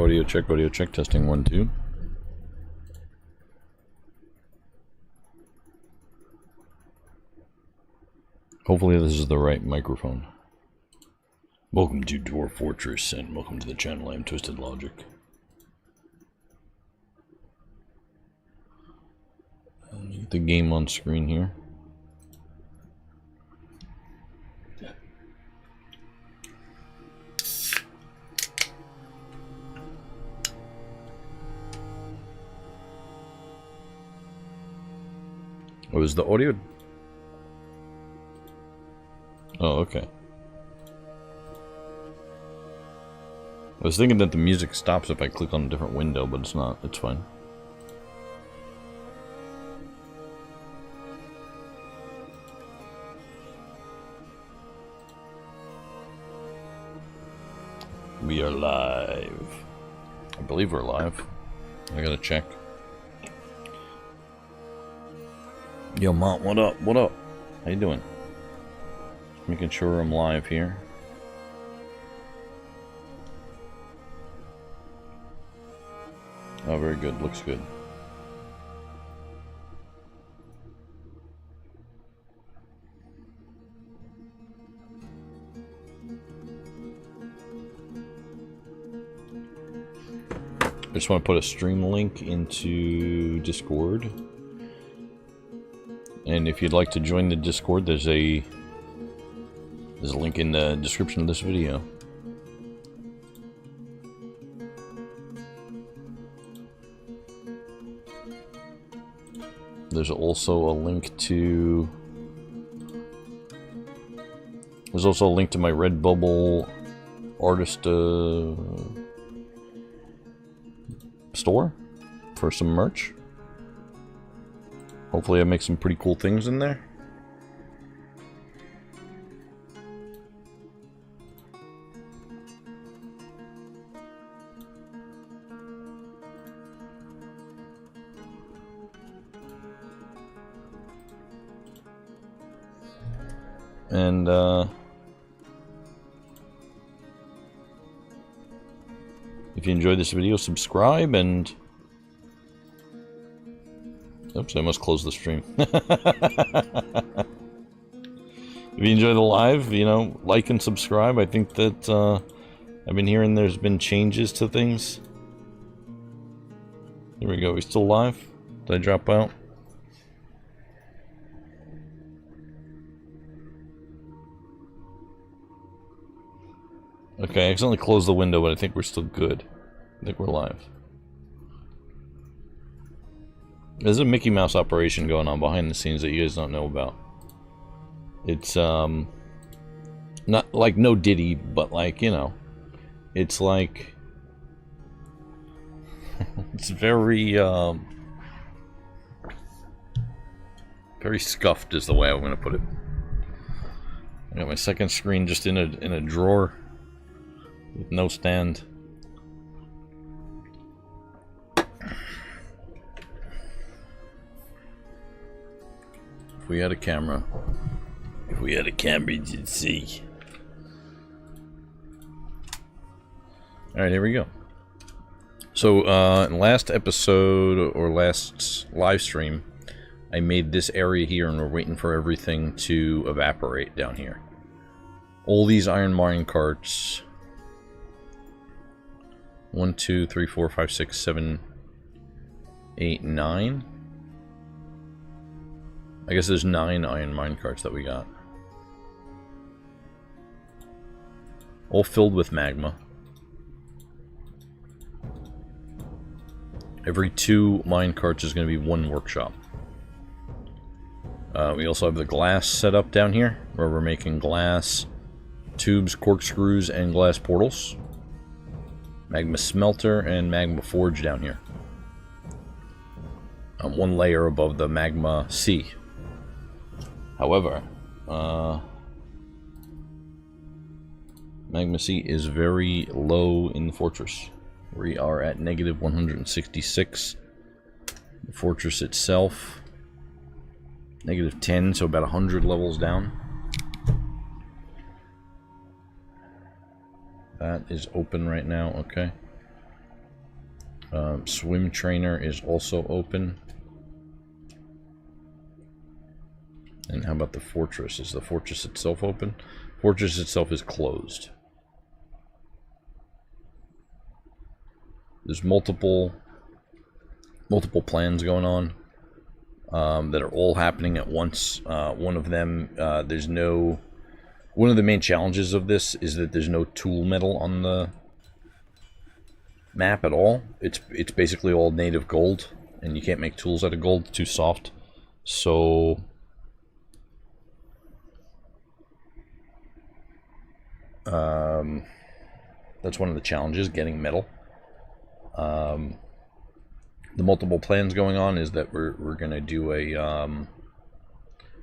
audio check, testing 1, 2. Hopefully this is the right microphone. Welcome to Dwarf Fortress, and welcome to the channel. I am Twisted Logic. Get the game on screen here. Oh, is the audio? Oh, okay. I was thinking that the music stops if I click on a different window, but it's not. It's fine. We are live. I believe we're live. I gotta check. Yo, Mont, what up? What up? How you doing? Just making sure I'm live here. Oh, very good. Looks good. I just want to put a stream link into Discord. And if you'd like to join the Discord, there's a link in the description of this video. There's also a link to my Redbubble artist store for some merch. Hopefully I make some pretty cool things in there. And if you enjoyed this video, subscribe, and oops, I must close the stream. If you enjoy the live, you know, like and subscribe. I think that I've been hearing there's been changes to things. There we go. We still live? Did I drop out? Okay, I accidentally closed the window, but I think we're still good. I think we're live. There's a Mickey Mouse operation going on behind the scenes that you guys don't know about. It's, not like No Diddy, but like, you know, it's like, it's very, very scuffed is the way I'm going to put it. I got my second screen just in a drawer with no stand. If we had a camera, you'd see. Alright, here we go. So, in last episode, or last live stream, I made this area here, and we're waiting for everything to evaporate down here. All these iron mine carts. 1, 2, 3, 4, 5, 6, 7, 8, 9. I guess there's 9 iron mine carts that we got. All filled with magma. Every 2 mine carts is going to be 1 workshop. We also have the glass set up down here, where we're making glass tubes, corkscrews, and glass portals. Magma smelter and magma forge down here. 1 layer above the magma sea. However, magma sea is very low in the fortress. We are at negative 166. The fortress itself, negative 10, so about 100 levels down. That is open right now, okay. Swim trainer is also open. And how about the fortress? Is the fortress itself open? Fortress itself is closed. There's multiple plans going on that are all happening at once. One of them, one of the main challenges of this is that there's no tool metal on the map at all. It's basically all native gold, and you can't make tools out of gold. It's too soft. So that's one of the challenges, getting metal. The multiple plans going on is that we're gonna do a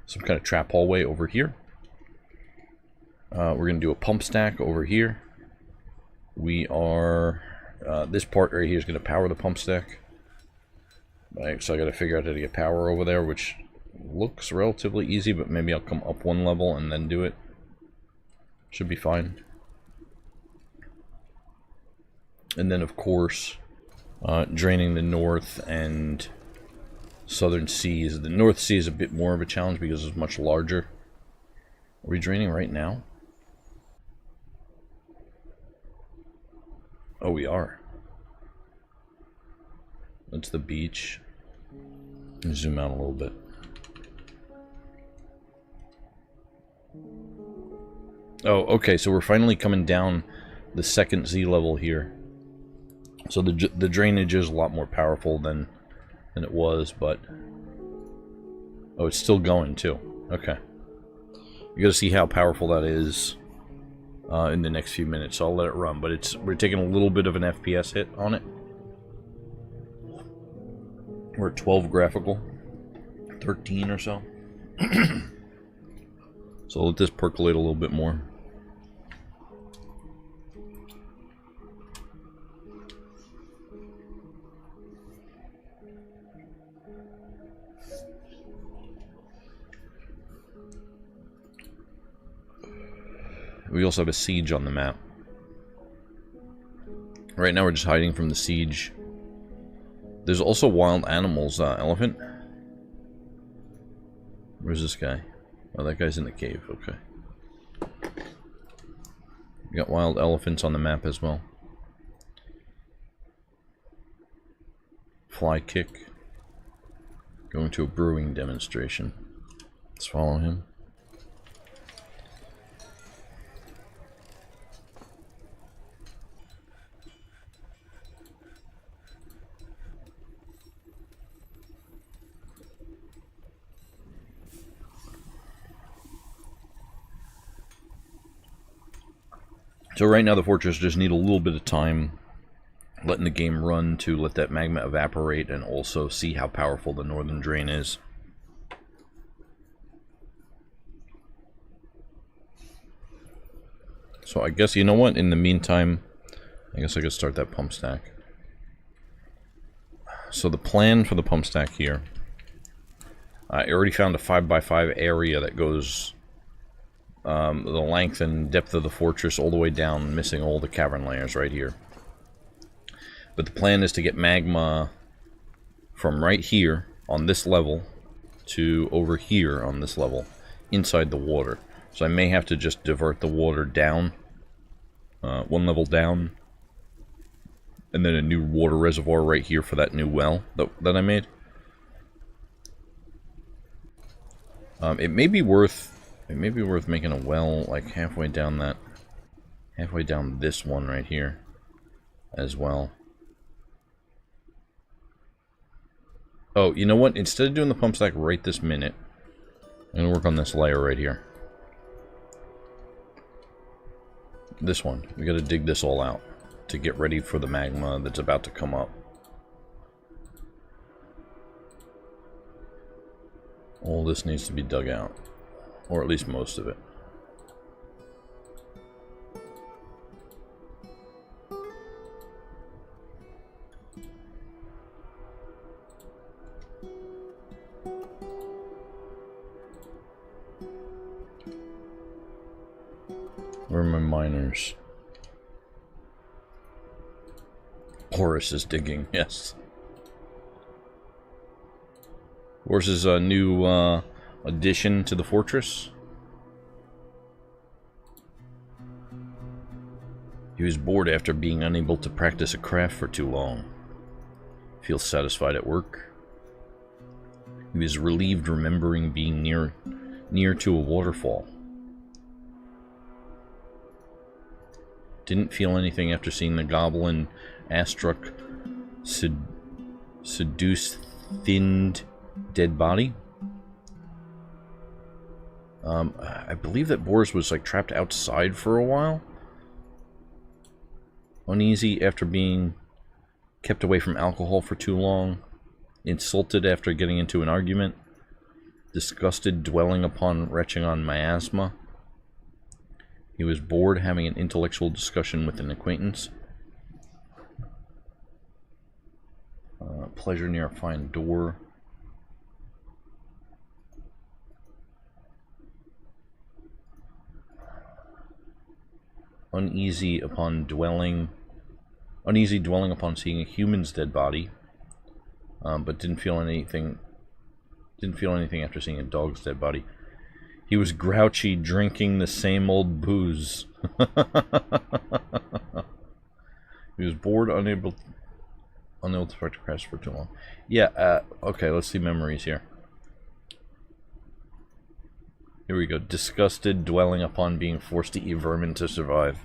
some kind of trap hallway over here. We're gonna do a pump stack over here. We are this part right here is gonna power the pump stack. Right, so I gotta figure out how to get power over there, which looks relatively easy, but maybe I'll come up one level and then do it. Should be fine. And then, of course, draining the North and Southern Seas. The North Sea is a bit more of a challenge because it's much larger. Are we draining right now? Oh, we are. That's the beach. Let me zoom out a little bit. Oh, okay, so we're finally coming down the second sea level here. So the drainage is a lot more powerful than it was, but... Oh, it's still going, too. Okay. You gotta see how powerful that is in the next few minutes, so I'll let it run. But we're taking a little bit of an FPS hit on it. We're at 12 graphical. 13 or so. So I'll let this percolate a little bit more. We also have a siege on the map. Right now we're just hiding from the siege. There's also wild animals. Elephant? Where's this guy? Oh, that guy's in the cave. Okay. We got wild elephants on the map as well. Fly kick. Going to a brewing demonstration. Let's follow him. So right now the fortress just need a little bit of time letting the game run to let that magma evaporate and also see how powerful the northern drain is. So I guess, you know what, in the meantime, I guess I could start that pump stack. So the plan for the pump stack here, I already found a 5x5 area that goes the length and depth of the fortress all the way down, missing all the cavern layers right here. But the plan is to get magma from right here on this level to over here on this level, inside the water. So I may have to just divert the water down, one level down, and then a new water reservoir right here for that new well that I made. It may be worth making a well like halfway down this one right here as well. Oh, you know what? Instead of doing the pump stack right this minute, I'm gonna work on this layer right here. This one. We gotta dig this all out to get ready for the magma that's about to come up. All this needs to be dug out. Or at least most of it. Where are my miners? Horus is digging, yes. Horus is a new addition to the fortress. He was bored after being unable to practice a craft for too long. Feels satisfied at work. He was relieved remembering being near to a waterfall. Didn't feel anything after seeing the goblin astruck seduce thinned dead body. I believe that Boris was like trapped outside for a while. Uneasy after being kept away from alcohol for too long. Insulted after getting into an argument. Disgusted dwelling upon retching on miasma. He was bored having an intellectual discussion with an acquaintance. Pleasure near a fine door. Uneasy dwelling upon seeing a human's dead body, but didn't feel anything after seeing a dog's dead body. He was grouchy, drinking the same old booze. He was bored, unable to practice crafts for too long. Yeah, okay, let's see memories here. Here we go. Disgusted, dwelling upon being forced to eat vermin to survive.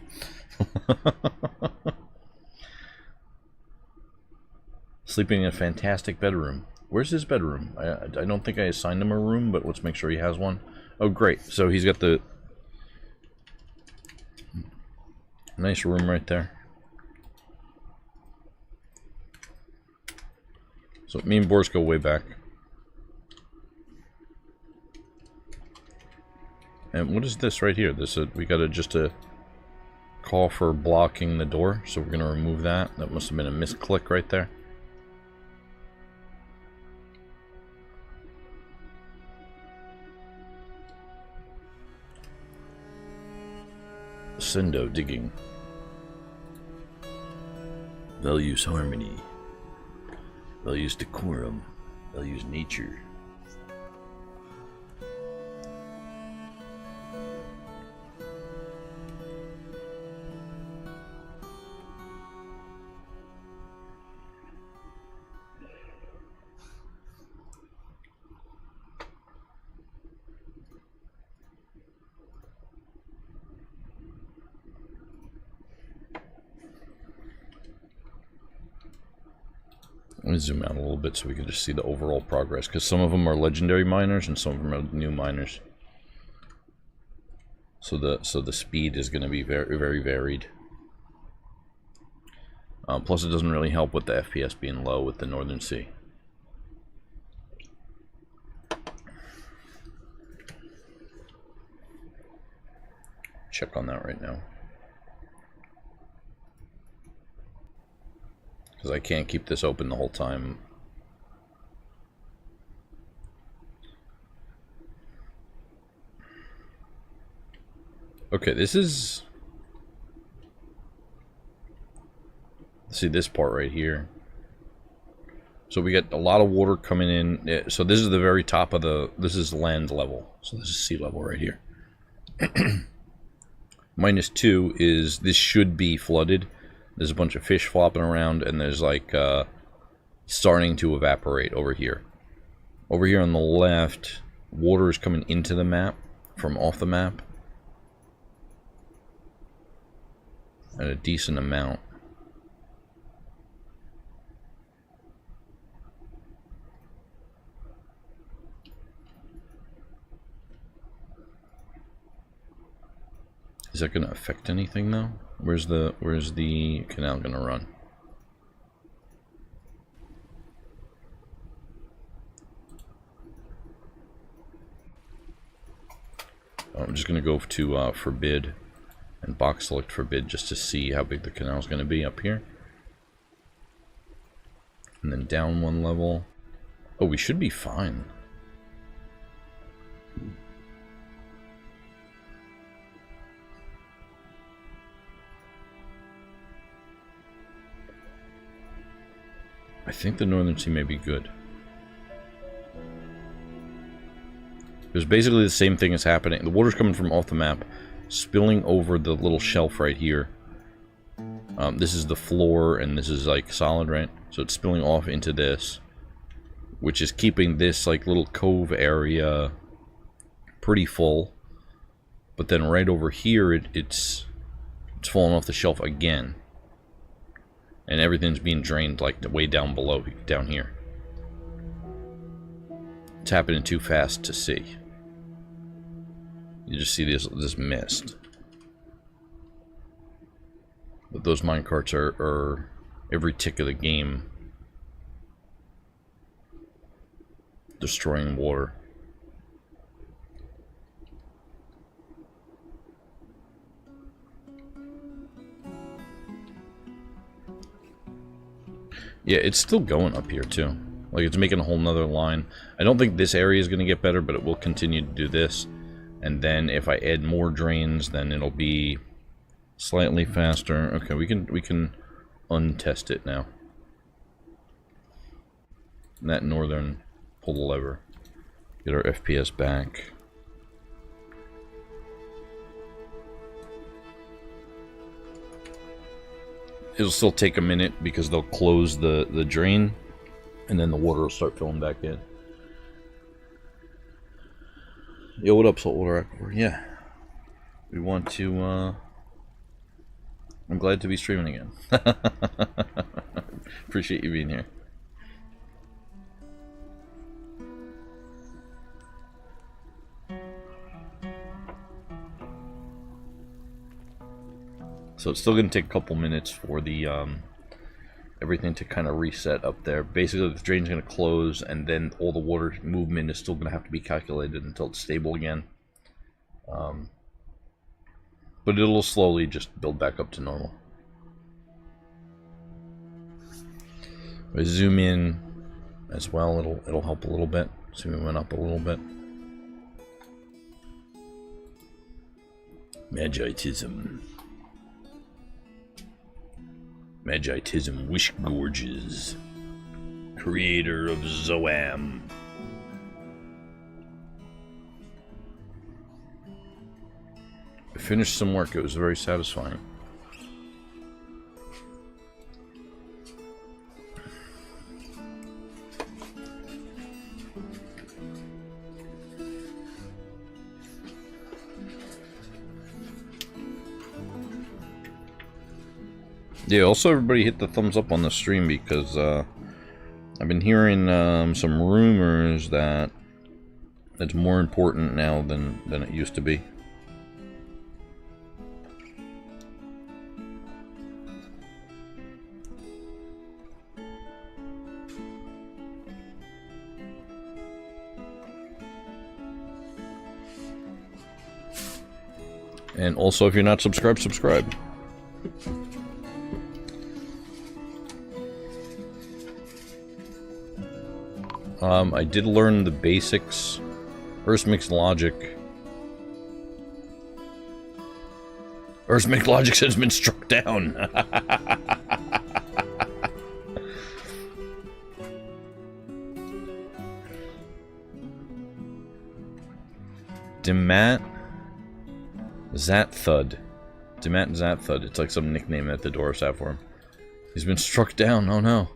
Sleeping in a fantastic bedroom. Where's his bedroom? I don't think I assigned him a room, but let's make sure he has one. Oh, great. So he's got the nice room right there. So me and Boris go way back. And what is this right here? This we got just a call for blocking the door, so we're gonna remove that. That must have been a misclick right there. Sendo digging. Values harmony. Values decorum. Values nature. Let me zoom out a little bit so we can just see the overall progress, because some of them are legendary miners and some of them are new miners. So the speed is going to be very, very varied. Plus, it doesn't really help with the FPS being low with the Northern Sea. Check on that right now. Because I can't keep this open the whole time. Okay, this is... See this part right here. So we get a lot of water coming in. So this is the very top of the... This is land level. So this is sea level right here. -2 is... This should be flooded. There's a bunch of fish flopping around, and there's like starting to evaporate over here. Over here on the left, water is coming into the map from off the map. At a decent amount. Is that going to affect anything though? Where's the canal going to run? I'm just going to go to forbid and box select forbid just to see how big the canal is going to be up here. And then down one level. Oh, we should be fine. I think the northern sea may be good. There's basically the same thing is happening. The water's coming from off the map, spilling over the little shelf right here. This is the floor, and this is like solid, right? So it's spilling off into this, which is keeping this like little cove area pretty full. But then right over here, it's falling off the shelf again, and everything's being drained like way down below, down here. It's happening too fast to see. You just see this mist. But those minecarts are every tick of the game destroying water. Yeah, it's still going up here too. Like, it's making a whole nother line. I don't think this area is going to get better, but it will continue to do this. And then if I add more drains, then it'll be slightly faster. Okay, we can untest it now. And that northern, pull the lever. Get our FPS back. It'll still take a minute because they'll close the drain, and then the water will start filling back in. Yo, what up, Saltwater Aquifer? Yeah. We want to, I'm glad to be streaming again. Appreciate you being here. So it's still going to take a couple minutes for the everything to kind of reset up there. Basically, the drain's going to close, and then all the water movement is still going to have to be calculated until it's stable again. But it'll slowly just build back up to normal. If I zoom in as well, it'll help a little bit. Zoom in up a little bit. Magitism. Magitism Wish Gorges. Creator of Zoam. I finished some work. It was very satisfying. Yeah, also everybody hit the thumbs up on the stream because I've been hearing some rumors that it's more important now than it used to be. And also, if you're not subscribed, subscribe. I did learn the basics. Earth's mixed logic. Earth's mixed logic has been struck down. Demat Zathud. Demat Zathud. It's like some nickname that the dwarves have for him. He's been struck down. Oh no.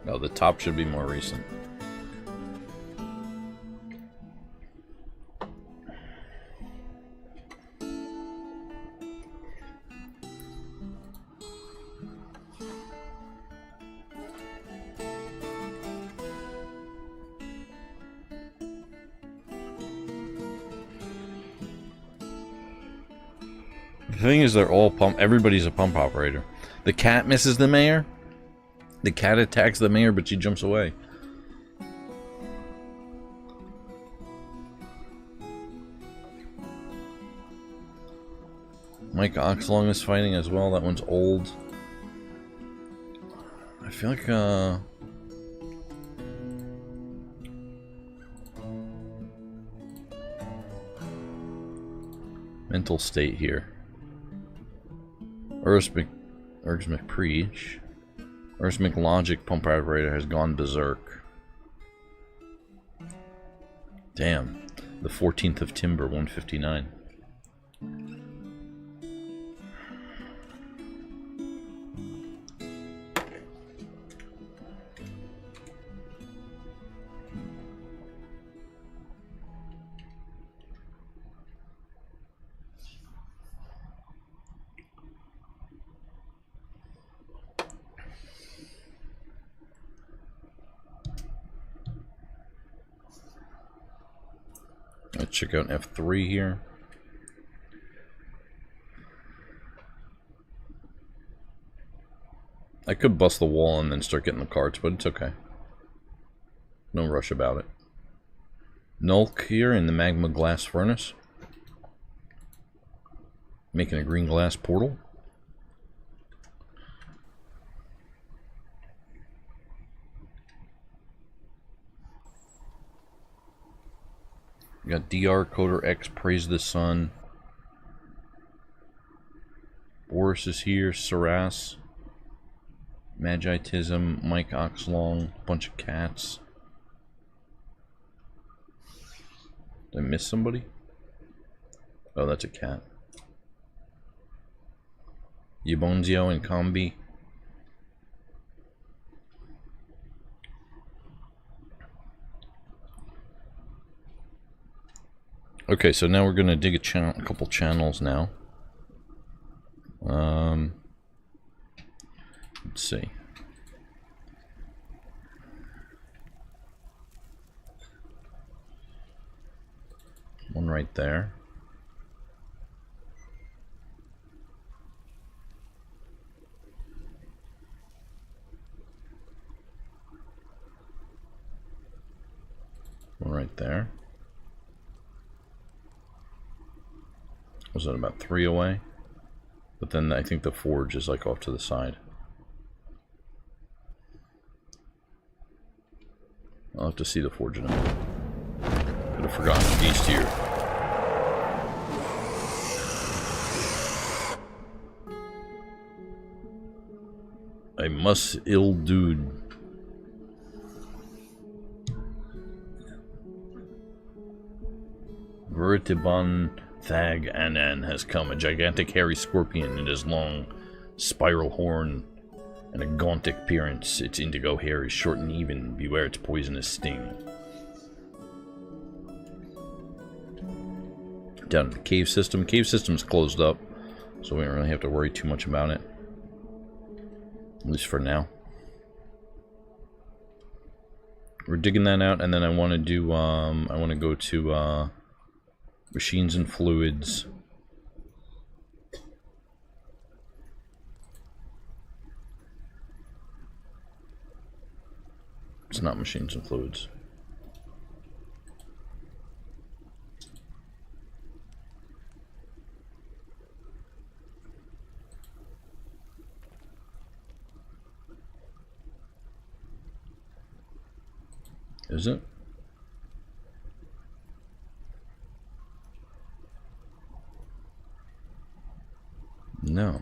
No, the top should be more recent. The thing is, they're all everybody's a pump operator. The cat misses the mayor? The cat attacks the mayor, but she jumps away. Mike Oxlong is fighting as well. That one's old. I feel like, mental state here. Urs McPreach. Urs McLogic pump operator has gone berserk. Damn. The 14th of Timber, 159. Let's check out F3 here. I could bust the wall and then start getting the cards, but it's okay. No rush about it. Nulk here in the magma glass furnace. Making a green glass portal. We got DR Coder X, Praise the Sun. Boris is here, Saras. Magitism, Mike Oxlong, bunch of cats. Did I miss somebody? Oh, that's a cat. Yabonzio and Combi. Okay, so now we're gonna dig a couple channels now. Let's see. One right there. One right there. Was that about 3 away? But then I think the forge is like off to the side. I'll have to see the forge in a minute. Could have forgotten the beast here. I must ill dude. Veritibon Thag Anan has come, a gigantic hairy scorpion in his long spiral horn and a gaunt appearance. Its indigo hair is short and even. Beware its poisonous sting. Down to the cave system. Cave system's closed up, so we don't really have to worry too much about it. At least for now. We're digging that out, and then I want to do, I want to go to, machines and fluids. It's not machines and fluids. Is it? No.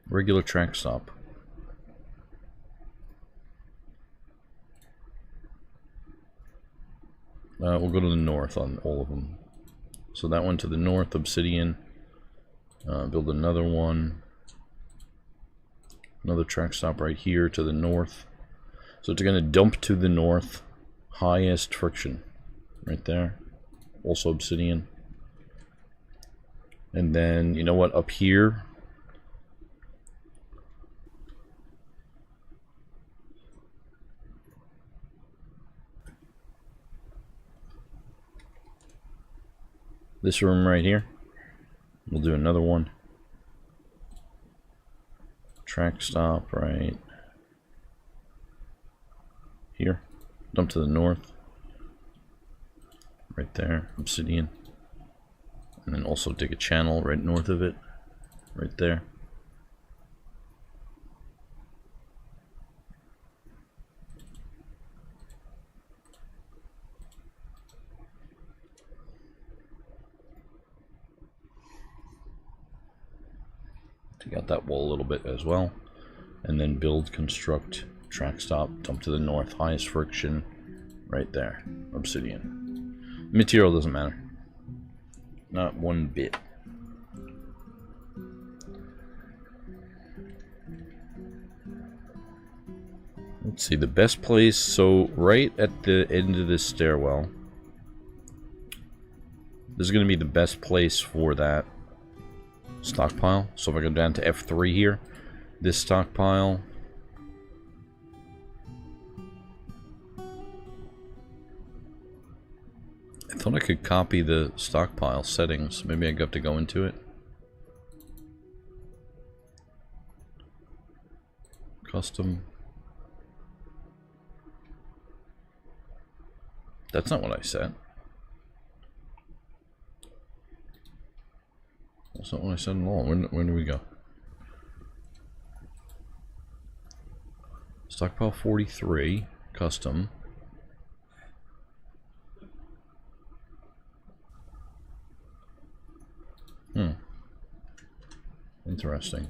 Regular track stop. We'll go to the north on all of them. So that one to the north, obsidian. Build another one. Another track stop right here to the north. So it's going to dump to the north. Highest friction. Right there. Also obsidian. And then, you know what, up here. this room right here. We'll do another one. Track stop right here. Dump to the north. Right there, obsidian. And then also dig a channel right north of it. Right there. Take out that wall a little bit as well. And then build, construct, track stop, dump to the north, highest friction, right there, obsidian. Material doesn't matter. Not one bit. Let's see, the best place, so right at the end of this stairwell, this is going to be the best place for that stockpile. So if I go down to F3 here, this stockpile, I thought I could copy the stockpile settings. Maybe I have to go into it. Custom. That's not what I set. That's not what I said at all. When do we go? Stockpile 43, custom. Interesting.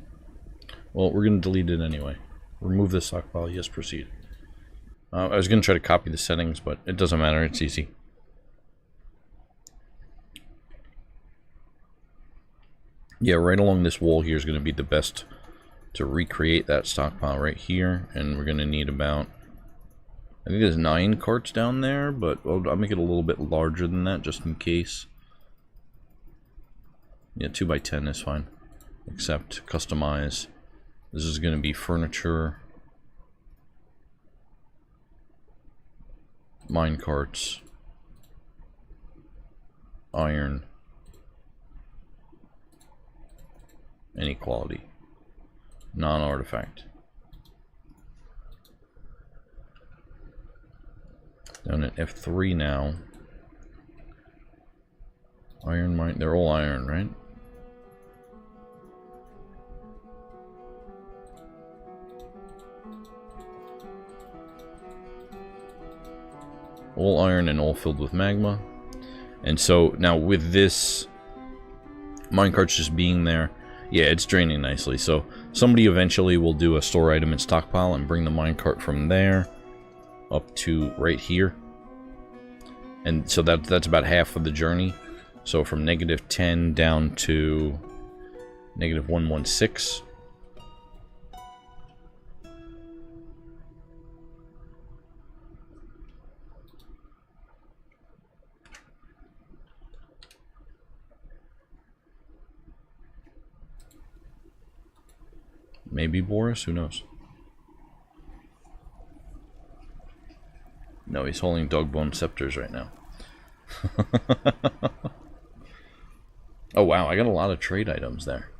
Well, we're going to delete it anyway. Remove the stockpile. Yes, proceed. I was going to try to copy the settings, but it doesn't matter. It's easy. Yeah, right along this wall here is going to be the best to recreate that stockpile right here. And we're going to need about, I think there's 9 carts down there, but I'll make it a little bit larger than that just in case. Yeah, 2 by 10 is fine. Except customize. This is going to be furniture, mine carts, iron, inequality, non-artifact. Down at F3 now. Iron mine, they're all iron, right? All iron and all filled with magma. And so now with this minecarts just being there, yeah, it's draining nicely. So somebody eventually will do a store item and stockpile and bring the minecart from there up to right here. And so that's about half of the journey. So from -10 down to -116. Maybe Boris, who knows? No, he's holding dogbone scepters right now. Oh wow, I got a lot of trade items there.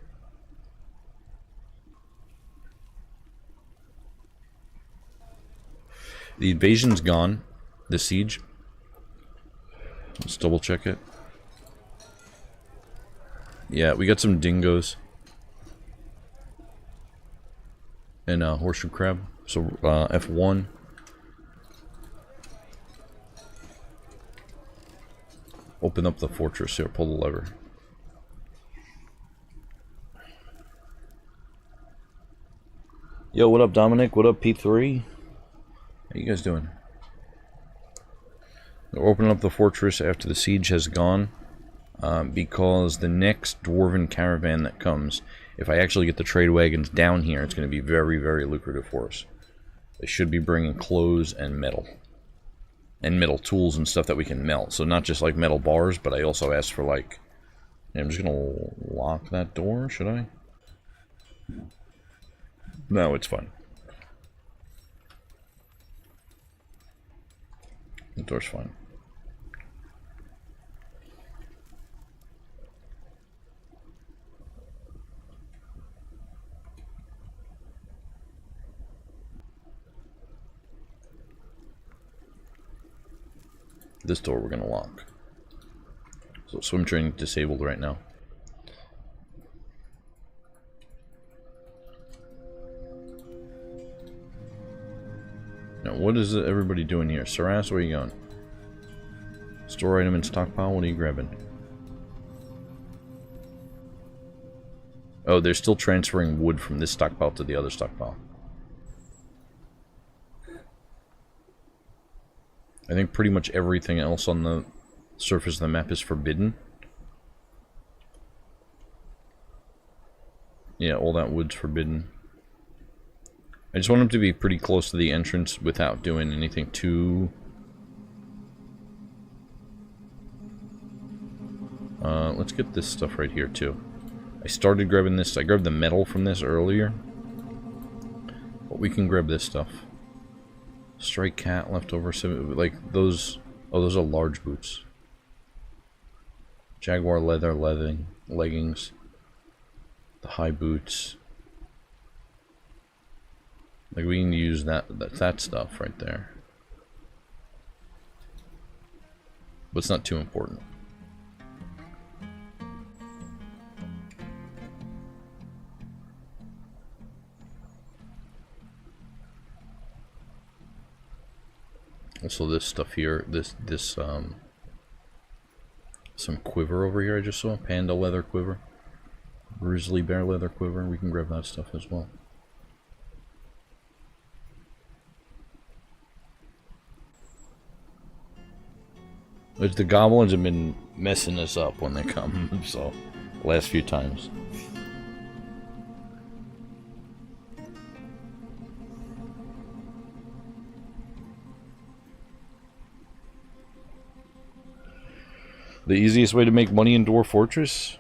The invasion's gone. The siege. Let's double check it. Yeah, we got some dingoes. And horseshoe crab. So F1. Open up the fortress here, pull the lever. Yo, what up, Dominic? What up, P3? How you guys doing? We're opening up the fortress after the siege has gone. Because the next dwarven caravan that comes, if I actually get the trade wagons down here, it's going to be very, very lucrative for us. They should be bringing clothes and metal. And metal tools and stuff that we can melt. So not just like metal bars, but I also asked for like... I'm just going to lock that door, should I? No, it's fine. The door's fine. This door we're gonna lock. So swim training disabled right now. Now what is everybody doing here? Saras, where are you going? Store item in stockpile, what are you grabbing? Oh, they're still transferring wood from this stockpile to the other stockpile. I think pretty much everything else on the surface of the map is forbidden. Yeah, all that wood's forbidden. I just want them to be pretty close to the entrance without doing anything too... let's get this stuff right here too. I started grabbing this. I grabbed the metal from this earlier. But we can grab this stuff. Stray cat leftover. Like those... Oh, those are large boots. Jaguar leather leggings. The high boots. Like we can use that stuff right there. But it's not too important. Also this stuff here, some quiver over here I just saw, panda leather quiver, grizzly bear leather quiver, we can grab that stuff as well. Which the goblins have been messing us up when they come, so, last few times. The easiest way to make money in Dwarf Fortress?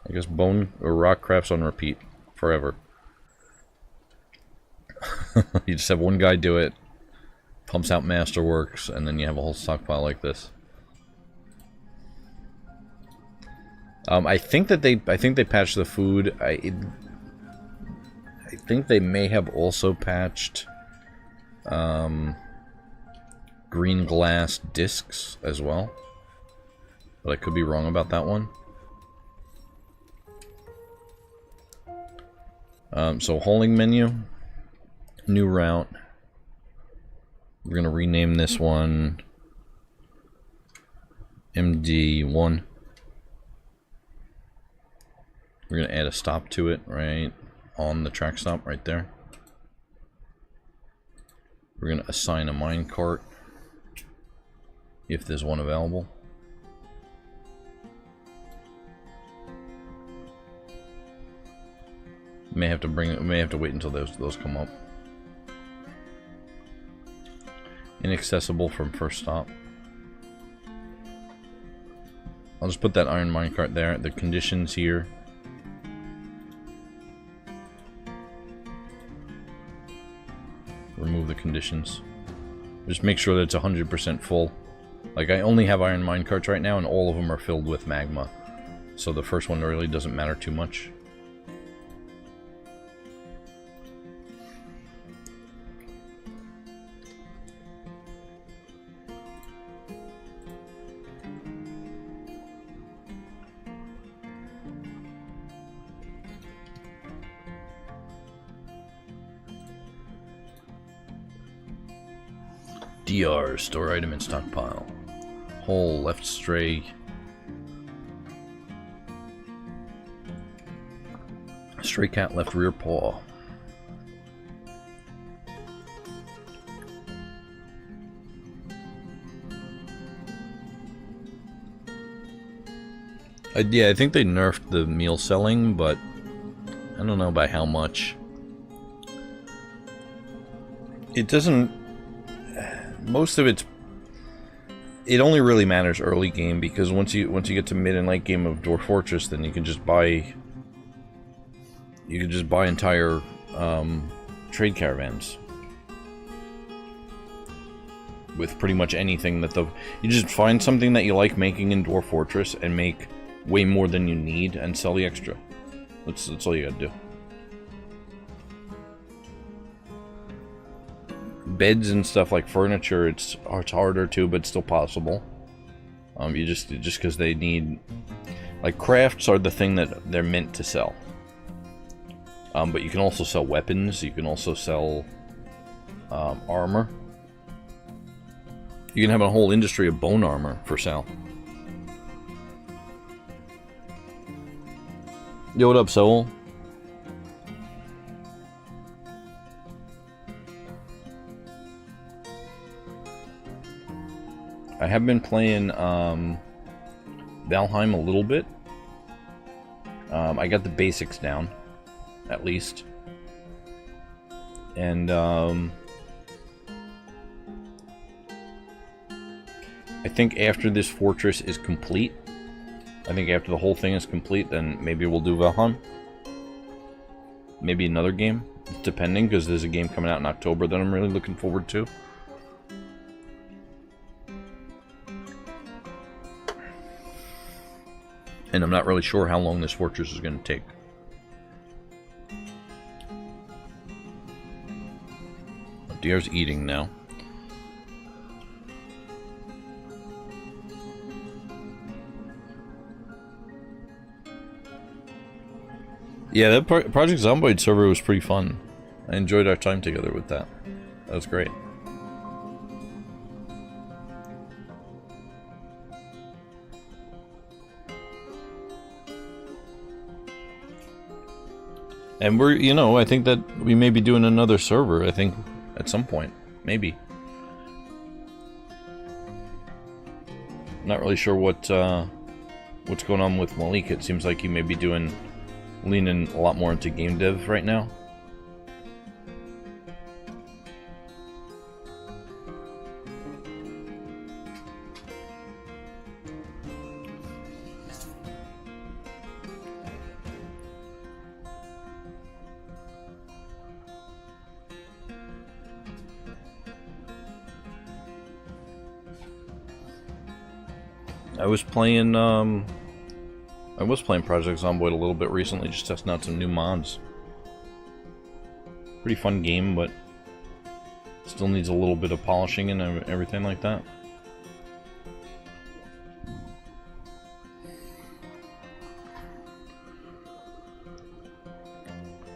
I guess bone or rock crafts on repeat. Forever. You just have one guy do it. Pumps out masterworks, and then you have a whole stockpile like this. I think they patched the food. I think they may have also patched green glass discs as well, but I could be wrong about that one. So hauling menu, new route. We're gonna rename this one MD1. We're gonna add a stop to it right on the track stop right there. We're gonna assign a minecart if there's one available. May have to wait until those come up. Inaccessible from first stop. I'll just put that iron minecart there. The conditions here. Remove the conditions. Just make sure that it's 100% full. Like, I only have iron minecarts right now, and all of them are filled with magma. So the first one really doesn't matter too much. DR, store item in stockpile. Hole, left stray. Stray cat, left rear paw. Yeah, I think they nerfed the meal selling, but I don't know by how much. It doesn't... Most of it only really matters early game, because once you get to mid and late game of Dwarf Fortress, then you can just buy entire trade caravans with pretty much anything that you just find something that you like making in Dwarf Fortress and make way more than you need and sell the extra. That's all you gotta do. beds and stuff like furniture, it's harder to, but still possible. You just because they need, like, crafts are the thing that they're meant to sell. But you can also sell weapons. You can also sell armor. You can have a whole industry of bone armor for sale. Yo, what up, Soul? I have been playing Valheim a little bit. I got the basics down, at least. And I think after this fortress is complete, I think after the whole thing is complete, then maybe we'll do Valheim. Maybe another game, depending, because there's a game coming out in October that I'm really looking forward to. And I'm not really sure how long this fortress is going to take. Deer's eating now. Yeah, that Project Zomboid server was pretty fun. I enjoyed our time together with that. That was great. And we're, you know, I think that we may be doing another server, I think, at some point. Maybe. Not really sure what's going on with Malik. It seems like he may be leaning a lot more into game dev right now. I was playing Project Zomboid a little bit recently, just testing out some new mods. Pretty fun game, but still needs a little bit of polishing and everything like that.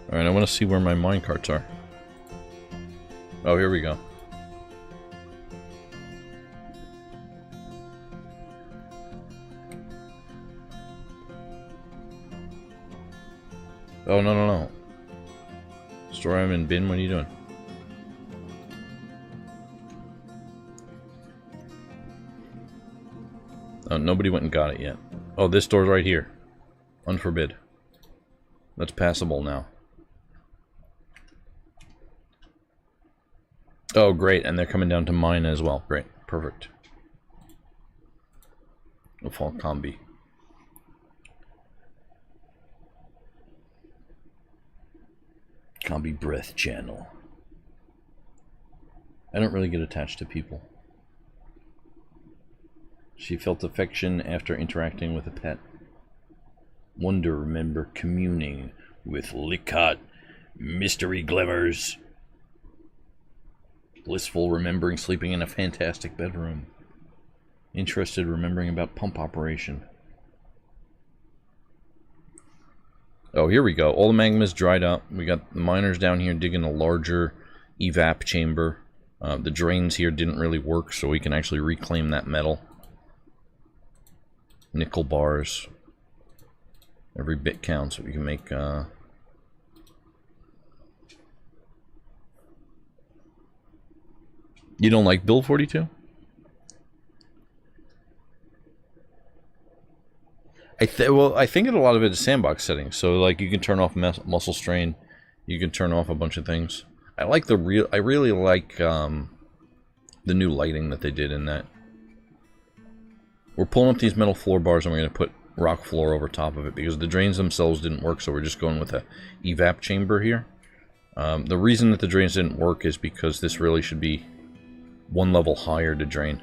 Alright, I want to see where my minecarts are. Oh, here we go. Oh, no. Store them in bin, what are you doing? Oh, nobody went and got it yet. Oh, this door's right here. Unforbid. That's passable now. Oh, great, and they're coming down to mine as well. Great, perfect. We'll fall combi. Combi breath channel. I don't really get attached to people. She felt affection after interacting with a pet. Wonder remember communing with Lickot mystery glimmers. Blissful remembering sleeping in a fantastic bedroom. Interested remembering about pump operation. Oh, here we go. All the magma's dried up. We got the miners down here digging a larger evap chamber. The drains here didn't really work, so we can actually reclaim that metal. Nickel bars. Every bit counts. We can make... You don't like Build 42? Well, I think a lot of it is sandbox settings. So, like, you can turn off muscle strain. You can turn off a bunch of things. I really like the new lighting that they did in that. We're pulling up these metal floor bars and we're going to put rock floor over top of it because the drains themselves didn't work. So we're just going with a evap chamber here. The reason that the drains didn't work is because this really should be one level higher to drain.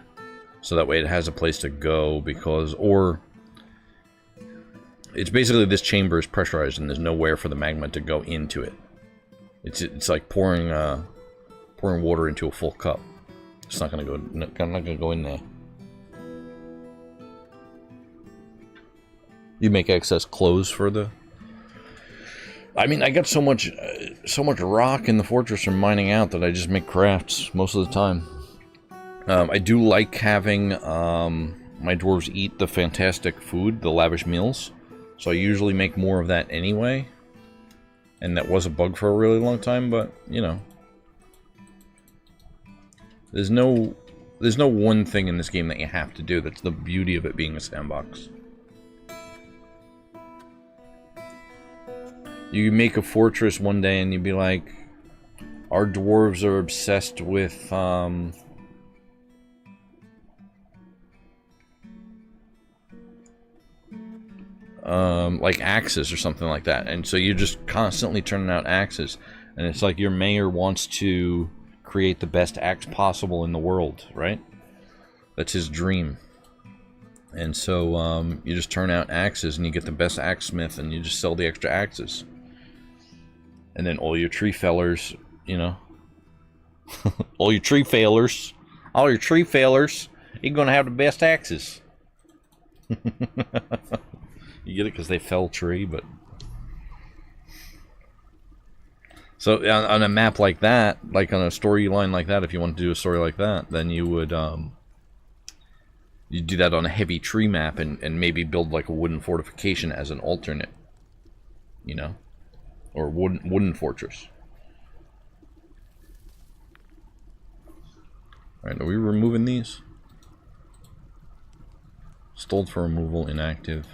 So that way it has a place to go it's basically this chamber is pressurized and there's nowhere for the magma to go into it. It's like pouring pouring water into a full cup. It's not gonna go. Not gonna go in there. You make excess clothes for the. I mean, I got so much rock in the fortress from mining out that I just make crafts most of the time. I do like having my dwarves eat the fantastic food, the lavish meals. So I usually make more of that anyway. And that was a bug for a really long time, but, you know. There's no one thing in this game that you have to do. That's the beauty of it being a sandbox. You make a fortress one day and you'd be like, our dwarves are obsessed with, like axes or something like that. And so you're just constantly turning out axes. And it's like your mayor wants to create the best axe possible in the world, right? That's his dream. And so you just turn out axes and you get the best axesmith and you just sell the extra axes. And then all your tree fellers, you know, all your tree failers, you're gonna have the best axes. You get it because they fell tree, but so on a map like that, like on a storyline like that, if you want to do a story like that, then you would you do that on a heavy tree map and maybe build like a wooden fortification as an alternate, you know. Or wooden fortress. Alright, are we removing these? Stalled for removal, inactive.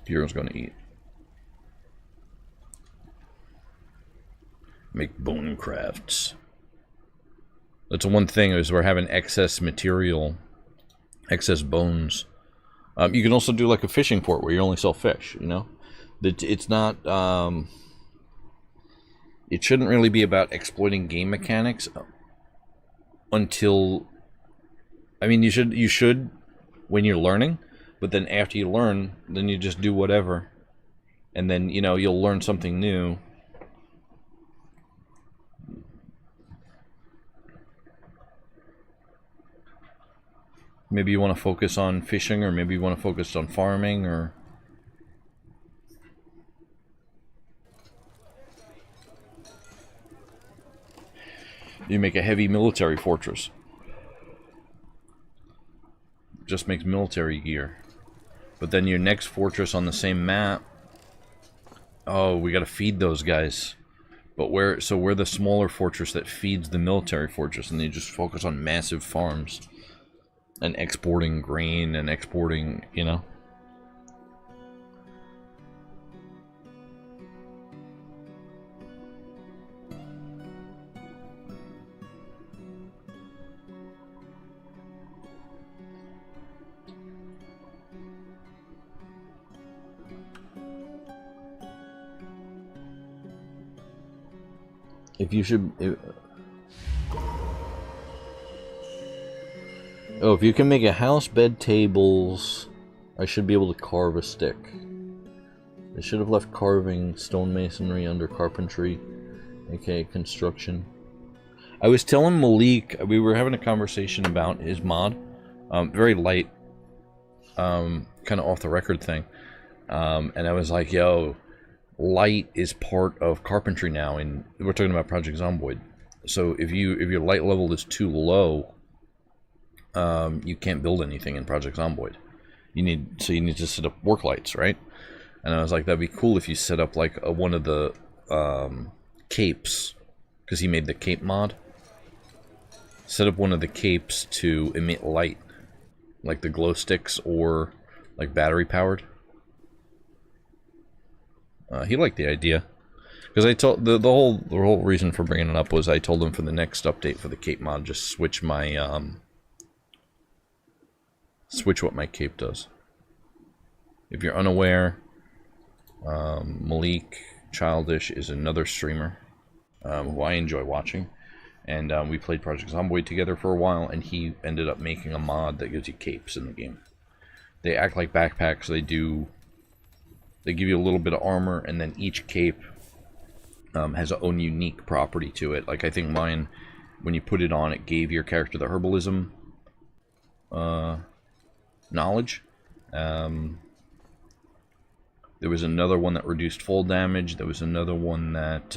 Hero's gonna eat. Make bone crafts. That's one thing, is we're having excess material, excess bones. You can also do like a fishing port where you only sell fish, you know? It's not, it shouldn't really be about exploiting game mechanics until, I mean, you should when you're learning, but then after you learn, then you just do whatever. And then, you know, you'll learn something new. Maybe you want to focus on fishing, or maybe you want to focus on farming, or... You make a heavy military fortress. Just makes military gear. But then your next fortress on the same map... Oh, we gotta feed those guys. But we're the smaller fortress that feeds the military fortress, and they just focus on massive farms. And exporting grain and exporting, you know. If you should... Oh, if you can make a house, bed, tables, I should be able to carve a stick. I should have left carving, stonemasonry under carpentry, aka construction. I was telling Malik, we were having a conversation about his mod, very light, kind of off the record thing, and I was like, yo, light is part of carpentry now, and we're talking about Project Zomboid. So if your light level is too low, you can't build anything in Project Zomboid. You need to set up work lights, right? And I was like, that'd be cool if you set up like one of the capes, because he made the cape mod. Set up one of the capes to emit light, like the glow sticks or like battery powered. He liked the idea, because I told the whole reason for bringing it up was I told him for the next update for the cape mod, just switch my switch what my cape does. If you're unaware, Malik Childish is another streamer who I enjoy watching, And we played Project Zomboid together for a while, and he ended up making a mod that gives you capes in the game. They act like backpacks. They give you a little bit of armor, and then each cape has its own unique property to it. Like, I think mine, when you put it on, it gave your character the herbalism knowledge. There was another one that reduced fall damage. There was another one that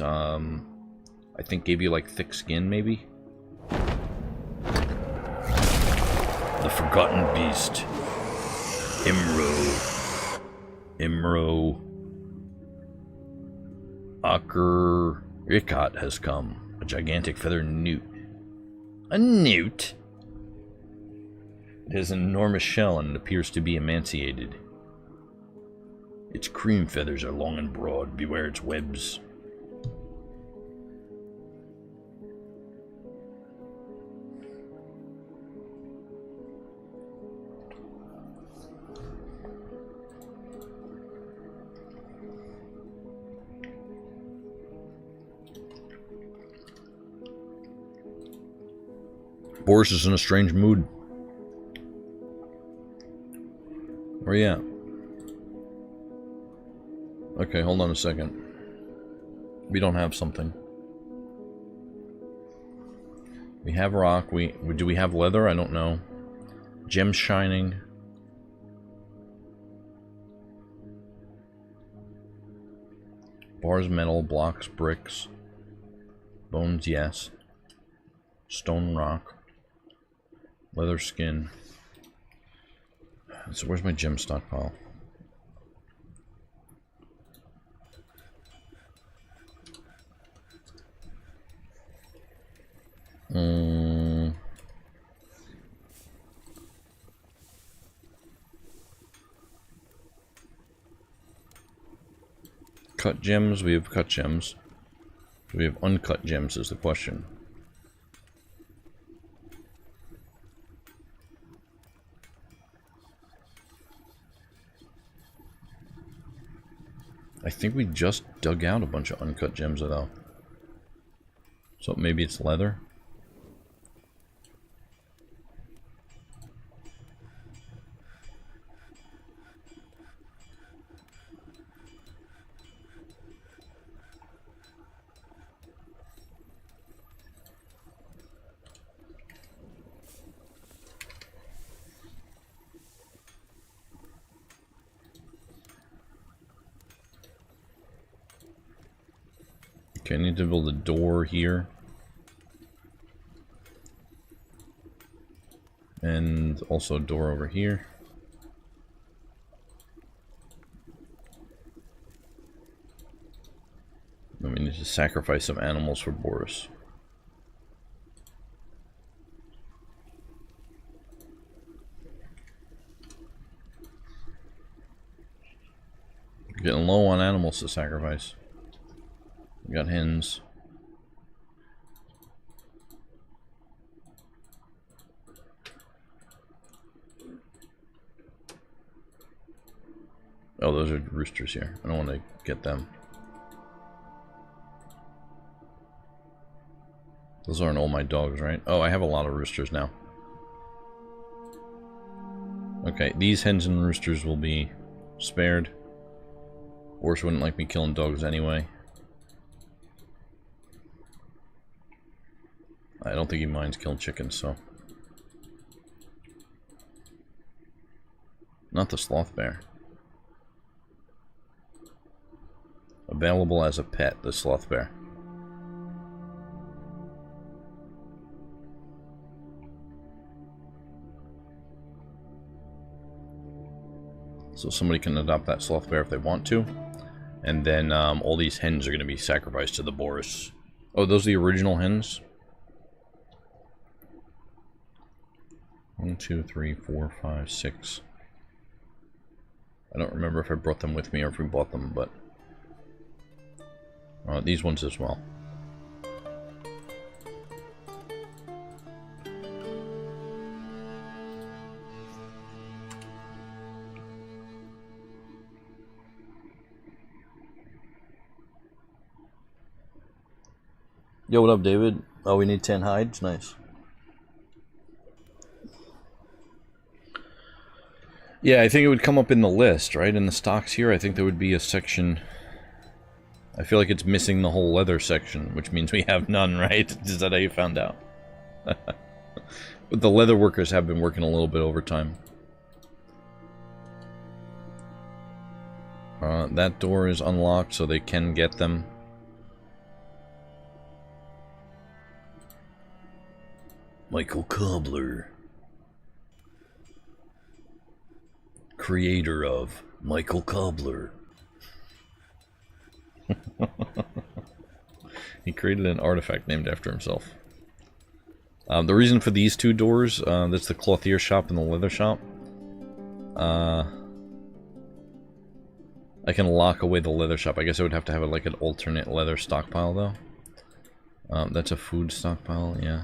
I think gave you like thick skin, maybe. The Forgotten Beast, Imro Akerikat has come. A gigantic feathered newt. A newt? It has an enormous shell and it appears to be emaciated. Its cream feathers are long and broad. Beware its webs. Boris is in a strange mood. Where you at? Okay, hold on a second. We don't have something. We have rock. Do we have leather? I don't know. Gems shining. Bars, metal, blocks, bricks. Bones, yes. Stone, rock. Leather skin. So where's my gem stockpile? Cut gems, we have cut gems. Do we have uncut gems is the question. I think we just dug out a bunch of uncut gems though. So maybe it's leather? Okay, I need to build a door here. And also a door over here. Then we need to sacrifice some animals for Boris. We're getting low on animals to sacrifice. We got hens. Oh, those are roosters here. I don't want to get them. Those aren't all my dogs, right? Oh, I have a lot of roosters now. Okay, these hens and roosters will be spared. Boris wouldn't like me killing dogs anyway. I don't think he minds killing chickens, so. Not the sloth bear. Available as a pet, the sloth bear. So somebody can adopt that sloth bear if they want to. And then all these hens are going to be sacrificed to the Boris. Oh, those are the original hens? 1, 2, 3, 4, 5, 6. I don't remember if I brought them with me or if we bought them, but... these ones as well. Yo, what up, David? Oh, we need 10 hides? Nice. Yeah, I think it would come up in the list, right? In the stocks here, I think there would be a section... I feel like it's missing the whole leather section, which means we have none, right? Is that how you found out? But the leather workers have been working a little bit overtime. That door is unlocked, so they can get them. Michael Cobbler. Creator of Michael Cobbler. He created an artifact named after himself. The reason for these two doors, that's the clothier shop and the leather shop. I can lock away the leather shop. I guess I would have to have like an alternate leather stockpile though. That's a food stockpile, yeah.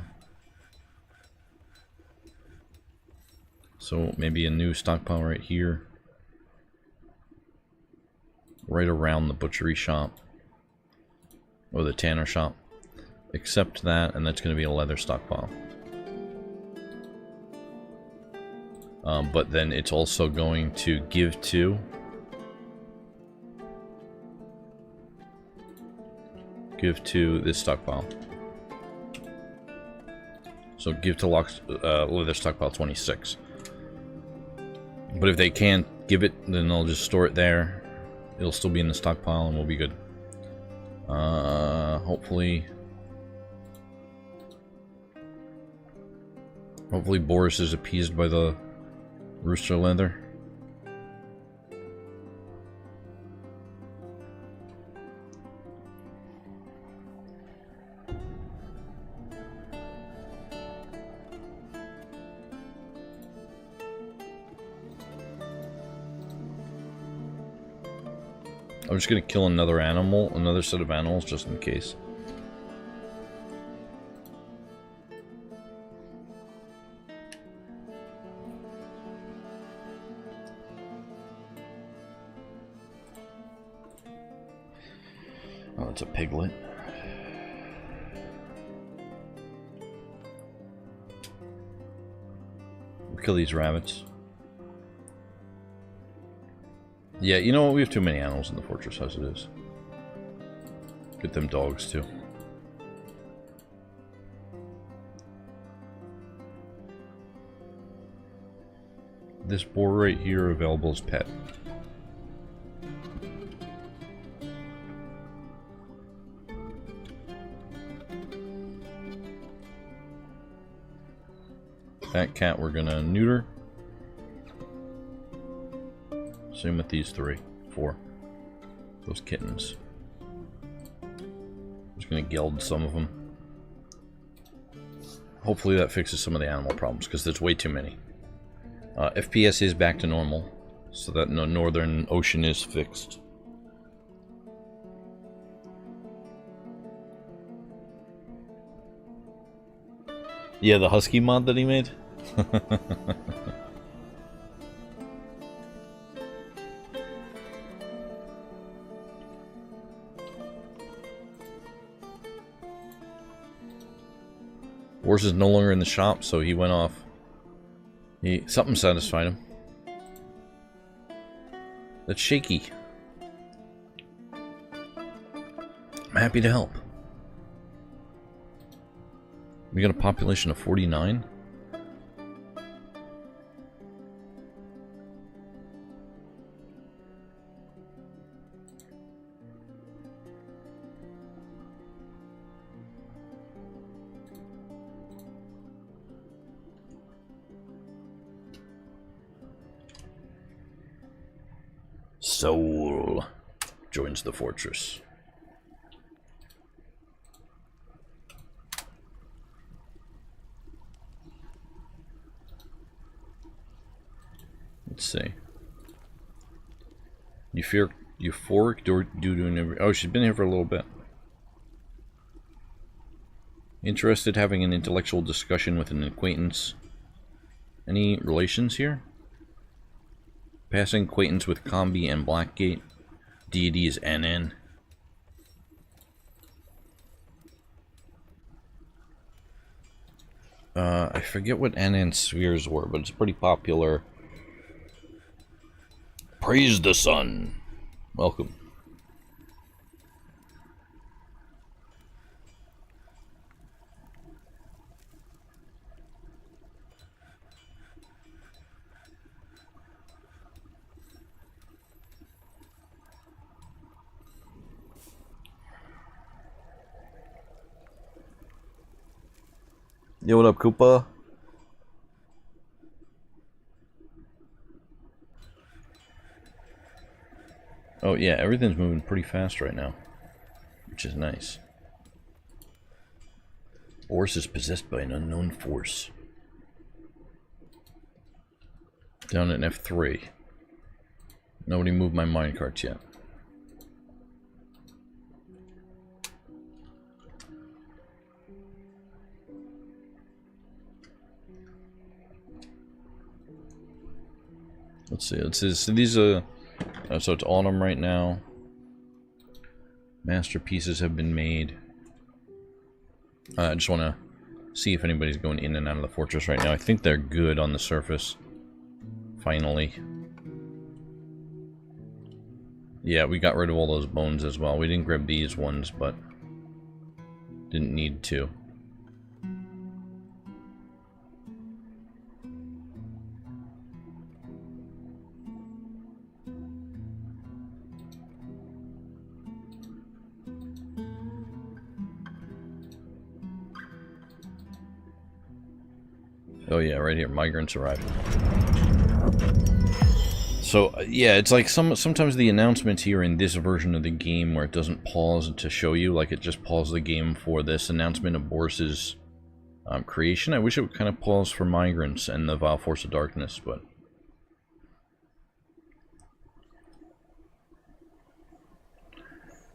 So maybe a new stockpile right here. Right around the butchery shop. Or the tanner shop. Except that, and that's going to be a leather stockpile. But then it's also going to give to... Give to this stockpile. So give to leather stockpile 26. But if they can't give it, then they'll just store it there. It'll still be in the stockpile and we'll be good. Hopefully Boris is appeased by the rooster leather. I'm just gonna kill another animal, another set of animals, just in case. Oh, it's a piglet. We'll kill these rabbits. Yeah, you know what? We have too many animals in the fortress as it is. Get them dogs too. This boar right here available as pet. That cat we're gonna neuter. Same with these 4. Those kittens. Just gonna geld some of them. Hopefully that fixes some of the animal problems, because there's way too many. FPS is back to normal, so that no northern ocean is fixed. Yeah, the husky mod that he made? Horse is no longer in the shop, so he went off. Something satisfied him. That's shaky. I'm happy to help. We got a population of 49. Soul joins the fortress. Let's see. Euphoric due to an... Oh, she's been here for a little bit. Interested having an intellectual discussion with an acquaintance. Any relations here? Passing acquaintance with Combi and Blackgate. Deity is NN. I forget what Annan spheres were, but it's pretty popular. Praise the sun. Welcome. Yo, what up, Koopa? Oh yeah, everything's moving pretty fast right now, which is nice. Horse is possessed by an unknown force. Down at F3. Nobody moved my minecarts yet. Let's see. So these are... so it's autumn right now. Masterpieces have been made. I just want to see if anybody's going in and out of the fortress right now. I think they're good on the surface. Finally. Yeah, we got rid of all those bones as well. We didn't grab these ones, but didn't need to. Oh yeah, right here. Migrants arrived. So yeah, it's like sometimes the announcements here in this version of the game where it doesn't pause to show you, like it just paused the game for this announcement of Boris's creation. I wish it would kind of pause for migrants and the Vile Force of Darkness, but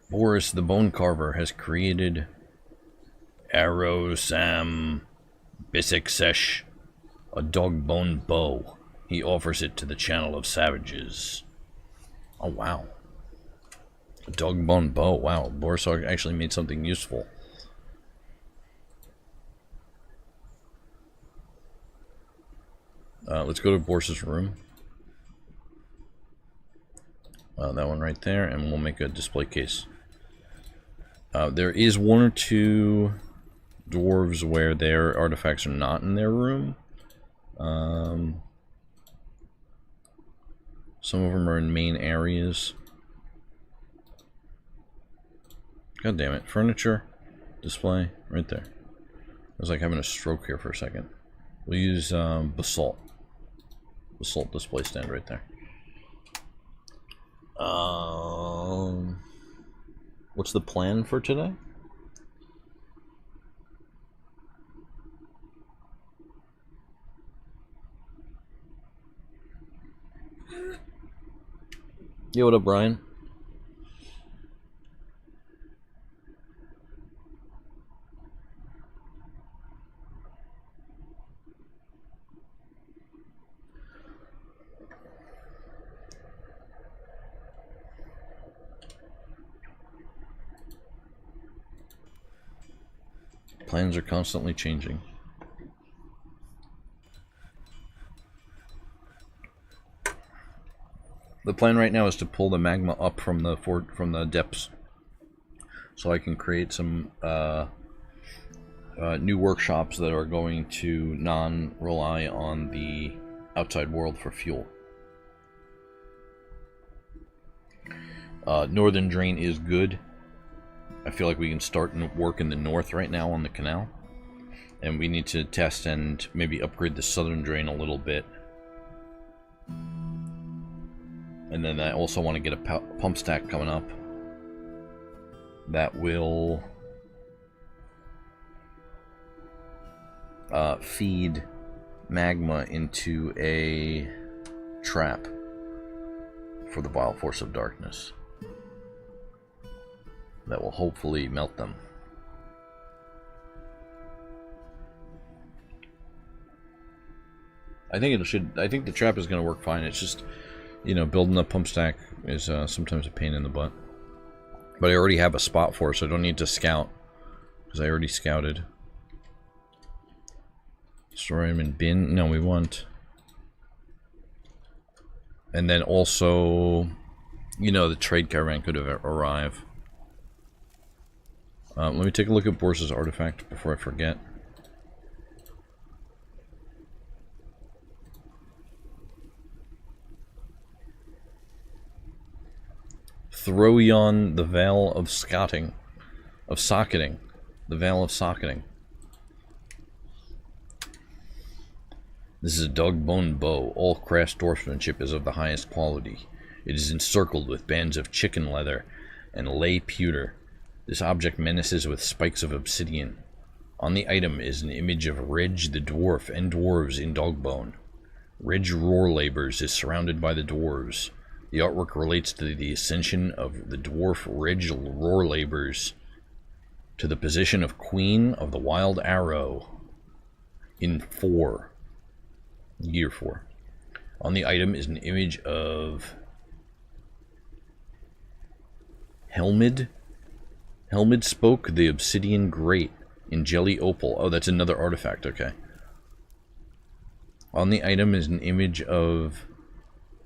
Boris the Bone Carver has created Arrow Sam Biseksesh, a dog-bone bow. He offers it to the channel of savages. Oh, wow. A dog-bone bow. Wow, Boris actually made something useful. Let's go to Boris's room. That one right there, and we'll make a display case. There is one or two dwarves where their artifacts are not in their room. Some of them are in main areas. God damn it. Furniture, display, right there. I was like having a stroke here for a second. We'll use basalt. Basalt display stand right there. What's the plan for today? Yo, what up, Brian? Plans are constantly changing. The plan right now is to pull the magma up from the depths, so I can create some new workshops that are going to non-rely on the outside world for fuel. Northern drain is good. I feel like we can start work in the north right now on the canal, and we need to test and maybe upgrade the southern drain a little bit. And then I also want to get a pump stack coming up that will feed magma into a trap for the Vile Force of Darkness that will hopefully melt them. I think the trap is going to work fine. It's just, you know, building a pump stack is sometimes a pain in the butt. But I already have a spot for it, so I don't need to scout, because I already scouted. Store item in bin. No, we want. And then also, you know, the trade caravan could have arrived. Let me take a look at Boris's artifact before I forget. Throwion, the Veil of Socketing. The Veil of Socketing. This is a dog-bone bow. All craft dwarfsmanship is of the highest quality. It is encircled with bands of chicken leather and lay pewter. This object menaces with spikes of obsidian. On the item is an image of Ridge the dwarf and dwarves in dogbone. Ridge Roar Labors is surrounded by the dwarves. The artwork relates to the ascension of the dwarf Ridge Roar Labors to the position of Queen of the Wild Arrow in Year 4. On the item is an image of Helmid Spoke the Obsidian Great in Jelly Opal. Oh, that's another artifact, okay. On the item is an image of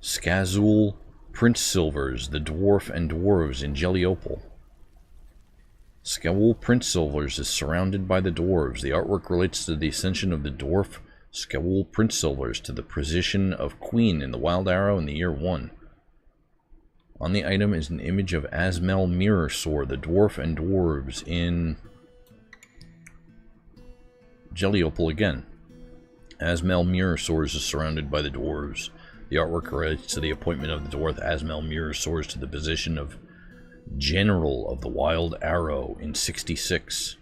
Skazul Prince Silvers, the Dwarf and Dwarves in Jelly Opal. Skazul Prince Silvers is surrounded by the dwarves. The artwork relates to the ascension of the dwarf Skazul Prince Silvers to the position of Queen in the Wild Arrow in the year 1. On the item is an image of Asmel Mirror Sword, the Dwarf and Dwarves in Jelly Opal again. Asmel Mirror Swords is surrounded by the dwarves. The artwork relates to the appointment of the dwarf Asmel Mirror Swords to the position of General of the Wild Arrow in 66.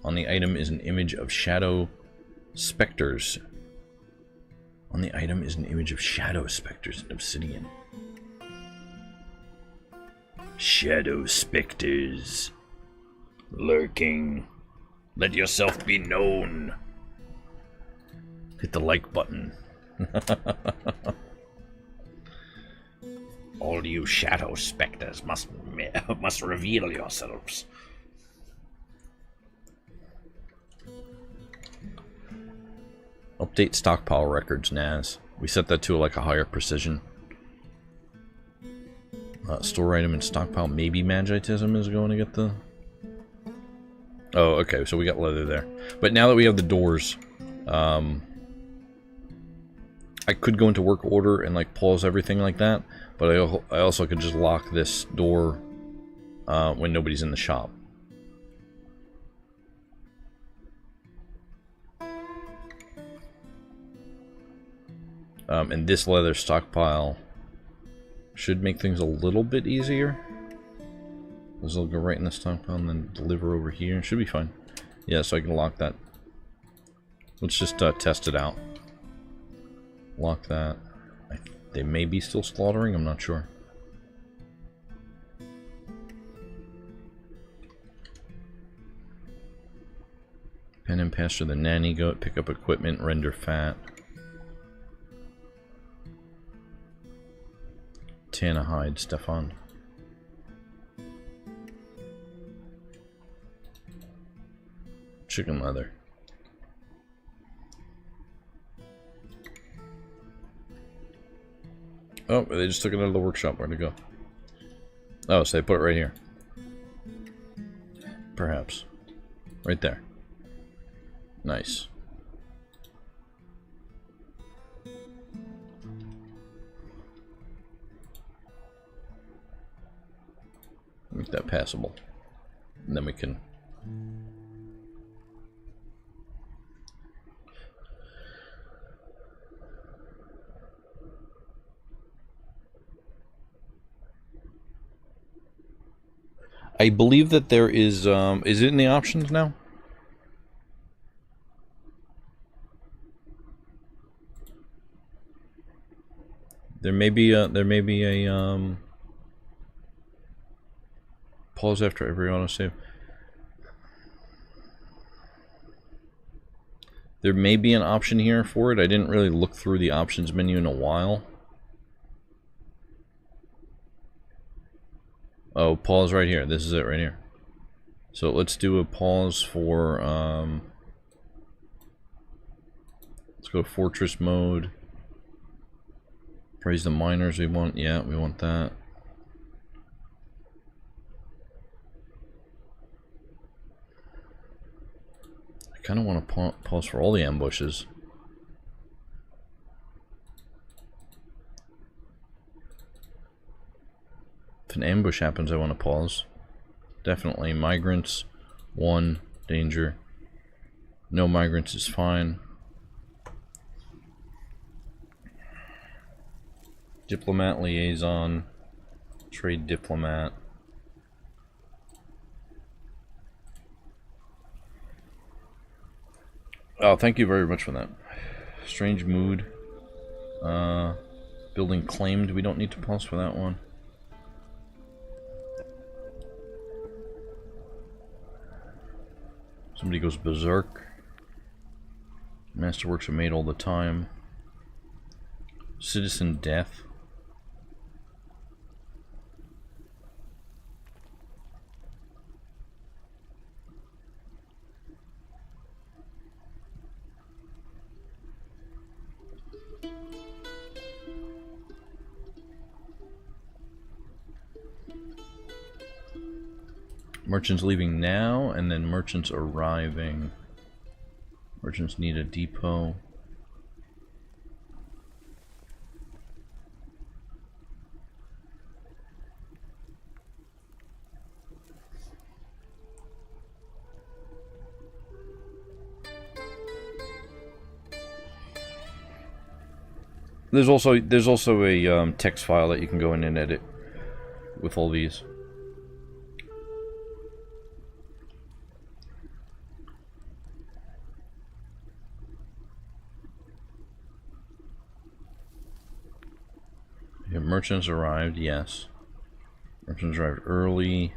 On the item is an image of Shadow Specters. On the item is an image of Shadow Specters in obsidian. Shadow Specters. Lurking. Let yourself be known. Hit the like button. All you Shadow Specters must reveal yourselves. Update stockpile records, Naz. We set that to like a higher precision. Store item and stockpile. Maybe Magitism is going to get the... Oh, okay, so we got leather there. But now that we have the doors, I could go into work order and like pause everything like that, but I also could just lock this door when nobody's in the shop. And this leather stockpile should make things a little bit easier. This will go right in the stockpile and then deliver over here. It should be fine. Yeah, so I can lock that. Let's just test it out. Lock that. They may be still slaughtering, I'm not sure. Pen and pasture the nanny goat, pick up equipment, render fat. Tana hide, Stefan. Chicken leather. Oh, they just took it out of the workshop. Where'd it go? Oh, so they put it right here. Perhaps. Right there. Nice. Make that passable. And then we can... I believe that there is it in the options now? There may be a pause after every autosave. There may be an option here for it. I didn't really look through the options menu in a while. Oh, pause right here. This is it right here. So let's do a pause for go fortress mode. Praise the miners we want. Yeah, we want that. I kind of want to pause for all the ambushes. If an ambush happens, I want to pause. Definitely. Migrants, 1, danger. No migrants is fine. Diplomat liaison. Trade diplomat. Oh, thank you very much for that. Strange mood. Building claimed. We don't need to pause for that one. Somebody goes berserk. Masterworks are made all the time. Citizen death. Merchants leaving now, and then merchants arriving. Merchants need a depot. There's also a text file that you can go in and edit with all these. Yeah, merchants arrived, yes. Merchants arrived early.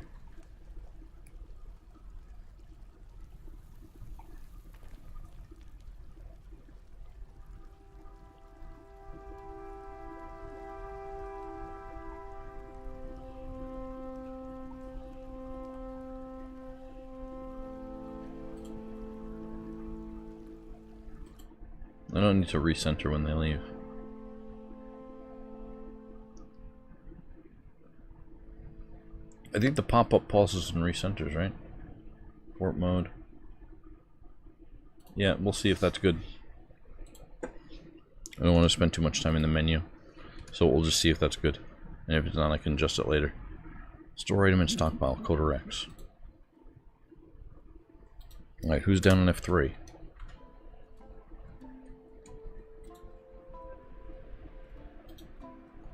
I don't need to recenter when they leave. I think the pop-up pauses and recenters, right? Port mode. Yeah, we'll see if that's good. I don't want to spend too much time in the menu, so we'll just see if that's good. And if it's not, I can adjust it later. Store item in stockpile, Coder X. Alright, who's down on F3?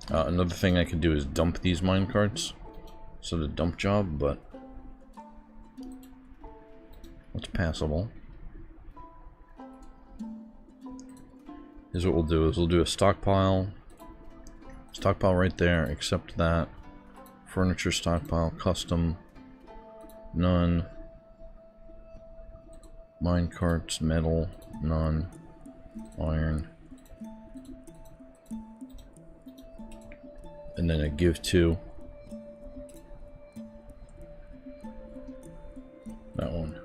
Another thing I could do is dump these minecarts. So the dump job, but it's passable. Here's what we'll do, is we'll do a stockpile. Stockpile right there, accept that. Furniture stockpile, custom, none. Minecarts, metal, none. Iron. And then a give to. That one.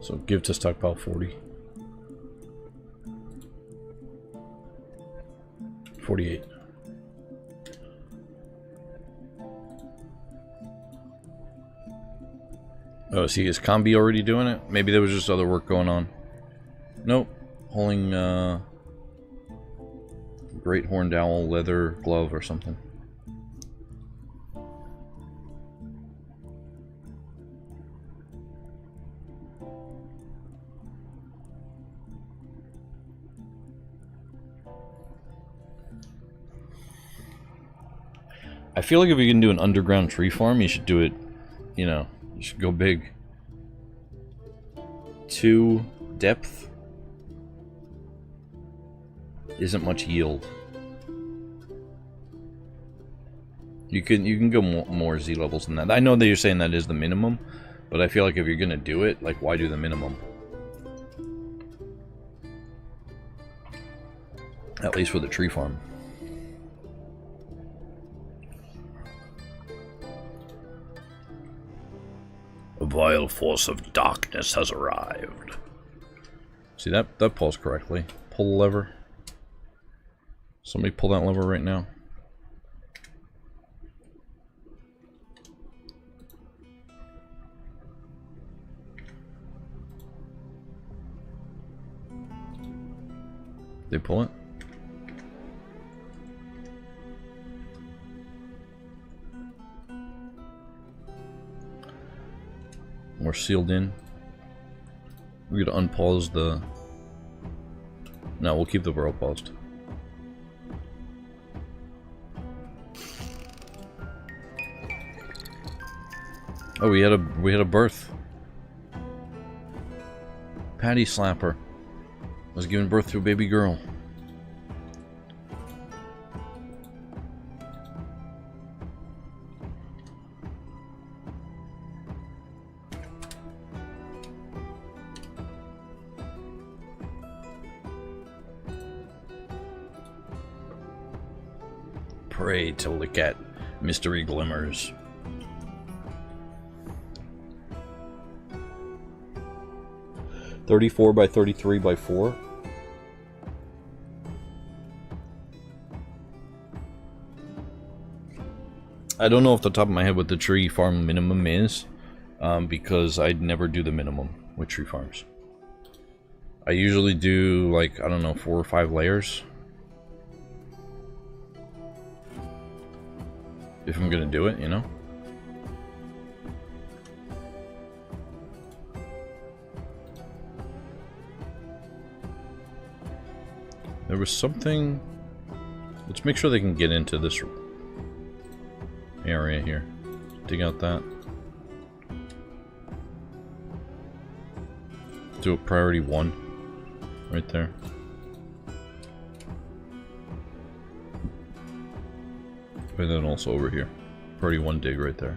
So give to stockpile 40. 48. Oh, see, is Combi already doing it? Maybe there was just other work going on. Nope. Holding, Great Horned Owl leather glove or something. I feel like if you can do an underground tree farm, you should do it, you know, you should go big. 2 depth isn't much yield. You can go more Z levels than that. I know that you're saying that is the minimum, but I feel like if you're gonna do it, like, why do the minimum? At least for the tree farm. The vile force of darkness has arrived. See, that pulls correctly. Pull the lever. Somebody pull that lever right now. They pull it? We're sealed in. We're gonna unpause the... No, we'll keep the burrow paused. Oh, we had a birth. Patty Slapper was giving birth to a baby girl. Pray to look at mystery glimmers. $34 by $33 by 4. I don't know off the top of my head what the tree farm minimum is, because I'd never do the minimum with tree farms. I usually do, like, I don't know, 4 or 5 layers. If I'm gonna do it, you know? There was something... Let's make sure they can get into this area here. Dig out that. Do a priority 1. Right there. And then also over here. Priority 1 dig right there.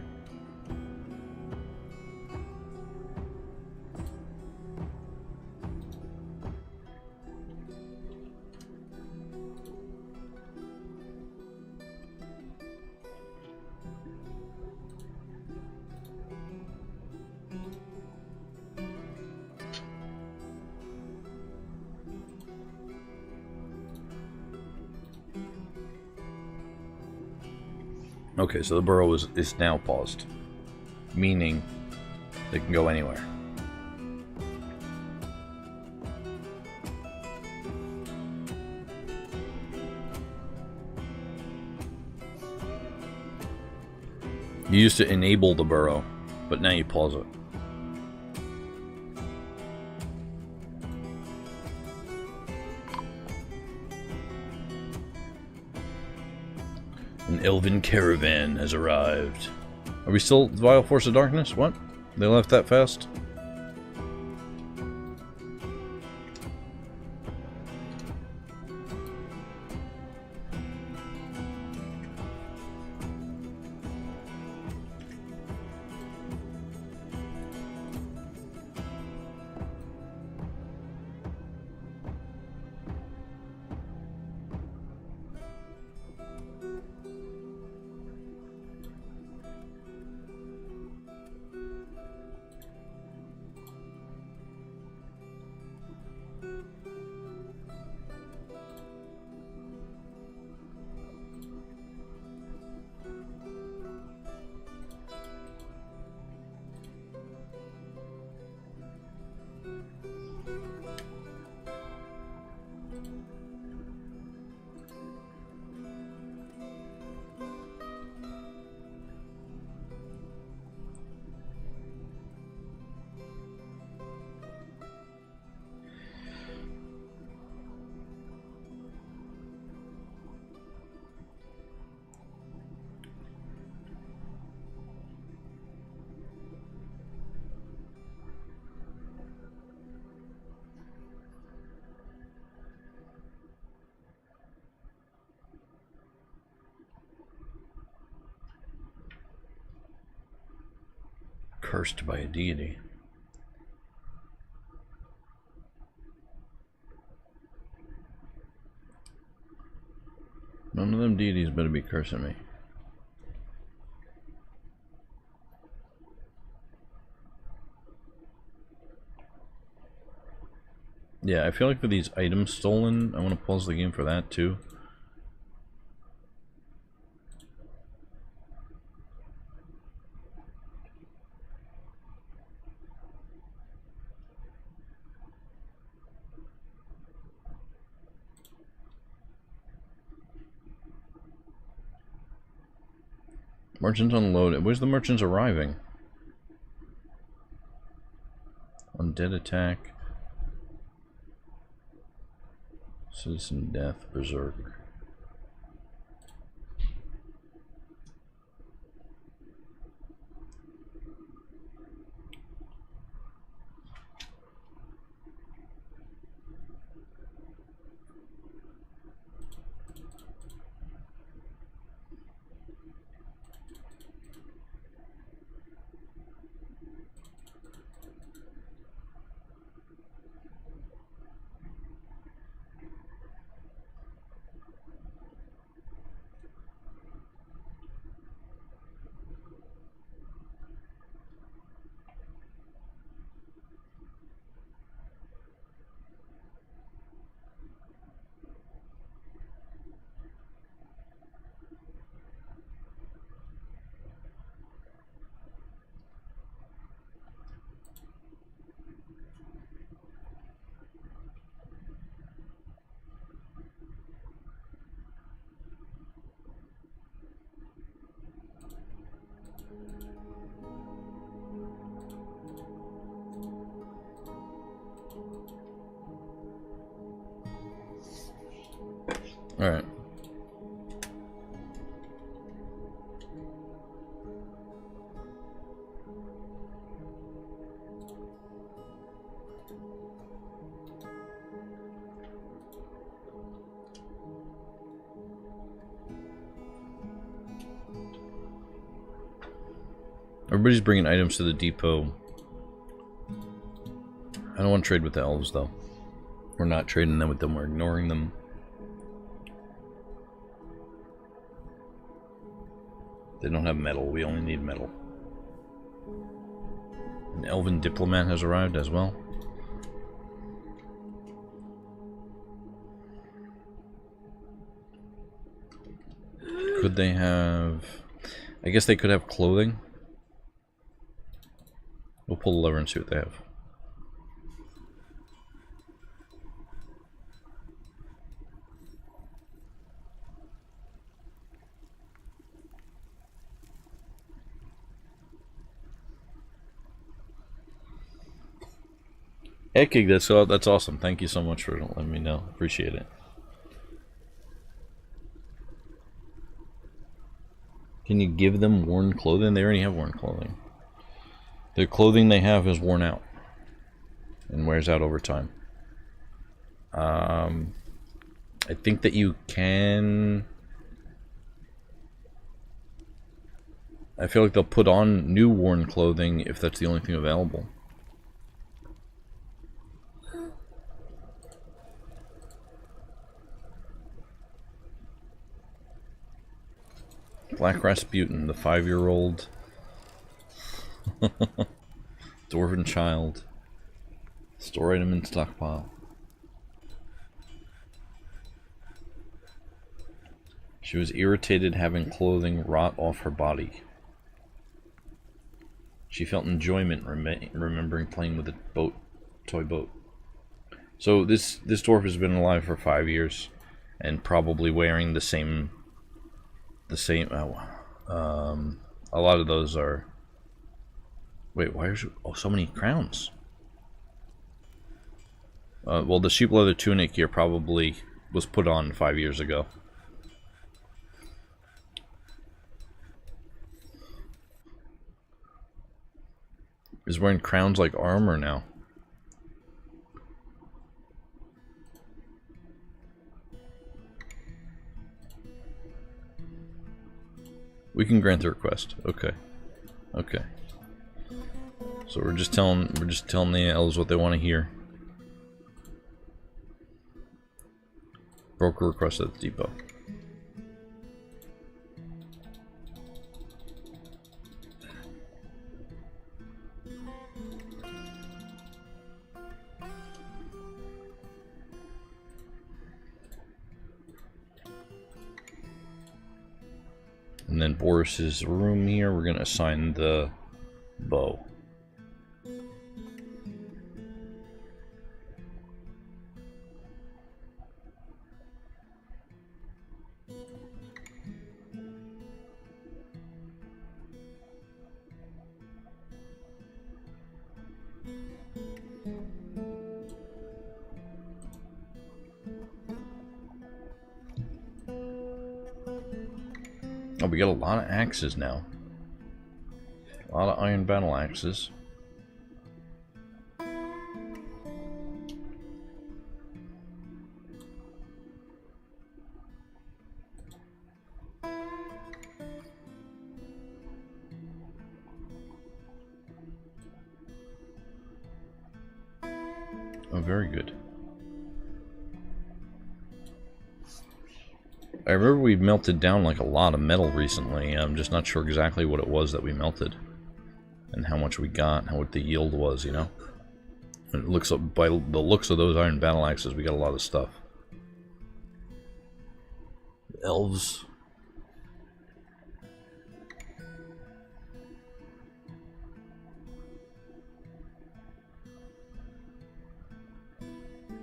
Okay, so the burrow is now paused, meaning they can go anywhere. You used to enable the burrow, but now you pause it. An elven caravan has arrived. Are we still Vile Force of Darkness? What? They left that fast? Cursed by a deity. None of them deities better be cursing me. Yeah, I feel like for these items stolen, I want to pause the game for that too. Merchants unloaded. Where's the merchants arriving? Undead attack. Citizen death. Berserk. Alright. Everybody's bringing items to the depot. I don't want to trade with the elves, though. We're not trading them with them, we're ignoring them. They don't have metal, we only need metal. An elven diplomat has arrived as well. Could they have... I guess they could have clothing. We'll pull the lever and see what they have. Ekig, that's awesome. Thank you so much for letting me know. Appreciate it. Can you give them worn clothing? They already have worn clothing. The clothing they have is worn out and wears out over time. I think that you can... I feel like they'll put on new worn clothing if that's the only thing available. Black Rasputin, the 5-year-old dwarven child. Store item in stockpile. She was irritated having clothing rot off her body. She felt enjoyment remembering playing with a toy boat. So this dwarf has been alive for 5 years, and probably wearing the same. A lot of those are. Wait, why is so many crowns? Well, the sheep leather tunic here probably was put on 5 years ago. Is wearing crowns like armor now. We can grant the request. Okay. Okay. So we're just telling the elves what they want to hear. Broker request at the depot. And then Boris's room here, we're going to assign the bow. Oh, we got a lot of axes now. A lot of iron battle axes. Oh, very good. I remember we melted down like a lot of metal recently. I'm just not sure exactly what it was that we melted. And how much we got, what the yield was, you know? It looks like, by the looks of those iron battle axes, we got a lot of stuff. Elves.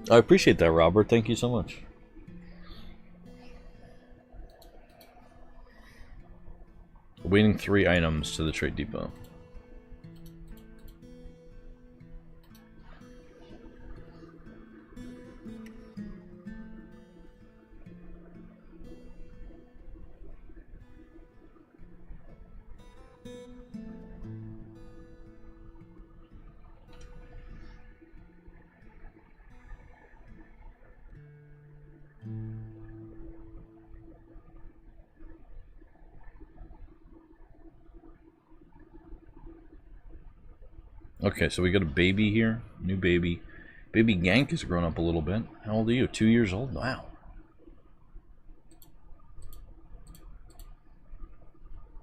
I appreciate that, Robert. Thank you so much. Waiting 3 items to the trade depot. Okay, so we got a baby here. New baby. Baby Gank has grown up a little bit. How old are you? 2 years old? Wow.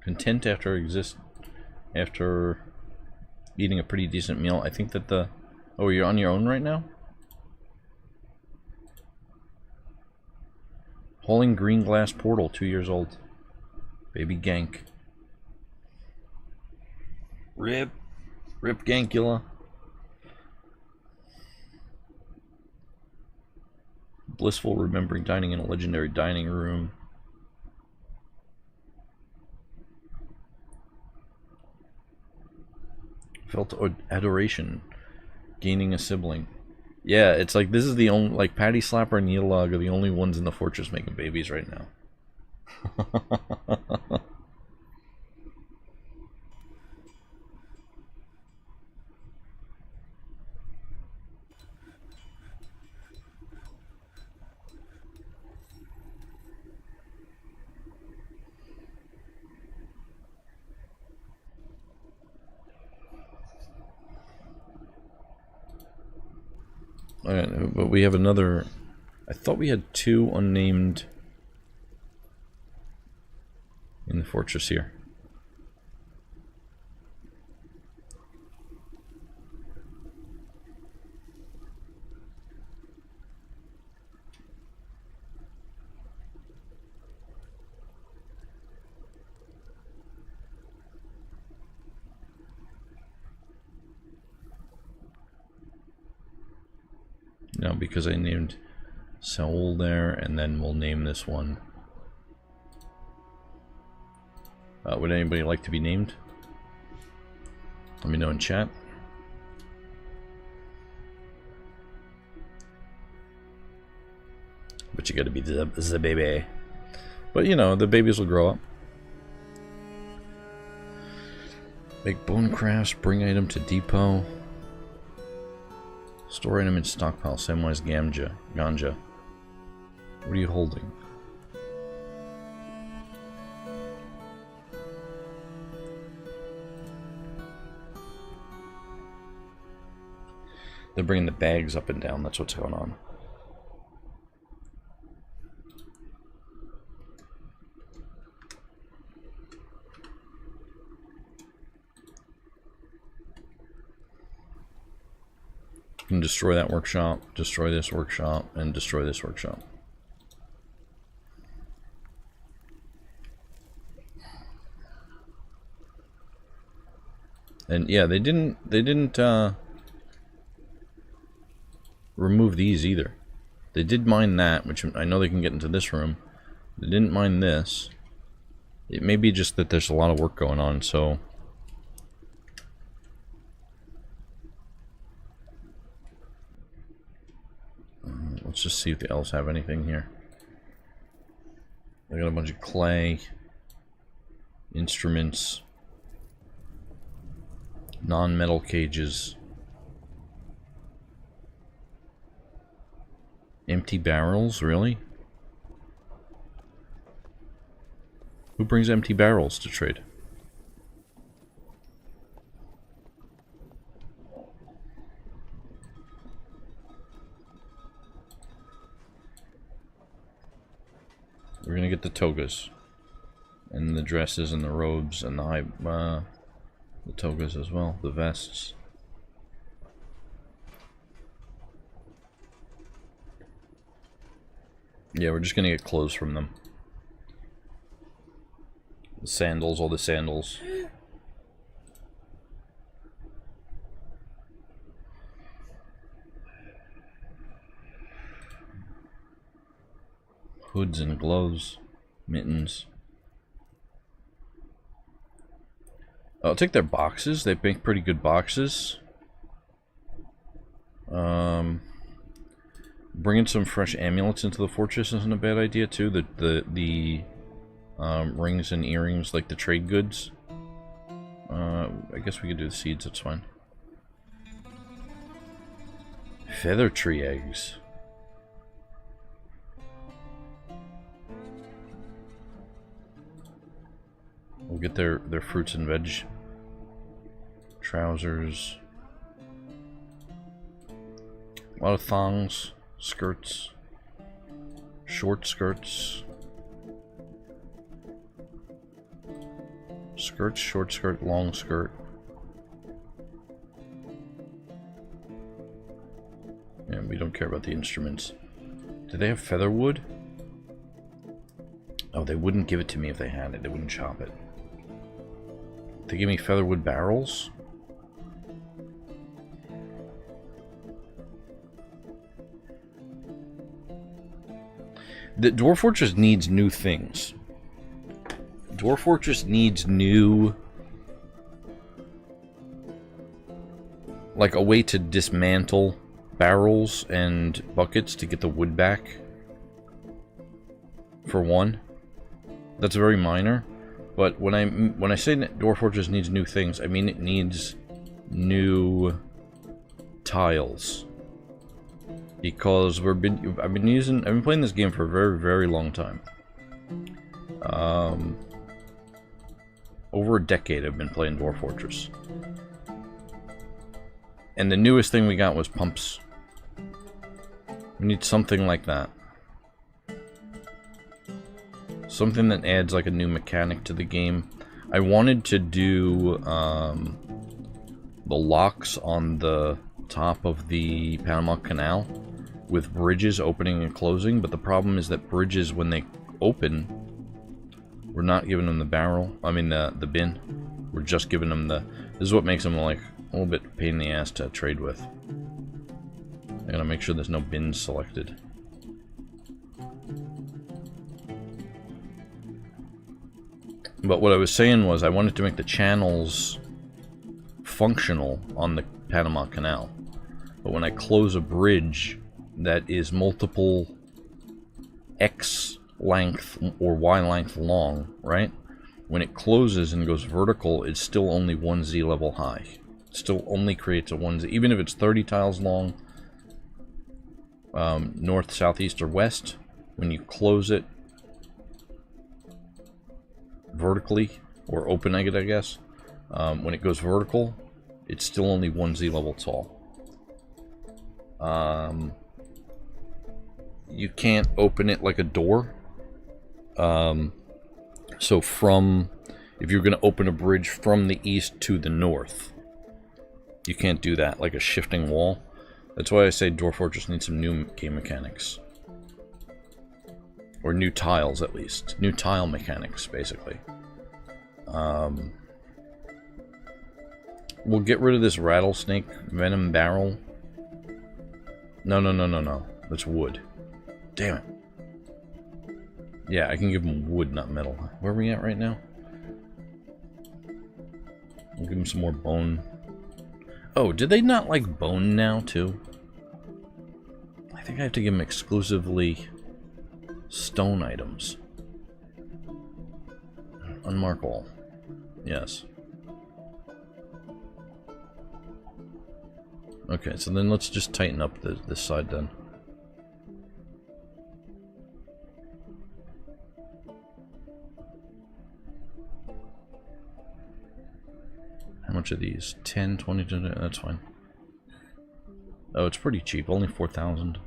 Content after eating a pretty decent meal. I think that the... Oh, you're on your own right now? Hauling green glass portal, 2 years old. Baby Gank. Rip Gankula. Blissful remembering dining in a legendary dining room. Felt adoration. Gaining a sibling. Yeah, it's like this is the only, like Patty Slapper and Needlog are the only ones in the fortress making babies right now. Alright, but we have another... I thought we had 2 unnamed in the fortress here. No, because I named Saul there, and then we'll name this one. Would anybody like to be named? Let me know in chat. But you gotta be the baby. But you know, the babies will grow up. Make bone crafts, bring item to depot. Store item in stockpile, Samwise Ganja. What are you holding? They're bringing the bags up and down, that's what's going on. You can destroy that workshop, destroy this workshop, and destroy this workshop. And yeah, they didn't remove these either. They did mine that, which I know they can get into this room. They didn't mine this. It may be just that there's a lot of work going on, so... let's just see if the elves have anything here. They got a bunch of clay, instruments, non-metal cages, empty barrels, really? Who brings empty barrels to trade? We're gonna get the togas, and the dresses, and the robes, and the togas as well, the vests. Yeah, we're just gonna get clothes from them. The sandals, all the sandals. Hoods and gloves, mittens. I'll take their boxes. They make pretty good boxes. Bringing some fresh amulets into the fortress isn't a bad idea too. The rings and earrings, like the trade goods. I guess we could do the seeds. That's fine. Feather tree eggs. We'll get their fruits and veg. Trousers. A lot of thongs, skirts, short skirts. Skirt, short skirt, long skirt. Yeah, we don't care about the instruments. Do they have feather wood? Oh, they wouldn't give it to me if they had it. They wouldn't chop it. They give me featherwood barrels. The Dwarf Fortress needs new things. Dwarf Fortress needs new... like a way to dismantle barrels and buckets to get the wood back. For one. That's very minor. But when I say that Dwarf Fortress needs new things, I mean it needs new tiles. Because I've been playing this game for a very, very long time. Over a decade I've been playing Dwarf Fortress. And the newest thing we got was pumps. We need something like that. Something that adds like a new mechanic to the game. I wanted to do the locks on the top of the Panama Canal with bridges opening and closing, but the problem is that bridges, when they open, we're not giving them the barrel. I mean the bin. We're just giving them the... This is what makes them like a little bit pain in the ass to trade with. I gotta make sure there's no bins selected. But what I was saying was I wanted to make the channels functional on the Panama Canal. But when I close a bridge that is multiple X length or Y length long, right? When it closes and goes vertical, it's still only 1 Z level high. It still only creates a 1 Z. Even if it's 30 tiles long, north, south, east, or west, when you close it vertically, or open I guess, when it goes vertical, it's still only 1 Z level tall. You can't open it like a door. So if you're going to open a bridge from the east to the north, you can't do that like a shifting wall. That's why I say Dwarf Fortress needs some new game mechanics. Or new tiles, at least. New tile mechanics, basically. We'll get rid of this rattlesnake venom barrel. No, no, no, no, no. That's wood. Damn it. Yeah, I can give him wood, not metal. Where are we at right now? We'll give him some more bone. Oh, did they not like bone now, too? I think I have to give him exclusively stone items. Unmark all. Yes. Okay, so then let's just tighten up this side then. How much are these? 10, 20, 20, that's fine. Oh, it's pretty cheap, only 4,000.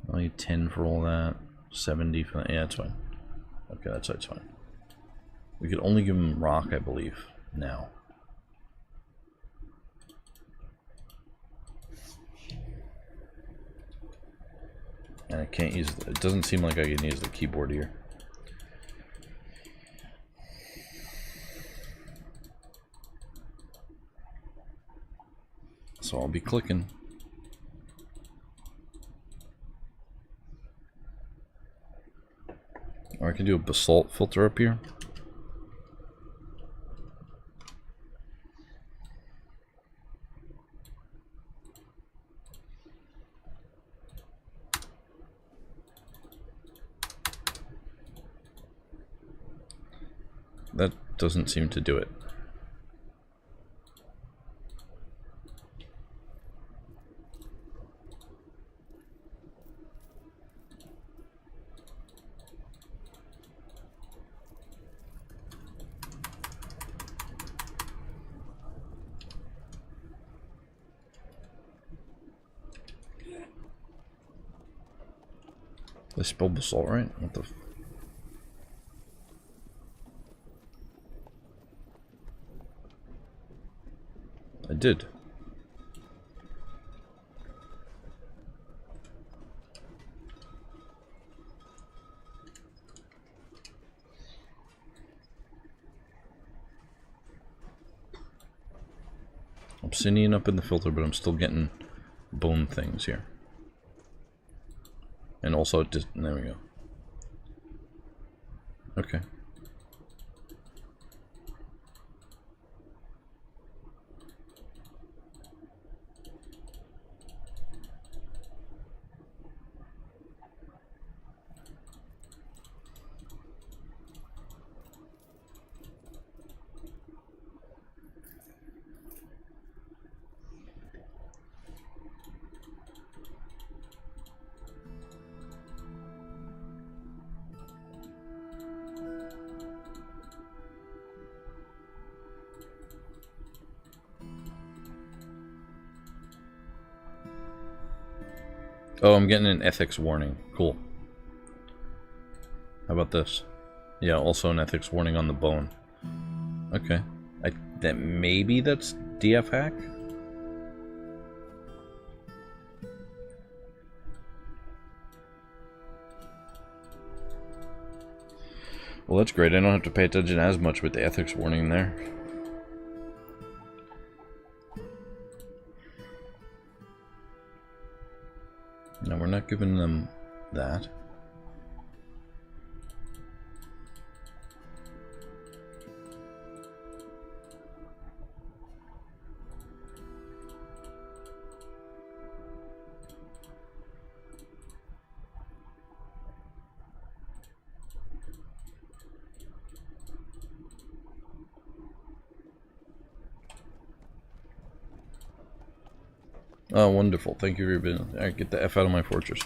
Only 10 for all that. 70 for that. Yeah, that's fine. Okay, that's fine. We could only give him rock, I believe, now. And I can't use, it doesn't seem like I can use the keyboard here. So I'll be clicking. Or I can do a basalt filter up here. That doesn't seem to do it. They spelled basalt right? What the f— I did. Obsidian up in the filter, but I'm still getting bone things here. And also, just, there we go. Okay. Oh, I'm getting an ethics warning. Cool. How about this? Yeah, also an ethics warning on the bone. Okay. That maybe that's DF hack? Well, that's great. I don't have to pay attention as much with the ethics warning there. No, we're not giving them that. Oh, wonderful. Thank you for your business. Alright, get the F out of my fortress.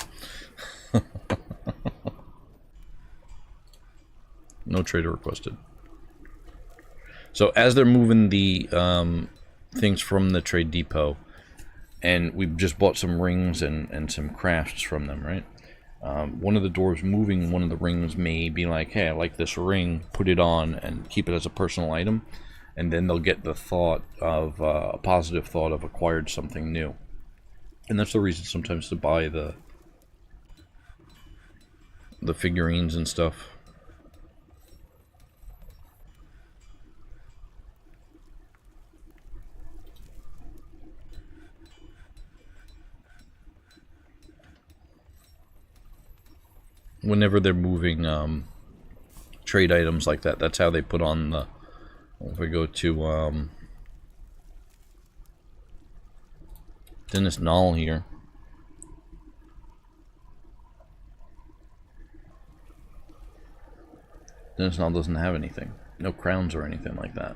No trader requested. So as they're moving the things from the trade depot, and we've just bought some rings and some crafts from them, right? One of the dwarves moving one of the rings may be like, hey, I like this ring, put it on and keep it as a personal item. And then they'll get the thought of, a positive thought of acquired something new. And that's the reason sometimes to buy the figurines and stuff. whenever they're moving trade items like that, that's how they put on the... If we go to Dennis Knoll here. Dennis Knoll doesn't have anything. No crowns or anything like that.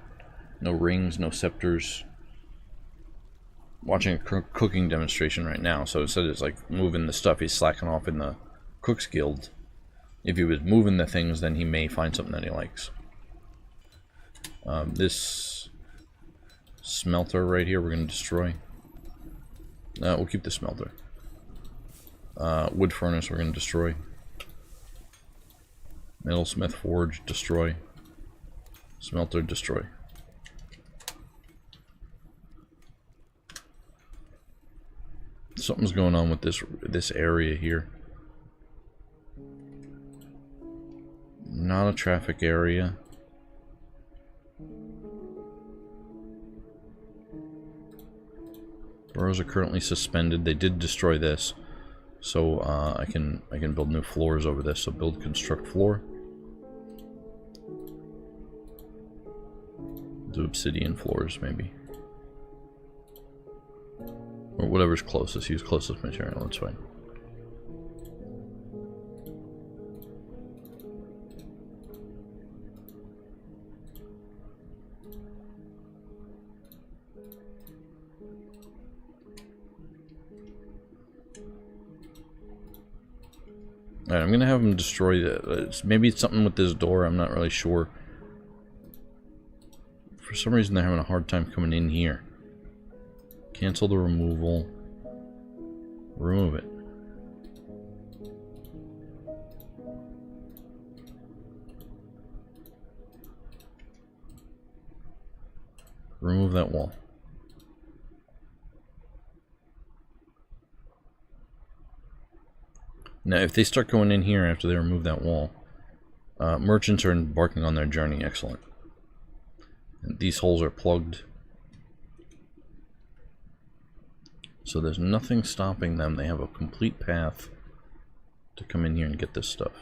No rings, no scepters. Watching a cooking demonstration right now, so instead it's like moving the stuff, he's slacking off in the Cook's Guild. If he was moving the things, then he may find something that he likes. This smelter right here we're going to destroy. We'll keep the smelter. Wood furnace we're going to destroy. Metalsmith forge, destroy. Smelter, destroy. Something's going on with this area here. Not a traffic area. Burrows are currently suspended. They did destroy this, so I can build new floors over this. So build construct floor. Do obsidian floors maybe. Or whatever's closest. Use closest material, that's fine. Alright, I'm gonna have them destroy that. Maybe it's something with this door, I'm not really sure. For some reason they're having a hard time coming in here. Cancel the removal. Remove it. Remove that wall. Now, if they start going in here after they remove that wall, merchants are embarking on their journey. Excellent. And these holes are plugged. So there's nothing stopping them. They have a complete path to come in here and get this stuff.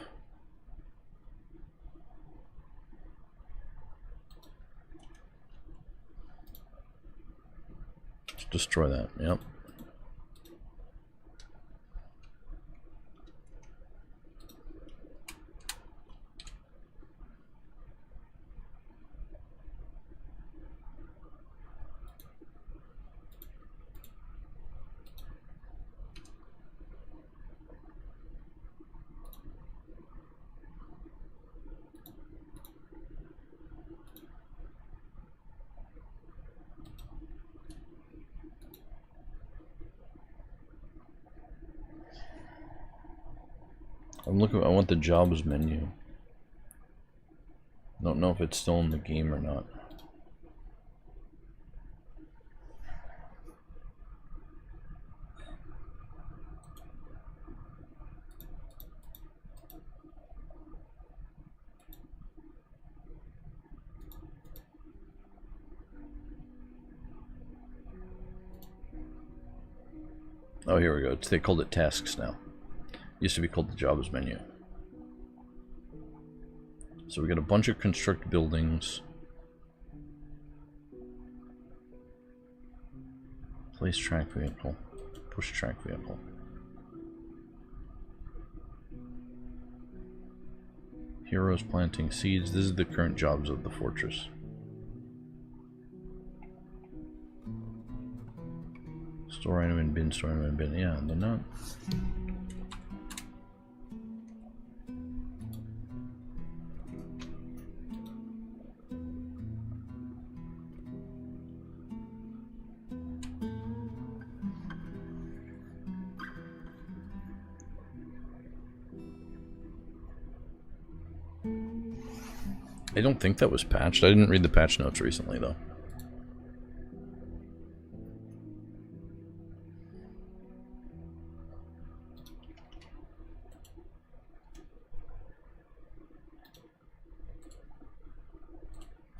Let's destroy that. Yep. I'm looking. I want the jobs menu. Don't know if it's still in the game or not. Oh, here we go. They called it tasks now. Used to be called the jobs menu. So we got a bunch of construct buildings. Place track vehicle. Push track vehicle. Heroes planting seeds. This is the current jobs of the fortress. Store item in bin, store item in bin. Yeah, they're not. I don't think that was patched. I didn't read the patch notes recently, though.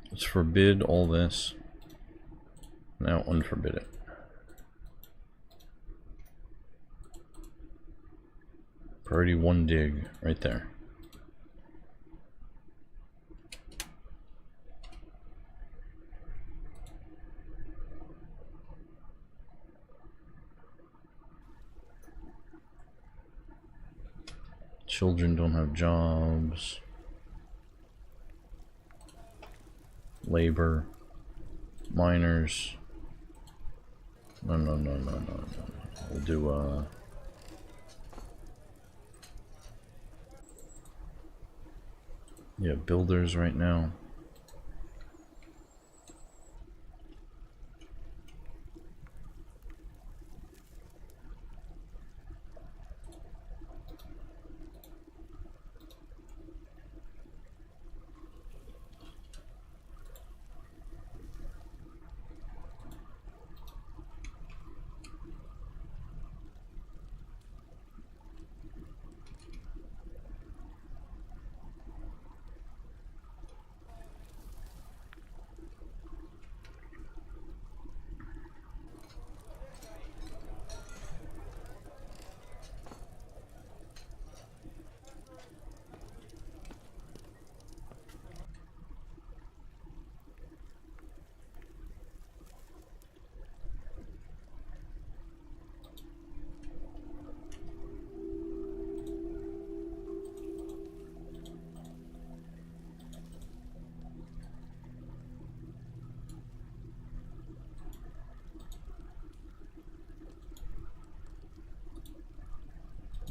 Let's forbid all this. Now unforbid it. Priority 1 dig, right there. Children don't have jobs. Labor. Miners. No. We'll do, yeah, builders right now.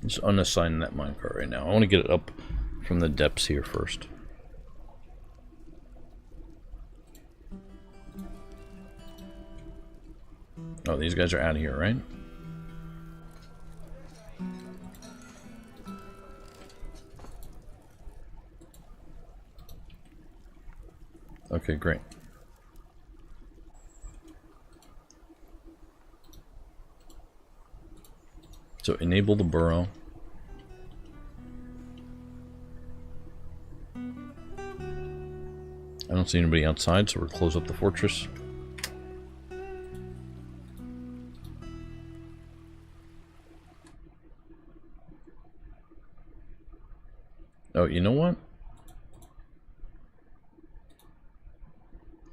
Just unassign that minecart right now. I want to get it up from the depths here first. Oh, these guys are out of here, right? Okay, great. So enable the burrow. I don't see anybody outside, so we'll close up the fortress. Oh, you know what?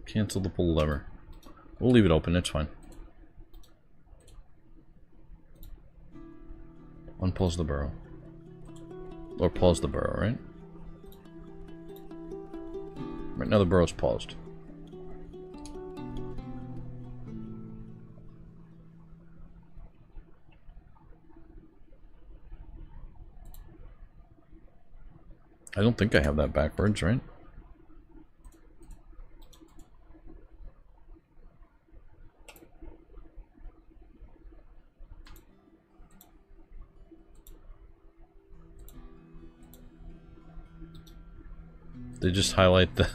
Cancel the pull lever. We'll leave it open, it's fine. Unpause the burrow. Or pause the burrow, right? Right now the burrow's paused. I don't think I have that backwards, right? They just highlight the...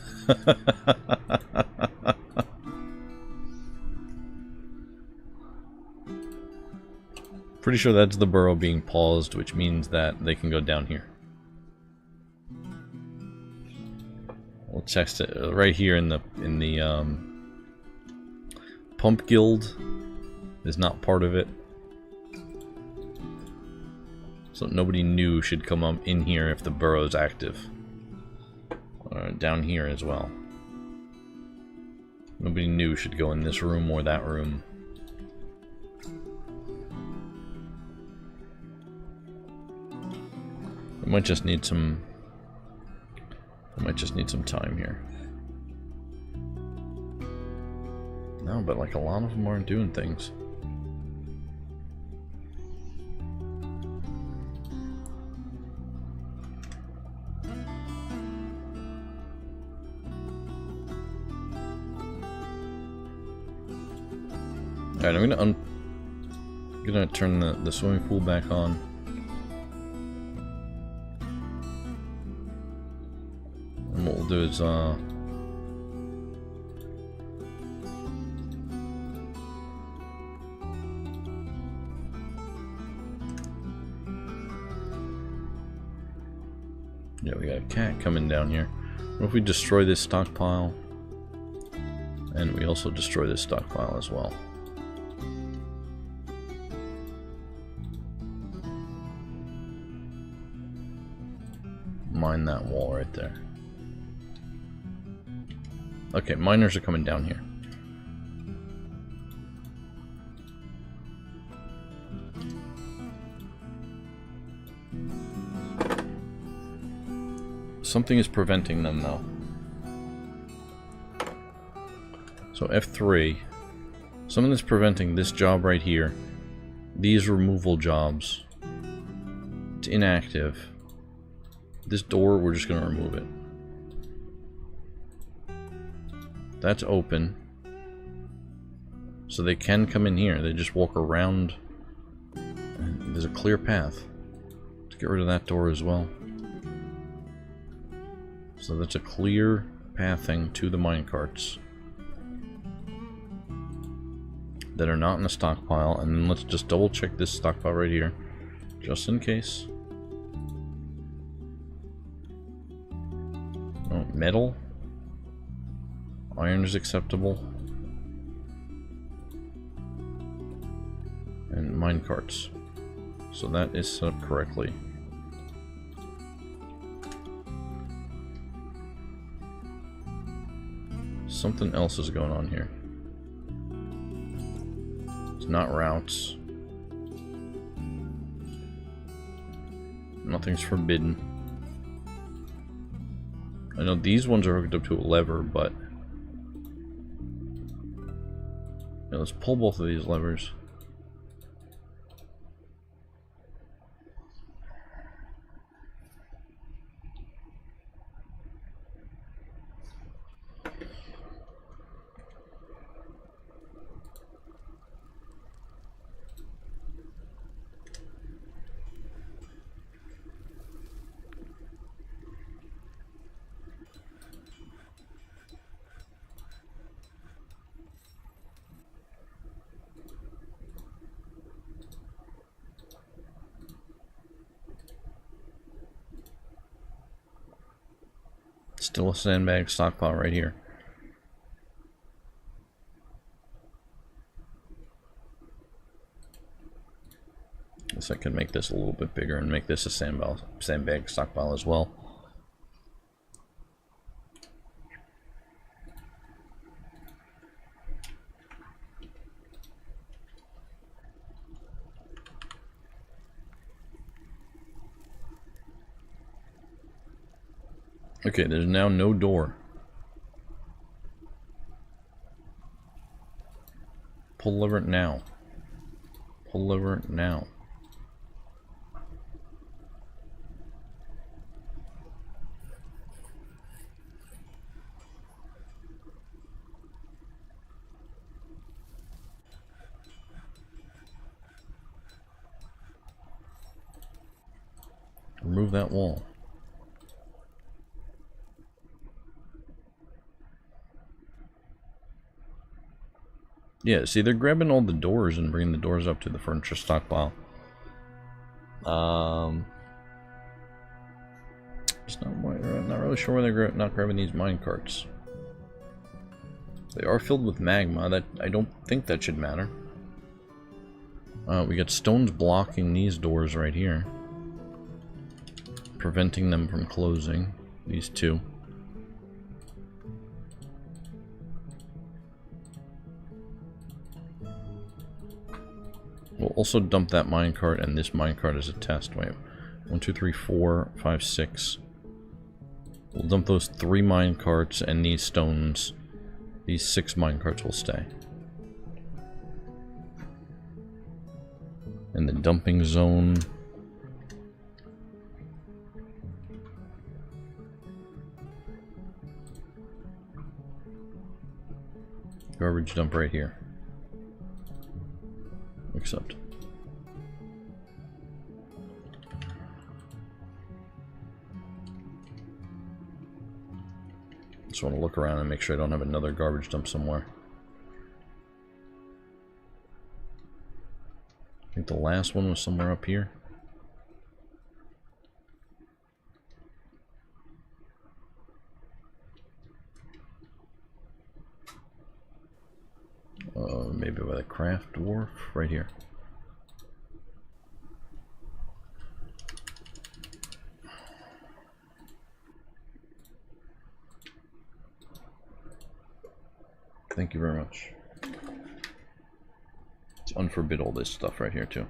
Pretty sure that's the burrow being paused, which means that they can go down here. We'll text it right here in the pump guild is not part of it. So nobody new should come up in here if the burrow's active. Down here as well. Nobody new should go in this room or that room. We might just need some. I might just need some time here. No, but like a lot of them aren't doing things. Alright, I'm gonna turn the swimming pool back on. And what we'll do is yeah, we got a cat coming down here. What if we destroy this stockpile? And we also destroy this stockpile as well. mine that wall right there. Okay, miners are coming down here. Something is preventing them, though. So F3, something that's preventing this job right here. These removal jobs. It's inactive. This door, we're just going to remove it. That's open. So they can come in here. They just walk around. And there's a clear path. Let's get rid of that door as well. So that's a clear pathing to the minecarts that are not in the stockpile. And then let's just double check this stockpile right here, just in case. Oh, metal. Iron is acceptable. And minecarts. So that is set up correctly. Something else is going on here. It's not routes. Nothing's forbidden. I know these ones are hooked up to a lever, but yeah, let's pull both of these levers. Still a sandbag stockpile right here. Guess I could make this a little bit bigger and make this a sandbag stockpile as well. Okay, there's now no door. Pull lever now. Pull lever now. Remove that wall. Yeah, see, they're grabbing all the doors and bringing the doors up to the furniture stockpile. Just not really sure why they're not grabbing these minecarts. They are filled with magma. That I don't think that should matter. We got stones blocking these doors right here, preventing them from closing. These two. We'll also dump that minecart and this minecart as a test. Wait, 1, 2, 3, 4, 5, 6. We'll dump those 3 minecarts and these stones. These 6 minecarts will stay. In the dumping zone. Garbage dump right here. Accept. Just want to look around and make sure I don't have another garbage dump somewhere. I think the last one was somewhere up here. Maybe by the craft dwarf right here. Thank you very much. Let's unforbid all this stuff right here, too.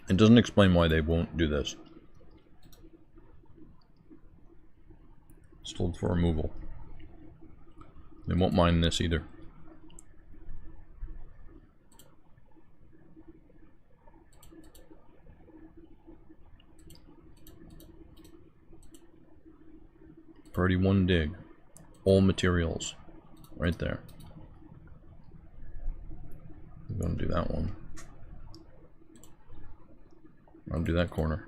It doesn't explain why they won't do this. Stored for removal. They won't mind this either. Priority 1 dig. All materials. Right there. I'm going to do that one. I'll do that corner.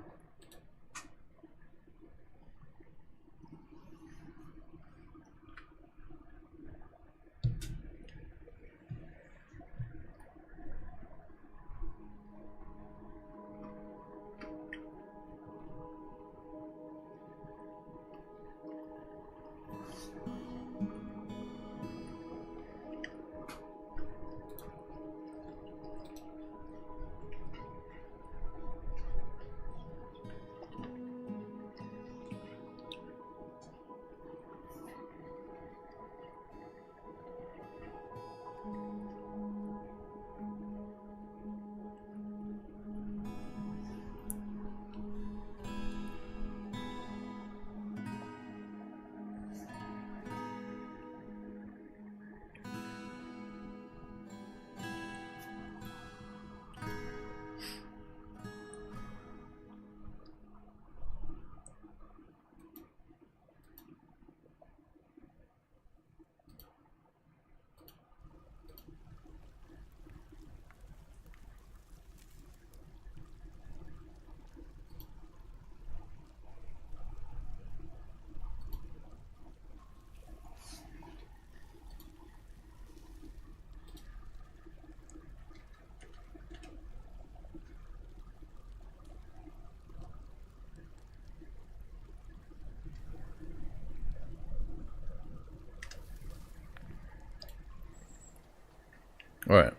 Alright.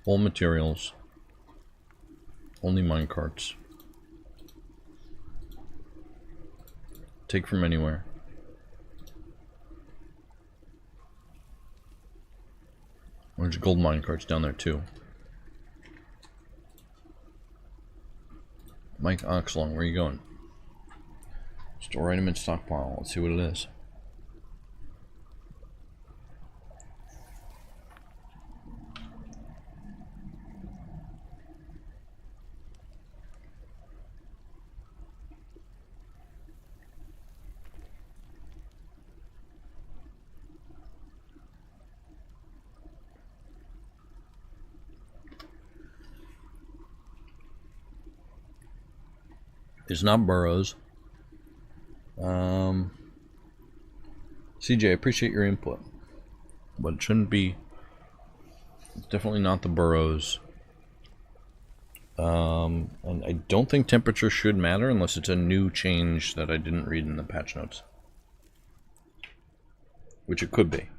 All materials. Only minecarts. Take from anywhere. There's gold minecarts down there too. Mike Oxlong, where are you going? Store item in stockpile. Let's see what it is. It's not burrows. CJ, I appreciate your input, but it shouldn't be. It's definitely not the burrows. And I don't think temperature should matter unless it's a new change that I didn't read in the patch notes, which it could be.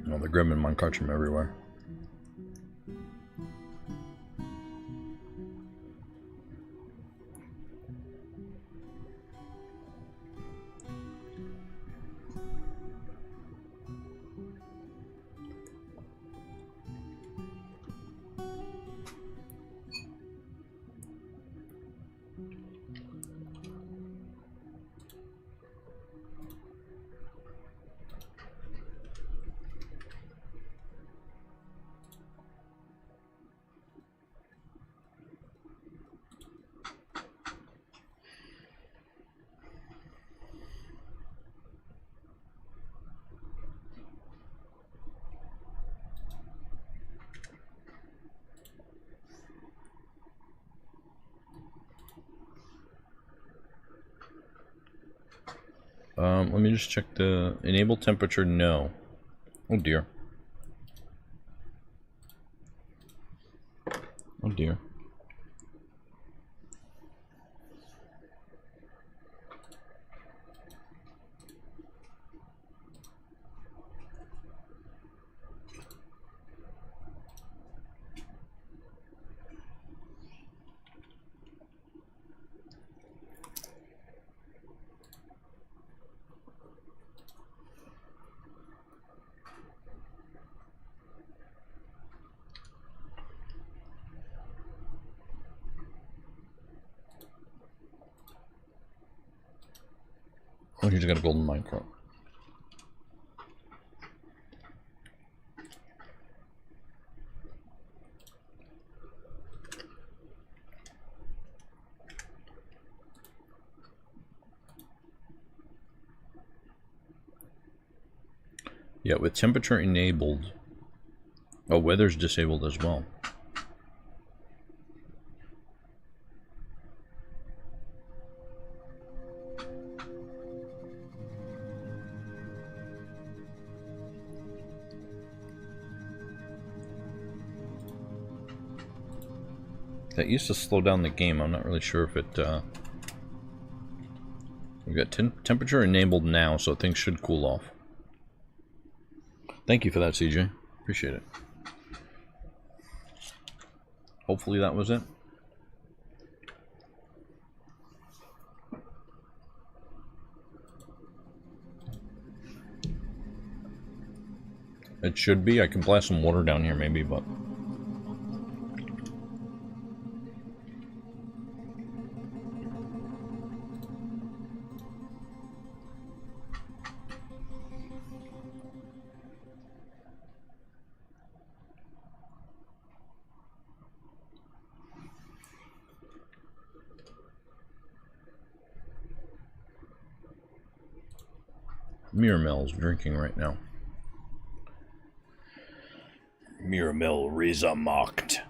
No, they're grabbing minecarts from everywhere. Let me just check the enable temperature. No. Oh dear. Oh dear. Oh, he's got a golden minecart. Yeah, with temperature enabled. Oh, weather's disabled as well. That used to slow down the game. I'm not really sure if it... We've got temperature enabled now, so things should cool off. Thank you for that, CJ. Appreciate it. Hopefully that was it. It should be. I can blast some water down here maybe, but... Miramel's drinking right now. Miramel Reza mocked.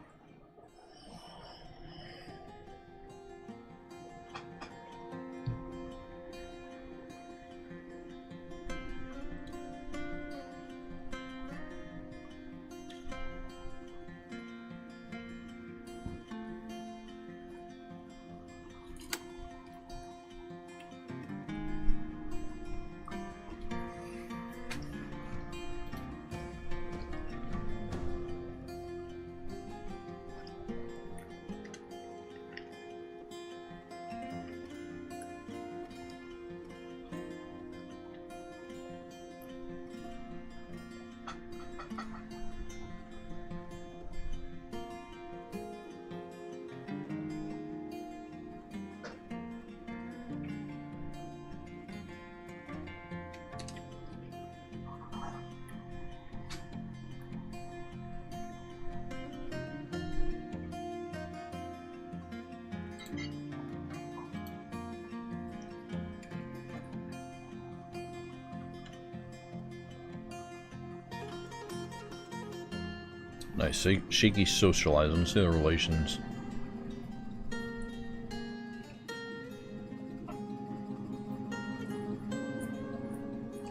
Nice. Shaky socialize. Let's see the relations.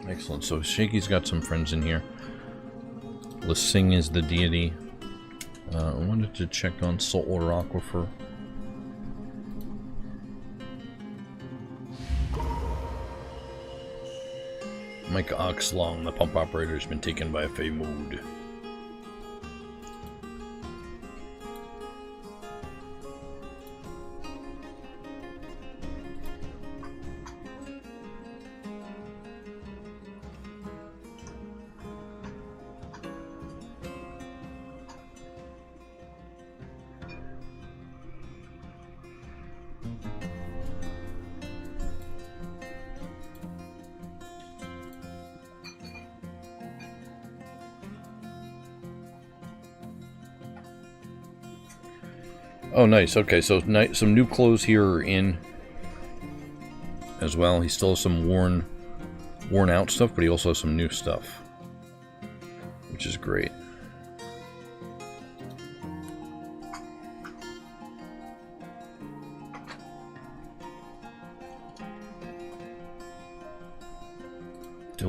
Excellent. So Shaky's got some friends in here. Lasing is the deity. I wanted to check on Saltwater Aquifer. Mike Oxlong, the pump operator, has been taken by a Fey mood. Oh, nice. Okay, so some new clothes here are in as well. He still has some worn out stuff, but he also has some new stuff, which is great.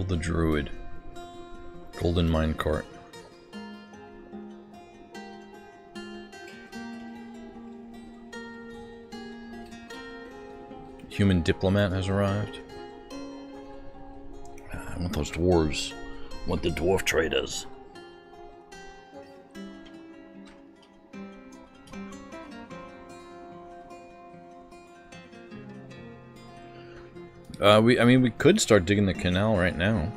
Kill the druid. Golden minecart. Human diplomat has arrived. I want those dwarves. I want the dwarf traders. I mean, we could start digging the canal right now.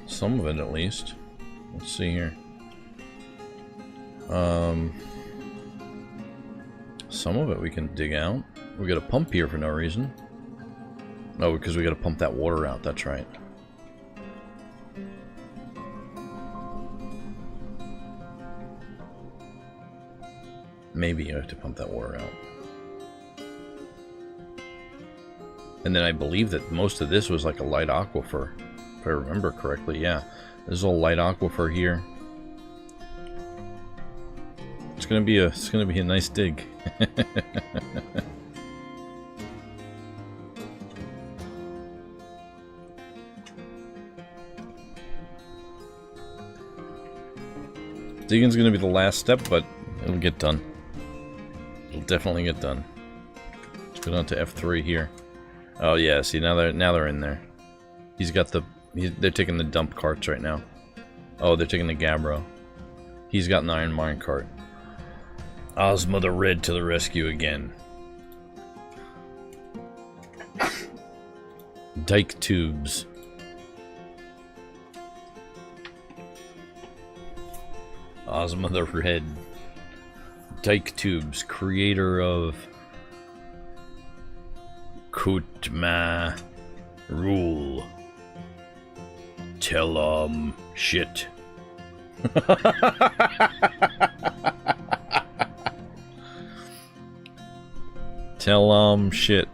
Some of it, at least. Let's see here. Some of it we can dig out. We got a pump here for no reason. Oh, because we got to pump that water out. That's right. Maybe you have to pump that water out. And then I believe that most of this was like a light aquifer, if I remember correctly. Yeah, there's a light aquifer here. It's gonna be a nice dig. Digging's gonna be the last step, but it'll get done. It'll definitely get done. Let's go down to F3 here. Oh yeah, see now they're in there. He's got they're taking the dump carts right now. Oh, they're taking the Gabbro. He's got an iron mine cart. Ozma the Red to the rescue again. Dike tubes. Ozma the Red. Dike tubes, creator of Kutma rule. Tell shit. Tell shit.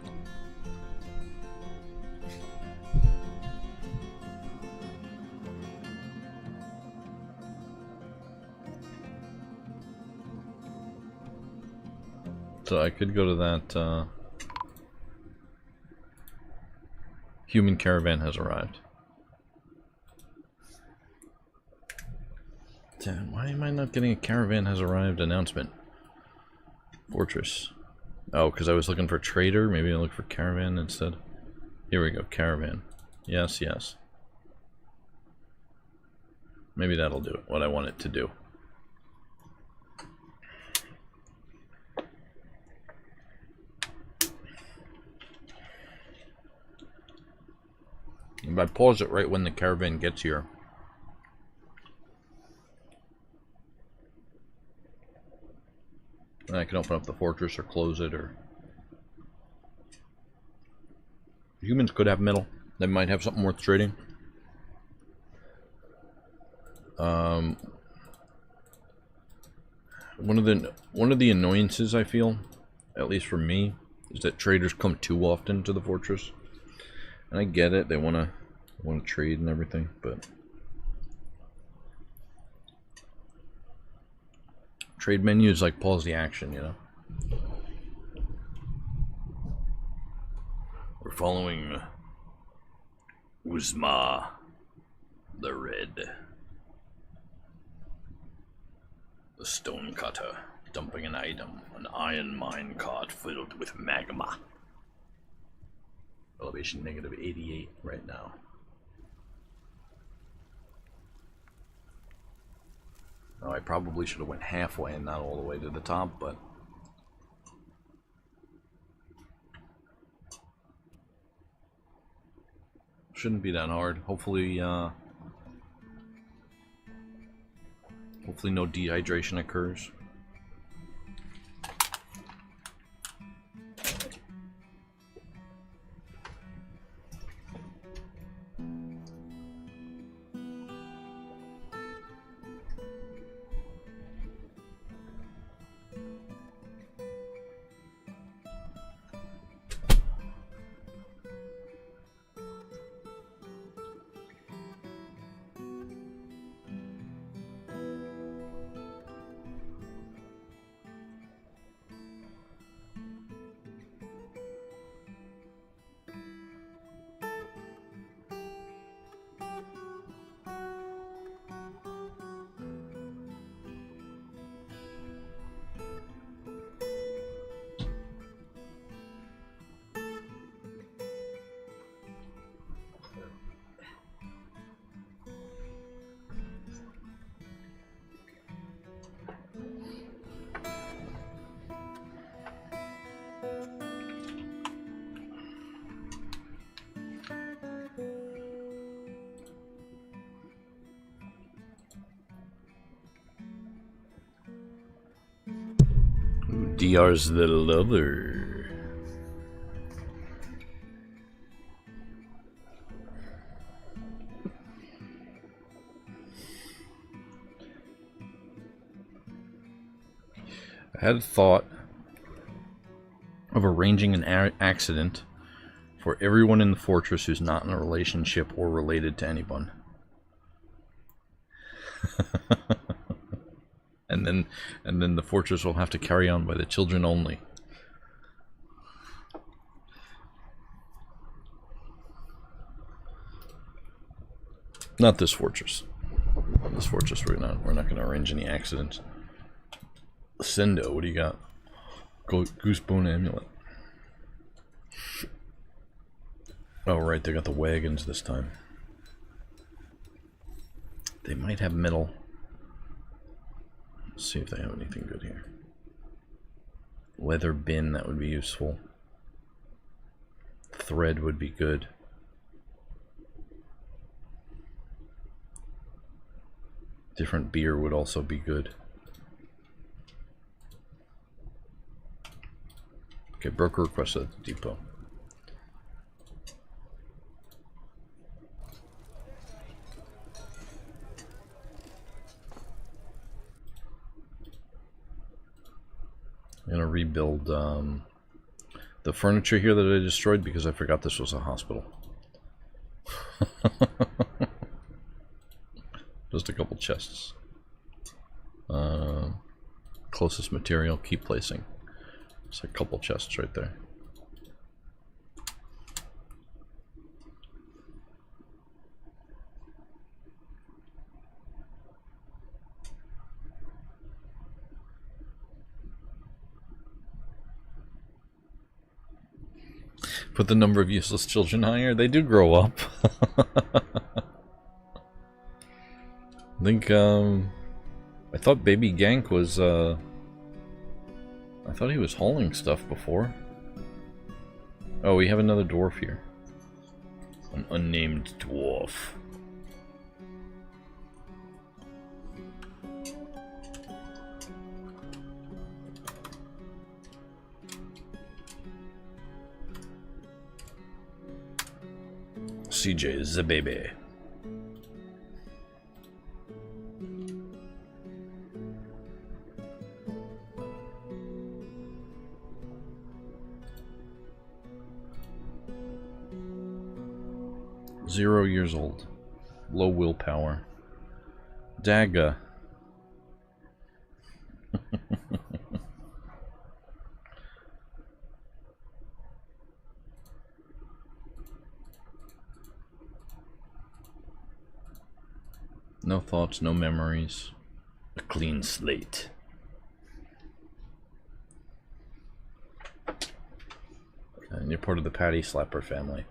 So I could go to that human caravan has arrived. Damn, why am I not getting a caravan has arrived announcement? Fortress. Oh, because I was looking for trader. Maybe I'll look for caravan instead. Here we go, caravan. Yes, yes. Maybe that'll do it, what I want it to do. If I pause it right when the caravan gets here, then I can open up the fortress or close it, or... Humans could have metal. They might have something worth trading. One of the annoyances I feel, at least for me, is that traders come too often to the fortress. And I get it, they wanna trade and everything, but trade menus like pause the action, you know. We're following Uzma the Red, the stone cutter, dumping an item, an iron mine cart filled with magma. Elevation negative 88 right now. Oh, I probably should have went halfway and not all the way to the top, but shouldn't be that hard. Hopefully, hopefully no dehydration occurs. DR's the lover. I had thought of arranging an accident for everyone in the fortress who's not in a relationship or related to anyone. and then the fortress will have to carry on by the children only. Not this fortress. This fortress we're not going to arrange any accidents. Sendo, what do you got? Goosebone amulet. Oh right, they got the wagons this time. They might have metal. Let's see if they have anything good here. Leather bin, that would be useful. Thread would be good. Different beer would also be good. Okay, broker requested at the depot. I'm gonna rebuild the furniture here that I destroyed because I forgot this was a hospital. Just a couple chests. Closest material, keep placing. It's a couple chests right there. Put the number of useless children higher. They do grow up. I think, I thought Baby Gank was, I thought he was hauling stuff before. Oh, we have another dwarf here. An unnamed dwarf. CJ is the baby. Zero years old. Low willpower. Dagga. No thoughts, no memories. A clean slate. And you're part of the Patty Slapper family.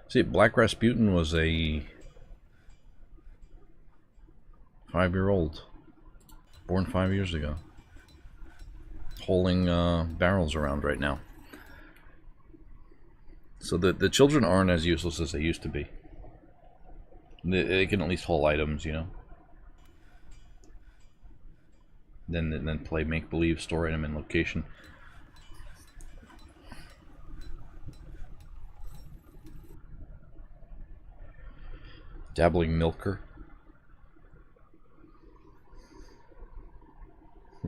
See, Black Rasputin was a 5-year-old. Born 5 years ago. Hauling barrels around right now. So the children aren't as useless as they used to be. They can at least haul items, you know. Then play make-believe, store item and location. Dabbling milker.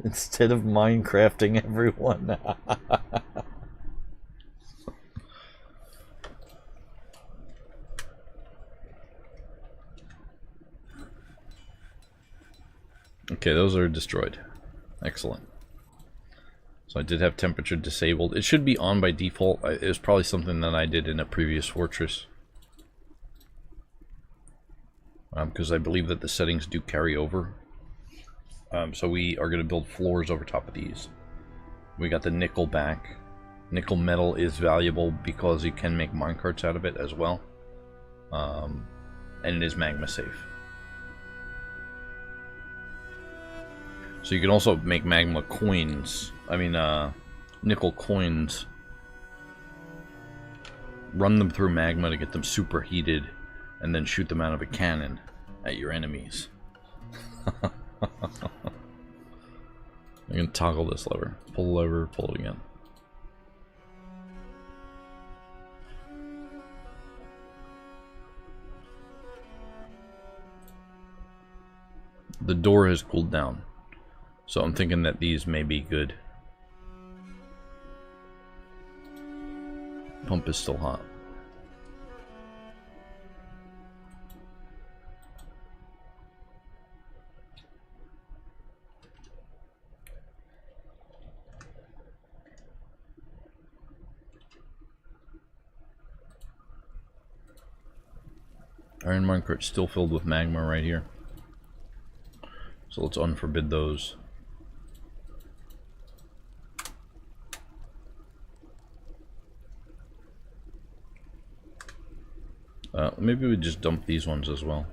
Instead of Minecrafting everyone. Okay, those are destroyed. Excellent. So I did have temperature disabled. It should be on by default. It was probably something that I did in a previous fortress. Because I believe that the settings do carry over. So we are going to build floors over top of these. We got the nickel back. Nickel metal is valuable because you can make minecarts out of it as well. And it is magma safe. So you can also make magma coins. I mean, nickel coins. Run them through magma to get them superheated, and then shoot them out of a cannon. at your enemies. I'm gonna toggle this lever. Pull the lever, pull it again. The door has cooled down, so I'm thinking that these may be good. Pump is still hot. Iron minecart still filled with magma right here. So let's unforbid those. Maybe we just dump these ones as well.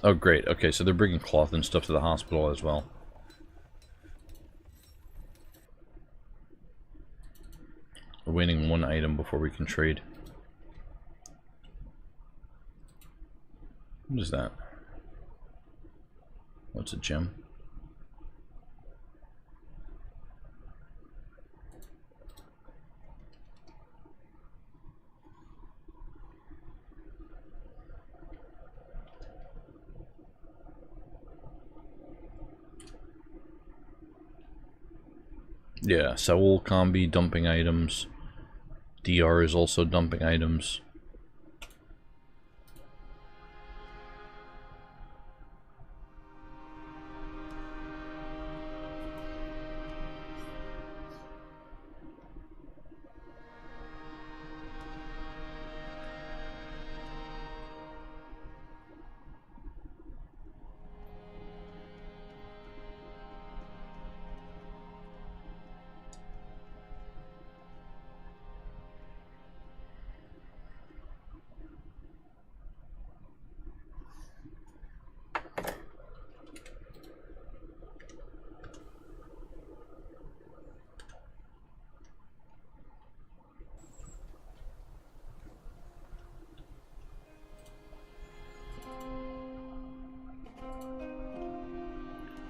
Oh, great. Okay, so they're bringing cloth and stuff to the hospital as well. We're waiting one item before we can trade. What is that? What's a gem? Yeah, Seoul Combi dumping items. DR is also dumping items.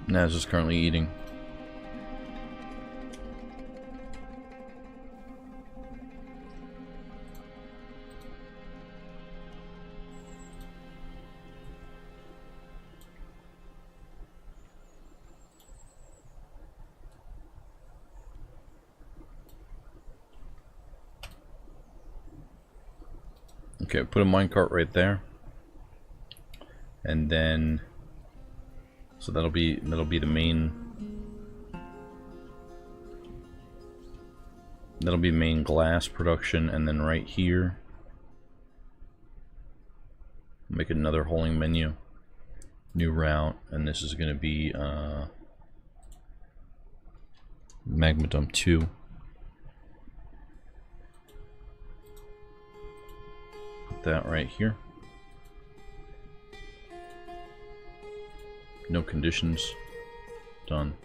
Naz is currently eating. Okay, put a minecart right there. And then so that'll be the main glass production, and then right here make another holding menu, new route, and this is going to be magma dump 2. Put that right here. No conditions. Done.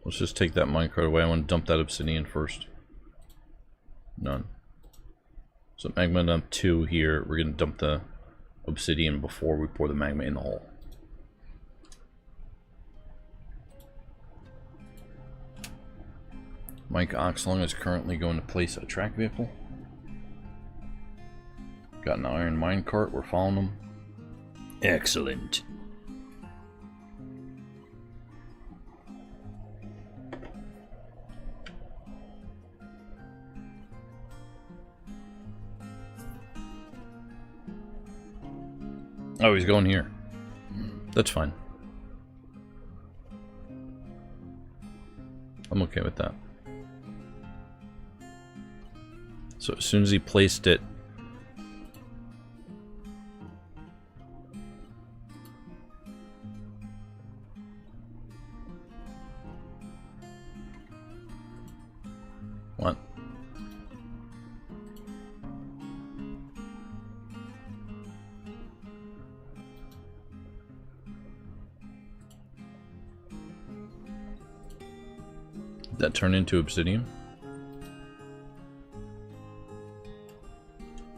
Let's just take that minecart away. I want to dump that obsidian first. None. So magma dump 2 here. We're going to dump the obsidian before we pour the magma in the hole. Mike Oxlong is currently going to place a track vehicle. Got an iron minecart. We're following him. Excellent. Oh, he's going here. That's fine. I'm okay with that. So as soon as he placed it... What? Did that turn into obsidian?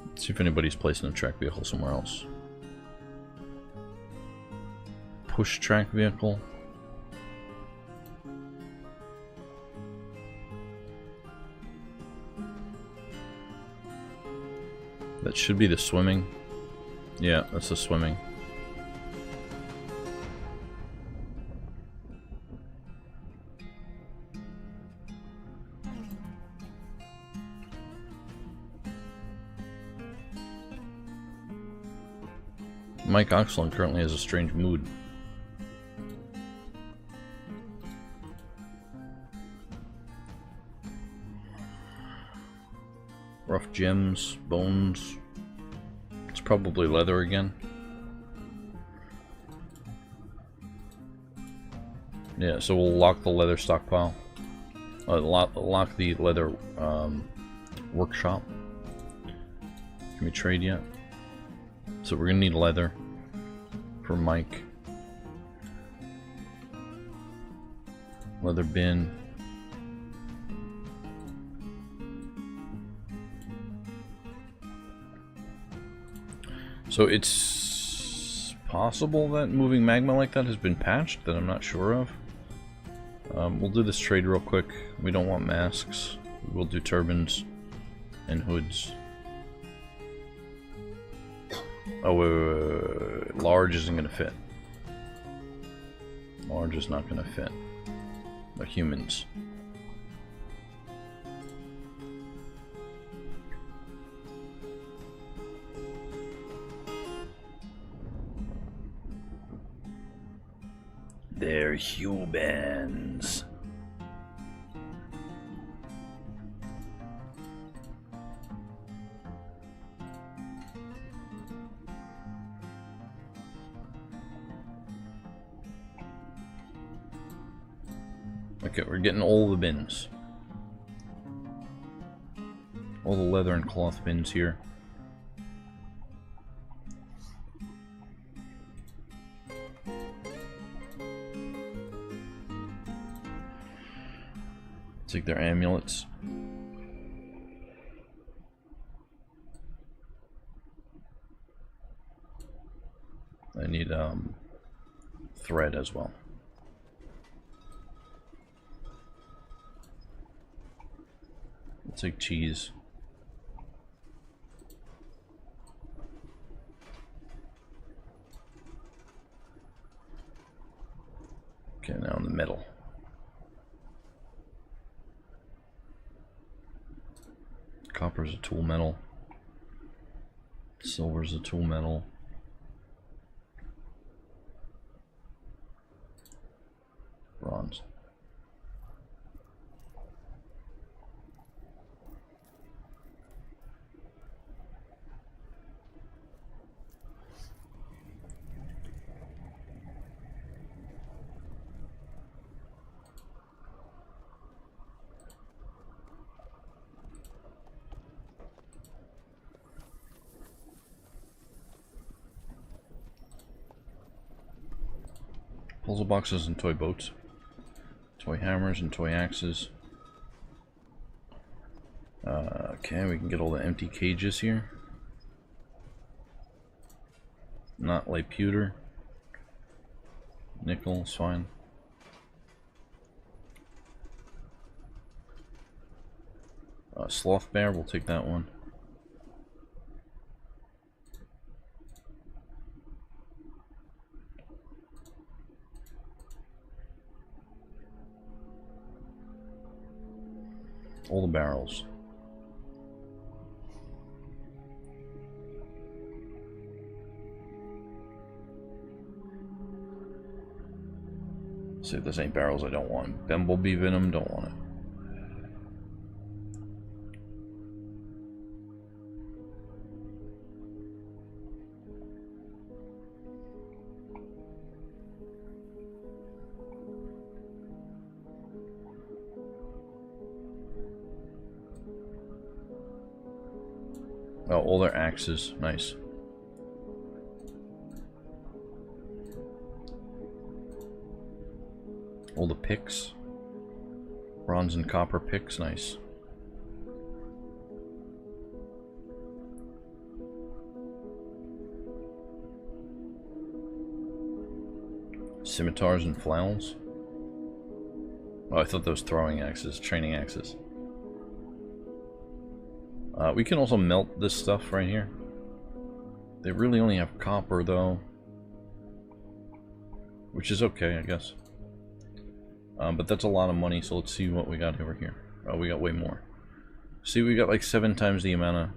Let's see if anybody's placing a track vehicle somewhere else. Push track vehicle. That should be the swimming. Yeah, that's the swimming. Mike Oxlund currently has a strange mood. Rough gems, bones. It's probably leather again. Yeah, so we'll lock the leather stockpile. Lock the leather workshop. Can we trade yet? So we're gonna need leather for Mike. Leather bin. So it's possible that moving magma like that has been patched, that I'm not sure of. We'll do this trade real quick. We don't want masks. We'll do turbans and hoods. Oh, wait. Large isn't going to fit. Large is not going to fit. The humans. They're humans. Okay, we're getting all the bins. All the leather and cloth bins here. Take their amulets. I need thread as well. Let's take cheese. Okay, now in the middle. Copper's a tool metal. Silver's a tool metal. Bronze. Puzzle boxes and toy boats. Toy hammers and toy axes. Okay, we can get all the empty cages here. Not like pewter. Nickel is fine. Sloth bear, we'll take that one. All the barrels. See if there's any barrels I don't want. Bumblebee venom, don't want it. Oh, all their axes. Nice. All the picks. Bronze and copper picks. Nice. Scimitars and flails. Oh, I thought those throwing axes. Training axes. We can also melt this stuff right here. They really only have copper, though. Which is okay, I guess. But that's a lot of money, so let's see what we got over here. Oh, we got way more. See, we got like 7 times the amount of...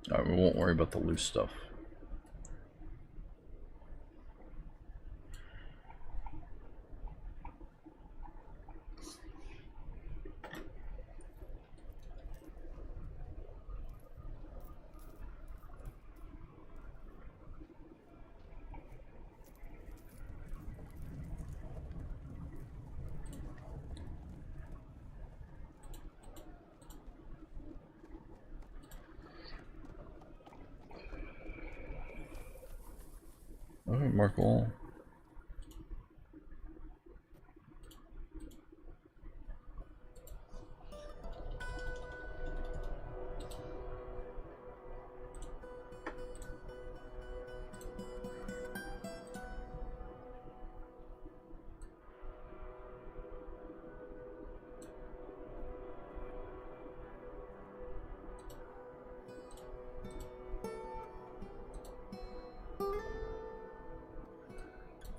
Alright, we won't worry about the loose stuff. Alright, mark all.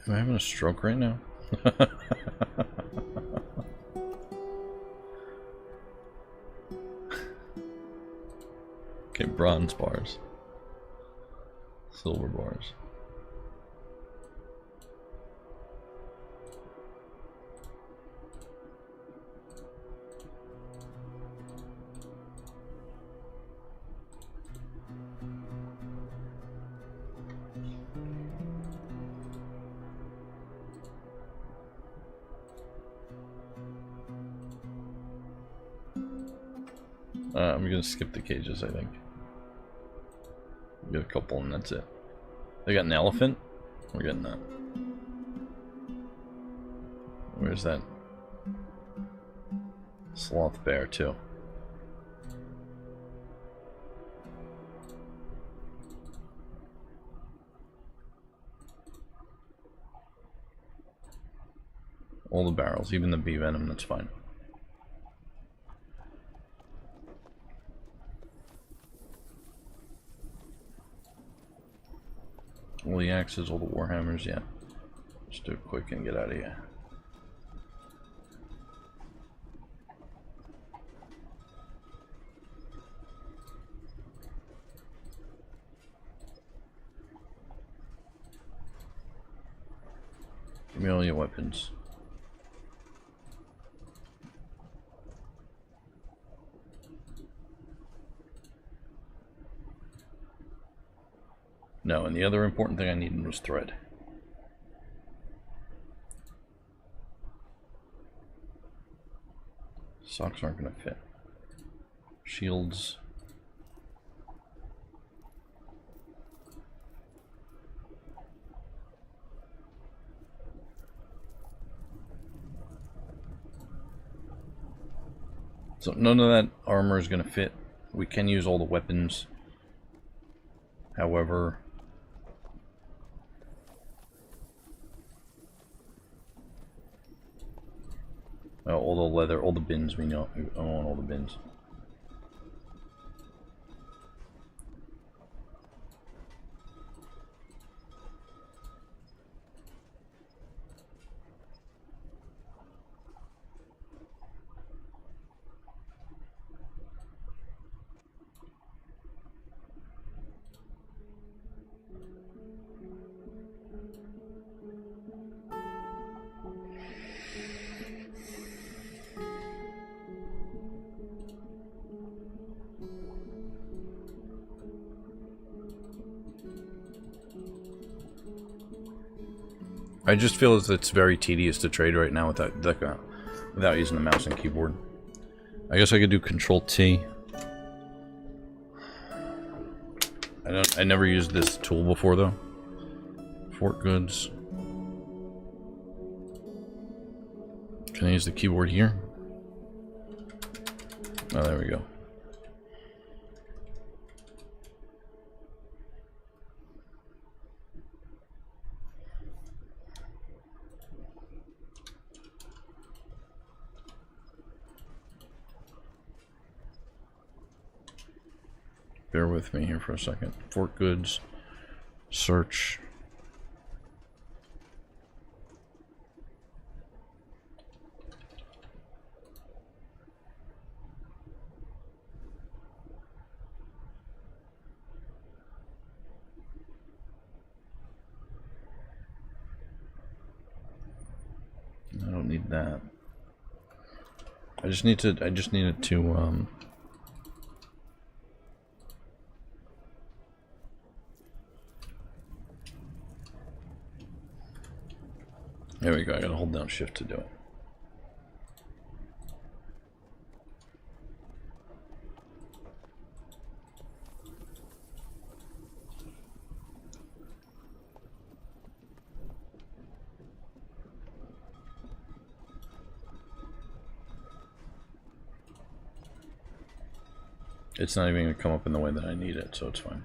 Am I having a stroke right now? Okay, bronze bars. Silver bars. I'm gonna skip the cages, I think. Get a couple and that's it. They got an elephant? We're getting that. Where's that? Sloth bear, too. All the barrels, even the bee venom, that's fine. All the axes, all the warhammers, yeah. Just do it quick and get out of here. Give me all your weapons. No, and the other important thing I needed was thread. Socks aren't going to fit. Shields. So none of that armor is going to fit. We can use all the weapons. However, well, all the leather, all the bins, we know. I want all the bins. I just feel as it's very tedious to trade right now without using the mouse and keyboard. I guess I could do Control T. I never used this tool before though. Fort goods. Can I use the keyboard here? Oh, there we go. Bear with me here for a second. Fort goods. Search. I don't need that. I just needed to there we go. I gotta hold down shift to do it. It's not even going to come up in the way that I need it, so it's fine.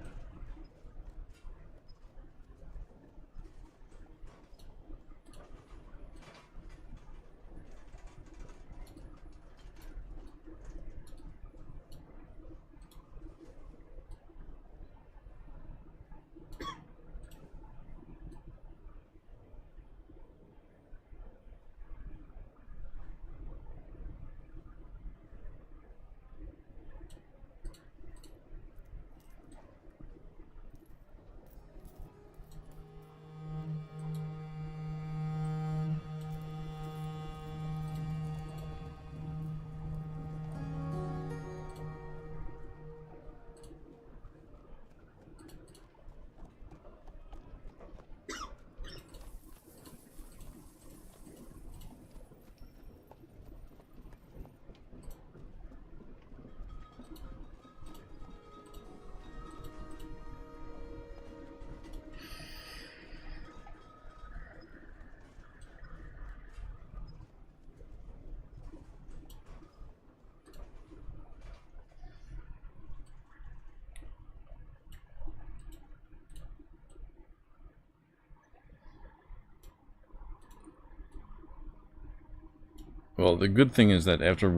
Well, the good thing is that after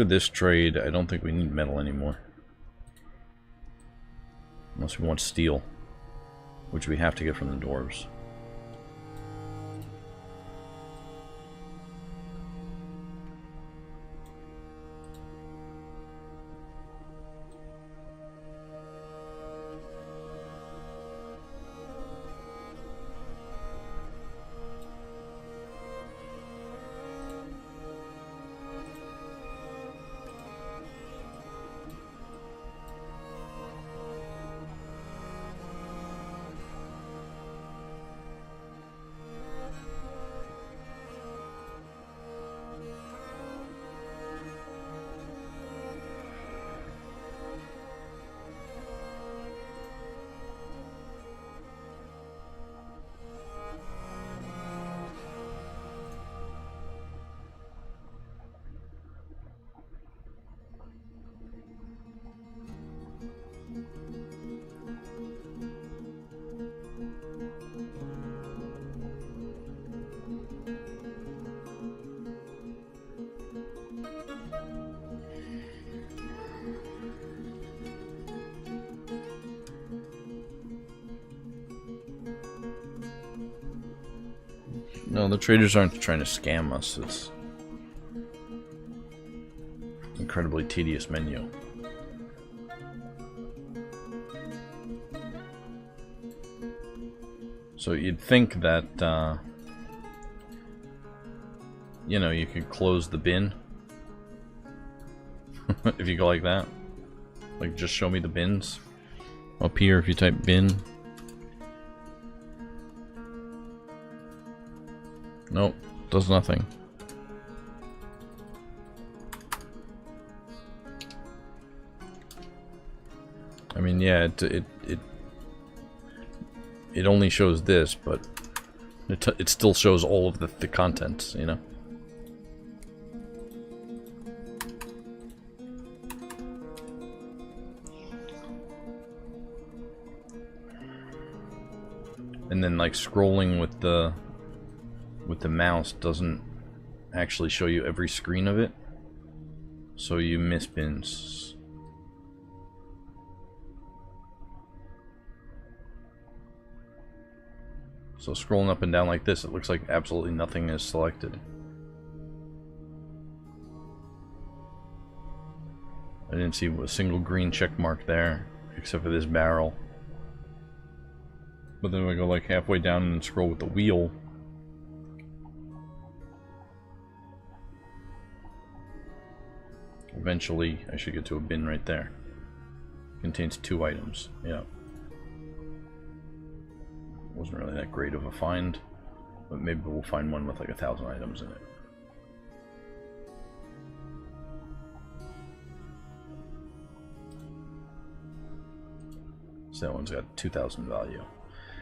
this trade, I don't think we need metal anymore. Unless we want steel, which we have to get from the dwarves. No, the traders aren't trying to scam us. It's an incredibly tedious menu. So you'd think that, you know, you could close the bin. If you go like that. Like, just show me the bins. Up here, if you type bin. Nope, does nothing. I mean, yeah, it only shows this, but it still shows all of the contents, you know? And then, like, scrolling with the mouse doesn't actually show you every screen of it, so you miss bins. So scrolling up and down like this, it looks like absolutely nothing is selected. I didn't see a single green check mark there, except for this barrel. But then we go like halfway down and scroll with the wheel. Eventually, I should get to a bin right there. Contains 2 items. Yeah. Wasn't really that great of a find, but maybe we'll find one with like 1,000 items in it. So that one's got 2,000 value.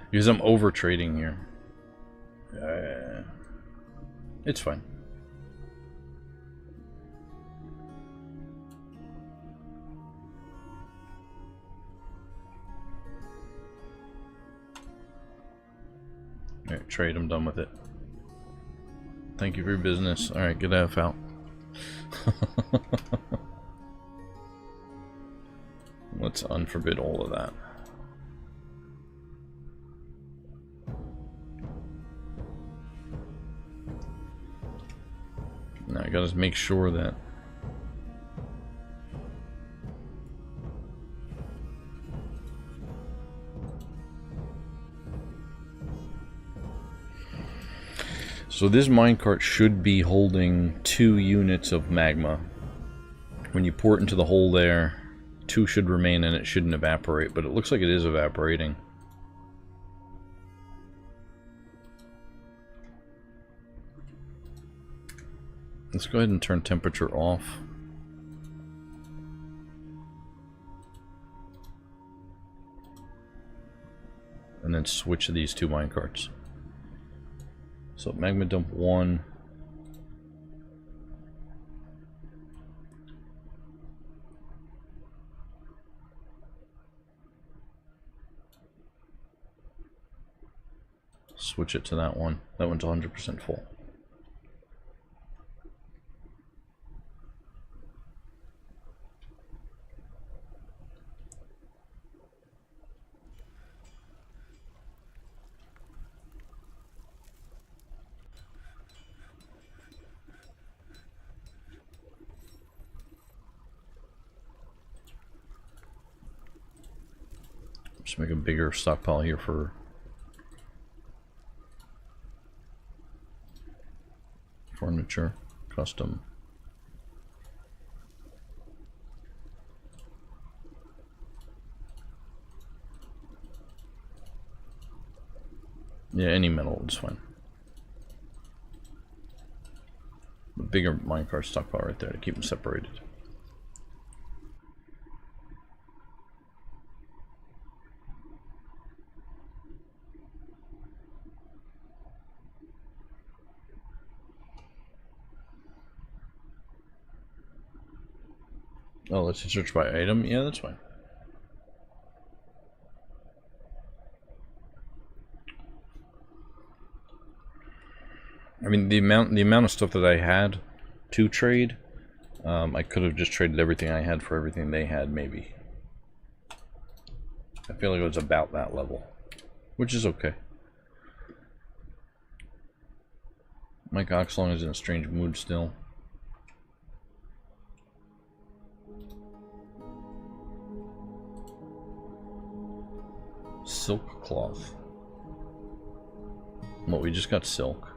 Because I'm over trading here. It's fine. Alright, trade, I'm done with it. Thank you for your business. Alright, get F out. Let's unforbid all of that. Now I gotta make sure that so this minecart should be holding 2 units of magma. When you pour it into the hole there, 2 should remain and it shouldn't evaporate, but it looks like it is evaporating. Let's go ahead and turn temperature off. And then switch these 2 minecarts. So magma dump 1. Switch it to that one. That one's 100% full. Just make a bigger stockpile here for furniture, custom. Yeah, any metal is fine. The bigger minecart stockpile right there to keep them separated. Oh, let's search by item. Yeah, that's fine. I mean, the amount of stuff that I had to trade, I could have just traded everything I had for everything they had, maybe. I feel like it was about that level, which is okay. Mike Oxlong is in a strange mood still. Silk cloth. Well, we just got silk.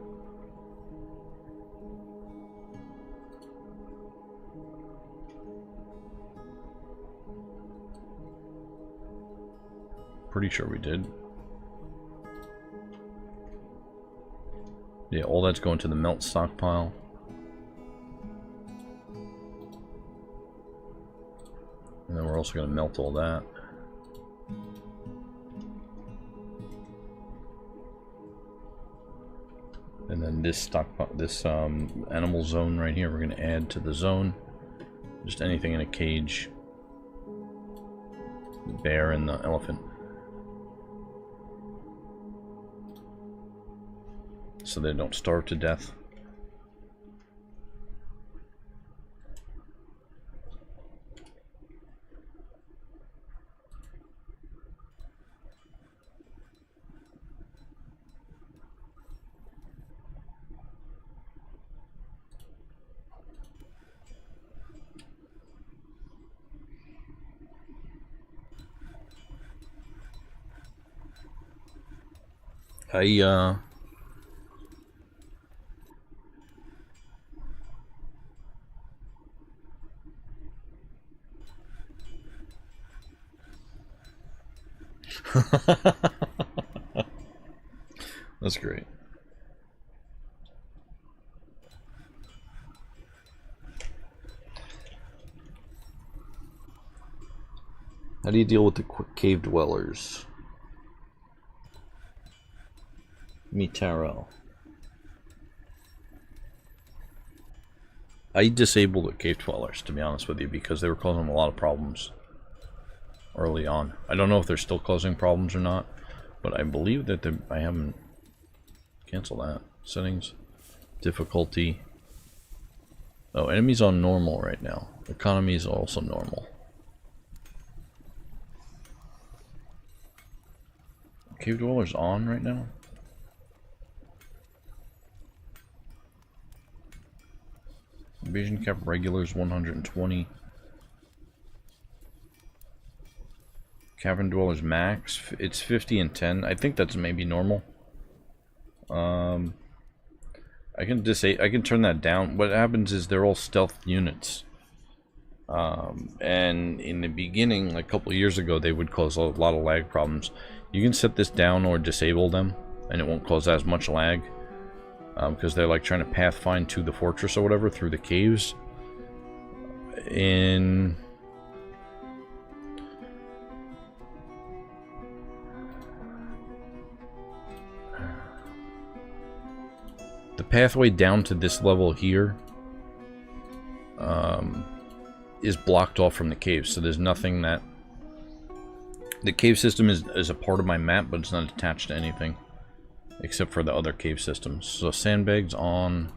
Pretty sure we did. Yeah, all that's going to the melt stockpile. And then we're also going to melt all that. And then this stockpile, this animal zone right here, we're going to add to the zone. Just anything in a cage. The bear and the elephant. So they don't starve to death. That's great. How do you deal with the cave dwellers? Meet Taro. I disabled the cave dwellers, to be honest with you, because they were causing a lot of problems early on. I don't know if they're still causing problems or not, but I believe that I haven't. Cancel that. Settings. Difficulty. Oh, enemies on normal right now. Economy is also normal. Cave dwellers on right now? Invasion cap regulars 120. Cavern dwellers max. It's 50 and 10. I think that's maybe normal. I can turn that down. What happens is they're all stealth units. And in the beginning, like a couple of years ago, they would cause a lot of lag problems. You can set this down or disable them, and it won't cause as much lag. Because they're like trying to pathfind to the fortress or whatever through the caves. In the pathway down to this level here is blocked off from the caves, so there's nothing that... The cave system is a part of my map, but it's not attached to anything. Except for the other cave systems. So sandbags on.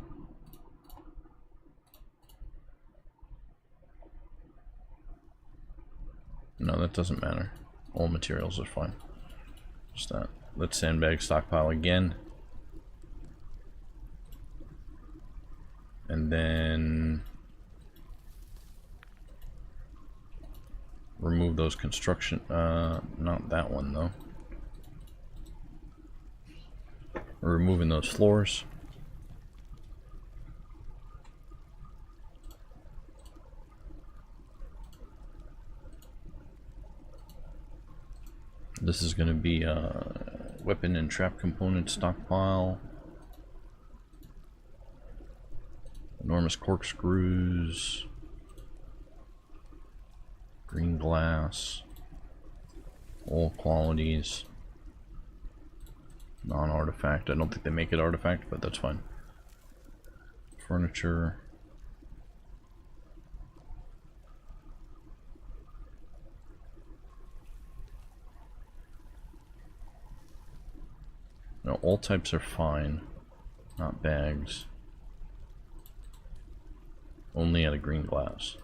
No, that doesn't matter. All materials are fine. Just that. Let's sandbag stockpile again. And then remove those construction. Not that one though. We're removing those floors. This is going to be a weapon and trap component stockpile. Enormous corkscrews. Green glass. All qualities. Non-artifact. I don't think they make it artifact, but that's fine. Furniture. No, all types are fine. Not bags. Only out of green glass.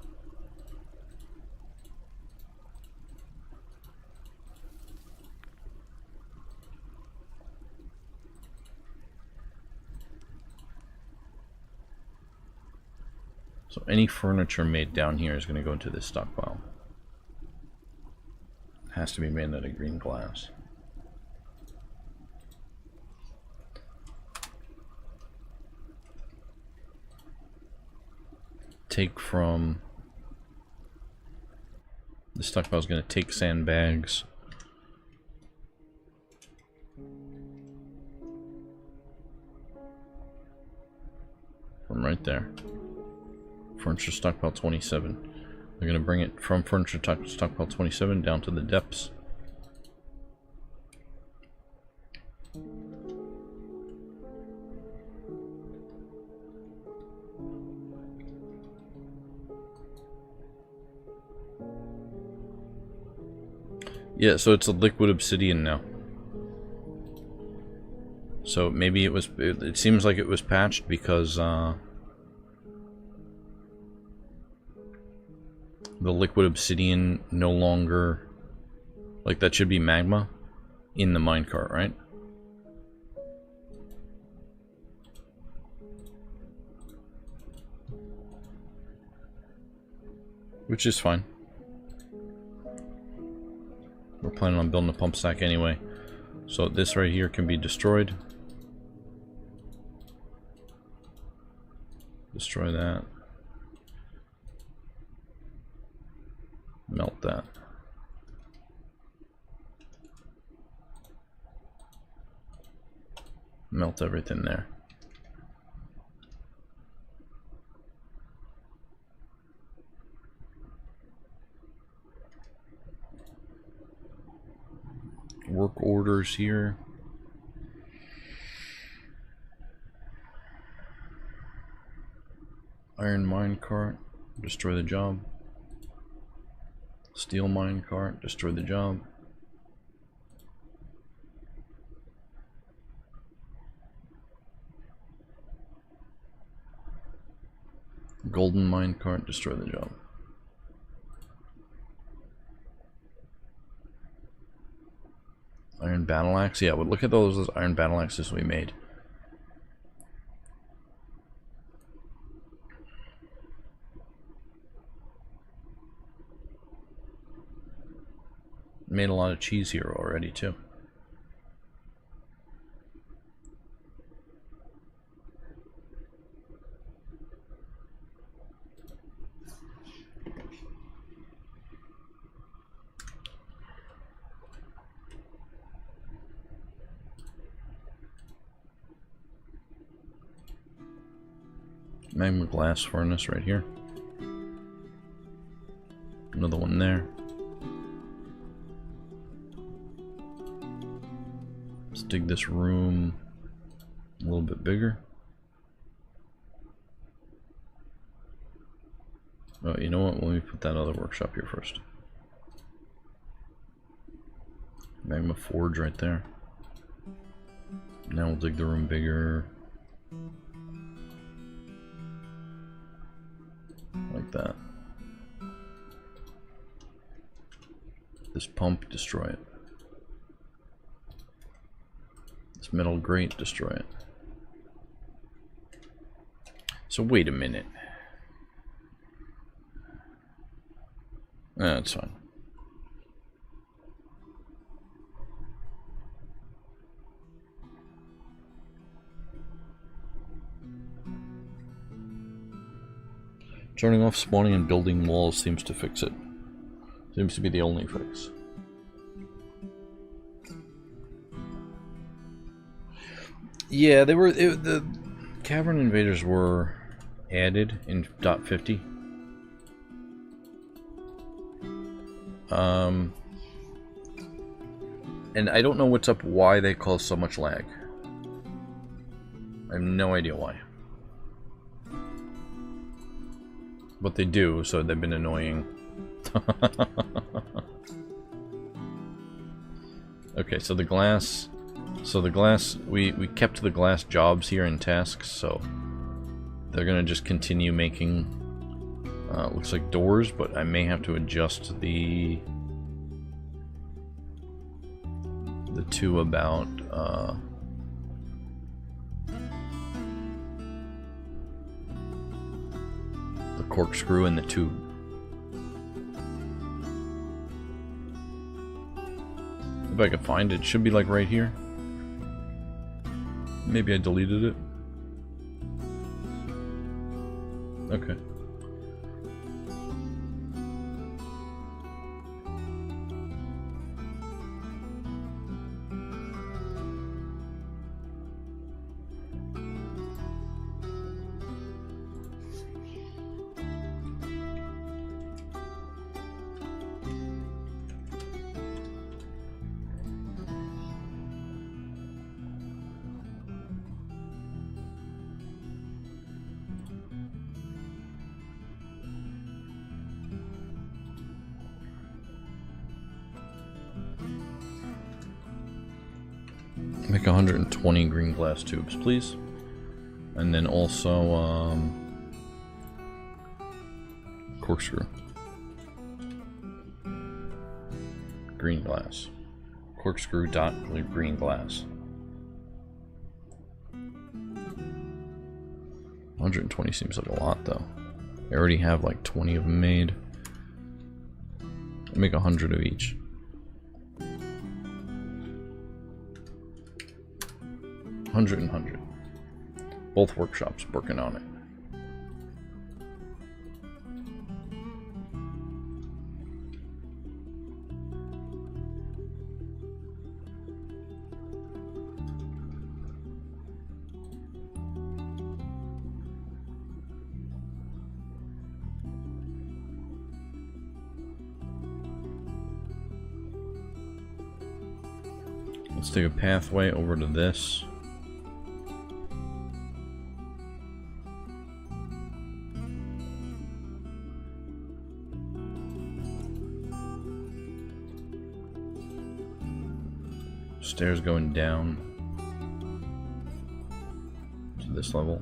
So any furniture made down here is going to go into this stockpile. It has to be made out of green glass. Take from... The stockpile is going to take sandbags. From right there. Furniture stockpile 27. They're going to bring it from furniture stockpile 27 down to the depths. Yeah, so it's a liquid obsidian now. So maybe it seems like it was patched because the liquid obsidian no longer, like, that should be magma in the minecart, right? Which is fine. We're planning on building a pump stack anyway. So this right here can be destroyed. Destroy that. Melt that. Melt everything there. Work orders here. Iron minecart, destroy the job. Steel minecart, destroy the job. Golden minecart, destroy the job. Iron battle axe, yeah, but look at those iron battle axes we made. Made a lot of cheese here already too. Magma glass furnace right here. Another one there. Let's dig this room a little bit bigger. Oh, you know what? Let me put that other workshop here first. Magma forge right there. Now we'll dig the room bigger. Like that. This pump, destroy it. This metal grate, destroy it. So wait a minute. That's fine. Turning off spawning and building walls seems to fix it. Seems to be the only fix. Yeah, they were. The cavern invaders were added in .50. And I don't know what's up. Why they cause so much lag? I have no idea why. But they do, so they've been annoying. Okay, so the glass... we kept the glass jobs here in tasks, so... They're gonna just continue making... looks like doors, but I may have to adjust the two about... the corkscrew in the tube. If I can find it, it should be like right here. Maybe I deleted it. Okay. Make 120 green glass tubes, please. And then also, corkscrew. Green glass. Corkscrew dot green glass. 120 seems like a lot, though. I already have like 20 of them made. I'll make 100 of each. 100 and 100. Both workshops working on it. Let's take a pathway over to this. Stairs going down to this level.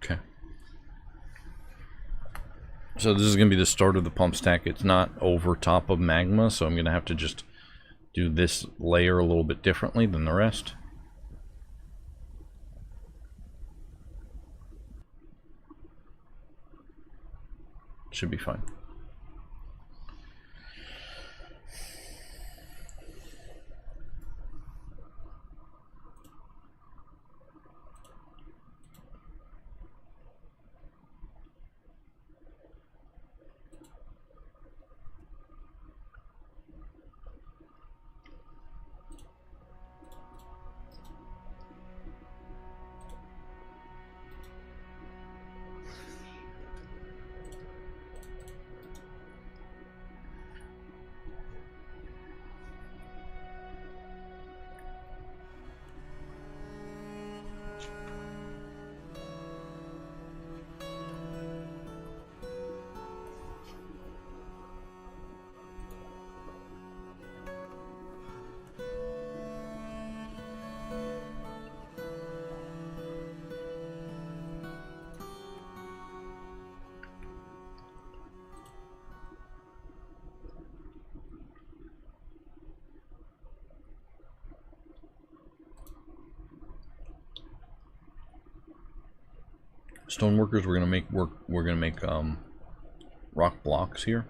Okay. So this is going to be the start of the pump stack. It's not over top of magma, so I'm going to have to just do this layer a little bit differently than the rest. Should be fine. Stoneworkers, we're gonna make rock blocks here.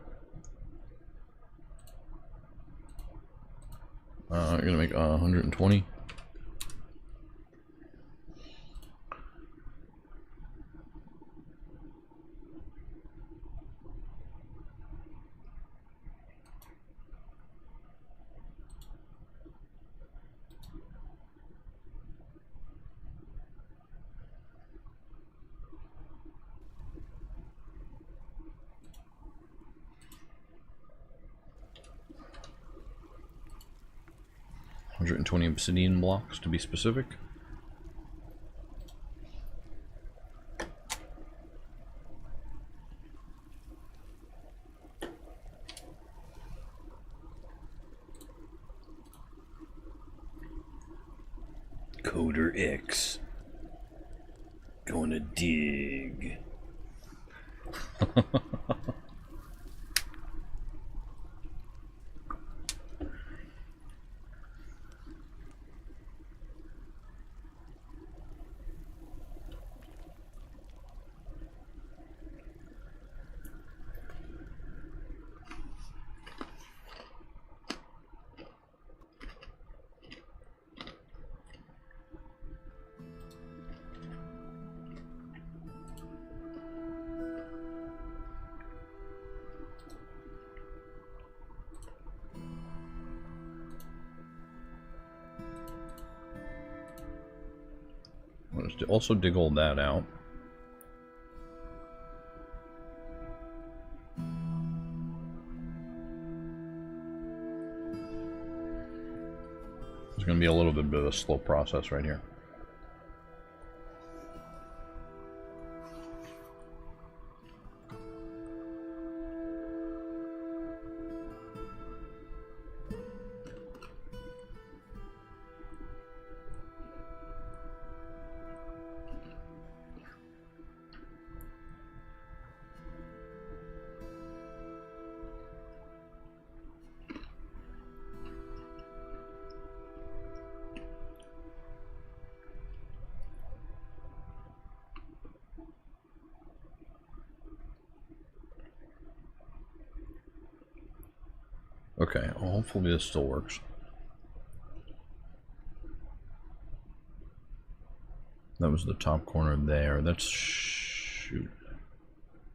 We're gonna make 120. 120 obsidian blocks to be specific. Coder X. Going to dig. Let's also dig all that out. It's going to be a little bit of a slow process right here. Okay, well, hopefully this still works. That was the top corner there. That's... shoot.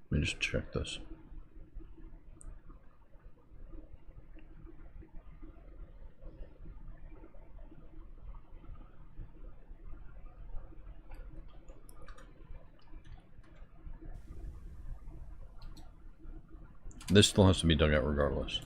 Let me just check this. This still has to be dug out regardless.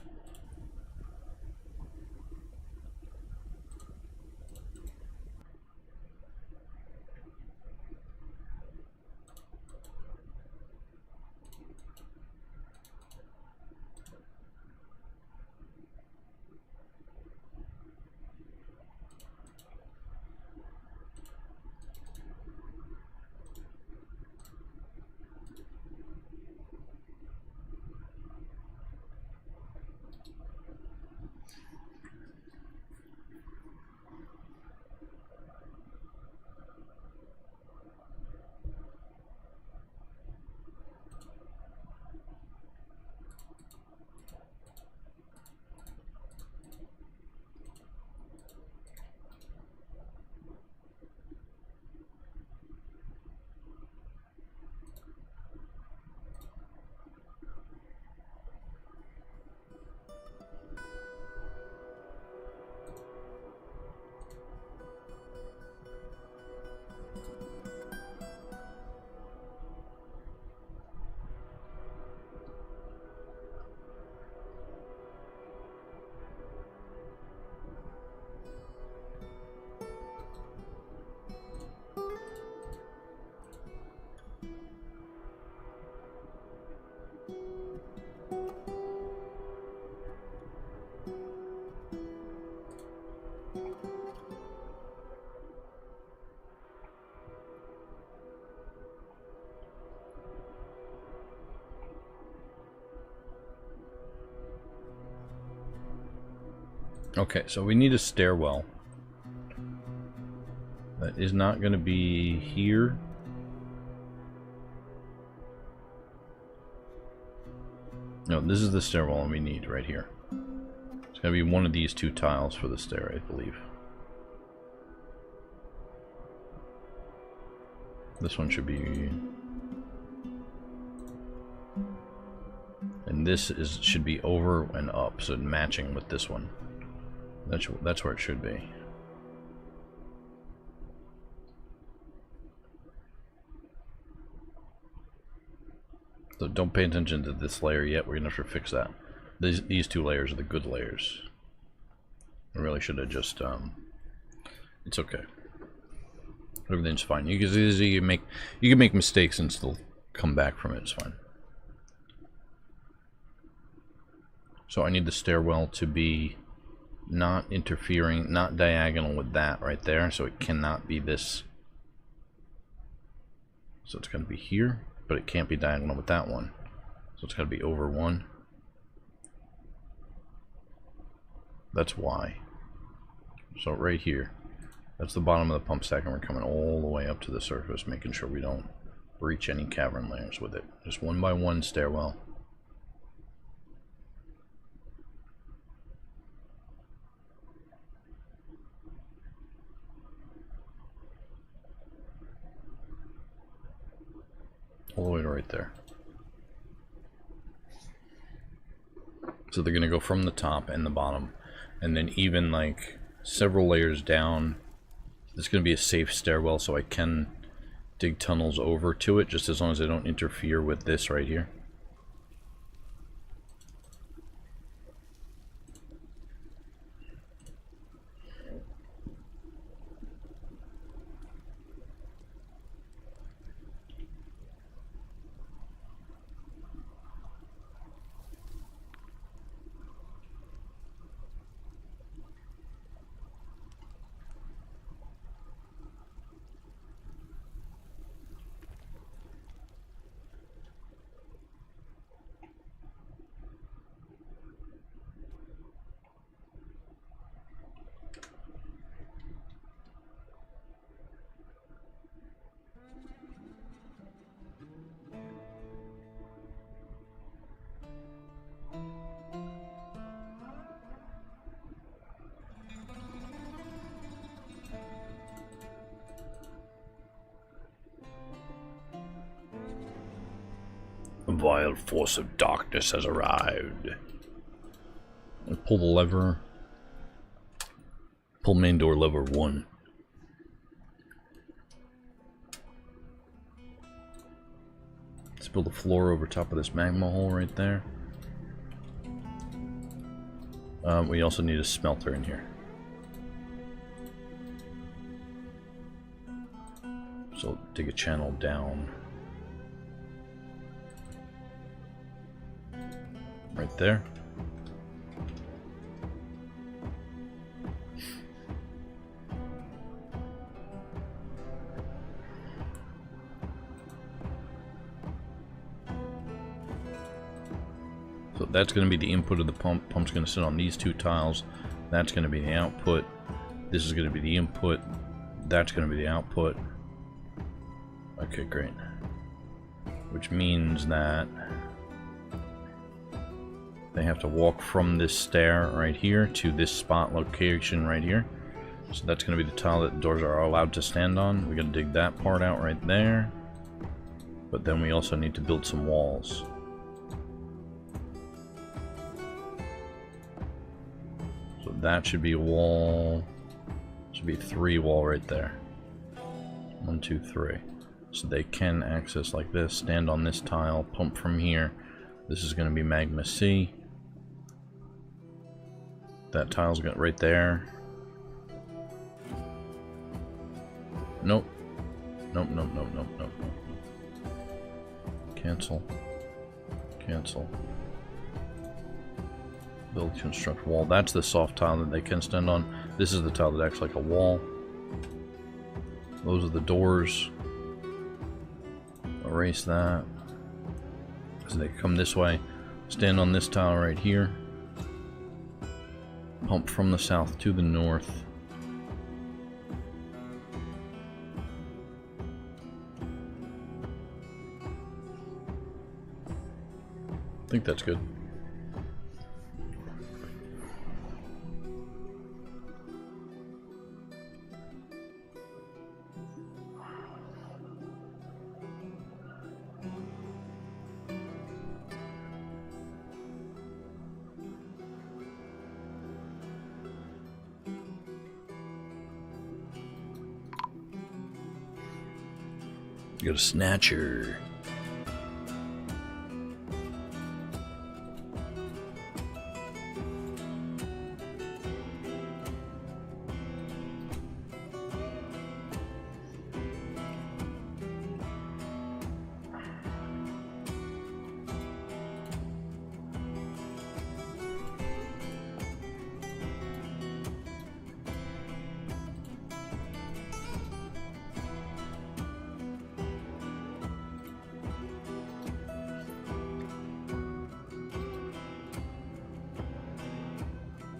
Okay, so we need a stairwell. That is not going to be here. No, this is the stairwell we need right here. It's going to be one of these two tiles for the stair, I believe. This one should be... and this should be over and up, so matching with this one. That's where it should be. So don't pay attention to this layer yet. We're gonna have to fix that. These two layers are the good layers. I really should have just, it's okay. Everything's fine. You can make mistakes and still come back from it. It's fine. So I need the stairwell to be not interfering, not diagonal with that right there. So it cannot be this. So it's going to be here, but it can't be diagonal with that one. So it's got to be over one. That's why. So right here, that's the bottom of the pump stack, and we're coming all the way up to the surface, making sure we don't breach any cavern layers with it. Just one by one stairwell. All the way to right there. So they're going to go from the top and the bottom, and then even like several layers down. There's going to be a safe stairwell, so I can dig tunnels over to it, just as long as they don't interfere with this right here. A vile force of darkness has arrived. I'll pull the lever. Pull main door lever 1. Let's build a floor over top of this magma hole right there. We also need a smelter in here. So dig a channel down. Right there. So that's going to be the input of the pump. Pump's going to sit on these two tiles. That's going to be the output. This is going to be the input. That's going to be the output. Okay, great. Which means that they have to walk from this stair right here to this spot location right here. So that's going to be the tile that the doors are allowed to stand on. We're going to dig that part out right there. But then we also need to build some walls. So that should be a wall. Should be a 3 wall right there. 1, 2, 3. So they can access like this, stand on this tile, pump from here. This is going to be magma C. That tile's got right there. Nope. Nope, nope, nope, nope, nope, nope. Cancel. Cancel. Build, construct wall. That's the soft tile that they can stand on. This is the tile that acts like a wall. Those are the doors. Erase that. So they come this way. Stand on this tile right here. Pump from the south to the north. I think that's good. You got a snatcher.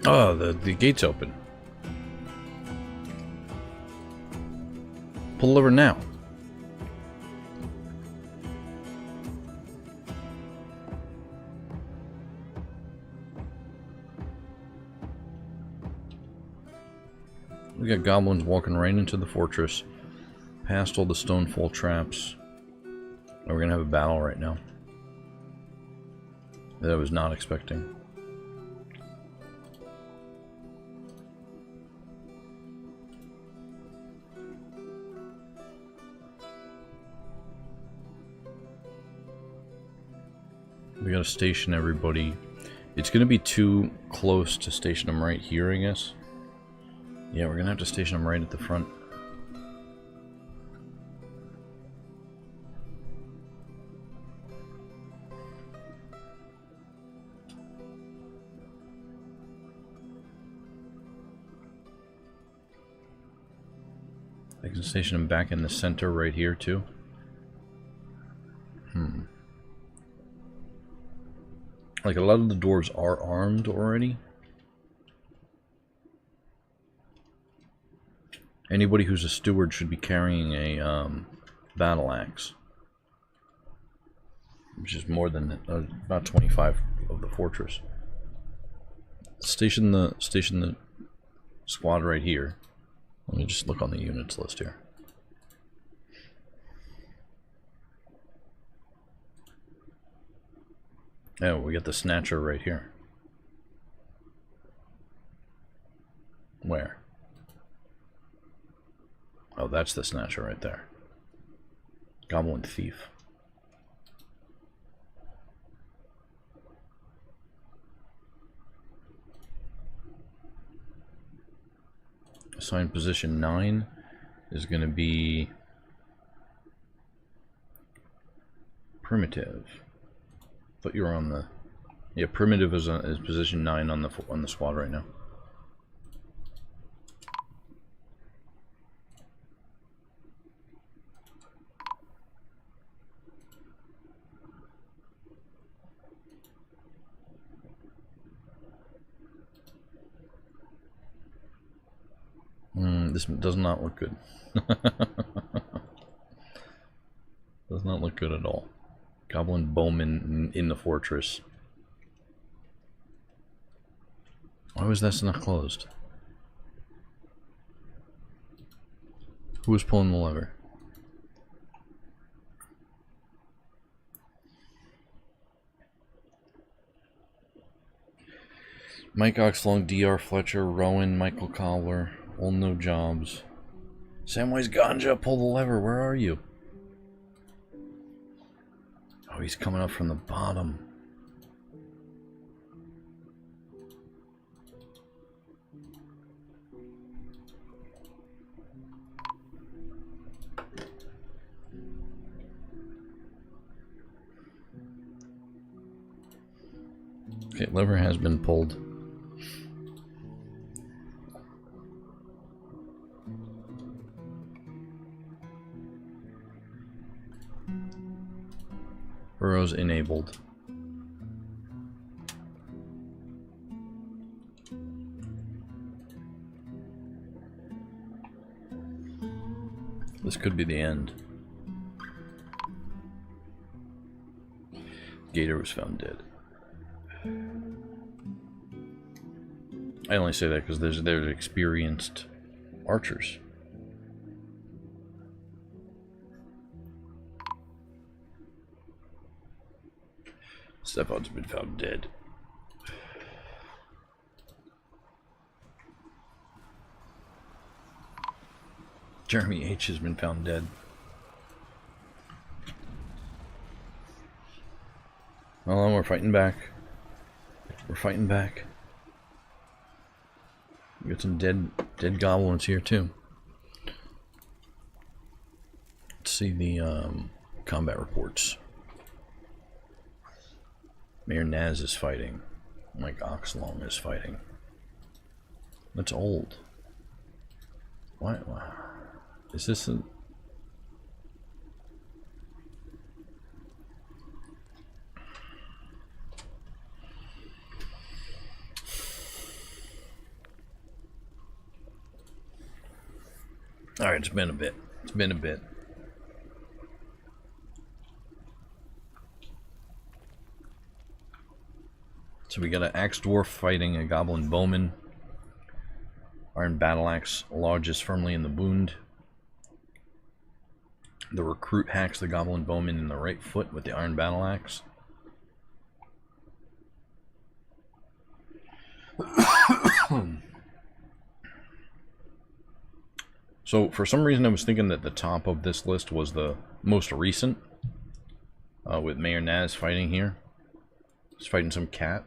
Oh, the gate's open. Pull the lever now. We got goblins walking right into the fortress, past all the stonefall traps. And we're gonna have a battle right now that I was not expecting. We gotta station everybody. It's gonna be too close to station them right here, I guess. Yeah, we're gonna have to station them right at the front. I can station them back in the center right here too. Like, a lot of the dwarves are armed already. Anybody who's a steward should be carrying a battle axe, which is more than about 25 of the fortress. Station the squad right here. Let me just look on the units list here. Oh, we got the snatcher right here. Where? Oh, that's the snatcher right there. Goblin thief. Assigned position 9 is going to be primitive. But you're on the, yeah, primitive is position 9 on the squad right now. This does not look good. Does not look good at all. Goblin bowman in the fortress. Why was that not closed? Who was pulling the lever? Mike Oxlong, DR Fletcher, Rowan, Michael Cobbler, all no jobs. Samwise Ganja, pull the lever, where are you? Oh, he's coming up from the bottom. Okay, lever has been pulled. Burrows enabled. This could be the end. Gator was found dead. I only say that because there's experienced archers. Stefan's been found dead. Jeremy H has been found dead. Well, we're fighting back. We're fighting back. We got some dead goblins here too. Let's see the combat reports. Mayor Naz is fighting. Mike Oxlong is fighting. That's old. Why? Is this a... Alright, it's been a bit. It's been a bit. So we got an axe dwarf fighting a goblin bowman. Iron battle axe lodges firmly in the wound. The recruit hacks the goblin bowman in the right foot with the iron battle axe. So for some reason I was thinking that the top of this list was the most recent, with Mayor Naz fighting here. He's fighting some cat.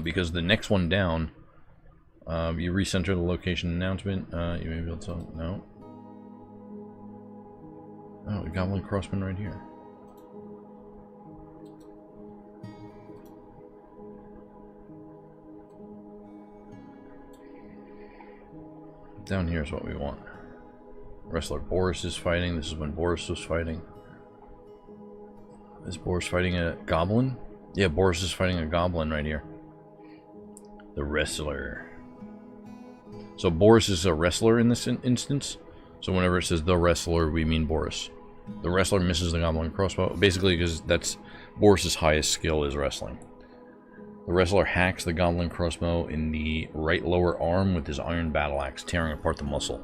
Because the next one down, you recenter the location announcement. You may be able to... No. Oh, the goblin crossman right here. Down here is what we want. Wrestler Boris is fighting. This is when Boris was fighting. Is Boris fighting a goblin? Yeah, Boris is fighting a goblin right here. The wrestler. So Boris is a wrestler in this instance. So whenever it says the wrestler, we mean Boris. The wrestler misses the goblin crossbow. Basically, because that's Boris's highest skill is wrestling. The wrestler hacks the goblin crossbow in the right lower arm with his iron battle axe, tearing apart the muscle.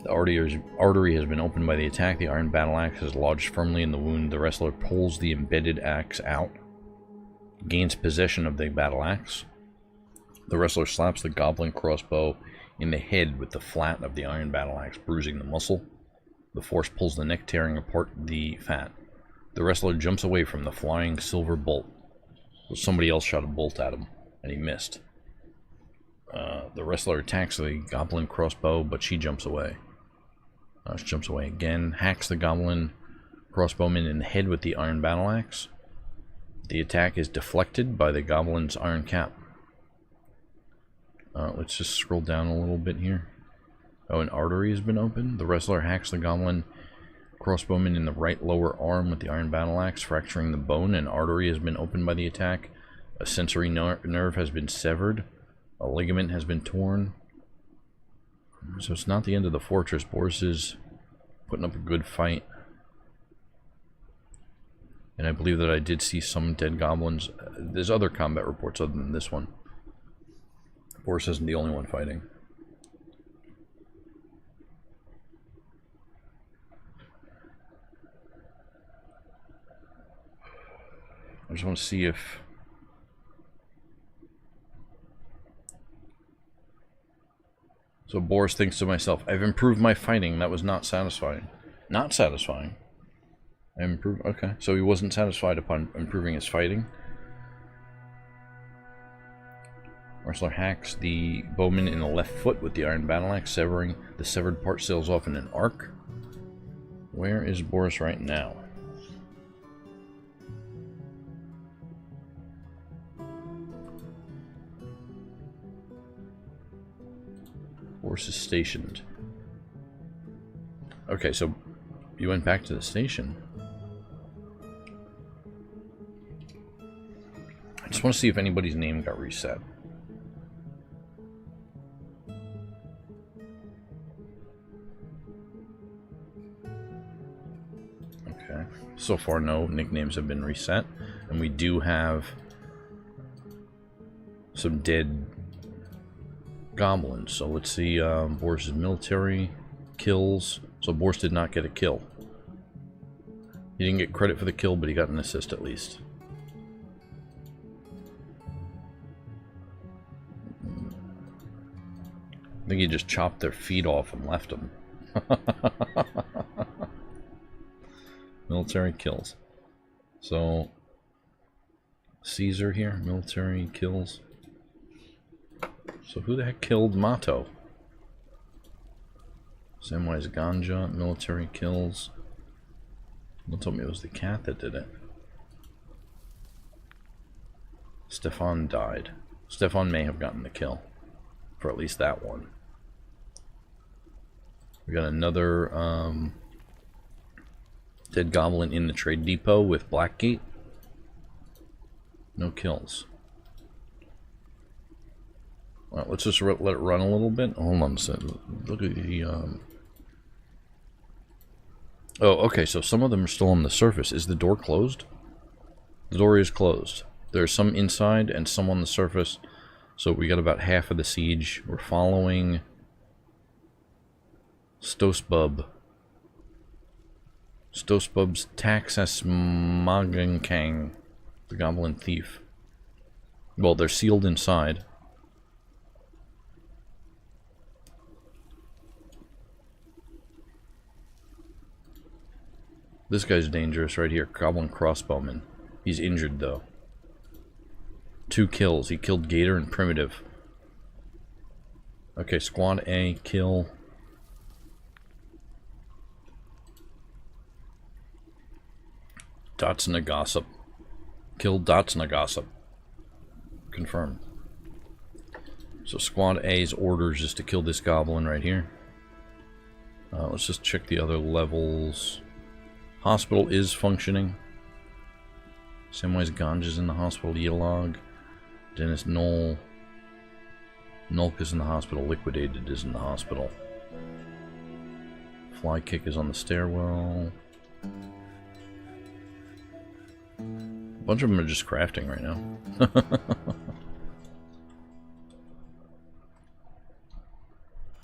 The artery has been opened by the attack. The iron battle axe has lodged firmly in the wound. The wrestler pulls the embedded axe out, gains possession of the battle axe. The wrestler slaps the goblin crossbow in the head with the flat of the iron battle axe, bruising the muscle. The force pulls the neck, tearing apart the fat. The wrestler jumps away from the flying silver bolt. Somebody else shot a bolt at him, and he missed. The wrestler attacks the goblin crossbow, but she jumps away. She jumps away again, hacks the goblin crossbowman in the head with the iron battle axe. The attack is deflected by the goblin's iron cap. Let's just scroll down a little bit here. Oh, an artery has been opened. The wrestler hacks the goblin crossbowman in the right lower arm with the iron battle axe, fracturing the bone. An artery has been opened by the attack. A sensory nerve has been severed. A ligament has been torn. So it's not the end of the fortress. Boris is putting up a good fight. And I believe that I did see some dead goblins. There's other combat reports other than this one. Boris isn't the only one fighting. I just want to see if... So Boris thinks to myself, I've improved my fighting. That was not satisfying. Not satisfying. I improved... Okay, so he wasn't satisfied upon improving his fighting. Wrestler hacks the bowman in the left foot with the iron battle axe, severing the severed part, sails off in an arc. Where is Boris right now? Boris is stationed. Okay, so you went back to the station. I just want to see if anybody's name got reset. Okay, so far no nicknames have been reset, and we do have some dead goblins. So let's see, Boris's military kills. So Boris did not get a kill. He didn't get credit for the kill, but he got an assist at least. I think he just chopped their feet off and left them. Military kills. So Caesar here, military kills. So who the heck killed Mato? Samwise Ganja, military kills. Someone told me it was the cat that did it. Stefan died. Stefan may have gotten the kill. For at least that one. We got another dead goblin in the trade depot with Blackgate. No kills. Well, let's just let it run a little bit. Hold on a second. Look at the... Oh, okay, so some of them are still on the surface. Is the door closed? The door is closed. There's some inside and some on the surface. So we got about half of the siege. We're following Stosbub. Stosbub's Taxas Magankang, the Goblin Thief. Well, they're sealed inside. This guy's dangerous right here. Goblin Crossbowman. He's injured, though. 2 kills. He killed Gator and Primitive. Okay, Squad A, kill. Dotsna Gossip. Kill Dotsna Gossip. Confirmed. So Squad A's orders is to kill this goblin right here. Let's just check the other levels. Hospital is functioning. Samwise Ganja's in the hospital. Yelog. Dennis Knoll. Nulk is in the hospital. Liquidated is in the hospital. Fly Kick is on the stairwell. A bunch of them are just crafting right now.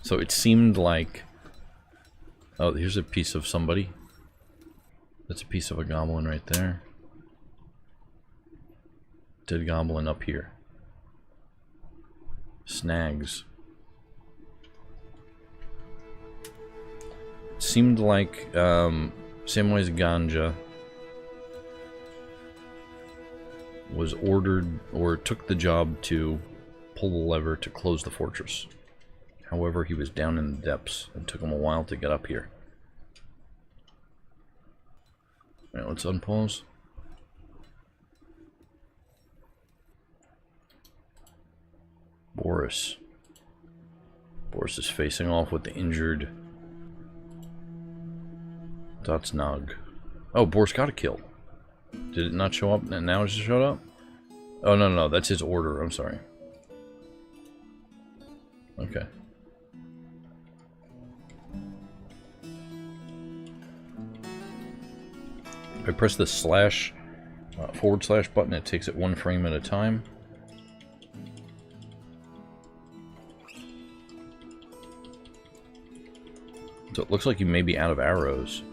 So it seemed like... Oh, here's a piece of somebody. That's a piece of a goblin right there. Dead goblin up here. Snags. It seemed like Samwise Ganja was ordered or took the job to pull the lever to close the fortress. However, he was down in the depths and took him a while to get up here. Alright, let's unpause. Boris. Boris is facing off with the injured Dotsnog. Oh, Boris got a kill. Did it not show up and now it just showed up? Oh, no, that's his order. I'm sorry. Okay. If I press the slash, / button, it takes it 1 frame at a time. So it looks like you may be out of arrows.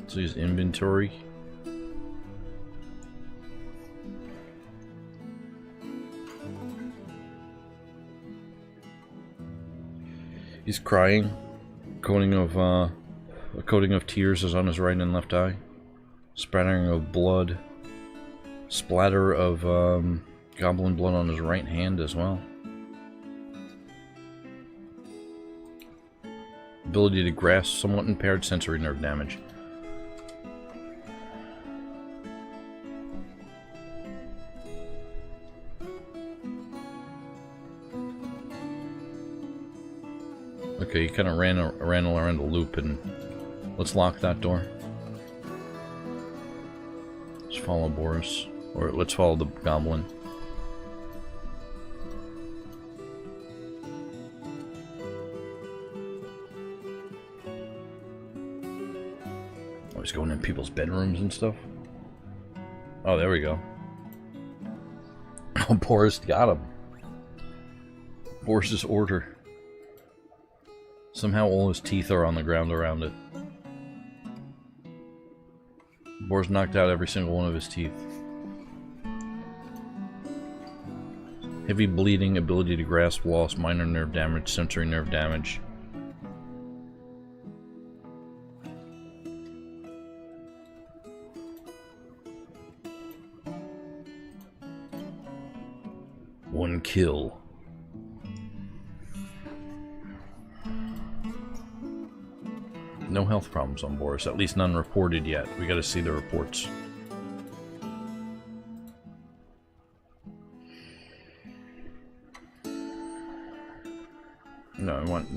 So his inventory. He's crying. A coating of tears is on his right and left eye. Spattering of blood. Splatter of goblin blood on his right hand as well. Ability to grasp somewhat impaired sensory nerve damage. Okay, he kind of ran around a loop, and let's lock that door. Let's follow Boris, or let's follow the goblin. Oh, he's going in people's bedrooms and stuff. Oh, there we go. Oh, Boris got him. Boris's order. Somehow all his teeth are on the ground around it. Boris knocked out every single one of his teeth. Heavy bleeding, ability to grasp, loss, minor nerve damage, sensory nerve damage. One kill. No health problems on Boris, at least none reported yet. We gotta see the reports. No, I want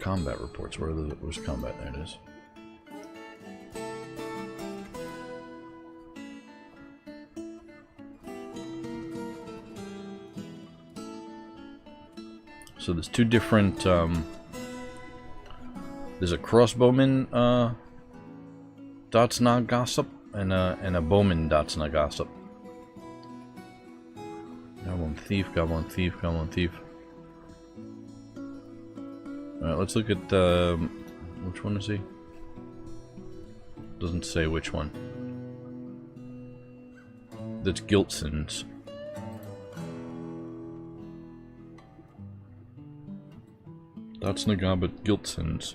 combat reports. Where's combat? There it is. So there's two different, there's a crossbowman, dots not gossip, and a bowman dots not gossip. Goblin thief, goblin thief, goblin thief. Alright, let's look at, which one is he? Doesn't say which one. That's Giltson's. That's Nagabit Giltson's.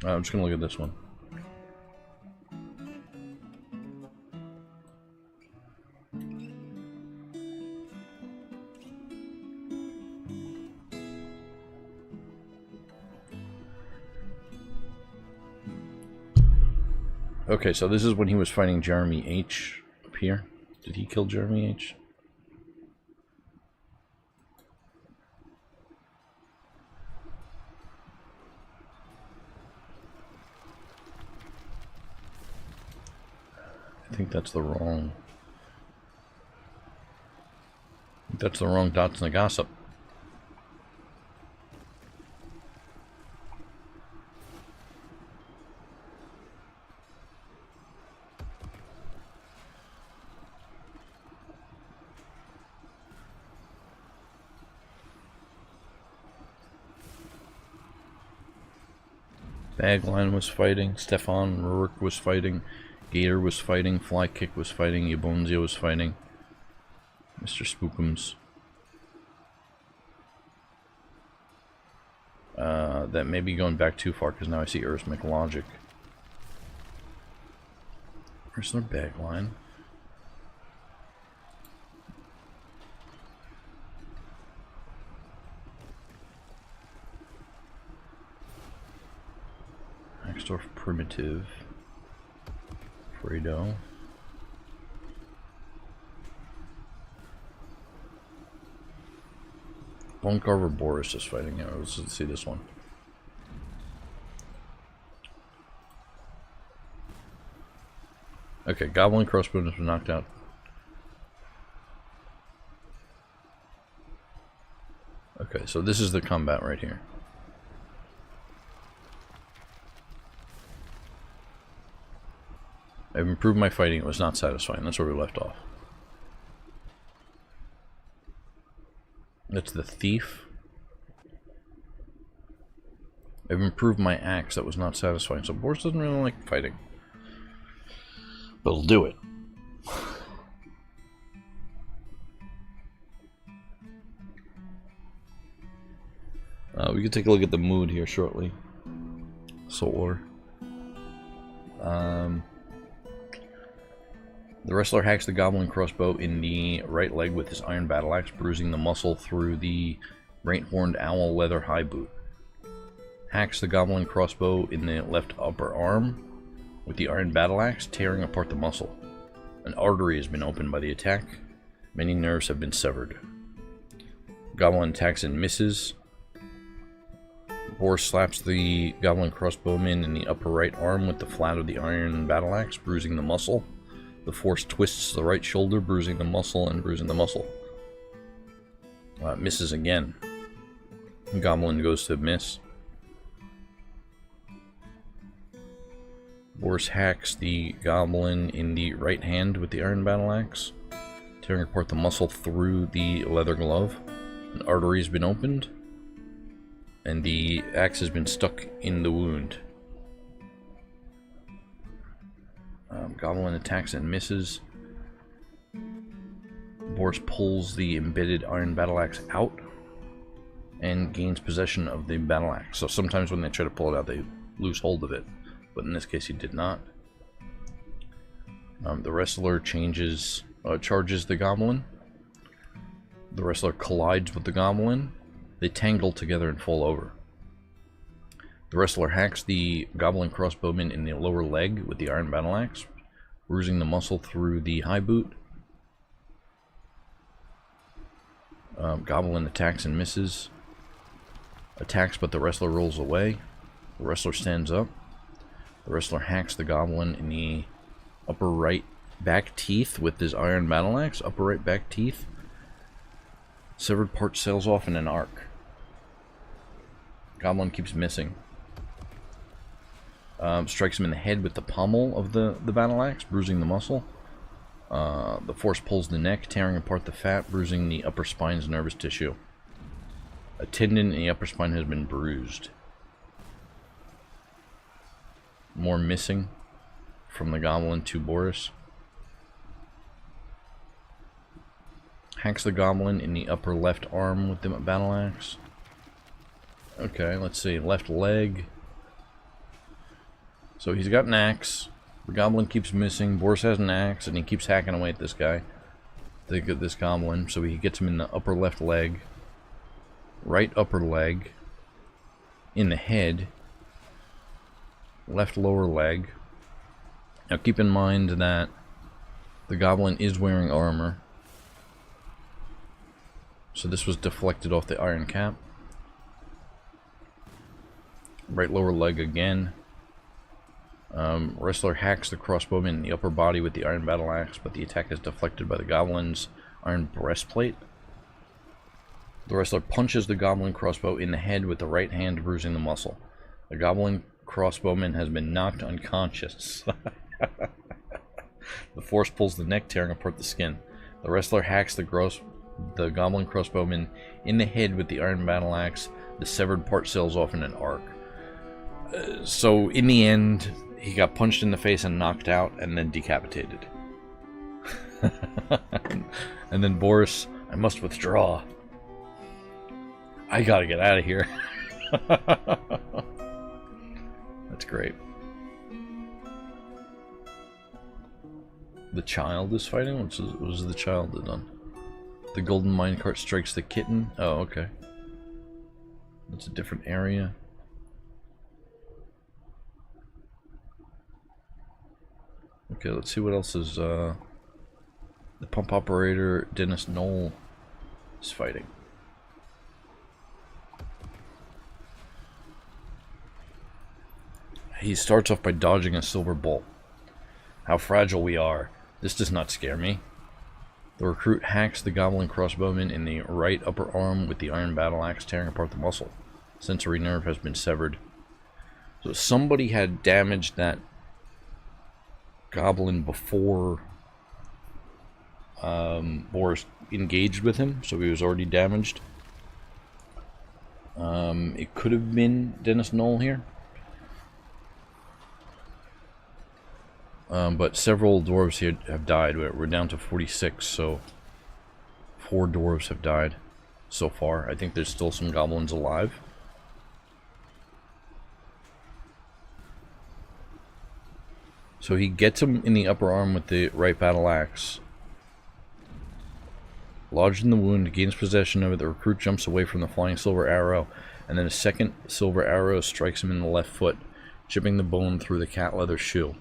I'm just gonna look at this one. Okay, so this is when he was fighting Jeremy H. up here. Did he kill Jeremy H? I think that's the wrong... That's the wrong dots in the gossip. Bagline was fighting, Stefan Rurik was fighting, Gator was fighting, Flykick was fighting, Yabonzia was fighting, Mr. Spookums. That may be going back too far because now I see Earthmic Logic. Where's their Bagline? Axdorf Primitive. Fredo. Bone Carver Boris is fighting it. Let's see this one. Okay, Goblin Crossbow has been knocked out. Okay, so this is the combat right here. I've improved my fighting, it was not satisfying. That's where we left off. That's the thief. I've improved my axe, that was not satisfying. So Boris doesn't really like fighting. But he'll do it. We can take a look at the mood here shortly. Solar. The wrestler hacks the goblin crossbow in the right leg with his iron battle axe, bruising the muscle through the great-horned owl leather high boot. Hacks the goblin crossbow in the left upper arm with the iron battle axe, tearing apart the muscle. An artery has been opened by the attack. Many nerves have been severed. Goblin attacks and misses. Boris slaps the goblin crossbowman in the upper right arm with the flat of the iron battle axe, bruising the muscle. The force twists the right shoulder, bruising the muscle and bruising the muscle. Misses again. Goblin goes to miss. Boris hacks the goblin in the right hand with the iron battle axe, tearing apart the muscle through the leather glove. An artery has been opened, and the axe has been stuck in the wound. Goblin attacks and misses. Boris pulls the embedded iron battle axe out and gains possession of the battle axe. So sometimes when they try to pull it out, they lose hold of it, but in this case he did not. The wrestler charges the goblin. The wrestler collides with the goblin. They tangle together and fall over. The wrestler hacks the goblin crossbowman in the lower leg with the iron battle axe, bruising the muscle through the high boot. Goblin attacks and misses. Attacks, but the wrestler rolls away. The wrestler stands up. The wrestler hacks the goblin in the upper right back teeth with his iron battle axe. Upper right back teeth. Severed part sails off in an arc. Goblin keeps missing. Strikes him in the head with the pommel of the battle axe, bruising the muscle. The force pulls the neck, tearing apart the fat, bruising the upper spine's nervous tissue. A tendon in the upper spine has been bruised. More missing from the goblin to Boris. Hacks the goblin in the upper left arm with the battle axe. Okay, let's see. Left leg. So he's got an axe. The goblin keeps missing. Boris has an axe, and he keeps hacking away at this guy. This goblin. So he gets him in the upper left leg. Right upper leg. In the head. Left lower leg. Now keep in mind that the goblin is wearing armor. So this was deflected off the iron cap. Right lower leg again. Wrestler hacks the crossbowman in the upper body with the iron battle axe, but the attack is deflected by the goblin's iron breastplate. The wrestler punches the goblin crossbow in the head with the right hand, bruising the muscle. The goblin crossbowman has been knocked unconscious. The force pulls the neck, tearing apart the skin. The wrestler hacks the goblin crossbowman in the head with the iron battle axe. The severed part sails off in an arc. So in the end, he got punched in the face and knocked out, and then decapitated. And then Boris, I must withdraw. I gotta get out of here. That's great. The child is fighting? What was the child done? The golden minecart strikes the kitten. Oh, okay. That's a different area. Okay, let's see what else is, the pump operator, Dennis Knoll, is fighting. He starts off by dodging a silver bolt. How fragile we are. This does not scare me. The recruit hacks the goblin crossbowman in the right upper arm with the iron battle axe, tearing apart the muscle. Sensory nerve has been severed. So somebody had damaged that goblin before Boris engaged with him, so he was already damaged. It could have been Dennis Knoll here. But several dwarves here have died. We're down to 46, so 4 dwarves have died so far. I think there's still some goblins alive. So he gets him in the upper arm with the right battle axe. Lodged in the wound, gains possession of it. The recruit jumps away from the flying silver arrow, and then a second silver arrow strikes him in the left foot, chipping the bone through the cat leather shoe.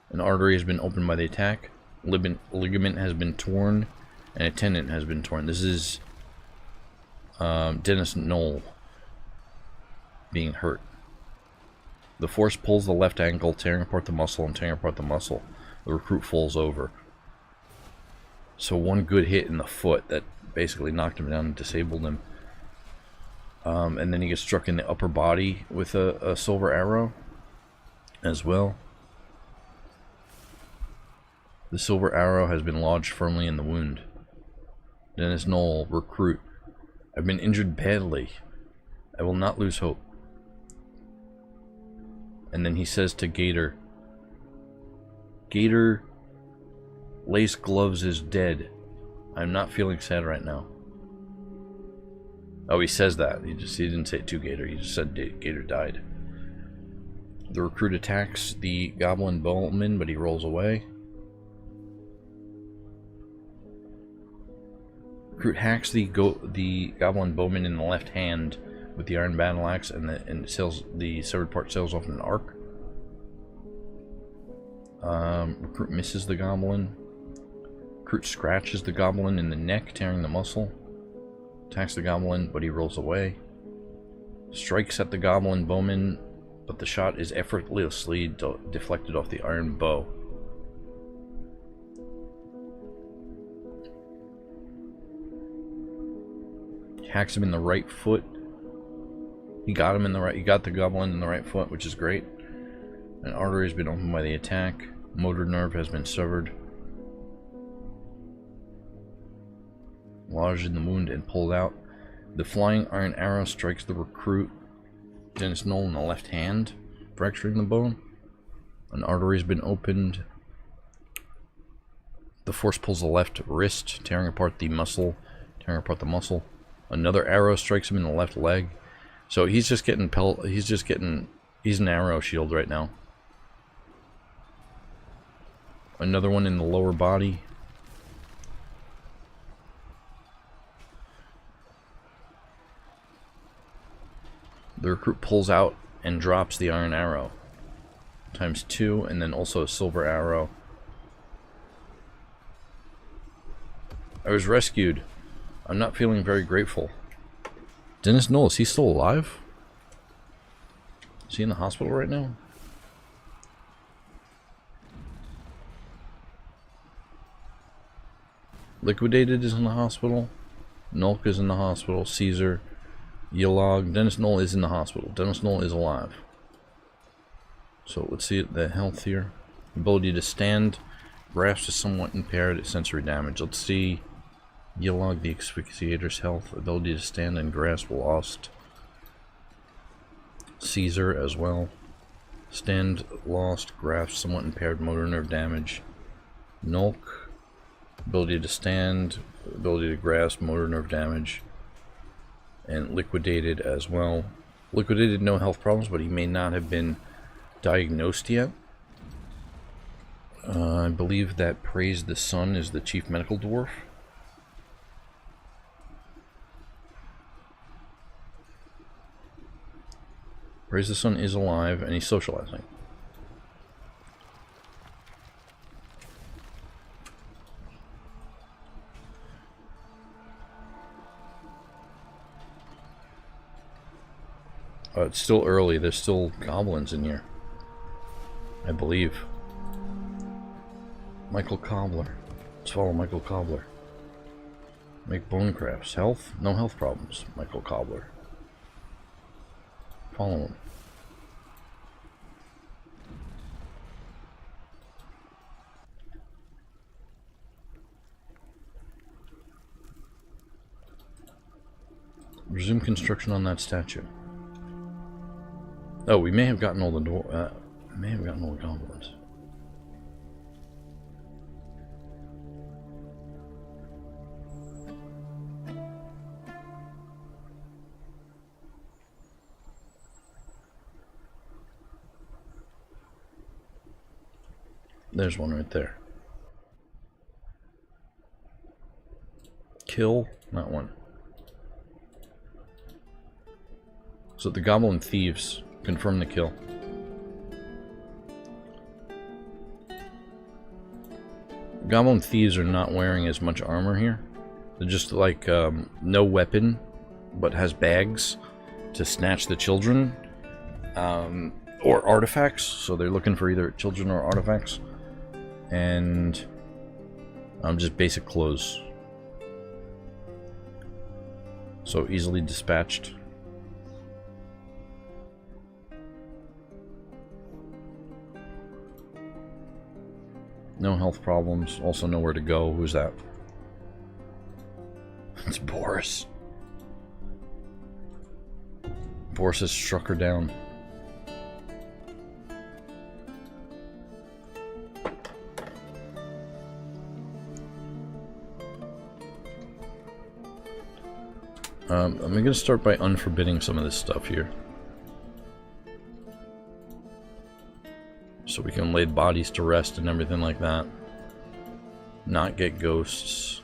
An artery has been opened by the attack, ligament has been torn, and a tendon has been torn. This is Dennis Knoll being hurt. The force pulls the left ankle, tearing apart the muscle and tearing apart the muscle. The recruit falls over. So one good hit in the foot that basically knocked him down and disabled him. And then he gets struck in the upper body with a silver arrow as well. The silver arrow has been lodged firmly in the wound. Dennis Knoll, recruit. I've been injured badly. I will not lose hope. And then he says to Gator, Gator, Lace Gloves is dead. I'm not feeling sad right now. Oh, he says that. He didn't say it to Gator. He just said Gator died. The recruit attacks the goblin bowman, but he rolls away. Recruit hacks the goblin bowman in the left hand with the iron battle axe, and the severed part sails off in an arc. Recruit misses the goblin. Recruit scratches the goblin in the neck, tearing the muscle. Attacks the goblin, but he rolls away. Strikes at the goblin bowman, but the shot is effortlessly deflected off the iron bow. Hacks him in the right foot. He got him in the right. He got the goblin in the right foot, which is great. An artery has been opened by the attack. Motor nerve has been severed. Lodged in the wound and pulled out. The flying iron arrow strikes the recruit Dennis Knoll in the left hand, fracturing the bone. An artery has been opened. The force pulls the left wrist, tearing apart the muscle. Another arrow strikes him in the left leg. So he's just getting he's an arrow shield right now. Another one in the lower body. The recruit pulls out and drops the iron arrow. ×2, and then also a silver arrow. I was rescued. I'm not feeling very grateful. Dennis Knoll, is he still alive? Is he in the hospital right now? Liquidated is in the hospital. Nulk is in the hospital. Caesar. Yelog. Dennis Knoll is in the hospital. Dennis Knoll is alive. So let's see the health here. Ability to stand. Grasp is somewhat impaired at sensory damage. Let's see Yelog, the asphyxiator's health. Ability to stand and grasp lost. Caesar as well. Stand lost. Grasp somewhat impaired. Motor nerve damage. Nulk. Ability to stand. Ability to grasp. Motor nerve damage. And liquidated as well. Liquidated, no health problems, but he may not have been diagnosed yet. I believe that Praise the Sun is the chief medical dwarf. Praise the Sun is alive and he's socializing. It's still early. There's still goblins in here, I believe. Michael Cobbler. Let's follow Michael Cobbler. Make bone crafts. Health? No health problems. Michael Cobbler. Follow him. Resume construction on that statue. Oh, we may have gotten all the goblins. There's one right there. Kill that one. So the goblin thieves confirm the kill. Goblin thieves are not wearing as much armor here. They're just like no weapon, but has bags to snatch the children or artifacts. So they're looking for either children or artifacts, and just basic clothes. So easily dispatched. No health problems. Also nowhere to go. Who's that? It's Boris. Boris has struck her down. I'm going to start by unforbidding some of this stuff here, so we can lay bodies to rest and everything like that. Not get ghosts.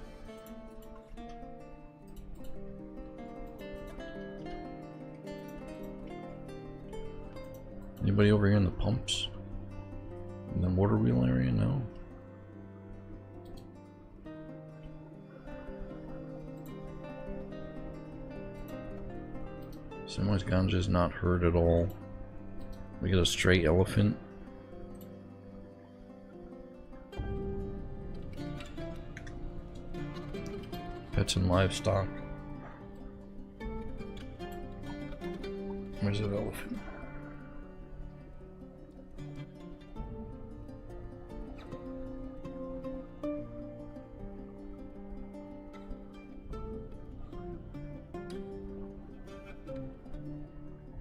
Anybody over here in the pumps? In the water wheel area? No. Samwise Ganja is not hurt at all. We get a stray elephant. Pets and livestock. Where's that elephant?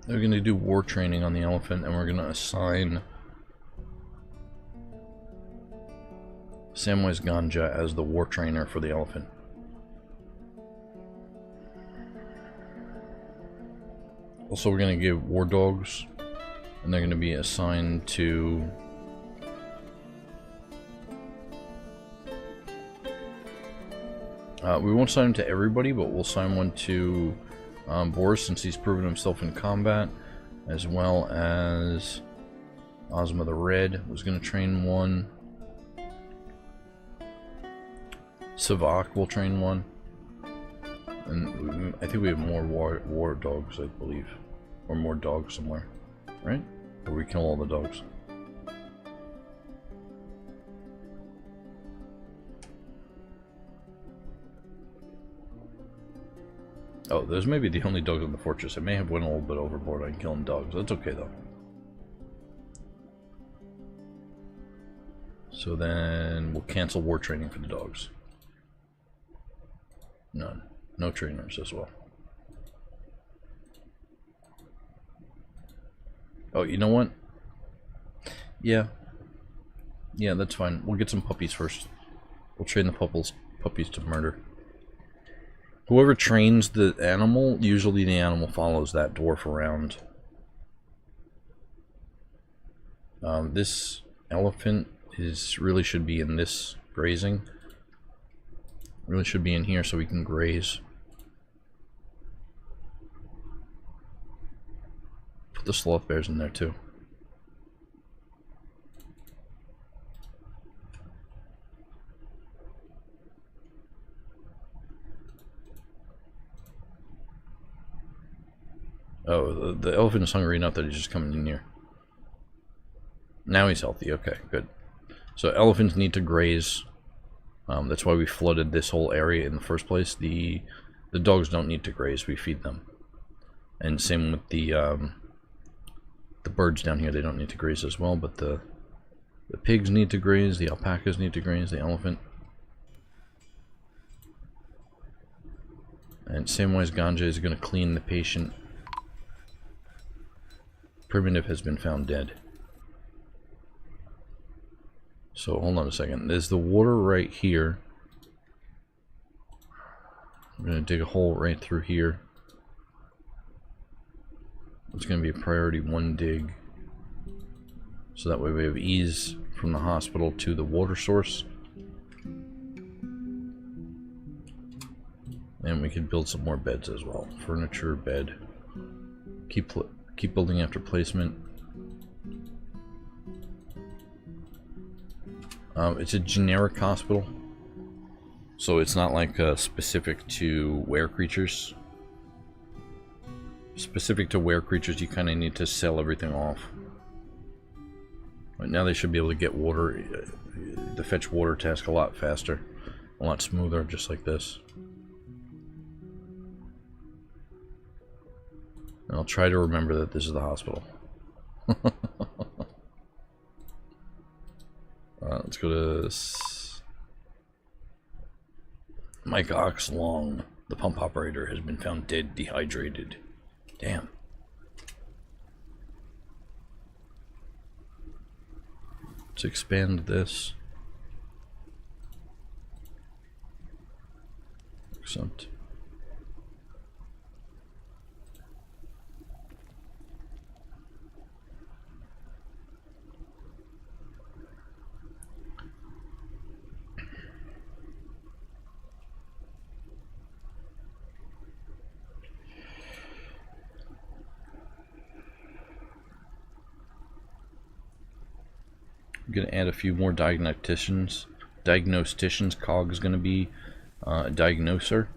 We're going to do war training on the elephant, and we're going to assign Samwise Ganja as the war trainer for the elephant. Also, we're going to give war dogs, and they're going to be assigned to we won't assign them to everybody, but we'll assign one to Boris, since he's proven himself in combat, as well as Ozma the Red was going to train one. Savak will train one. And I think we have more war dogs, I believe. Or more dogs somewhere. Right? Or we kill all the dogs. Oh, those may be the only dogs in the fortress. I may have went a little bit overboard on killing dogs. That's okay though. So then we'll cancel war training for the dogs. None. No trainers as well. Oh, you know what? Yeah. Yeah, that's fine. We'll get some puppies first. We'll train the puppies to murder. Whoever trains the animal, usually the animal follows that dwarf around. This elephant really should be in this grazing. Really should be in here so we can graze. Put the sloth bears in there too. Oh, the elephant is hungry enough that he's just coming in here. Now he's healthy. Okay, good. So elephants need to graze. That's why we flooded this whole area in the first place. The dogs don't need to graze. We feed them. And same with the birds down here. They don't need to graze as well. But the pigs need to graze. The alpacas need to graze. The elephant. And Samwise Ganja is going to clean the patient. Primitive has been found dead. So hold on a second. There's the water right here. I'm going to dig a hole right through here. It's going to be a priority 1 dig. So that way we have ease from the hospital to the water source. And we can build some more beds as well. Furniture, bed. Keep building after placement. It's a generic hospital, so it's not like specific to were creatures. Specific to were creatures, you kind of need to sell everything off. Right now they should be able to get water, the fetch water task a lot faster, a lot smoother, just like this. And I'll try to remember that this is the hospital. Let's go to Mike Oxlong. The pump operator has been found dead, dehydrated. Damn. Let's expand this. Excellent. I'm going to add a few more diagnosticians. Cog is going to be a diagnoser.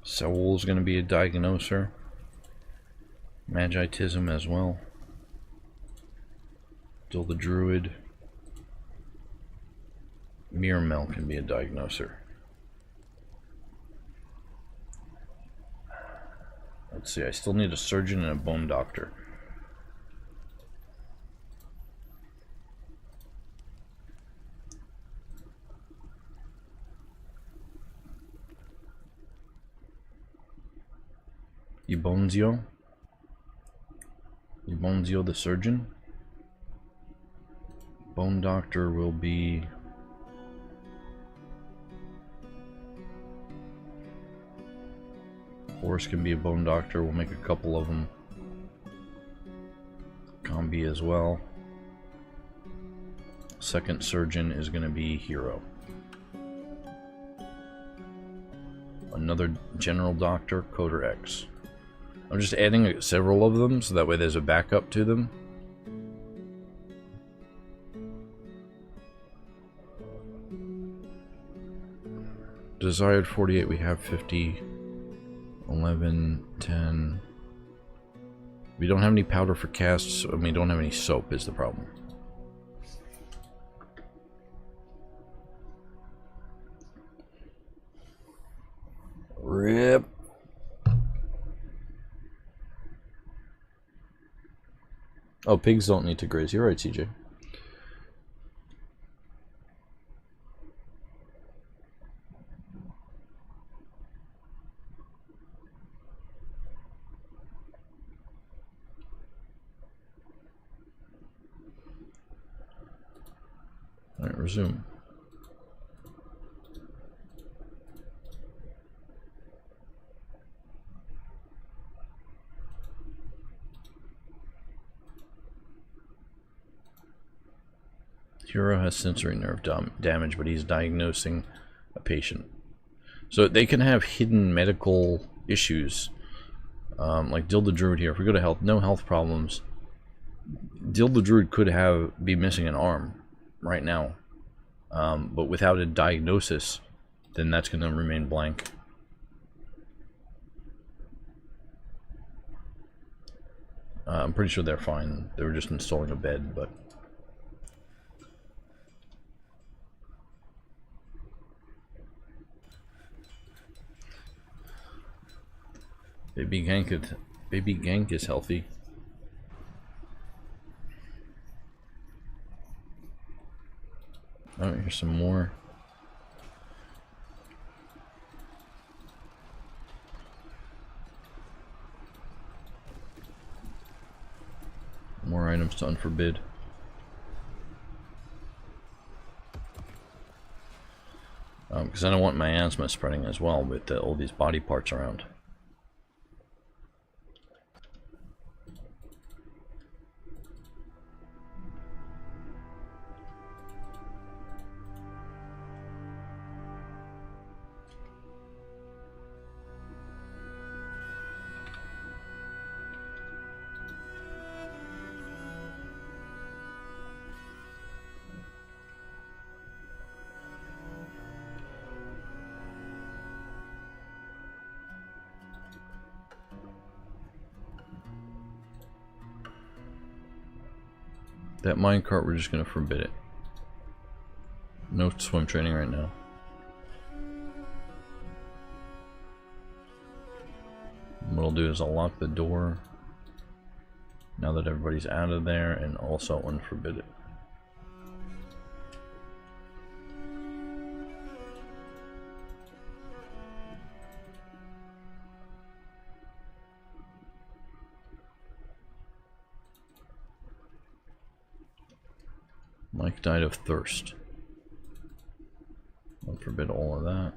Soul is going to be a diagnoser. Magitism as well. Still the druid. Mirmel can be a diagnoser. Let's see, I still need a surgeon and a bone doctor. Ibonzio? Ibonzio the surgeon? Bone doctor will be... Forrest can be a bone doctor. We'll make a couple of them. Combi as well. Second surgeon is going to be Hero. Another general doctor, Coder X. I'm just adding several of them so that way there's a backup to them. Desired 48, we have 50. 11, 10. We don't have any powder for casts, and we don't have any soap is the problem. Rip. Oh, pigs don't need to graze. You're right, CJ. Alright, resume. Hero has sensory nerve damage, but he's diagnosing a patient. So they can have hidden medical issues. Like Dill the Druid here. If we go to health, no health problems. Dill the Druid could be missing an arm right now. But without a diagnosis, then that's going to remain blank. I'm pretty sure they're fine. They were just installing a bed, but... Baby Gank is healthy. Oh, here's some more. More items to unforbid. Because I don't want miasma spreading as well with all these body parts around. That minecart, we're just going to forbid it. No swim training right now. What I'll do is I'll lock the door now that everybody's out of there, and also unforbid it. Mike died of thirst. I'll forbid all of that.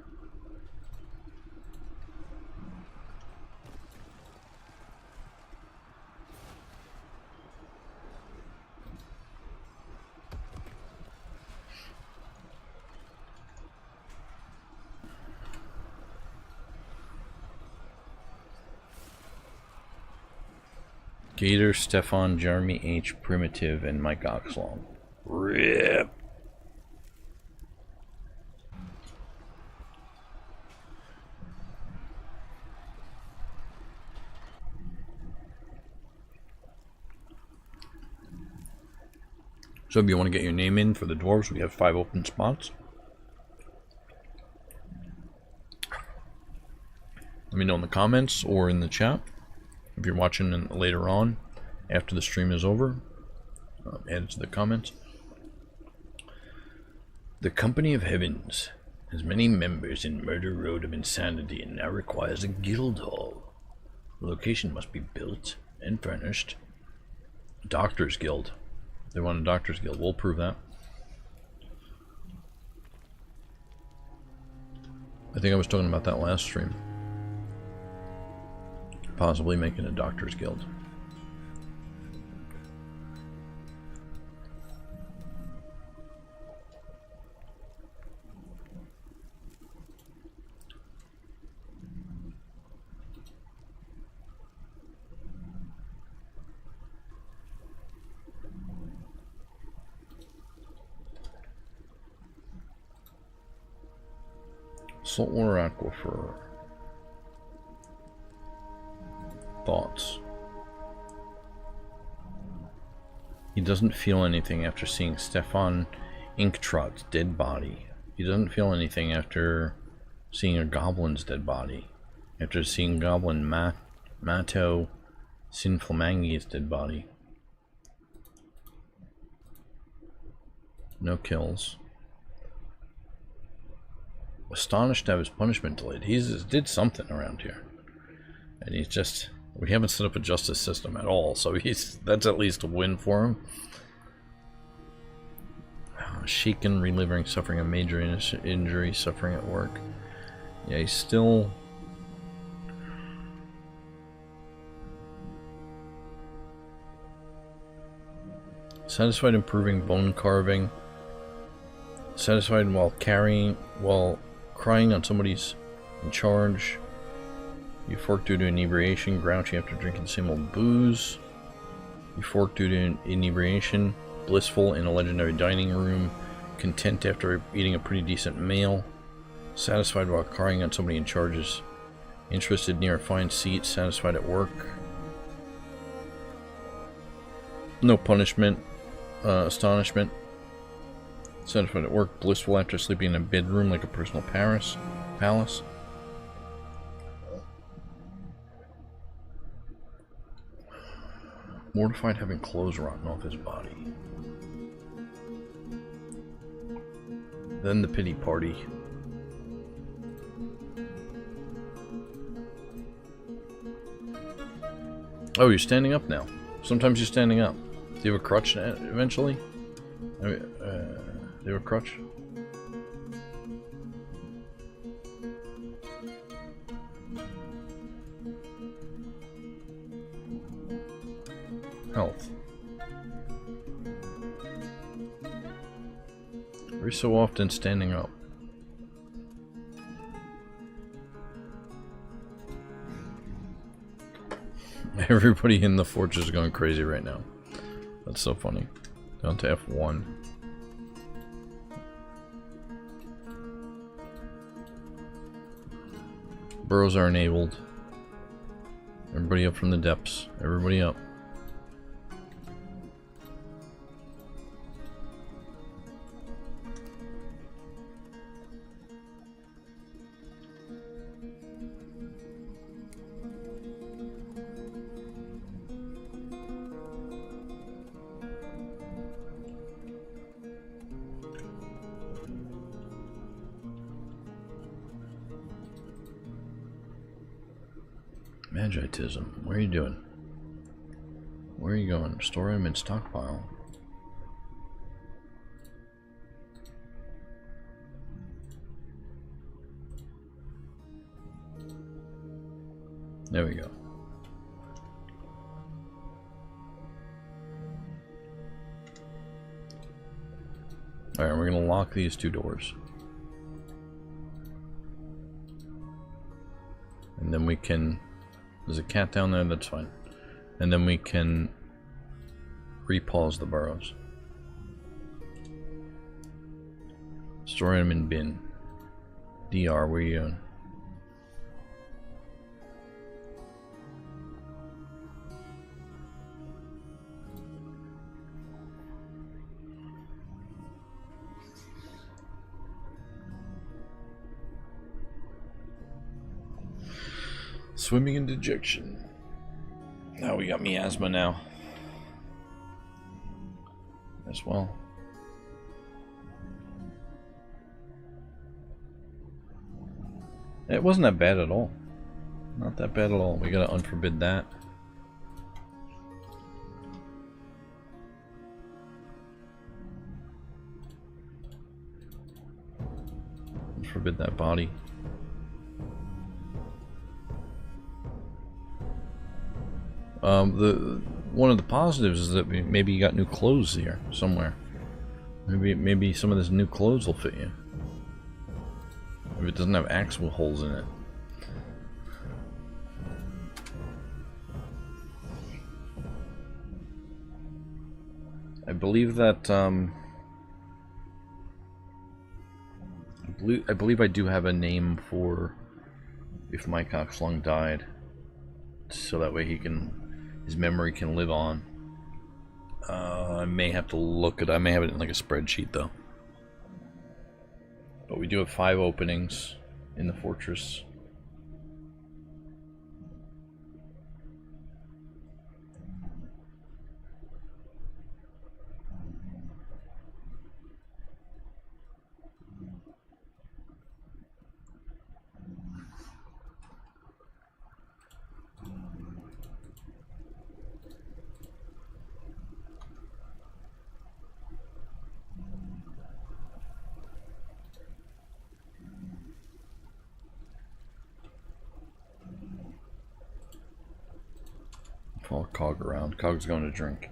Gator, Stefan, Jeremy H, Primitive, and Mike Oxlong. Rip. So if you want to get your name in for the dwarves, we have 5 open spots. me know in the comments or in the chat. If you're watching later on, after the stream is over, add it to the comments. The Company of Heavens has many members in Murder Road of Insanity and now requires a guild hall. The location must be built and furnished. Doctors Guild. They want a Doctors Guild. We'll prove that. I think I was talking about that last stream. Possibly making a Doctors Guild. Saltwater aquifer. Thoughts. He doesn't feel anything after seeing Stefan Inktrot's dead body. He doesn't feel anything after seeing a goblin's dead body. After seeing Goblin Mato Sinflamangi's dead body. No kills. Astonished to have his punishment delayed. He did something around here. And he's just... We haven't set up a justice system at all, so that's at least a win for him. Shaken, reliving, suffering a major injury, suffering at work. Yeah, he's still... Satisfied improving bone carving. Satisfied while crying on somebody's in charge. Euphoric due to inebriation, grouchy after drinking the same old booze. Euphoric due to inebriation, blissful in a legendary dining room, content after eating a pretty decent meal. Satisfied while crying on somebody in charge, interested near a fine seat, satisfied at work. No punishment, astonishment. Satisfied at work, blissful after sleeping in a bedroom like a personal palace. Mortified having clothes rotten off his body. Then the pity party. Oh, you're standing up now. Sometimes you're standing up. Do you have a crutch eventually? Do you have a crutch? Health. Every so often standing up. Everybody in the fortress is going crazy right now. That's so funny. Down to F1. Burrows are enabled. Everybody up from the depths. Everybody up. Magitism. What are you doing? Where are you going? Store him in stockpile. There we go. Alright, we're gonna lock these two doors. And then we can... There's a cat down there, that's fine. And then we can repause the burrows. Store them in bin. DR, where you going? Swimming in dejection. Now we got miasma now. As well. It wasn't that bad at all. Not that bad at all. We gotta unforbid that. Unforbid that body. One of the positives is that maybe you got new clothes here somewhere. Maybe some of this new clothes will fit you. If it doesn't have actual holes in it. I believe that I believe I do have a name for if my cockslung died, so that way his memory can live on. I may have to look at it. I may have it in like a spreadsheet though. But we do have 5 openings in the fortress. Follow Cog around. Cog's going to drink.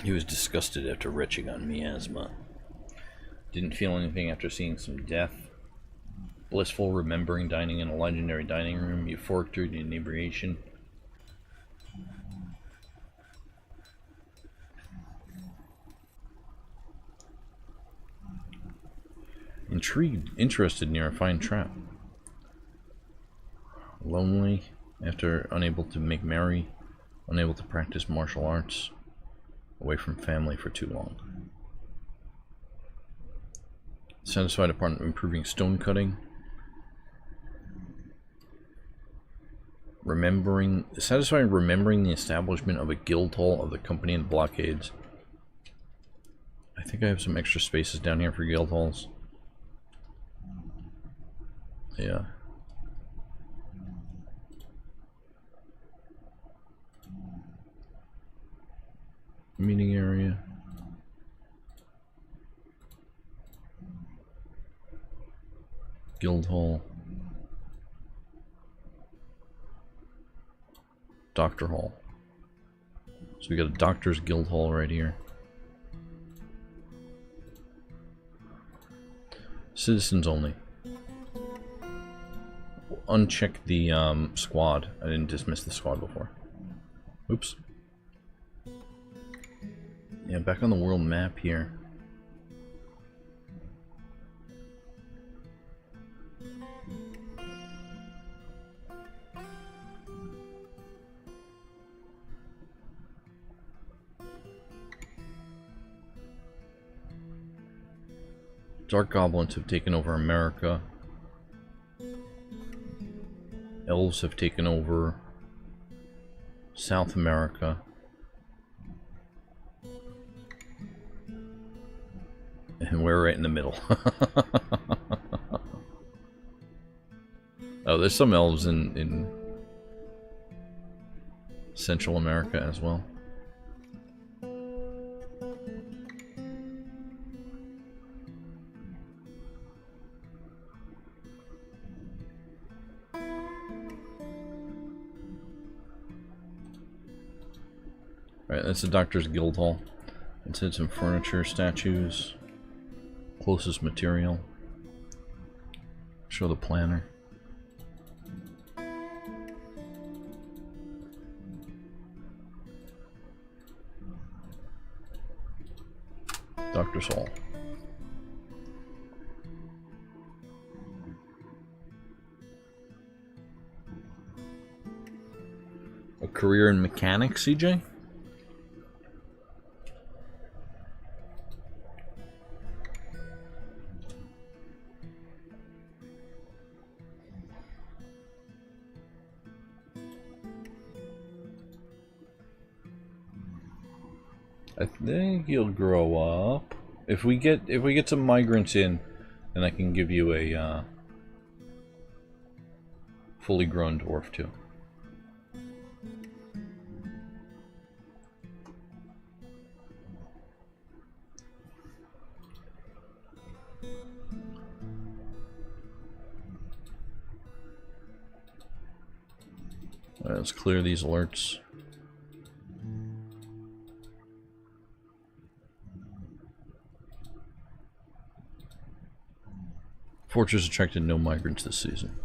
He was disgusted after retching on miasma. Didn't feel anything after seeing some death. Blissful remembering dining in a legendary dining room. Euphoric through the inebriation. Intrigued, interested near a fine trap. Lonely after unable to make merry. Unable to practice martial arts. Away from family for too long. Satisfied upon improving stone cutting. Satisfied remembering the establishment of a guild hall of the company and blockades. I think I have some extra spaces down here for guild halls. Yeah. Meeting area. Guild hall. Doctor hall. So we got a doctor's guild hall right here. Citizens only. Uncheck the squad. I didn't dismiss the squad before. Oops. Yeah, back on the world map here. Dark goblins have taken over America. Elves have taken over South America. And we're right in the middle. Oh, there's some elves in Central America as well. Alright, that's the Doctor's Guild Hall. Inside some furniture, statues, closest material. Show the planner. Doctor's Hall. A career in mechanics, CJ? I think you'll grow up. If we get some migrants in, then I can give you a fully grown dwarf too. Alright, let's clear these alerts. Fortress attracted no migrants this season.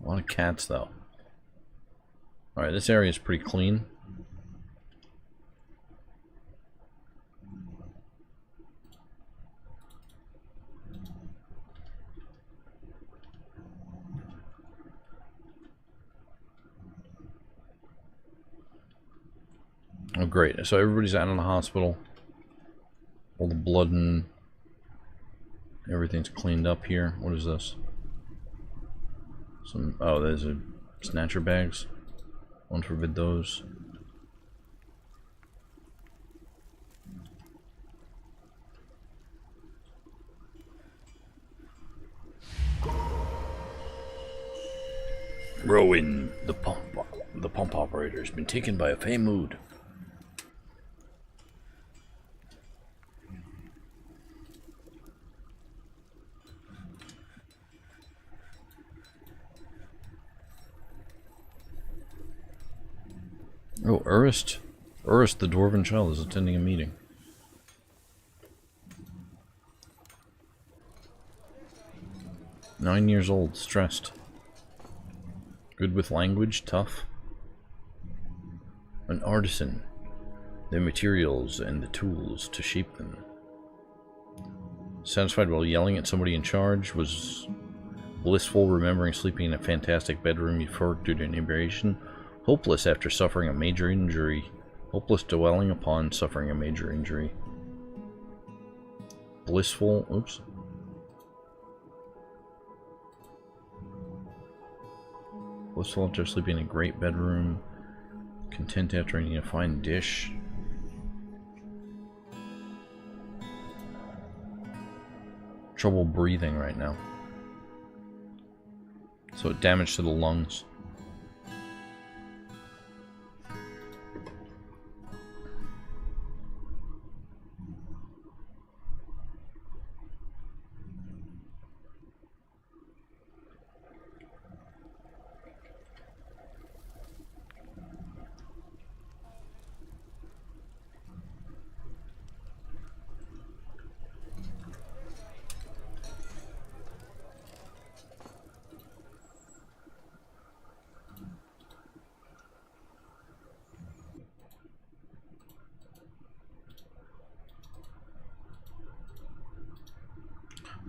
A lot of cats, though. Alright, this area is pretty clean. Oh, great. So everybody's out in the hospital. All the blood and everything's cleaned up here. What is this? Oh, there's a snatcher bags. Won't forbid those. Rowan, the pump operator, has been taken by a fey mood. Oh, Urist, the dwarven child, is attending a meeting. "9 years old, stressed. Good with language, tough. An artisan. The materials and the tools to shape them. Satisfied while yelling at somebody in charge. Was blissful remembering sleeping in a fantastic bedroom euphoric due to inebriation. Hopeless after suffering a major injury. Hopeless dwelling upon suffering a major injury. Blissful, oops. Blissful after sleeping in a great bedroom. Content after eating a fine dish. Trouble breathing right now. So damage to the lungs.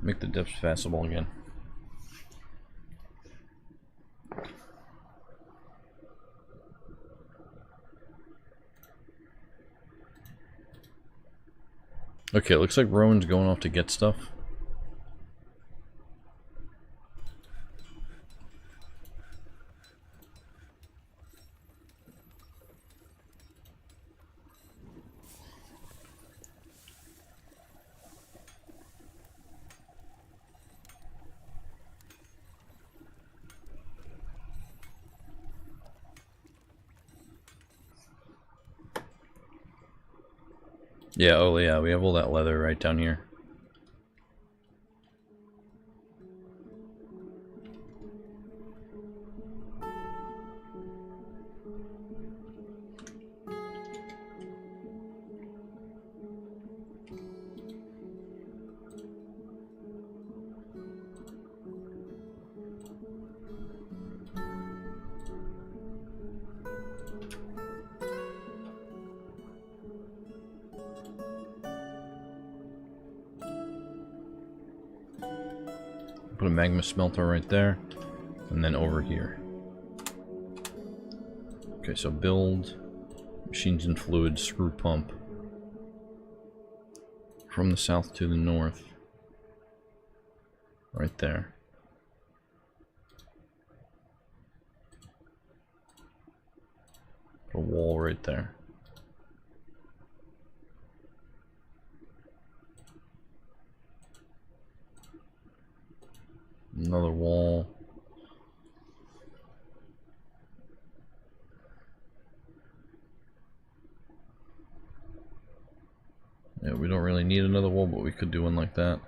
Make the depths passable again. Okay, looks like Rowan's going off to get stuff. Yeah, oh yeah, we have all that leather right down here. Put a magma smelter right there, and then over here. Okay, so build machines and fluids, screw pump from the south to the north. Right there. Put a wall right there. Another wall. Yeah, we don't really need another wall, but we could do one like that.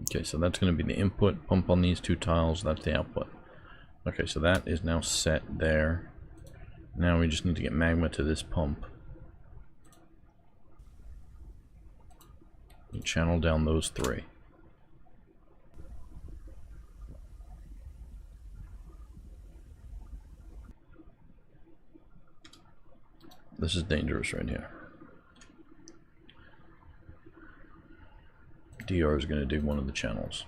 Okay, so that's going to be the input. Pump on these two tiles, that's the output. Okay, so that is now set there. Now we just need to get magma to this pump. And channel down those three. This is dangerous right here. DR is going to dig one of the channels.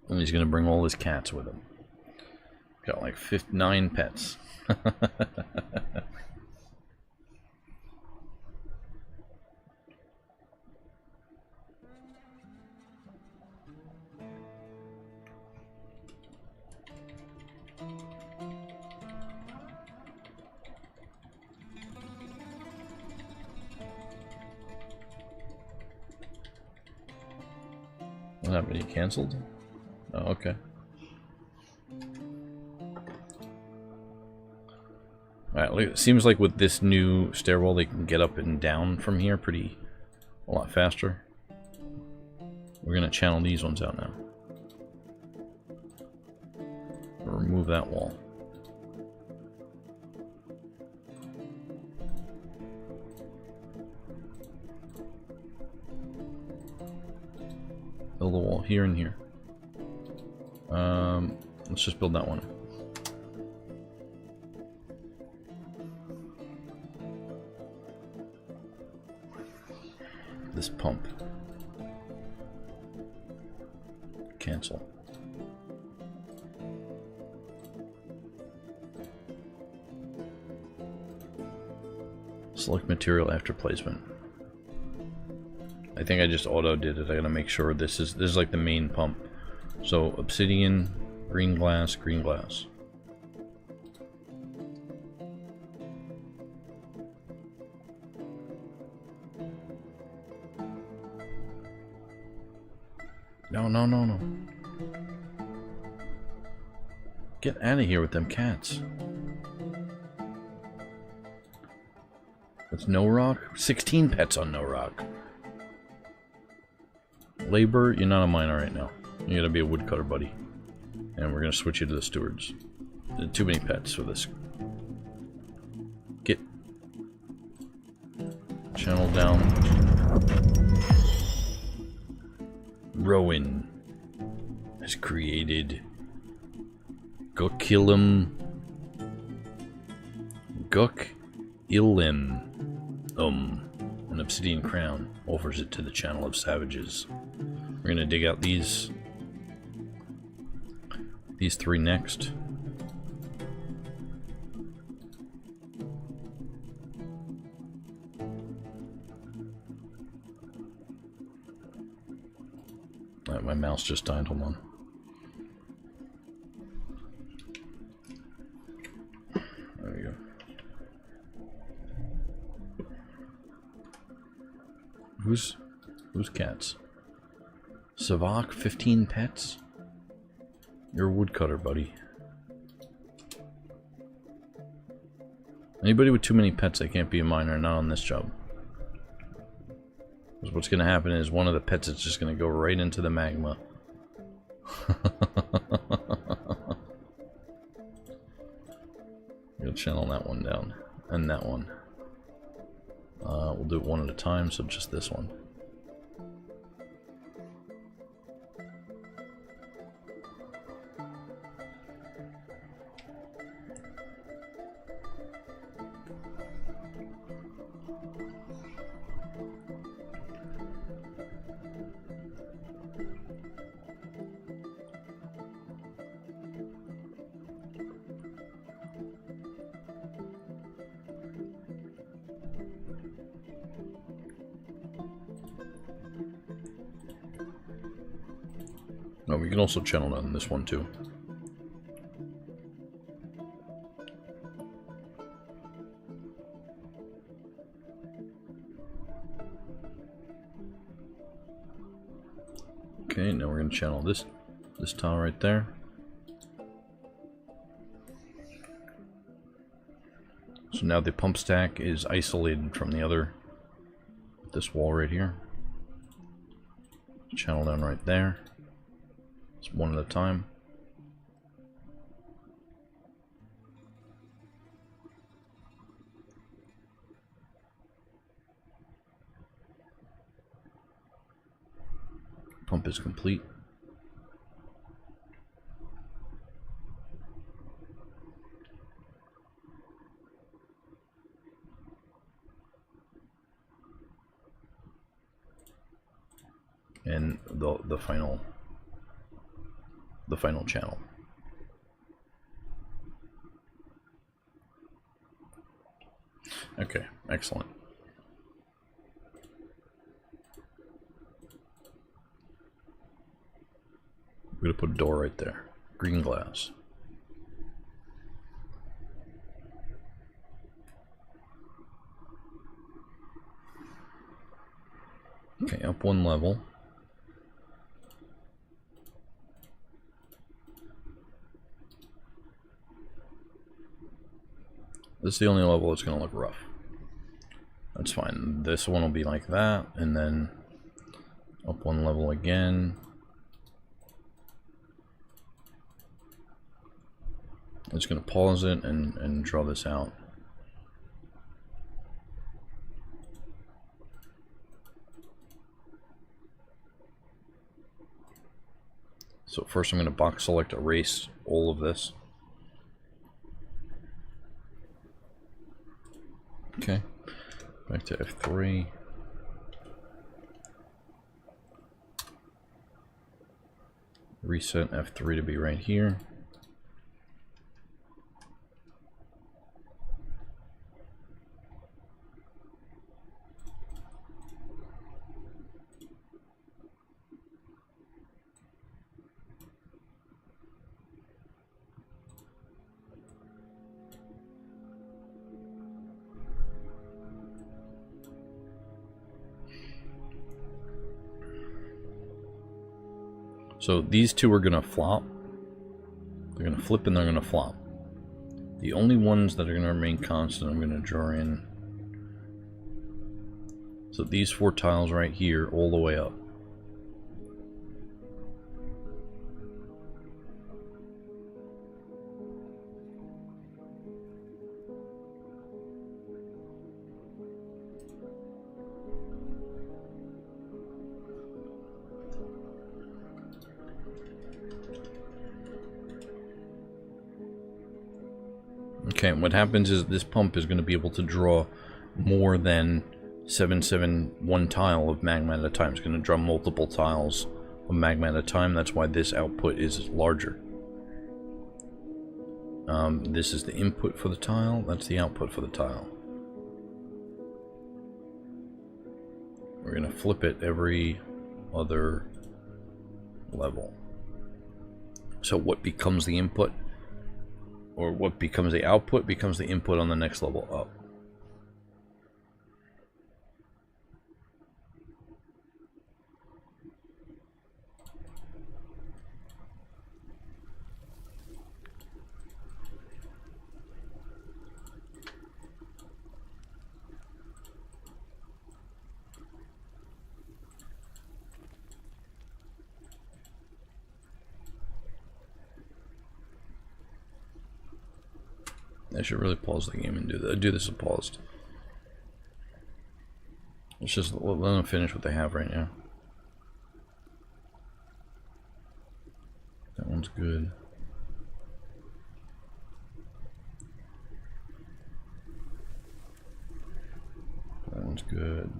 And he's going to bring all his cats with him. Got like 9 pets. What happened? He canceled? Oh, okay. Alright, it seems like with this new stairwell they can get up and down from here a lot faster. We're gonna channel these ones out now. We'll remove that wall. Build a wall here and here. Let's just build that one. This pump. Cancel. Select material after placement. I think I just auto did it. I gotta make sure this is like the main pump. So obsidian, green glass, green glass. No, no, no, no. Get out of here with them cats. That's no rock? 16 pets on no rock. Labor, you're not a miner right now. You gotta be a woodcutter, buddy. And we're gonna switch you to the stewards. Too many pets for this. Get. Channel down. Rowan has created Gukilum. Guk-Ilim. An obsidian crown. Offers it to the channel of savages. We're gonna dig out these 3 next. Alright, my mouse just died, hold on. There we go. Who's cats? Savak, 15 pets? You're a woodcutter, buddy. Anybody with too many pets, they can't be a miner, not on this job. Because what's going to happen is one of the pets is just going to go right into the magma. We'll channel that one down. And that one. We'll do it one at a time, so just this one. No, we can also channel down this one too. Okay, now we're going to channel this tile right there. So now the pump stack is isolated from the other, this wall right here. Channel down right there. It's one at a time. Pump is complete. And the final channel. Okay, excellent. We're gonna put a door right there. Green glass. Okay, up one level. This is the only level that's going to look rough. That's fine. This one will be like that, and then up one level again. I'm just going to pause it and draw this out. So first I'm going to box select erase all of this. Okay, back to F3. Reset F3 to be right here. So these two are going to flop. They're going to flip and they're going to flop. The only ones that are going to remain constant I'm going to draw in. So these four tiles right here all the way up. Okay, what happens is this pump is going to be able to draw more than 1 tile of magma at a time. It's going to draw multiple tiles of magma at a time. That's why this output is larger. This is the input for the tile. That's the output for the tile. We're going to flip it every other level. So what becomes the input? Or what becomes the output becomes the input on the next level up. I should really pause the game and do this paused. Let's just let them finish what they have right now. That one's good. Sounds good.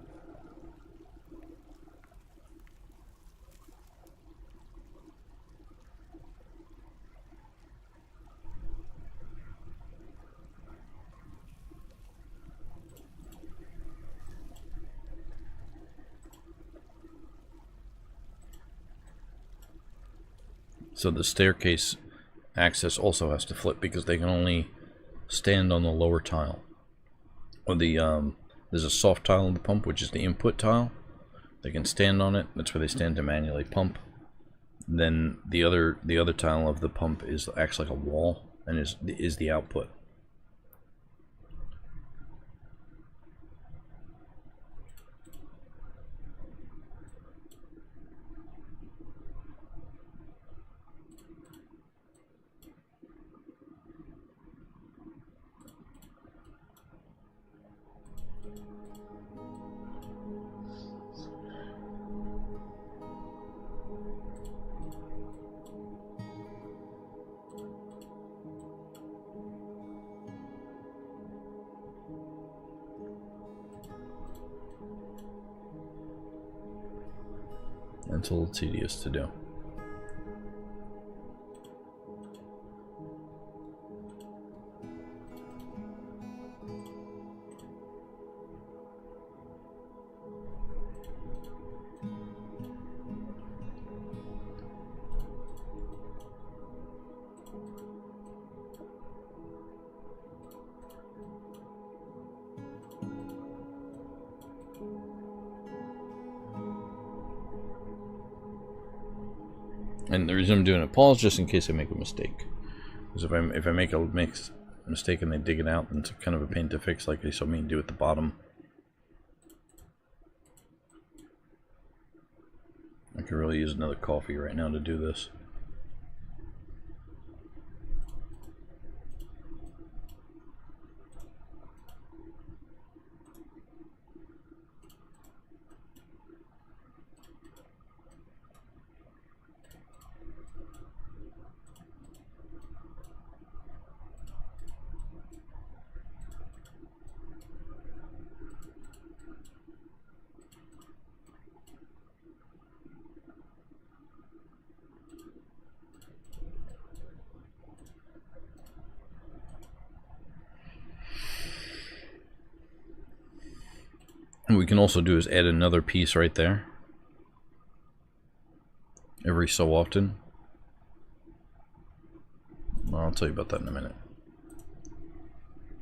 So the staircase access also has to flip because they can only stand on the lower tile. Or the there's a soft tile in the pump, which is the input tile. They can stand on it. That's where they stand to manually pump. Then the other tile of the pump acts like a wall and is the output. It's a little tedious to do. And the reason I'm doing a pause just in case I make a mistake. Because if I make a mistake and they dig it out, then it's kind of a pain to fix, like they saw me do at the bottom. I could really use another coffee right now to do this. What we can also do is add another piece right there every so often. Well, I'll tell you about that in a minute.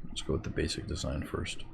Let's go with the basic design first.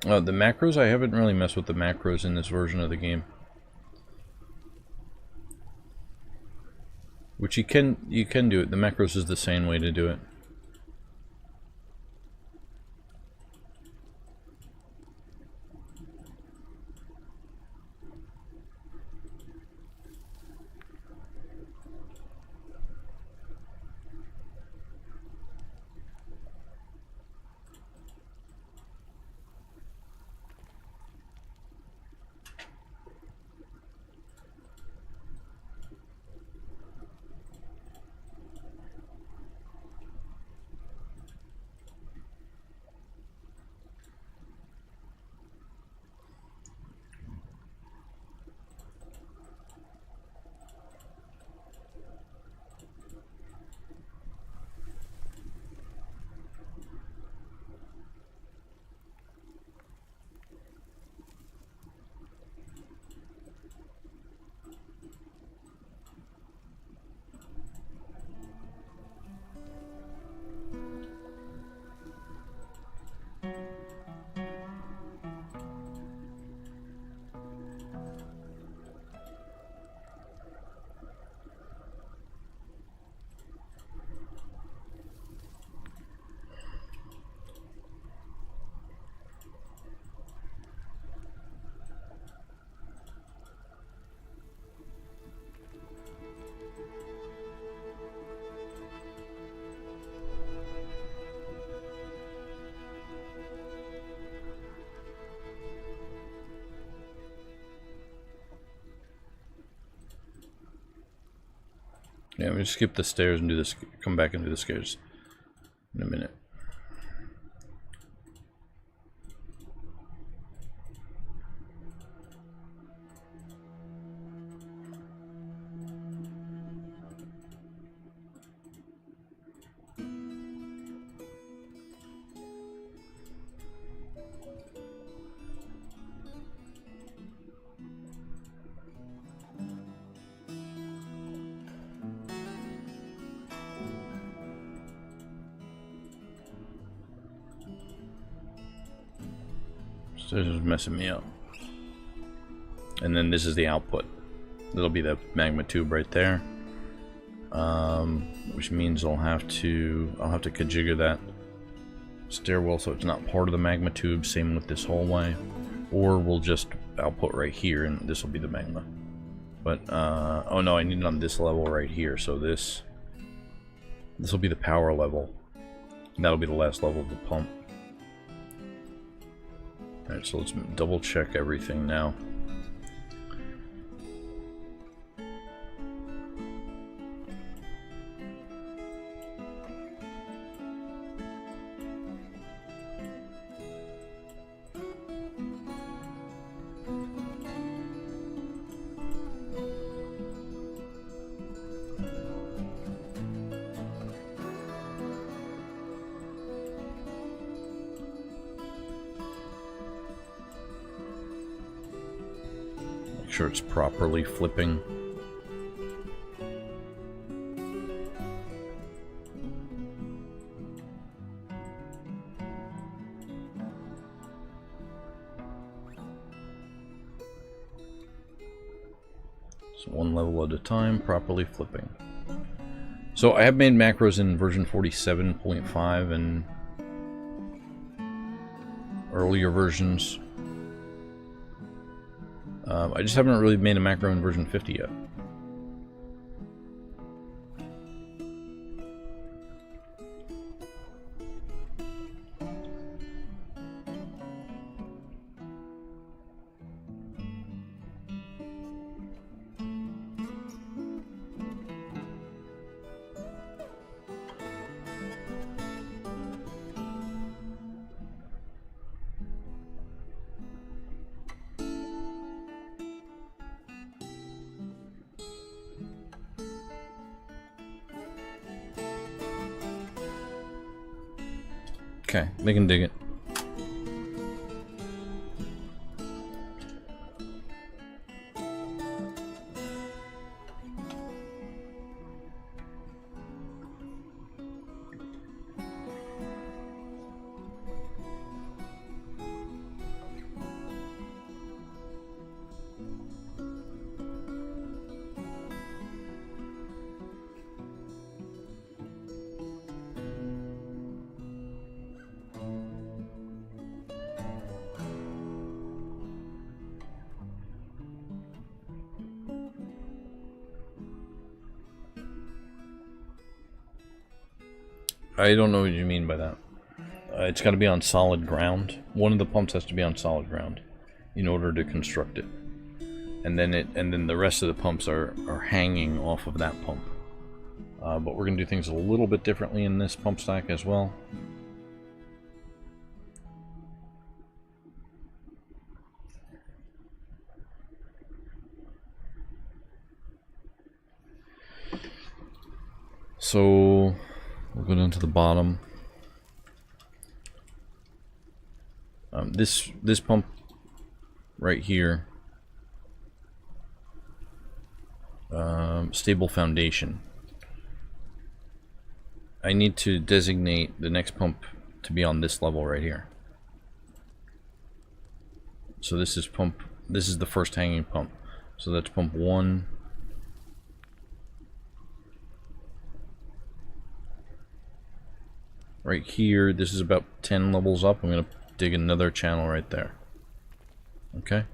The macros, I haven't really messed with the macros in this version of the game. Which you can do it. The macros is the same way to do it. Yeah, we just skip the stairs and do this. Come back and do the stairs in a minute. So this is messing me up. And then this is the output. That'll be the magma tube right there. Which means I'll have to configure that stairwell so it's not part of the magma tube. Same with this hallway. Or we'll just output right here and this will be the magma. But oh no, I need it on this level right here. So this will be the power level. And that'll be the last level of the pump. Alright, so let's double check everything now. Make sure it's properly flipping. So one level at a time, properly flipping. So I have made macros in version 47.5 and earlier versions. I just haven't really made a macro in version 50 yet. Okay, they can dig it. I don't know what you mean by that. It's got to be on solid ground. One of the pumps has to be on solid ground in order to construct it, and then the rest of the pumps are hanging off of that pump. But we're gonna do things a little bit differently in this pump stack as well. So we'll go down to the bottom. This pump right here, stable foundation. I need to designate the next pump to be on this level right here. So this is the first hanging pump. So that's pump 1. Right here, this is about 10 levels up. I'm going to dig another channel right there. Okay.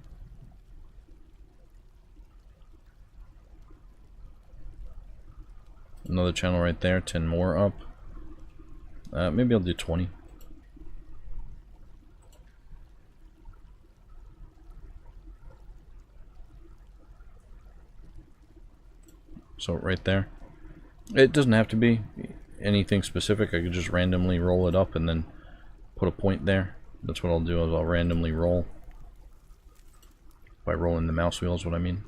Another channel right there, 10 more up. Maybe I'll do 20. So right there. It doesn't have to be anything specific. I could just randomly roll it up and then put a point there. That's what I'll do, is I'll randomly roll. By rolling the mouse wheel is what I mean.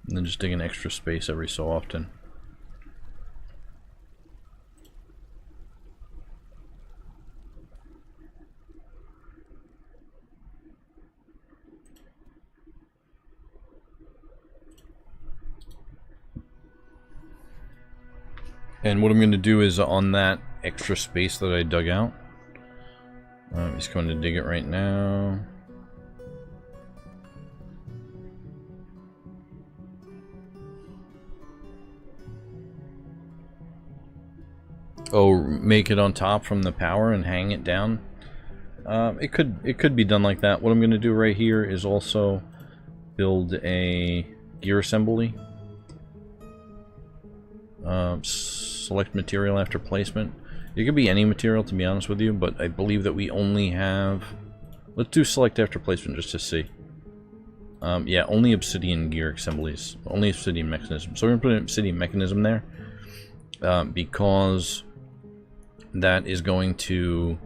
And then just dig an extra space every so often. And what I'm going to do is on that extra space that I dug out, he's going to dig it right now. Oh, make it on top from the power and hang it down. It could be done like that. What I'm going to do right here is also build a gear assembly. Select material after placement. It could be any material, to be honest with you, but I believe that we only have... Let's do select after placement just to see. Yeah, only obsidian gear assemblies. Only obsidian mechanism. So we're going to put an obsidian mechanism there. Because that is going to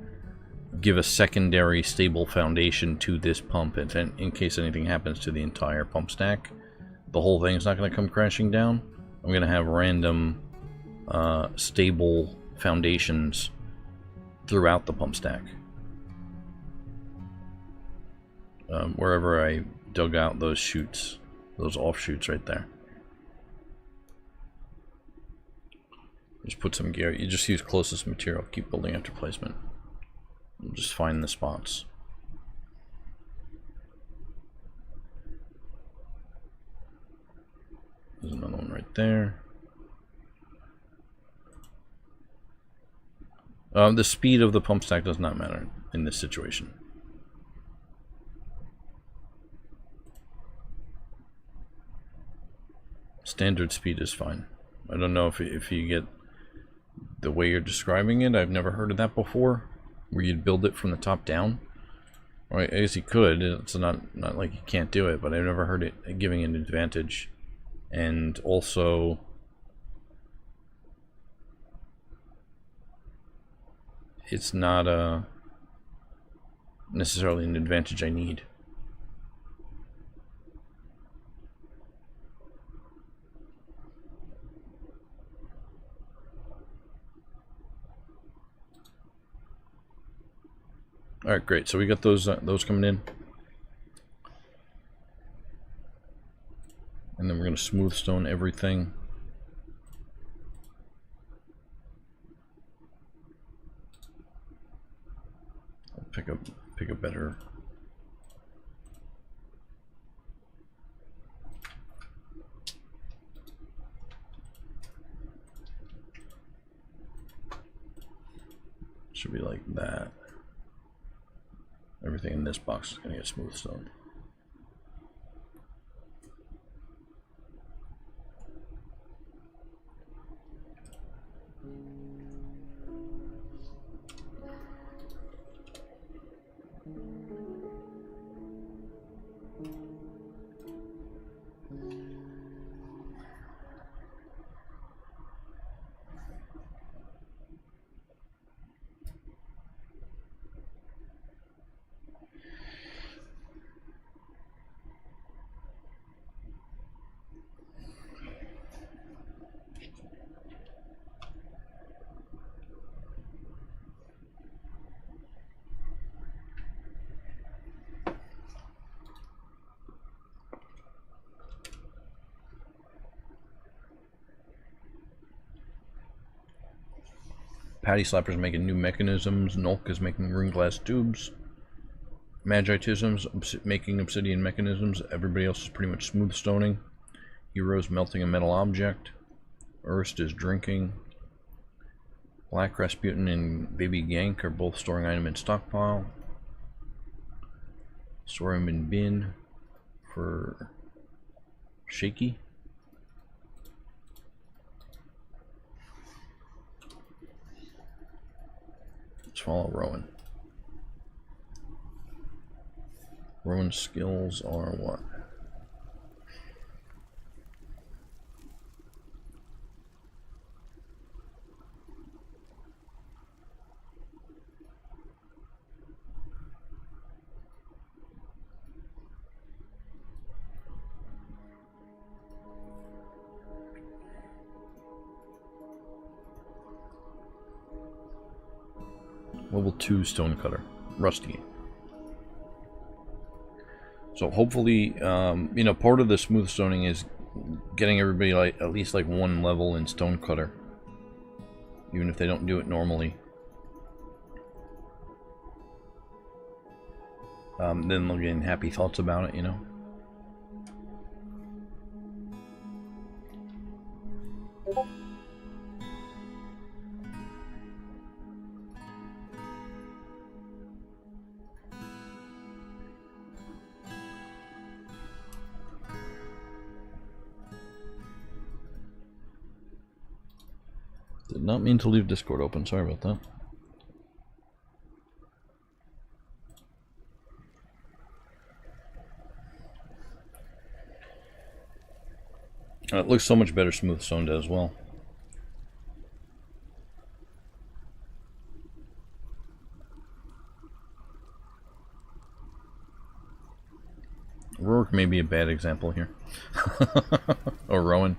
give a secondary stable foundation to this pump. And in case anything happens to the entire pump stack, the whole thing is not going to come crashing down. I'm going to have random stable foundations throughout the pump stack. Wherever I dug out those chutes, those offshoots right there. Just put some gear. You just use closest material. Keep building after placement. We'll just find the spots. There's another one right there. The speed of the pump stack does not matter in this situation. Standard speed is fine. I don't know if you get the way you're describing it. I've never heard of that before, where you'd build it from the top down. Or I guess you could. It's not like you can't do it, but I've never heard it giving an advantage. And also, it's not necessarily an advantage I need. All right, great. So we got those coming in, and then we're going to smooth stone everything. I'll pick a better. Should be like that. Everything in this box is going to get smooth stone. Patty Slapper's making new mechanisms. Nulk is making green glass tubes. Magitism's making obsidian mechanisms. Everybody else is pretty much smooth stoning. Hero's melting a metal object. Urst is drinking. Black Rasputin and Baby Gank are both storing item in stockpile. Store them in bin for Shaky. Let's follow Rowan. Rowan skills are what? Level 2 stonecutter. Rusty. So hopefully, you know, part of the smooth stoning is getting everybody like at least like 1 level in stonecutter. Even if they don't do it normally. Then they'll get happy thoughts about it, you know. Did not mean to leave Discord open, sorry about that. It looks so much better smooth stoned as well. Rourke may be a bad example here. Or Rowan.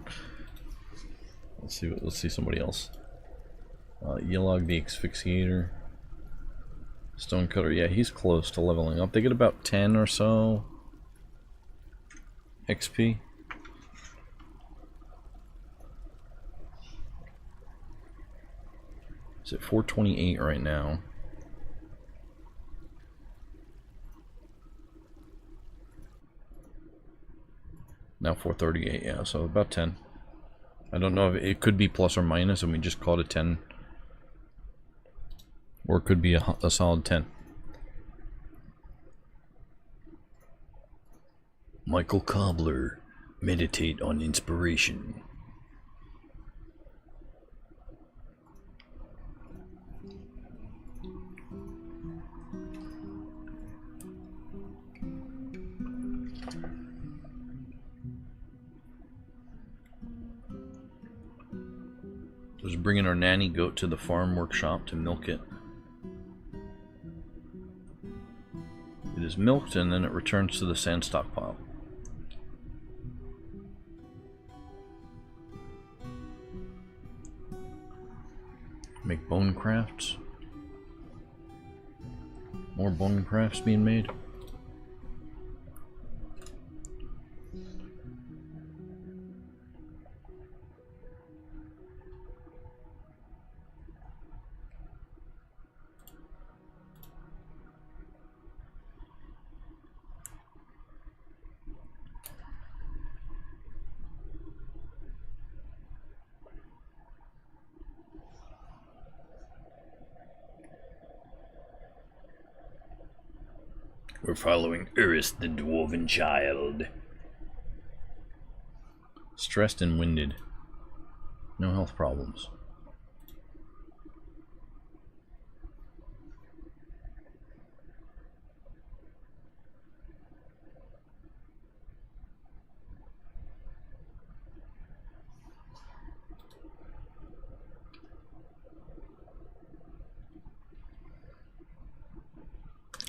Let's see somebody else. Yellog the Asphyxiator. Stonecutter, yeah, he's close to leveling up. They get about 10 or so XP. It's at 428 right now. Now 438, yeah, so about 10. I don't know if it could be plus or minus, and we just called it 10. Or it could be a solid 10. Michael Cobbler, meditate on inspiration. Just bringing our nanny goat to the farm workshop to milk it. It is milked and then it returns to the sand stockpile. Make bone crafts. More bone crafts being made. We're following Urus, the dwarven child. Stressed and winded. No health problems.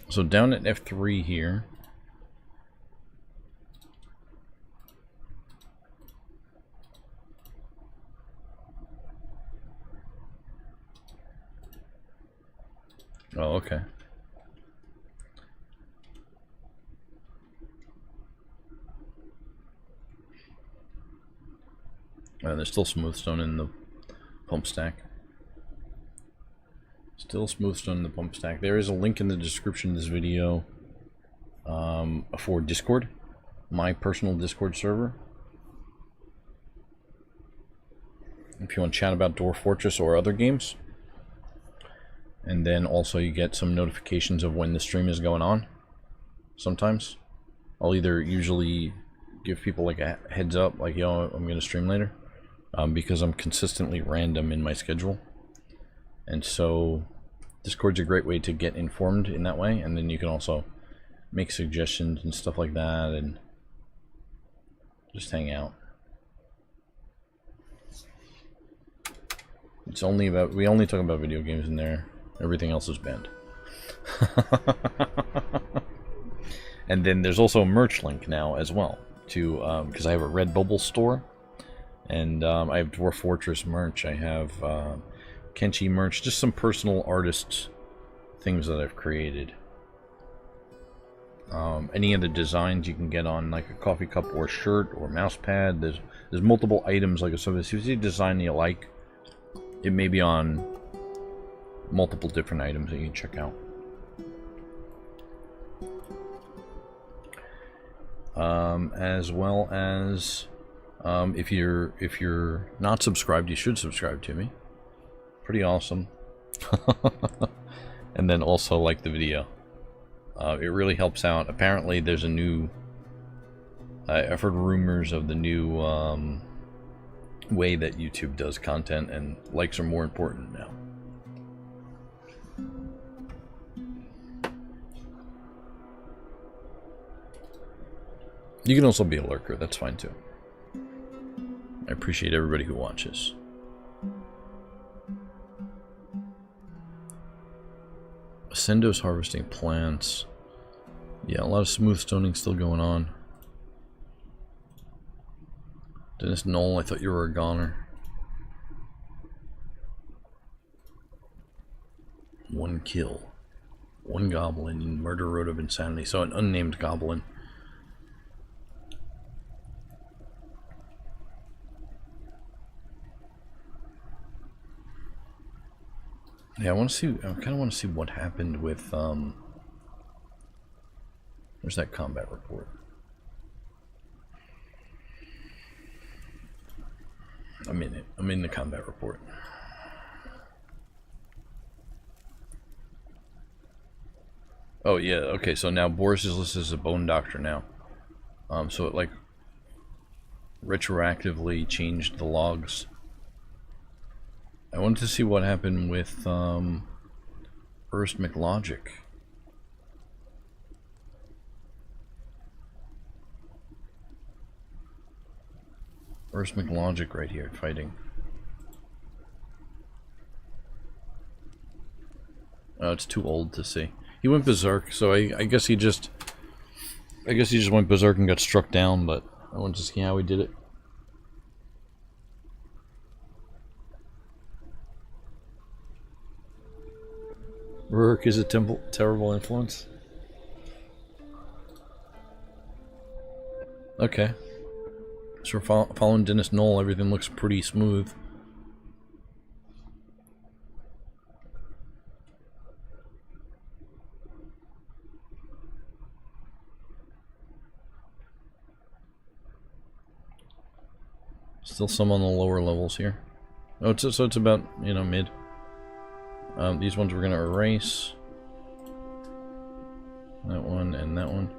So down at F3 here. Oh, okay. There's still smooth stone in the pump stack. Still smooth stone in the pump stack. There is a link in the description of this video for Discord, my personal Discord server. If you want to chat about Dwarf Fortress or other games. And then also you get some notifications of when the stream is going on. Sometimes. I'll either usually give people like a heads up, like, yo, I'm going to stream later. Because I'm consistently random in my schedule. And so Discord's a great way to get informed in that way, and then you can also make suggestions and stuff like that, and just hang out. It's only about, we only talk about video games in there. Everything else is banned. And then there's also a merch link now as well, to because I have a Redbubble store, and I have Dwarf Fortress merch. I have Kenshi merch, just some personal artist things that I've created. Any of the designs you can get on like a coffee cup or shirt or mouse pad. There's multiple items. Like so if you see a design you like, it may be on multiple different items that you can check out. As well as if you're not subscribed, you should subscribe to me. Pretty awesome. And then also like the video. It really helps out. Apparently there's a new, I've heard rumors of the new way that YouTube does content, and likes are more important now. You can also be a lurker, that's fine too. I appreciate everybody who watches. Sendo's harvesting plants. Yeah, a lot of smooth stoning still going on. Dennis Knoll, I thought you were a goner. One kill. One goblin in Murder Road of Insanity. So an unnamed goblin. Yeah, I kind of want to see what happened with, where's that combat report? I'm in it. I'm in the combat report. Oh yeah, okay, so now Boris is listed as a bone doctor now. So it like retroactively changed the logs. I wanted to see what happened with Ernst McLogic. Ernst McLogic right here fighting. Oh, it's too old to see. He went berserk, so I guess he just went berserk and got struck down, but I wanted to see how he did it. Rurik is a terrible influence. Okay. So we're following Dennis Knoll, everything looks pretty smooth. Still some on the lower levels here. Oh, so it's about, you know, mid. These ones we're going to erase. That one and that one.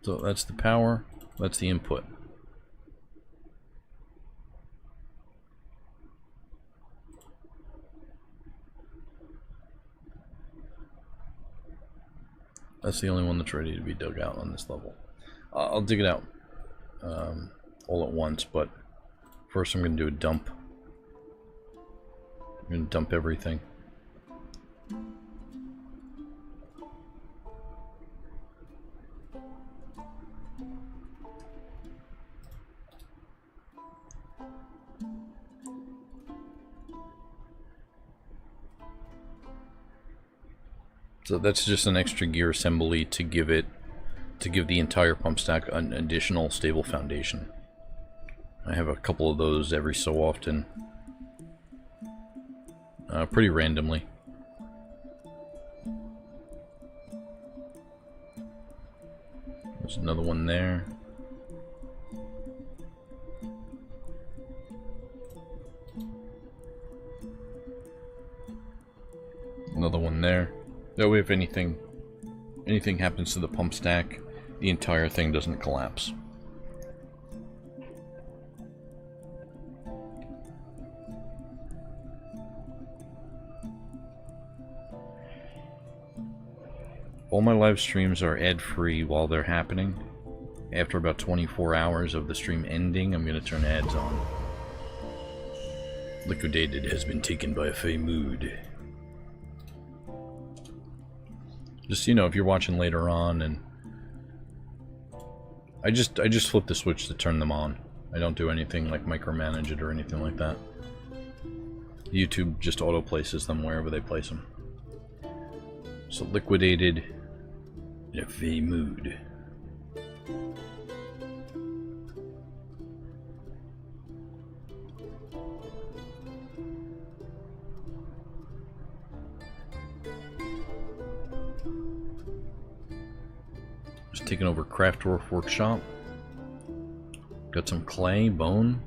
So that's the power, that's the input. That's the only one that's ready to be dug out on this level. I'll dig it out all at once, but first I'm going to do a dump. I'm going to dump everything. So that's just an extra gear assembly to give the entire pump stack an additional stable foundation. I have a couple of those every so often, pretty randomly. There's another one there. Another one there. That way, if anything anything happens to the pump stack, the entire thing doesn't collapse. All my live streams are ad-free while they're happening. After about 24 hours of the stream ending, I'm going to turn ads on. Liquidated has been taken by a fey mood. Just, you know, if you're watching later on, and I just flip the switch to turn them on. I don't do anything like micromanage it or anything like that. YouTube just auto places them wherever they place them. So liquidated in a fey mood. Just taking over Craft Dwarf Workshop. Got some clay, bone.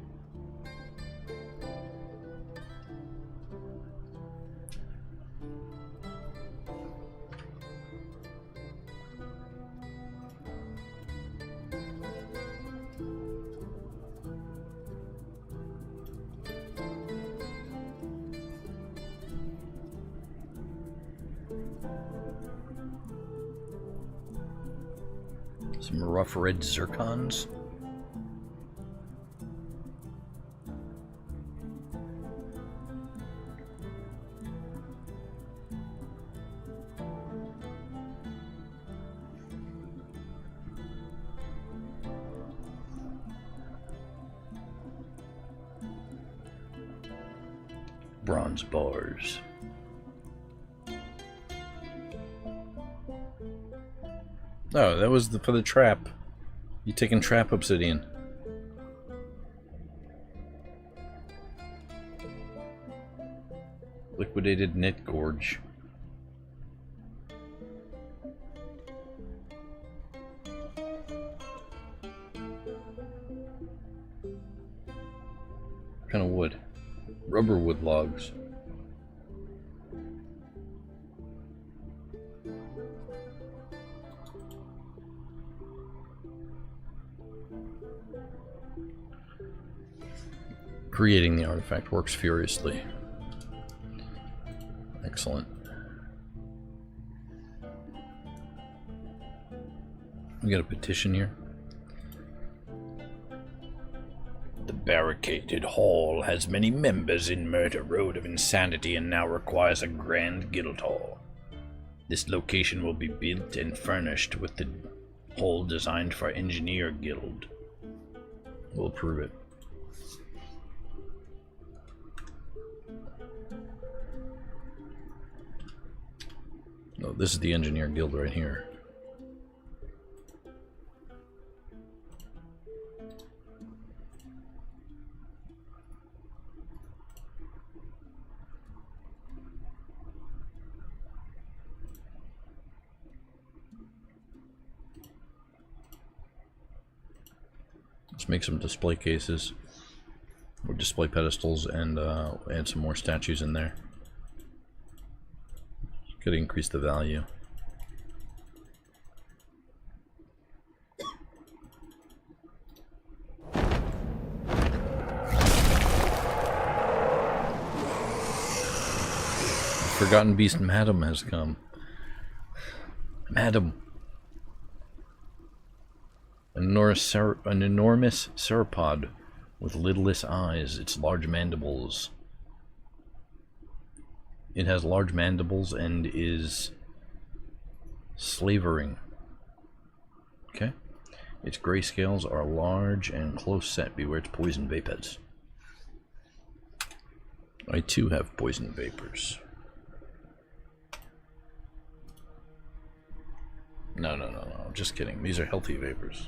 Some rough red zircons. Bronze bars. Oh, that was for the trap. You taking trap obsidian. Liquidated net gorge. What kind of wood? Rubber wood logs. Creating the artifact works furiously. Excellent. We got a petition here. The barricaded hall has many members in Murder Road of Insanity and now requires a grand guild hall. This location will be built and furnished with the hall designed for Engineer Guild. We'll approve it. No, this is the Engineer Guild right here. Let's make some display cases or display pedestals and add some more statues in there. Could increase the value. Forgotten Beast Madam has come. Madam. An enormous sauropod with lidless eyes, its large mandibles. It has large mandibles and is slavering. Okay. Its grayscales are large and close set. Beware its poison vapors. I too have poison vapors. No. Just kidding. These are healthy vapors.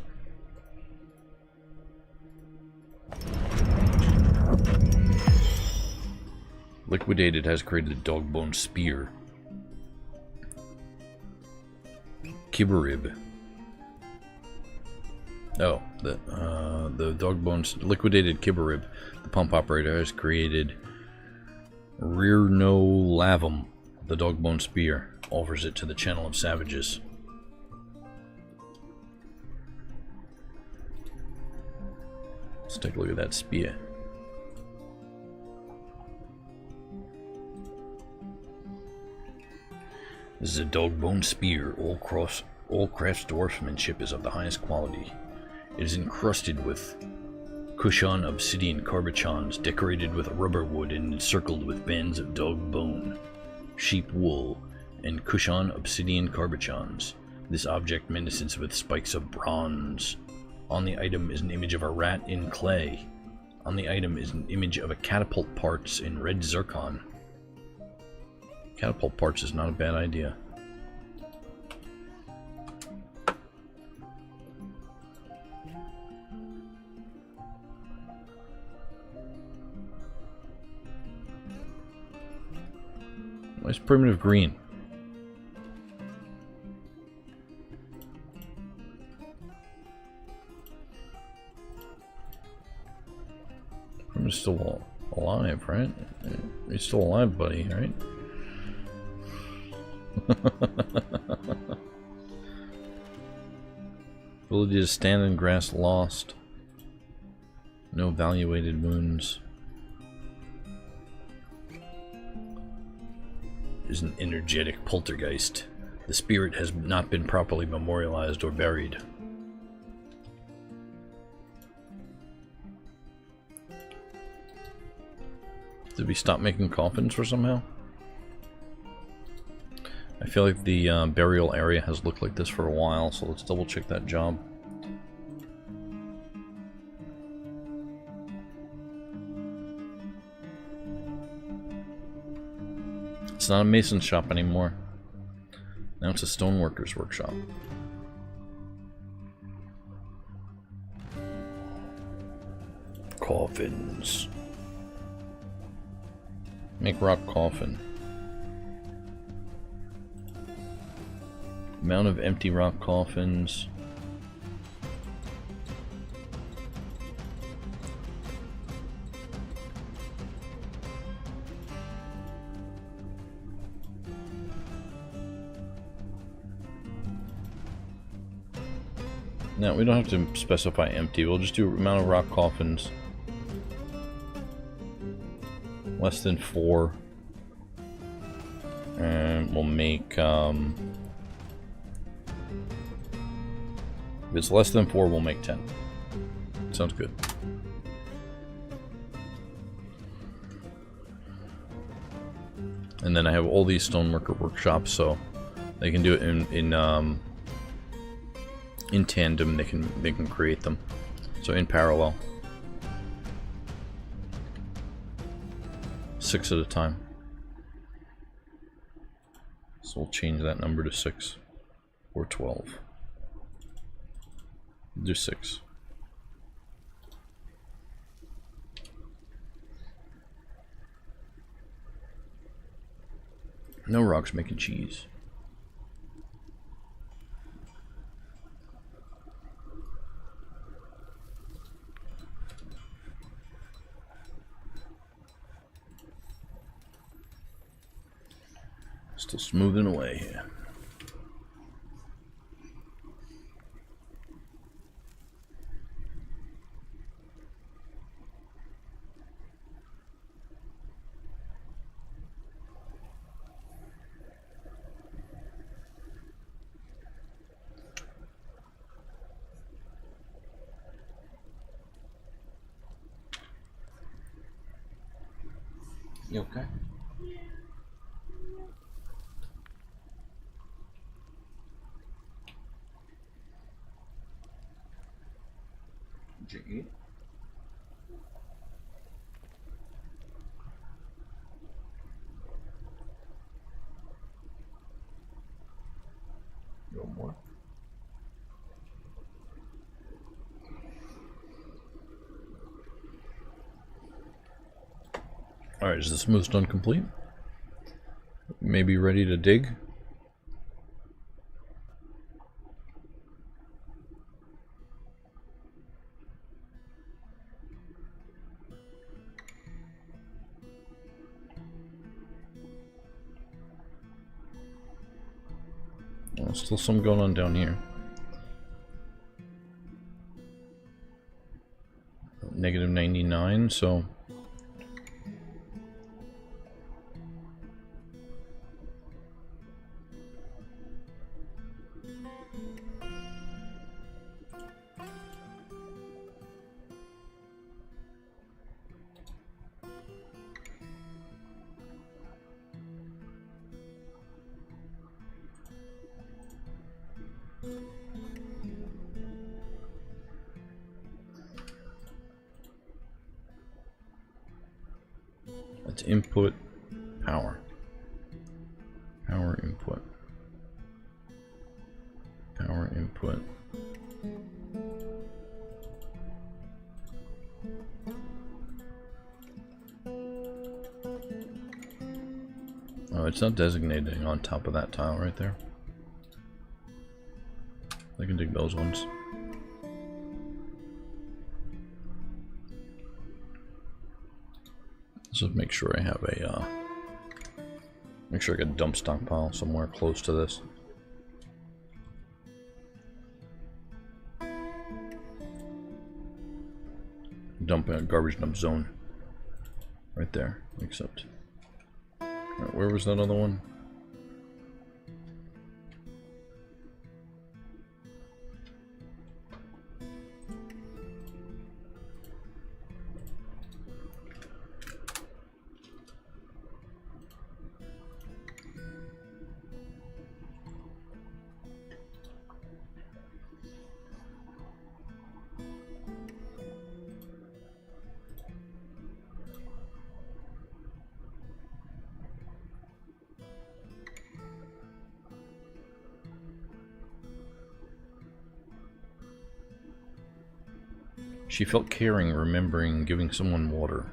Liquidated has created a dogbone spear. Kibberib. Oh, the dogbones. Liquidated Kibberib, the pump operator, has created Rear No Lavum, the dogbone spear. Offers it to the channel of savages. Let's take a look at that spear. This is a dog-bone spear. All crafts dwarfsmanship is of the highest quality. It is encrusted with Kushan obsidian carbachons, decorated with rubber wood and encircled with bands of dog bone, sheep wool, and Kushan obsidian carbachons. This object menaces with spikes of bronze. On the item is an image of a rat in clay. On the item is an image of a catapult parts in red zircon. Catapult parts is not a bad idea. Nice primitive green. I'm still alive, right? You're still alive, buddy, right? Ability to stand in grass lost. No evaluated wounds. Is an energetic poltergeist. The spirit has not been properly memorialized or buried. Did we stop making coffins for somehow? I feel like the burial area has looked like this for a while, so let's double check that job. It's not a mason's shop anymore. Now it's a stoneworker's workshop. Coffins. Make rock coffin. Amount of empty rock coffins. No, we don't have to specify empty. We'll just do amount of rock coffins. Less than 4. And we'll make, if it's less than 4, we'll make 10. Sounds good. And then I have all these stoneworker workshops, so they can do it in tandem. They can create them, so in parallel, 6 at a time. So we'll change that number to 6 or 12. Do 6. No rocks making cheese. Still smoothing away here. You okay? Did you eat? No more. Alright, is the smooth stone complete? Maybe ready to dig? Well, still some going on down here. in, so... Let's input power. Power input. Power input. Oh, it's not designating on top of that tile right there. I can dig those ones. Let's just make sure I have a, make sure I get a dump stockpile somewhere close to this. Dump a garbage dump zone. Right there, except... Right, where was that other one? She felt caring, remembering giving someone water.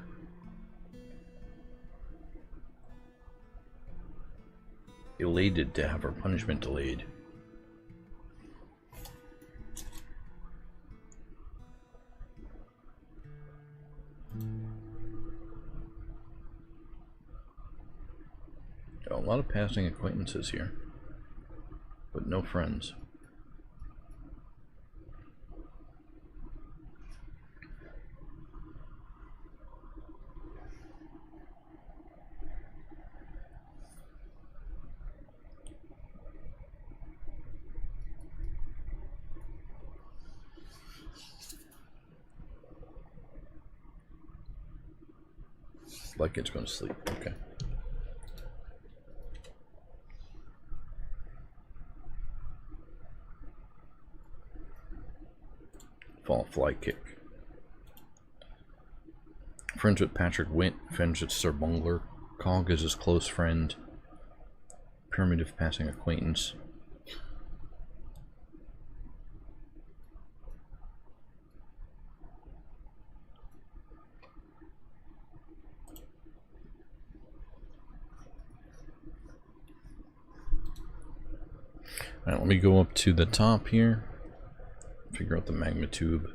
Elated to have her punishment delayed. Oh, a lot of passing acquaintances here, but no friends. Like it's going to sleep. Okay. Fall fly kick. Friends with Patrick Wint. Friends with Sir Bungler. Cog is his close friend. Pyramid of passing acquaintance. Alright, let me go up to the top here. Figure out the magma tube.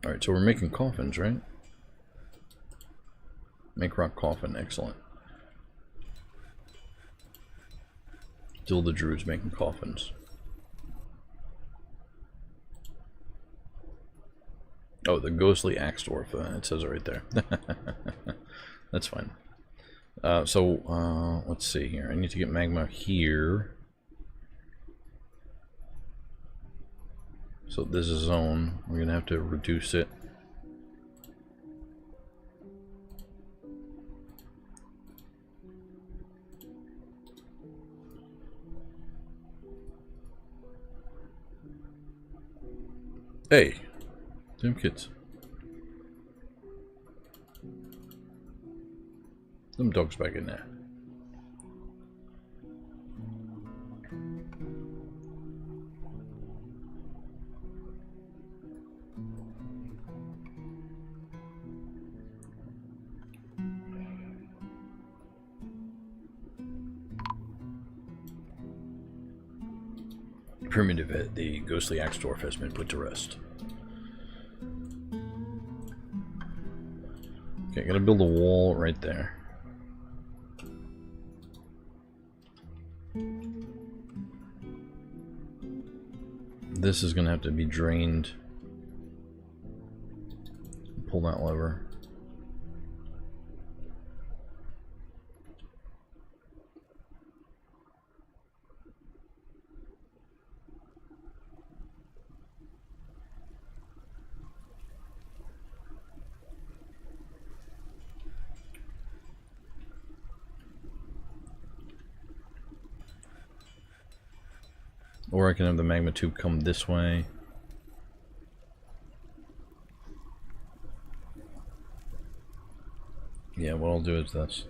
Alright, so we're making coffins, right? Make rock coffin, excellent. Still the Druids making coffins. Oh, the ghostly axe dwarf, it says it right there. That's fine. Let's see here. I need to get magma here. So this is zone. We're gonna have to reduce it. Hey, damn kids. Them dogs back in there. Primitive, the ghostly axe dwarf has been put to rest. Okay, gotta build a wall right there. this is going to have to be drained. Pull that lever. Or I can have the magma tube come this way. Yeah, what I'll do is this.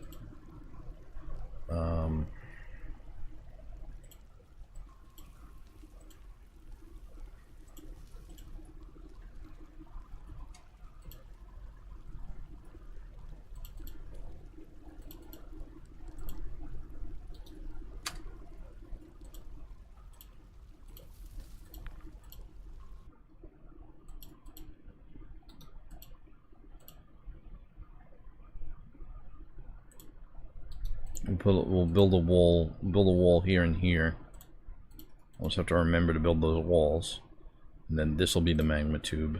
We'll build a wall here and here. We'll just have to remember to build those walls. And then this will be the magma tube.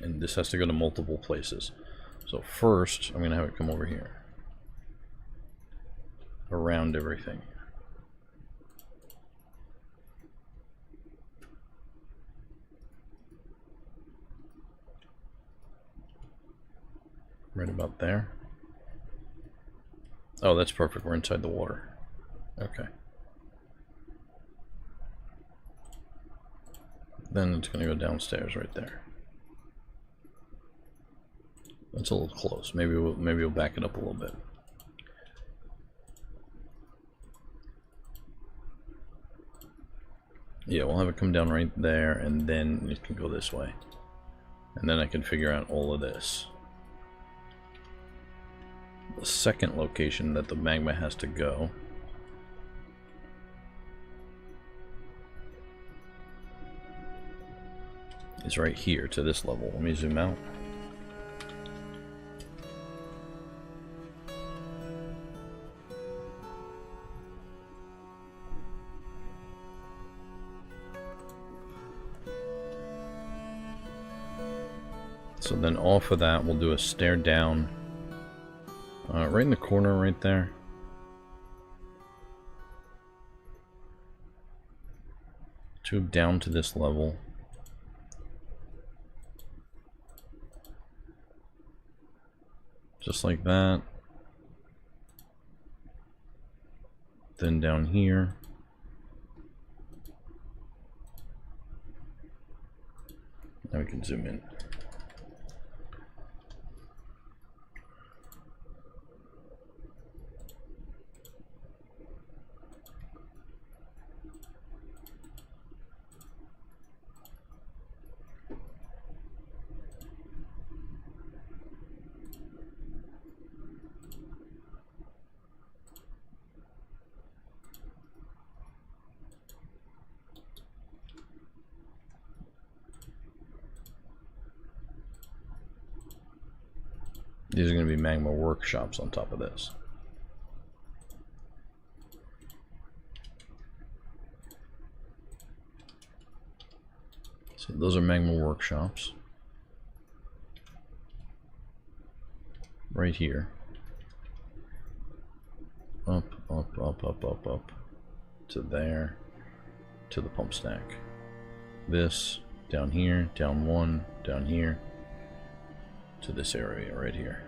And this has to go to multiple places. So first, I'm going to have it come over here. Around everything. Right about there. Oh, that's perfect. We're inside the water. Okay. Then it's going to go downstairs right there. That's a little close. Maybe we'll back it up a little bit. Yeah, we'll have it come down right there, and then it can go this way. And then I can figure out all of this. The second location that the magma has to go is right here to this level. Let me zoom out. So then off of that we'll do a stair down. Right in the corner right there. Tube down to this level. Just like that. Then down here. Now we can zoom in. These are going to be magma workshops on top of this. So those are magma workshops. Right here. Up, up, up, up, up, up. To there. To the pump stack. This. Down here. Down one. Down here. To this area right here.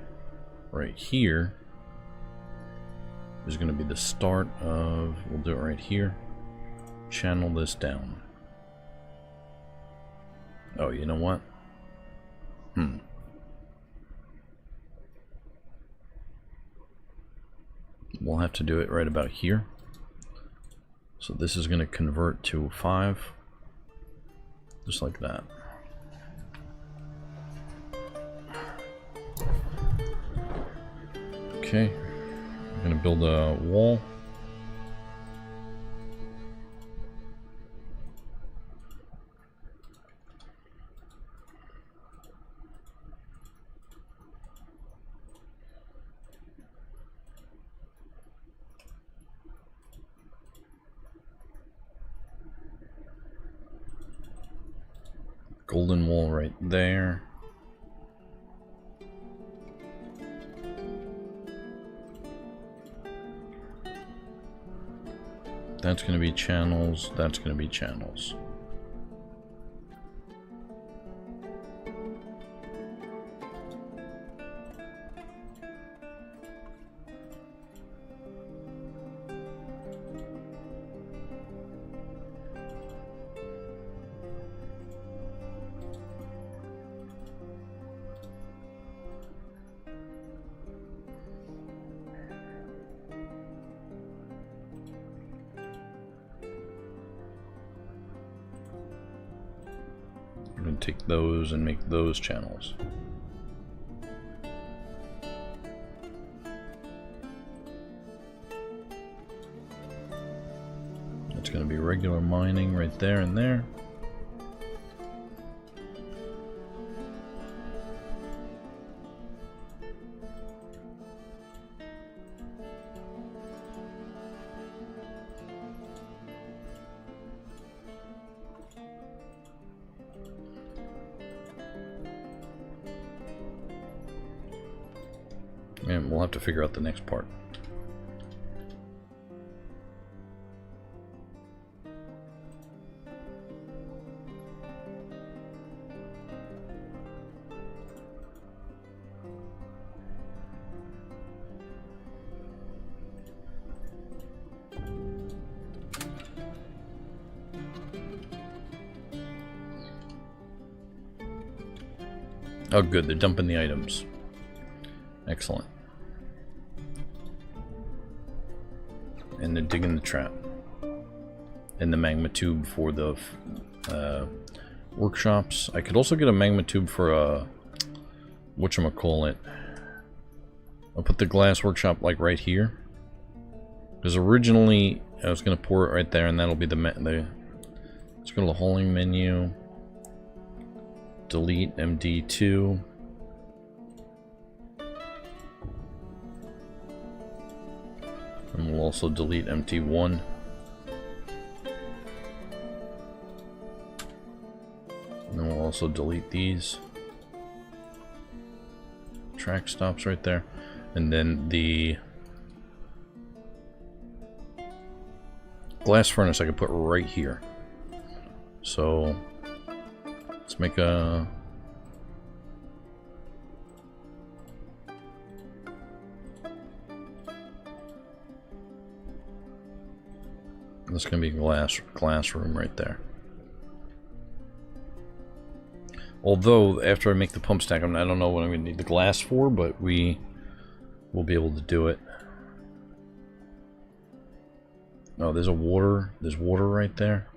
Right here is going to be the start of, we'll do it right here, channel this down. Oh, you know what? We'll have to do it right about here. So this is going to convert to 5, just like that. Okay, I'm going to build a wall. Golden wool right there. That's going to be channels. That's going to be channels. Take those and make those channels. It's going to be regular mining right there and there. And we'll have to figure out the next part. Oh good, they're dumping the items. Excellent. And they're digging the trap. And the magma tube for the workshops. I could also get a magma tube for a... whatchamacallit. I'll put the glass workshop like right here. Because originally I was going to pour it right there and that'll be the... let's go to the hauling menu. Delete MD2. And we'll also delete MT1. And then we'll also delete these. Track stops right there. And then the glass furnace I could put right here. So let's make a... That's gonna be a glass room right there. Although after I make the pump stack, I don't know what I'm gonna need the glass for, but we will be able to do it. Oh, there's water right there.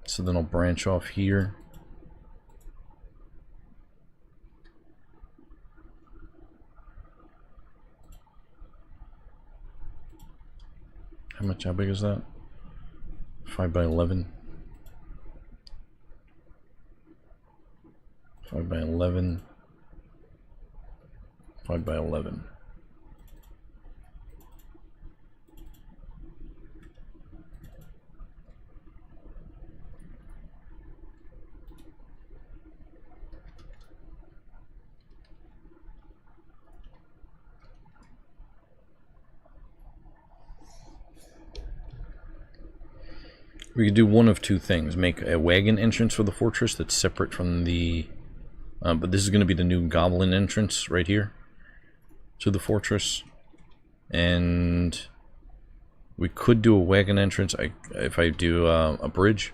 So then I'll branch off here. How big is that? 5 by 11. 5 by 11. 5 by 11. We could do one of two things. Make a wagon entrance for the fortress that's separate from the... but this is going to be the new goblin entrance right here to the fortress. And we could do a wagon entrance if I do a bridge.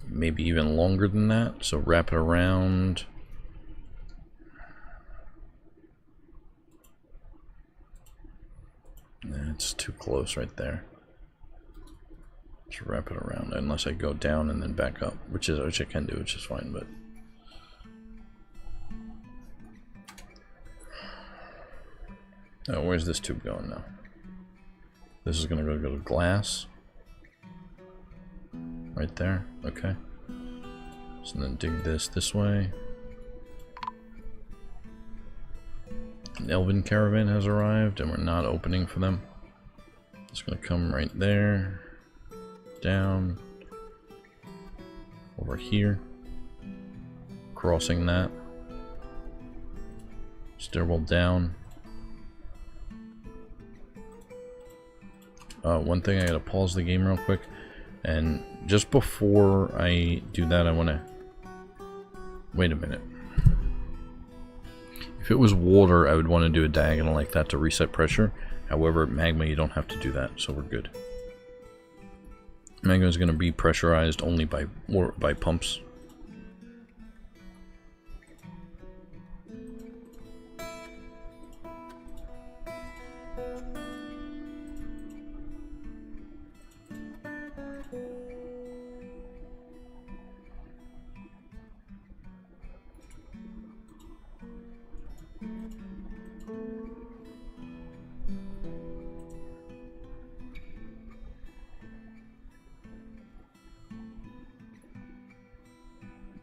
Maybe even longer than that. So wrap it around. It's too close right there. Just wrap it around, unless I go down and then back up, which I can do, which is fine. But oh, where's this tube going now? This is gonna go to glass, right there. Okay. So then dig this way. An Elven caravan has arrived, and we're not opening for them. It's going to come right there, down, over here, crossing that, stairwell down. One thing, I gotta pause the game real quick, and just before I do that, I want to wait a minute. If it was water, I would want to do a diagonal like that to reset pressure. However, magma, you don't have to do that, so we're good. Magma is going to be pressurized only by pumps.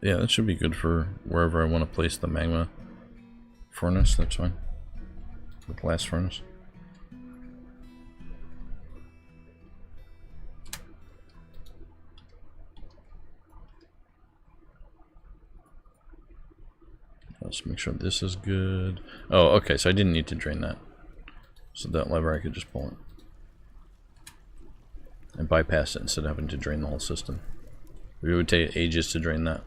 Yeah, that should be good for wherever I want to place the magma furnace. That's fine. The blast furnace. Let's make sure this is good. Oh, okay, so I didn't need to drain that. So that lever, I could just pull it. And bypass it instead of having to drain the whole system. It would take ages to drain that.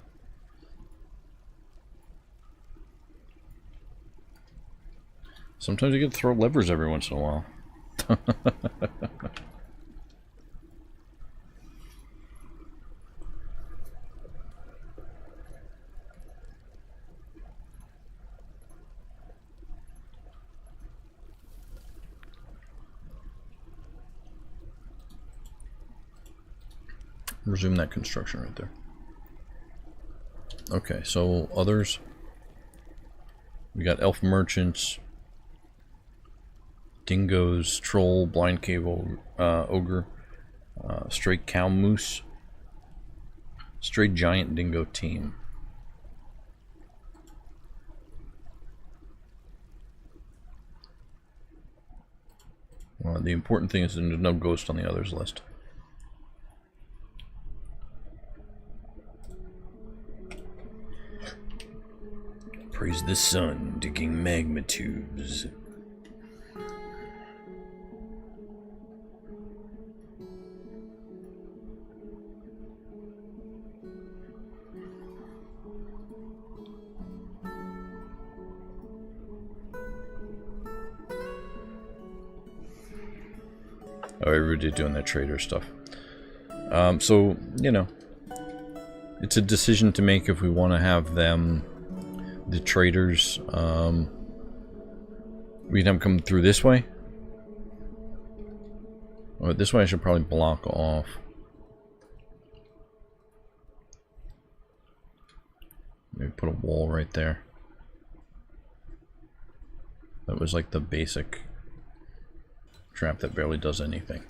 Sometimes you get to throw levers every once in a while. Resume that construction right there. Okay, so others. We got elf merchants, dingoes, troll, blind cave ogre, stray cow moose, stray giant dingo team. Well, the important thing is there's no ghost on the others list. Praise the sun, digging magma tubes. Oh, everybody doing that trader stuff. So, you know, it's a decision to make if we want to have them, the traders, we can have them come through this way. Oh, this way I should probably block off. Maybe put a wall right there. That was like the basic trap that barely does anything.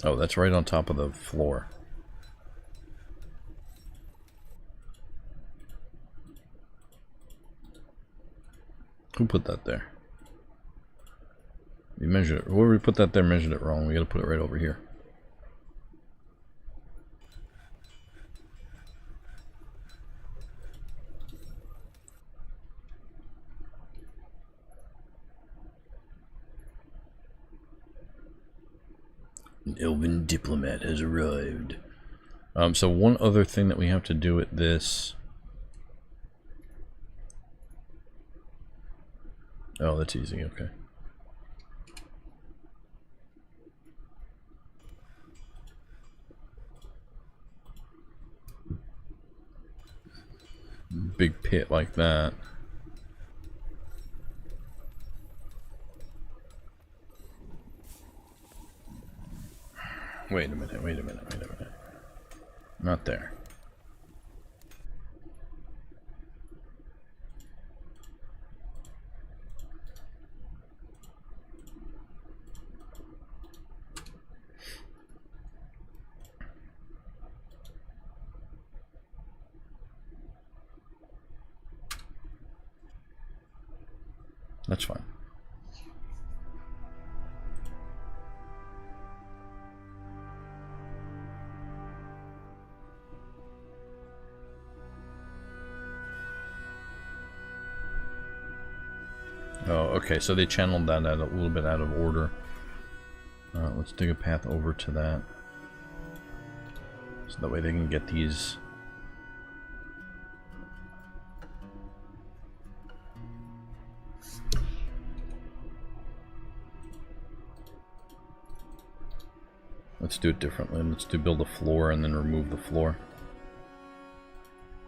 Oh, that's right on top of the floor. Who put that there? We measured it. Whoever put that there measured it wrong. We gotta put it right over here. An elven diplomat has arrived. So one other thing that we have to do at this... Oh, that's easy, okay. Big pit like that. Wait a minute, wait a minute, wait a minute. Not there. That's fine. Oh, okay, so they channeled that a little bit out of order. Let's dig a path over to that. So that way they can get these. Let's do it differently. Let's build a floor and then remove the floor.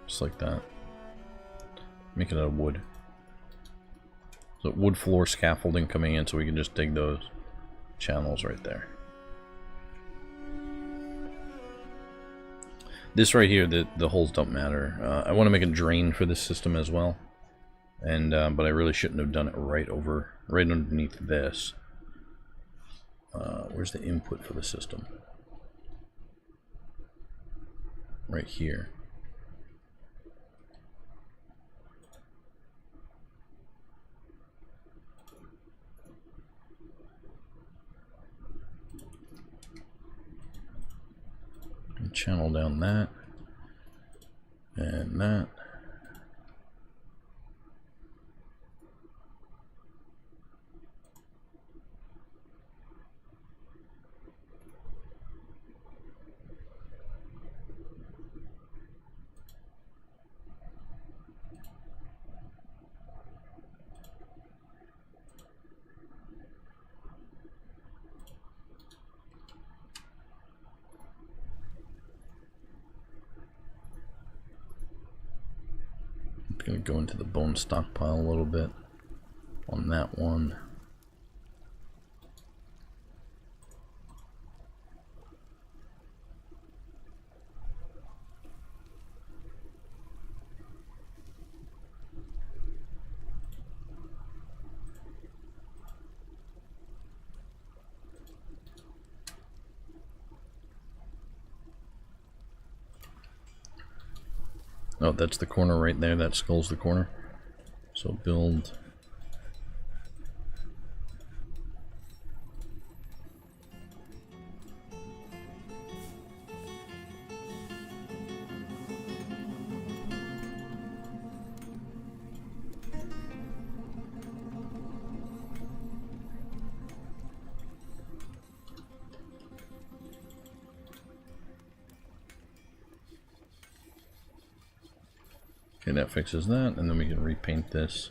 Just like that. Make it out of wood. So wood floor scaffolding coming in so we can just dig those channels right there. This right here, the holes don't matter. I want to make a drain for this system as well. And but I really shouldn't have done it right underneath this. Where's the input for the system? Right here. Channel down that and that. Going to go into the bone stockpile a little bit on that one. Oh, that's the corner right there. That skull's the corner. So build. Okay, that fixes that, and then we can repaint this.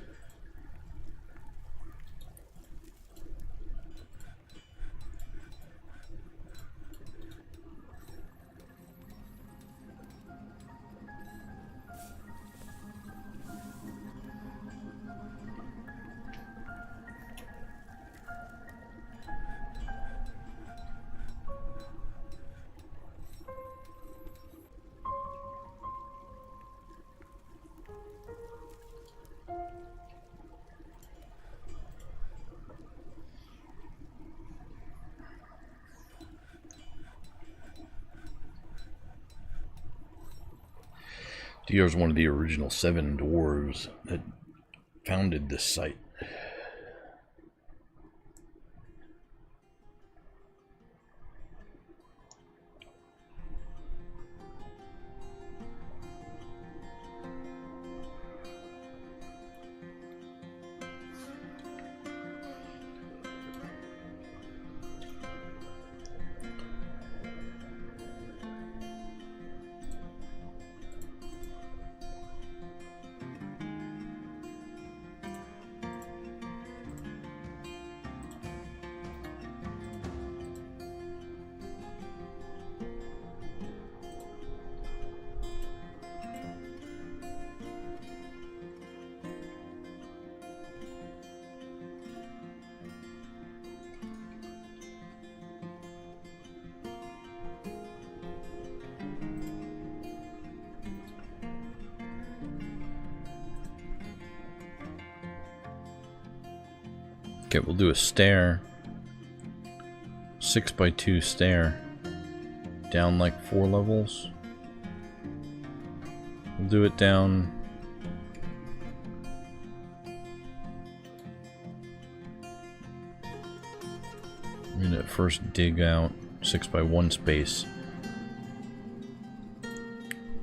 He was one of the original 7 dwarves that founded this site. Okay, we'll do a stair. 6x2 stair. Down like 4 levels. We'll do it down. We're gonna first dig out 6x1 space.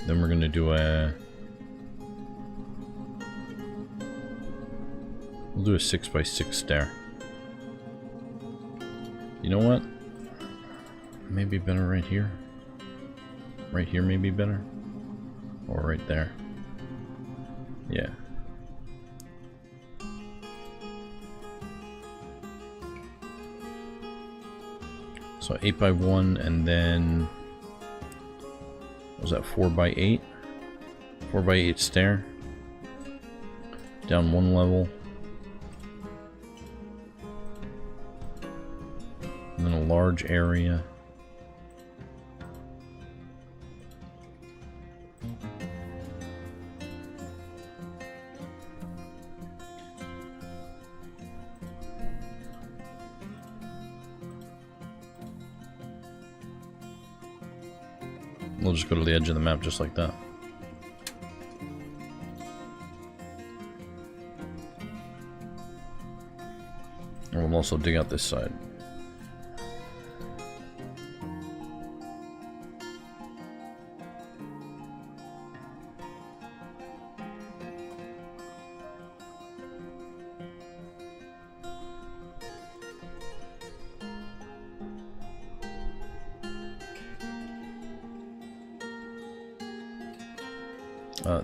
Then we're gonna do a... We'll do a 6x6 stair. You know what? Maybe better right here. Right here may be better. Or right there. Yeah. So 8x1 and then... What was that, 4x8? 4x8 stair. Down one level. And then a large area. We'll just go to the edge of the map just like that. And we'll also dig out this side.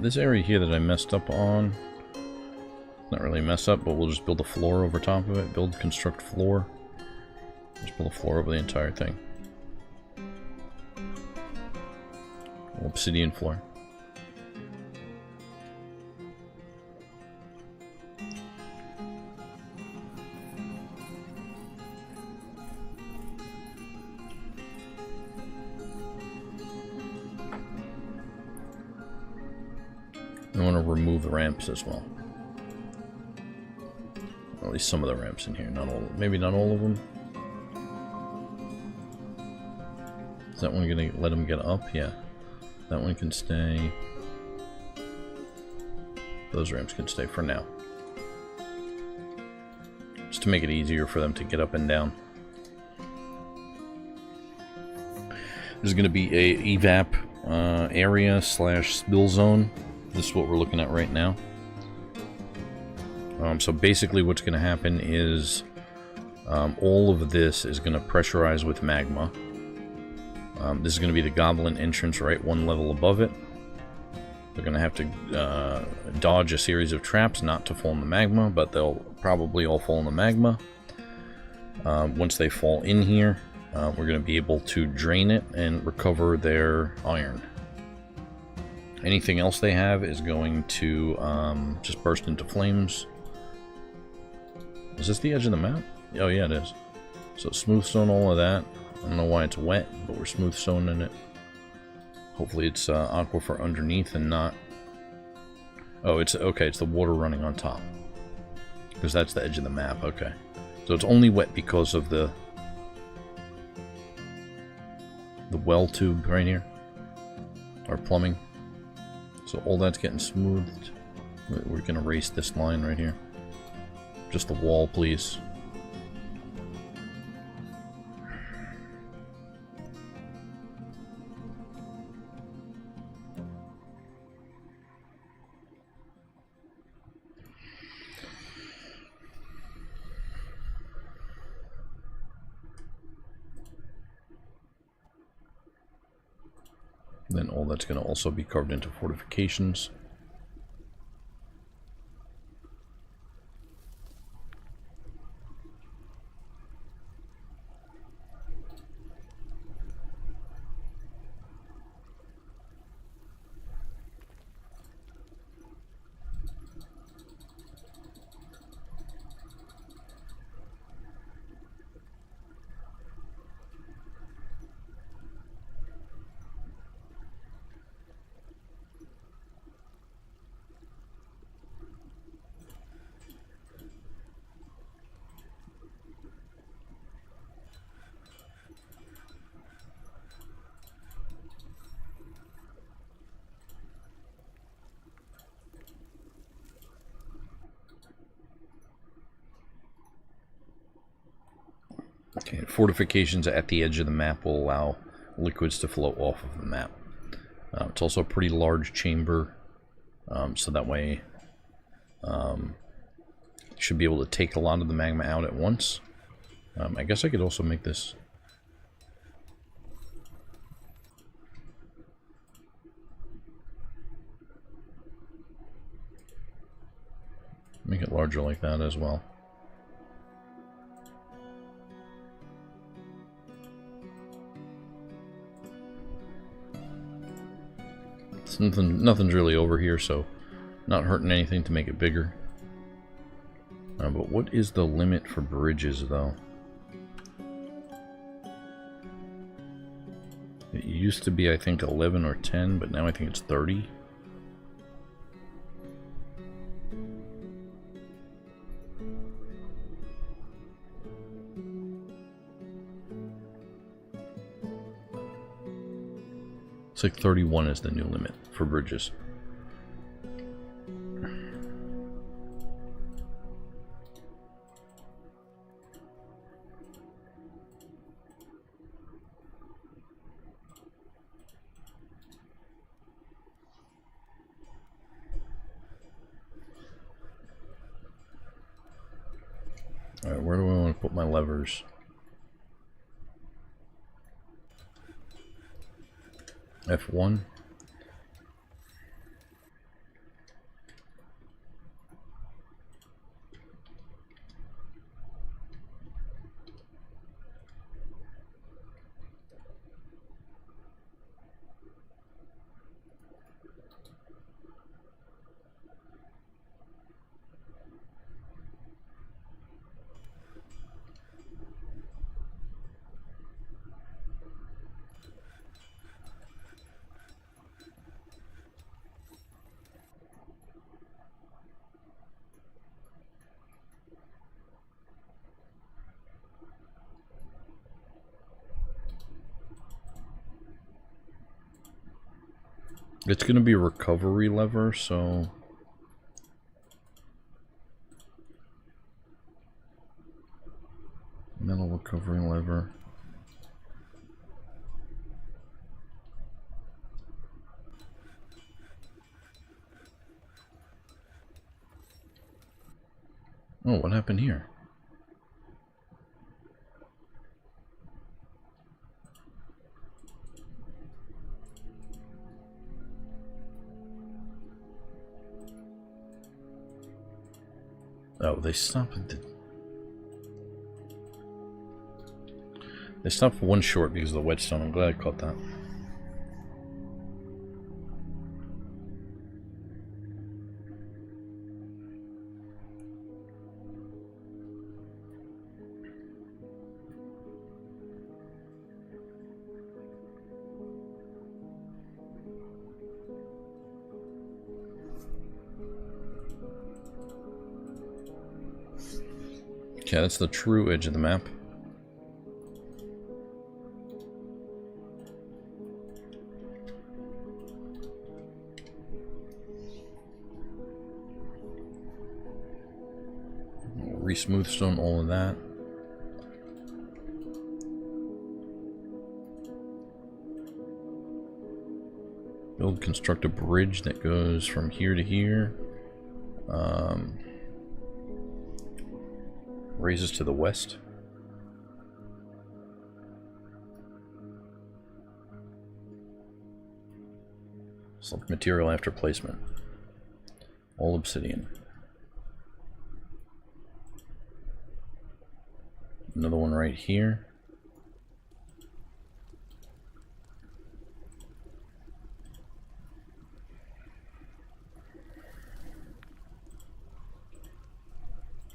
This area here that I messed up on, not really mess up, but we'll just build a floor over top of it. Build, construct floor. Just build a floor over the entire thing. Obsidian floor. I want to remove the ramps as well. At least some of the ramps in here, not all. Maybe not all of them. Is that one gonna let them get up? Yeah. That one can stay. Those ramps can stay for now. Just to make it easier for them to get up and down. There's gonna be a evap area / spill zone. This is what we're looking at right now. So basically what's going to happen is all of this is going to pressurize with magma. This is going to be the goblin entrance right one level above it. They're going to have to dodge a series of traps not to fall in the magma, but they'll probably all fall in the magma. Once they fall in here, we're going to be able to drain it and recover their iron. Anything else they have is going to just burst into flames. Is this the edge of the map? Oh yeah, it is. So smooth stone all of that. I don't know why it's wet, but we're smooth stoning it. Hopefully it's aquifer underneath and not... Oh, it's okay, it's the water running on top. Because that's the edge of the map, okay. So it's only wet because of the well tube right here. Or plumbing. So all that's getting smoothed. We're going to erase this line right here. Just the wall, please. Then all that's going to also be carved into fortifications. Okay, fortifications at the edge of the map will allow liquids to flow off of the map. It's also a pretty large chamber, so that way should be able to take a lot of the magma out at once. I guess I could also make this... make it larger like that as well. It's nothing's really over here, so not hurting anything to make it bigger. But what is the limit for bridges, though? It used to be, I think, 11 or 10, but now I think it's 30. It's like 31 is the new limit for bridges. Alright, where do I want to put my levers? F1. It's going to be a recovery lever, so... metal recovery lever. Oh, what happened here? Oh, they stopped at the... they stopped for one short because of the whetstone. I'm glad I caught that. Okay, that's the true edge of the map. Re-smooth stone all of that. Construct a bridge that goes from here to here. Raises to the west. Select material after placement. All obsidian. Another one right here.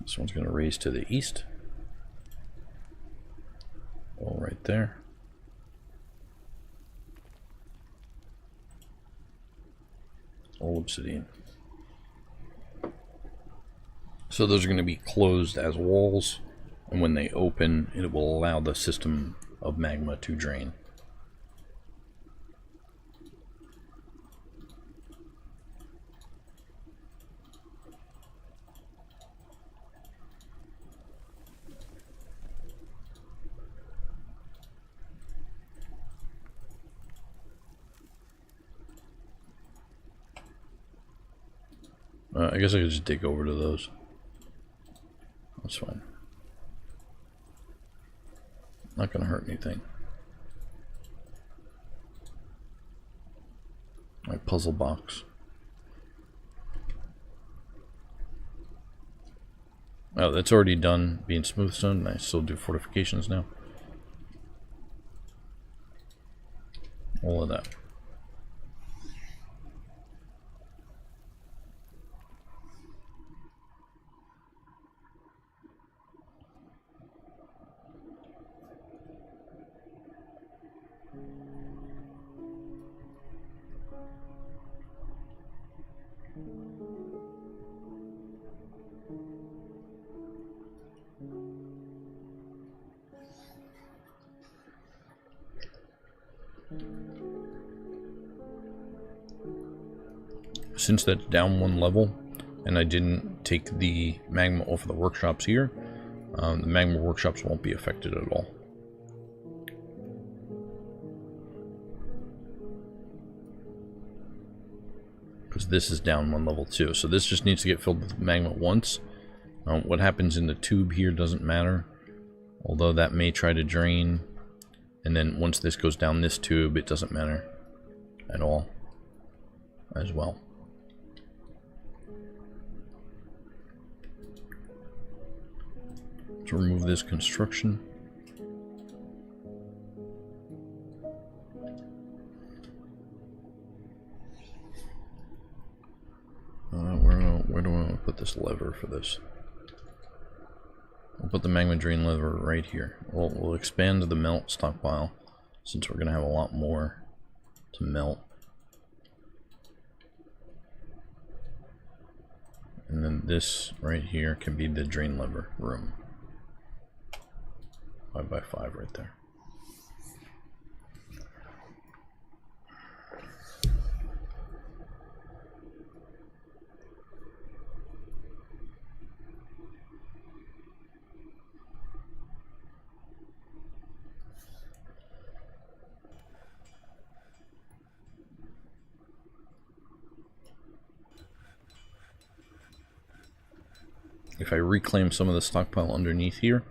This one's going to raise to the east. All right there. All obsidian. So those are going to be closed as walls, and when they open, it will allow the system of magma to drain. I guess I could just dig over to those. That's fine. Not gonna hurt anything. My puzzle box. Oh, that's already done being smooth stone. I still do fortifications now. All of that. Since that's down one level, and I didn't take the magma off of the workshops here, the magma workshops won't be affected at all. Because this is down one level too, so this just needs to get filled with magma once. What happens in the tube here doesn't matter, although that may try to drain, and then once this goes down this tube, it doesn't matter at all as well. To remove this construction. Where do I want to put this lever for this? We'll put the magma drain lever right here. We'll expand the melt stockpile since we're going to have a lot more to melt. And then this right here can be the drain lever room. 5x5 right there. If I reclaim some of the stockpile underneath here,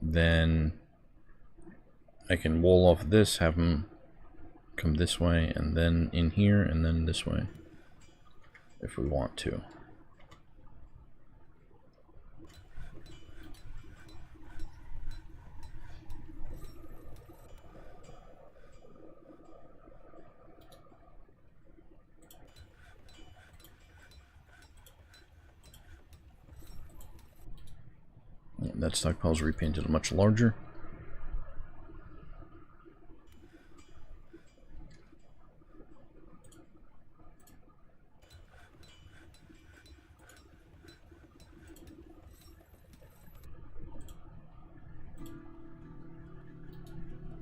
then I can wall off this, have them come this way, and then in here, and then this way, if we want to. That stockpile is repainted much larger.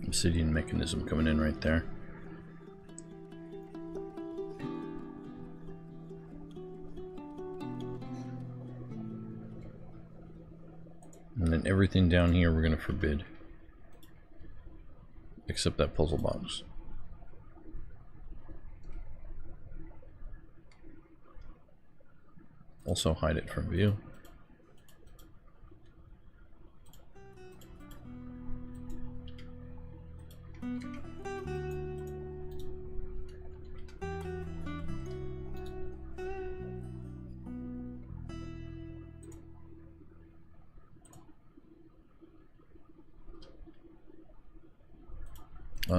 Obsidian mechanism coming in right there. And then everything down here we're going to forbid. Except that puzzle box. Also hide it from view.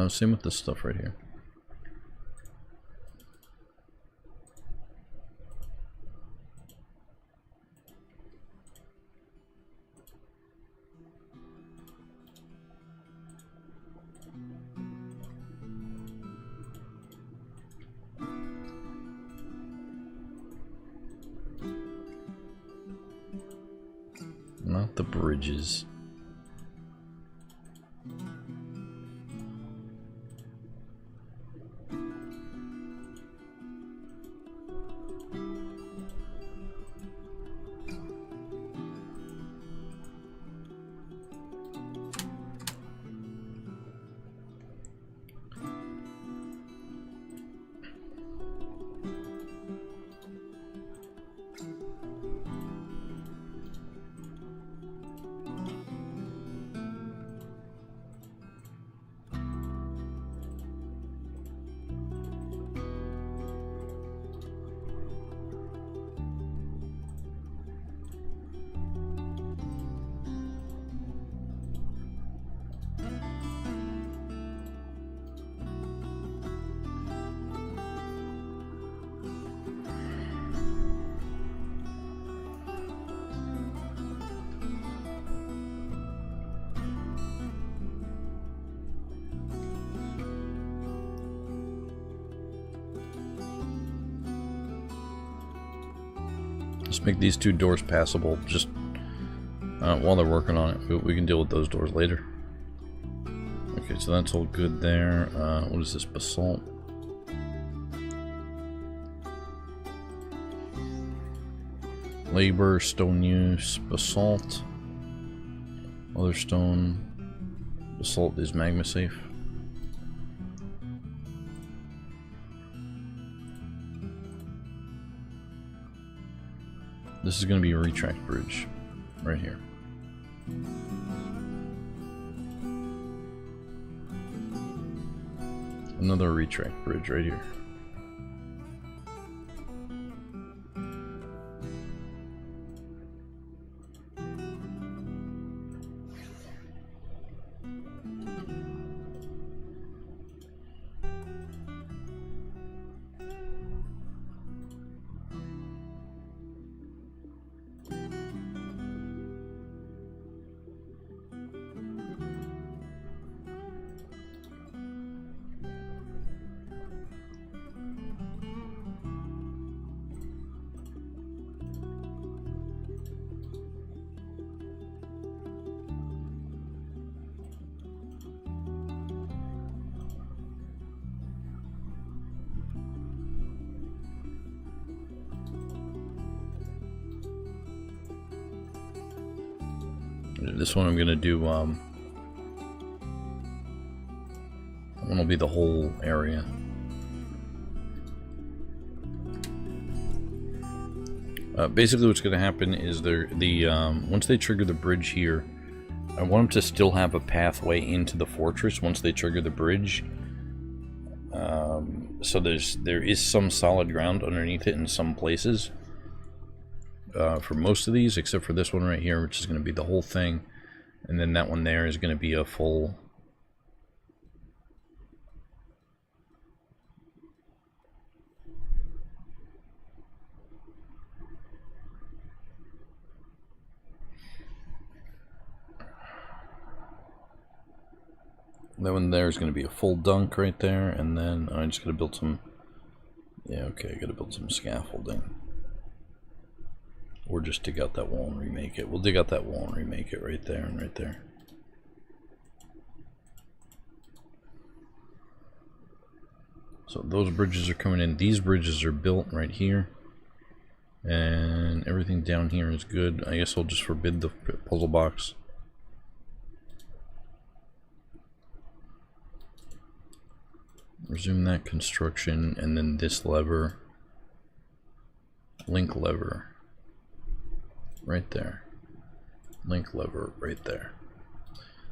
Same with this stuff right here. Not the bridges. Let's make these two doors passable just while they're working on it. We can deal with those doors later. Okay, so that's all good there. What is this? Basalt. Labor, stone use, basalt. Other stone. Basalt is magma safe. This is going to be a retract bridge right here. Another retract bridge right here. This one I'm gonna do, one will be the whole area. Basically what's gonna happen is once they trigger the bridge here, I want them to still have a pathway into the fortress once they trigger the bridge. So there is some solid ground underneath it in some places. For most of these, except for this one right here, which is going to be the whole thing, and then that one there is going to be a full. That one there is going to be a full dunk right there, and then I just got to build some. Yeah, okay, I got to build some scaffolding. Or just dig out that wall and remake it. We'll dig out that wall and remake it right there and right there. So those bridges are coming in. These bridges are built right here. And everything down here is good. I guess I'll just forbid the puzzle box. Resume that construction, and then this lever. Link lever. Right there. Link lever right there.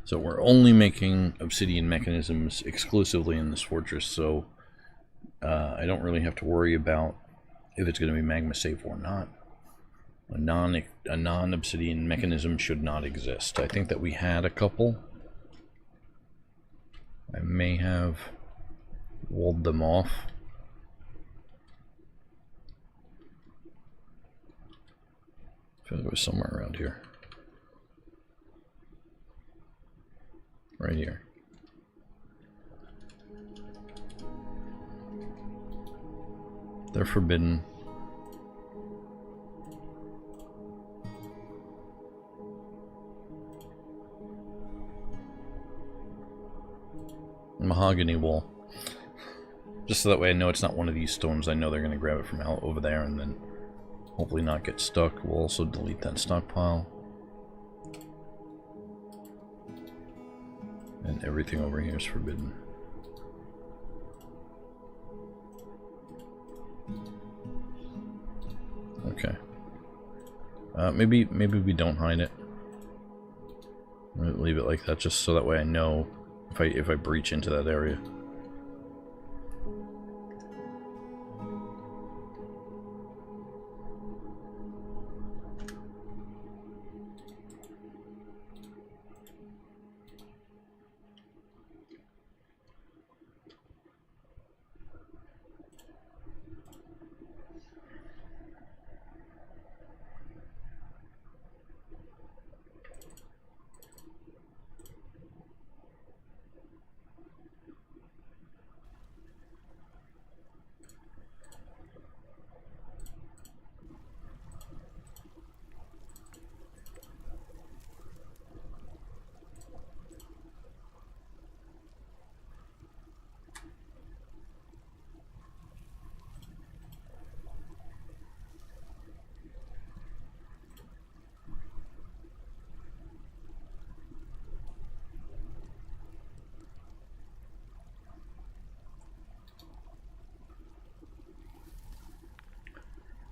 So we're only making obsidian mechanisms exclusively in this fortress, so I don't really have to worry about if it's going to be magma safe or not. A non-obsidian mechanism should not exist. I think that we had a couple. I may have walled them off. I feel like it was somewhere around here. Right here. They're forbidden. Mahogany wall. Just so that way I know it's not one of these stones. I know they're going to grab it from out over there and then hopefully not get stuck. We'll also delete that stockpile. And everything over here is forbidden. Okay. Maybe we don't hide it. I'm gonna leave it like that just so that way I know if I breach into that area.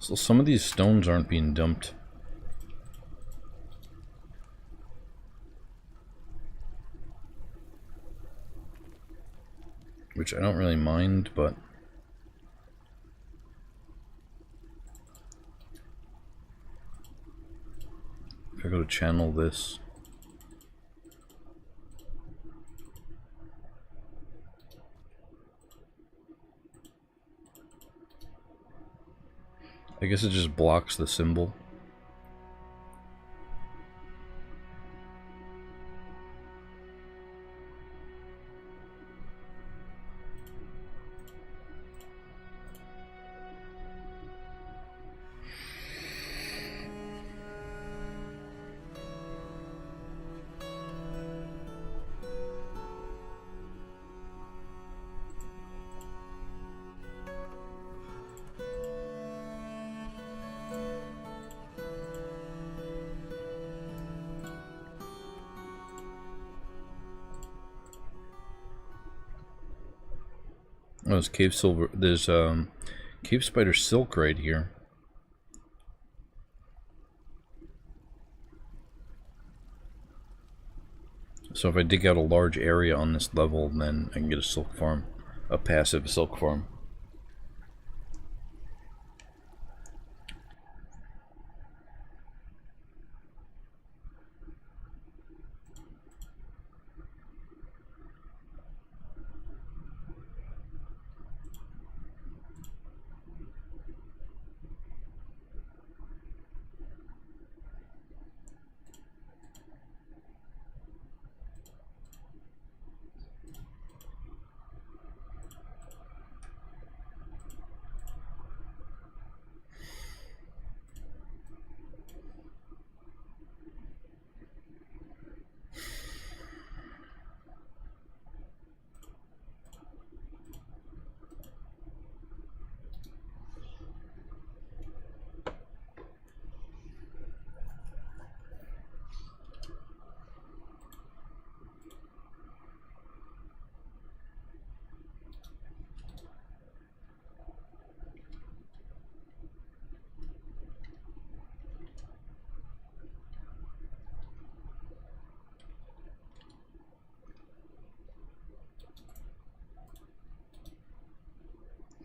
So some of these stones aren't being dumped. Which I don't really mind, but... if I go to channel this... I guess it just blocks the symbol. Oh, there's cave silver. There's cave spider silk right here. So if I dig out a large area on this level, then I can get a silk farm, a passive silk farm.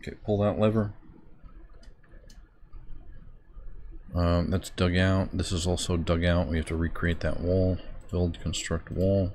Okay, pull that lever. That's dug out. This is also dug out. We have to recreate that wall. Build, construct wall.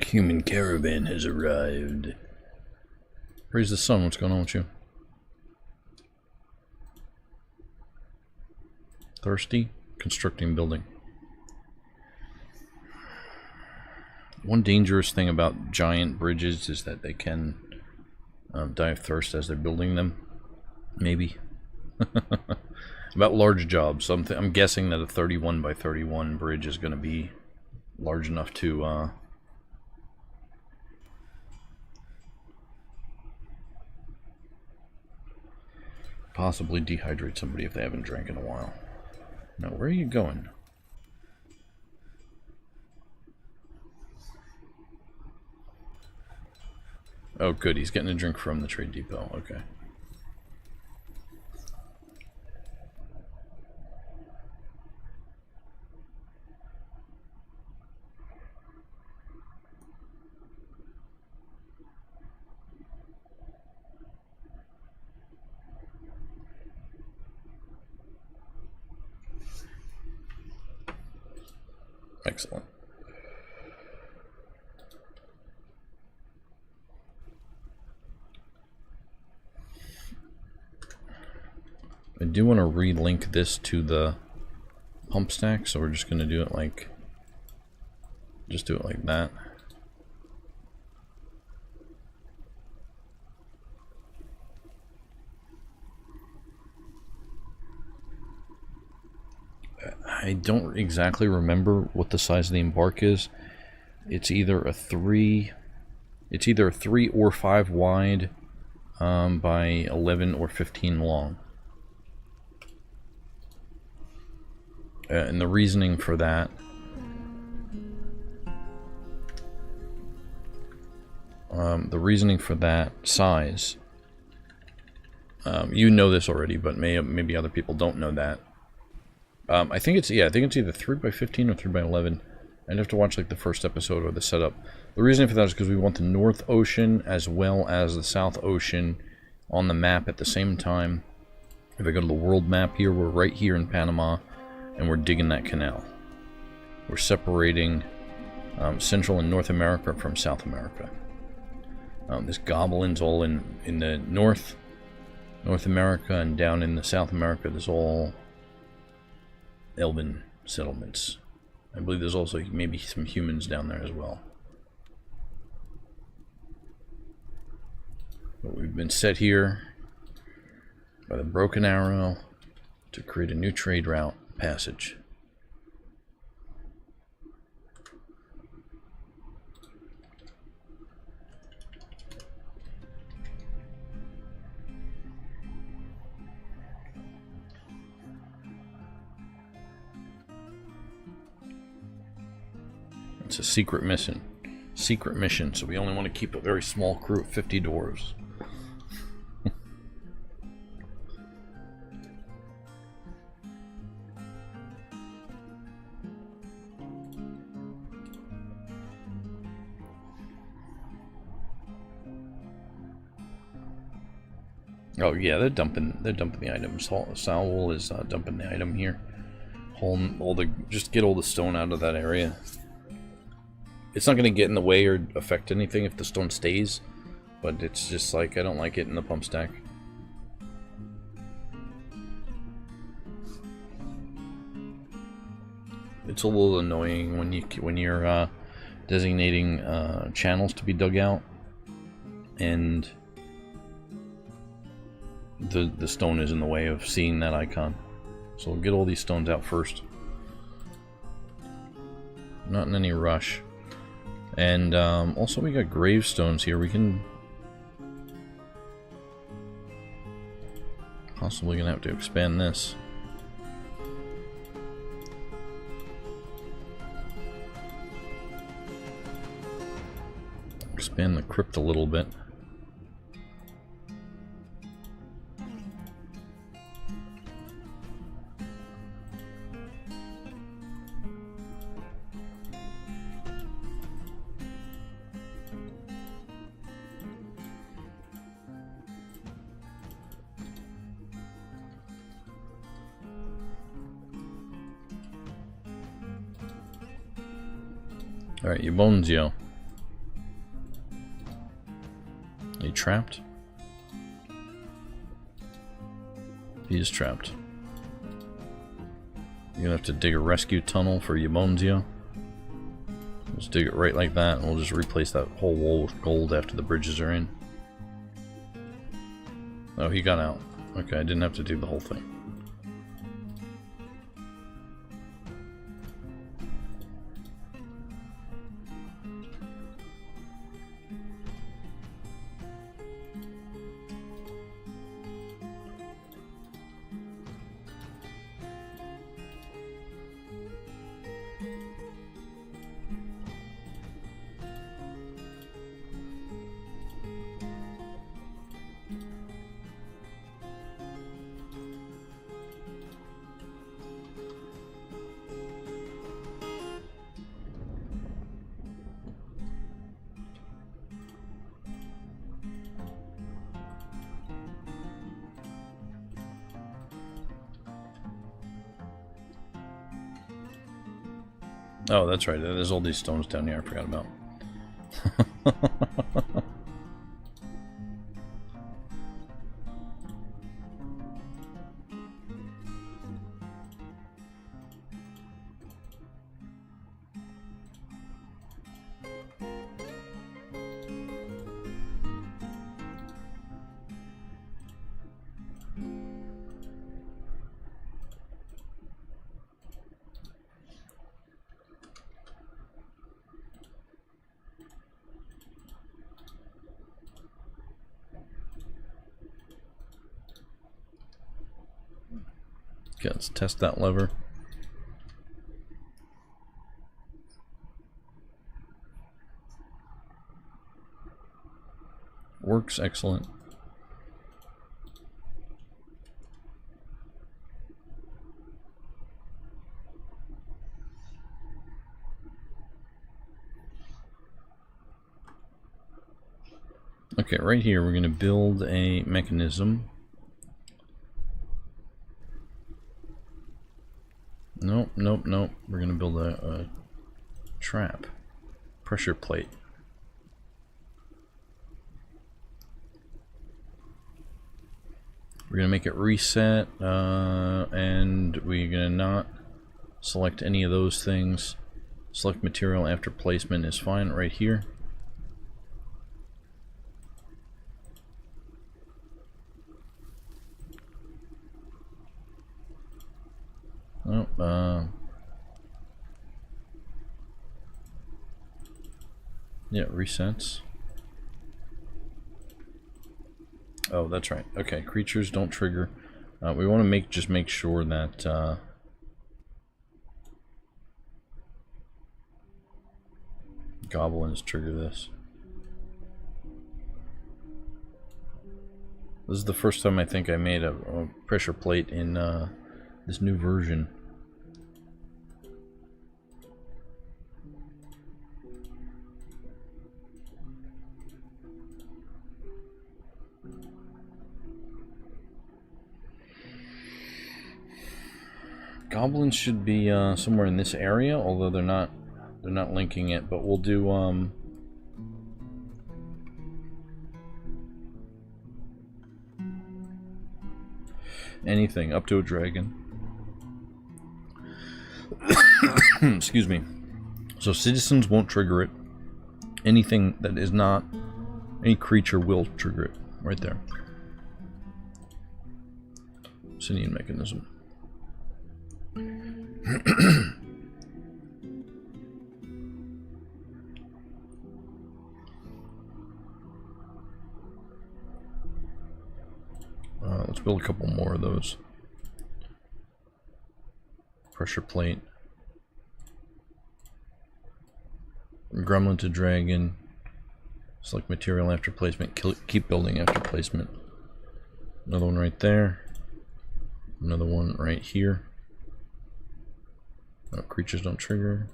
Human caravan has arrived. Praise the sun. What's going on with you? Thirsty? Constructing building. One dangerous thing about giant bridges is that they can die of thirst as they're building them. Maybe. About large jobs. So I'm guessing that a 31 by 31 bridge is going to be large enough to possibly dehydrate somebody if they haven't drank in a while. Now, where are you going? Oh, good. He's getting a drink from the trade depot. Okay. Excellent. I do want to relink this to the pump stack, so we're just going to do it like, just do it like that. I don't exactly remember what the size of the embark is. It's either a 3 or 5 wide by 11 or 15 long. And the reasoning for that size, you know this already, but maybe other people don't know that. I think it's either 3 by 15 or 3 by 11. I'd have to watch like the first episode or the setup. The reason for that is because we want the North Ocean as well as the South Ocean on the map at the same time. If I go to the world map here, we're right here in Panama, and we're digging that canal. We're separating Central and North America from South America. This Goblin's all in the North America, and down in the South America there's all Elven settlements. I believe there's also maybe some humans down there as well. But we've been set here by the Broken Arrow to create a new trade route passage. It's a secret mission. So we only want to keep a very small crew of 50 dwarves. Oh yeah, they're dumping the items. Saul is dumping the item here. Just get all the stone out of that area. It's not going to get in the way or affect anything if the stone stays, but it's just like, I don't like it in the pump stack. It's a little annoying when you're designating channels to be dug out, and the stone is in the way of seeing that icon. So we'll get all these stones out first. Not in any rush. And also we got gravestones here. We can possibly gonna have to expand this. Expand the crypt a little bit. Alright, your bones, yo. Are you trapped? He is trapped. You're gonna have to dig a rescue tunnel for your bones, yo. Just dig it right like that, and we'll just replace that whole wall with gold after the bridges are in. Oh, he got out. Okay, I didn't have to do the whole thing. Oh, that's right. There's all these stones down here I forgot about. Okay, let's test that lever. Works, excellent. Okay, right here we're going to build a mechanism. Nope, nope, nope. We're going to build a trap. Pressure plate. We're going to make it reset, and we're going to not select any of those things. Select material after placement is fine right here. Oh, yeah, resets. Oh, that's right. Okay, creatures don't trigger. We want to just make sure that goblins trigger this. This is the first time I think I made a pressure plate in this new version. Goblins should be somewhere in this area, although they're not linking it, but we'll do anything up to a dragon. Excuse me. So citizens won't trigger it. Anything that is not any creature will trigger it. Right there. Obsidian mechanism. Let's build a couple more of those. Pressure plate. Gremlin to dragon. Select material after placement. Keep building after placement. Another one right there. Another one right here. Oh, creatures don't trigger.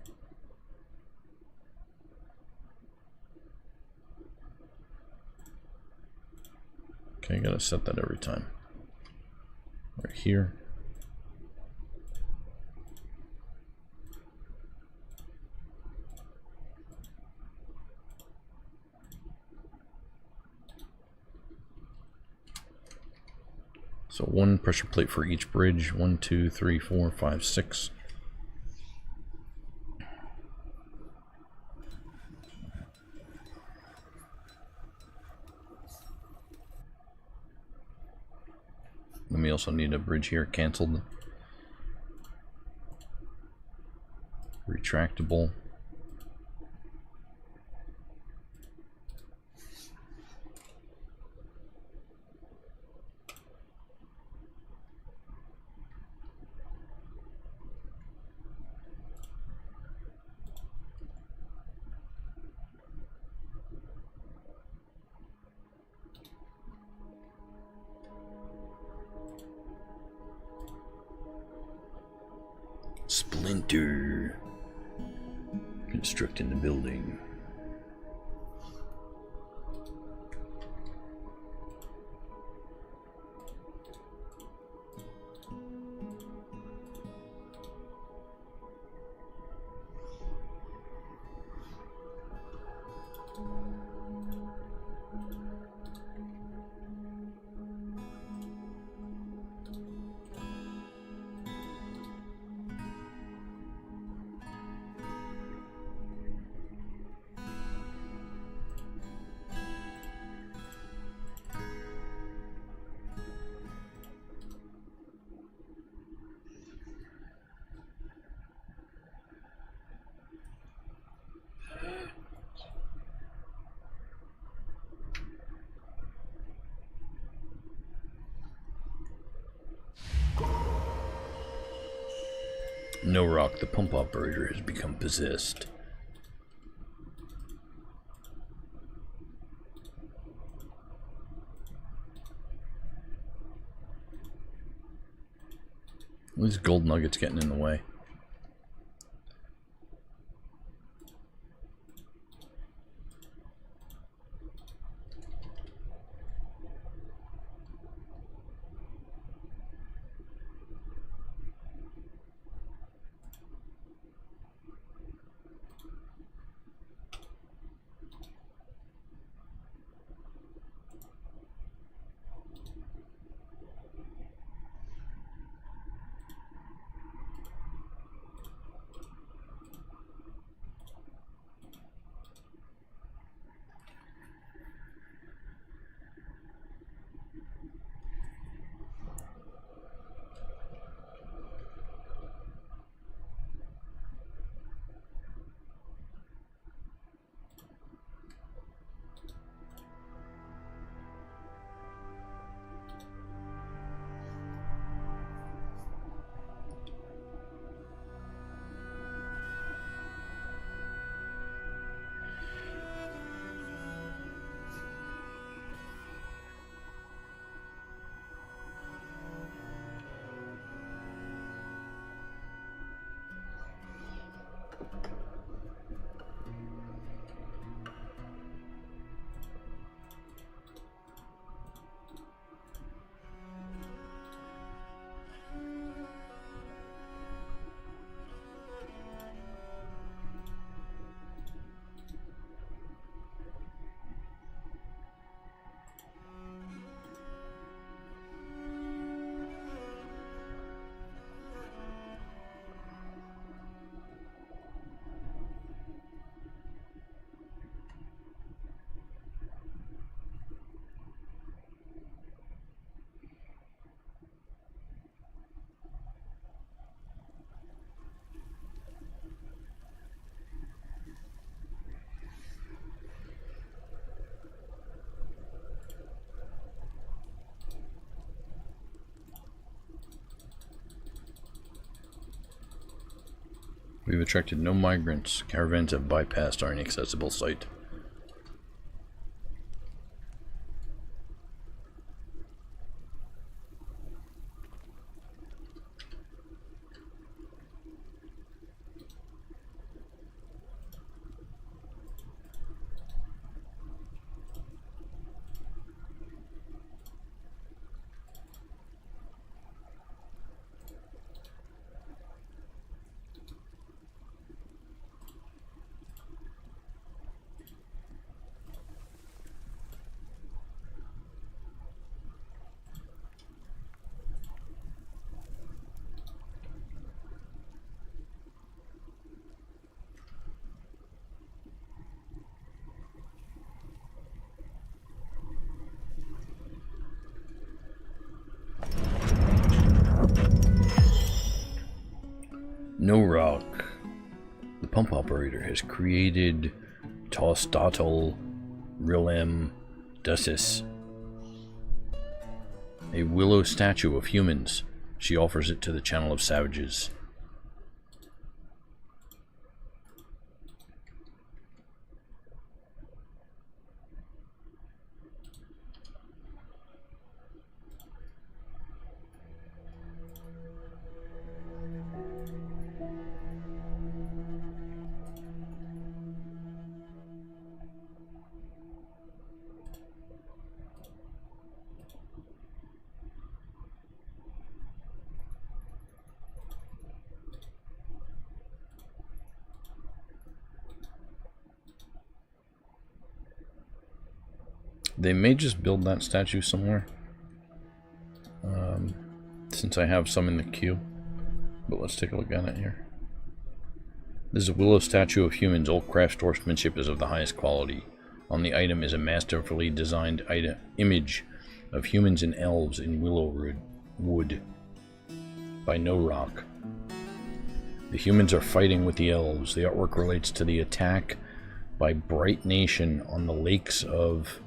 Okay, gotta set that every time. Right here. So one pressure plate for each bridge. 1, 2, 3, 4, 5, 6. And we also need a bridge here canceled. Retractable. Splinter. Constructing the building. No Rock, the pump operator, has become possessed. These gold nuggets getting in the way. We've attracted no migrants. Caravans have bypassed our inaccessible site. No Rock. The pump operator has created Tostatal Rilem Dusis, a willow statue of humans. She offers it to the Channel of Savages. They may just build that statue somewhere, since I have some in the queue. But let's take a look at it here. This is a willow statue of humans. Old craft workmanship is of the highest quality. On the item is a masterfully designed image of humans and elves in willow wood by No Rock. The humans are fighting with the elves. The artwork relates to the attack by Bright Nation on the lakes of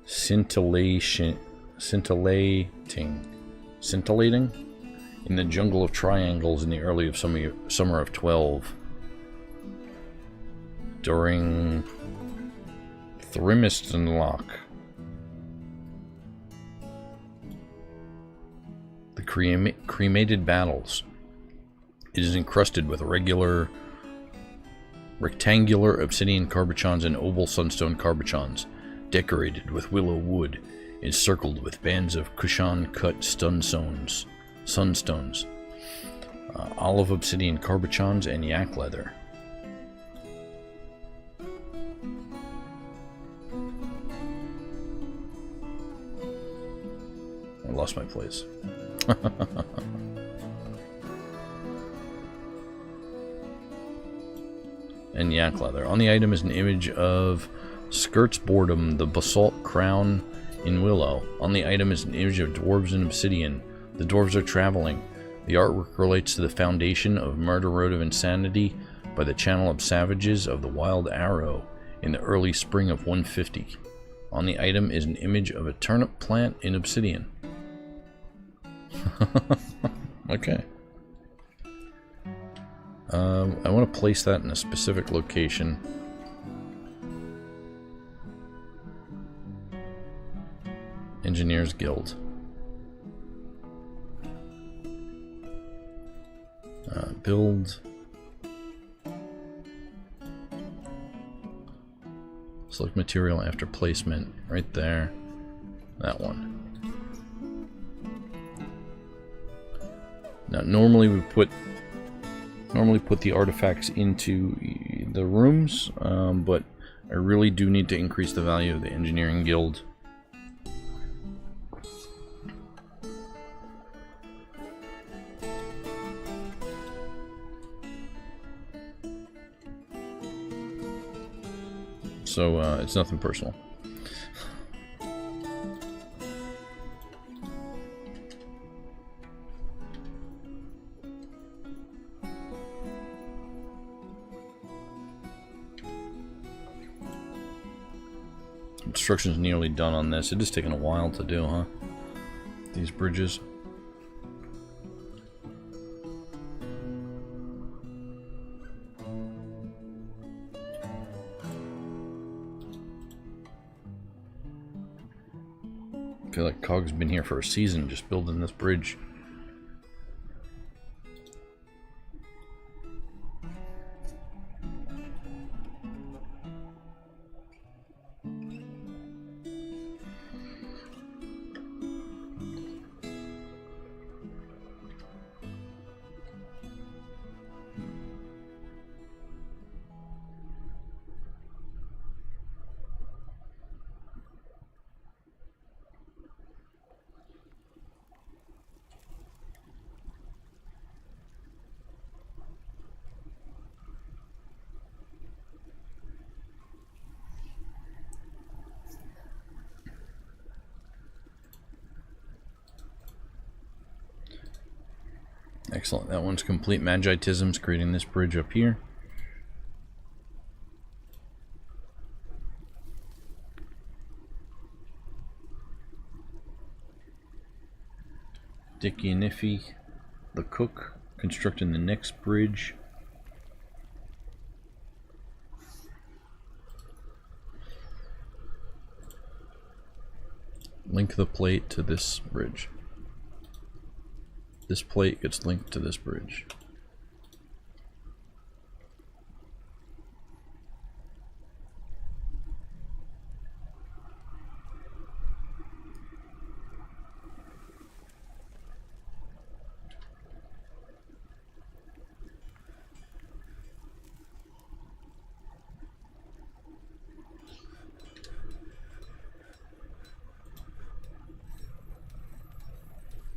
scintillating In the jungle of triangles in the early of summer of 12. During Thrimston Lock. The cremated battles. It is encrusted with rectangular obsidian carbochons and oval sunstone carbochons, decorated with willow wood, encircled with bands of cushion-cut sunstones, olive obsidian carbochons, and yak leather. I lost my place. And yak leather. On the item is an image of Skirt's Boredom, the basalt crown in willow. On the item is an image of dwarves in obsidian. The dwarves are traveling. The artwork relates to the foundation of Murder Road of Insanity by the Channel of Savages of the Wild Arrow in the early spring of 150. On the item is an image of a turnip plant in obsidian. Okay. I want to place that in a specific location. Engineers Guild. Build. Select material after placement. Right there. That one. Now, normally put the artifacts into the rooms, but I really do need to increase the value of the engineering guild. So it's nothing personal. Construction's nearly done on this. It is taking a while to do, huh? These bridges. I feel like Cog's been here for a season just building this bridge. Excellent. That one's complete. Magitism's creating this bridge up here. Dicky and Iffy, the cook, constructing the next bridge. Link the plate to this bridge. This plate gets linked to this bridge.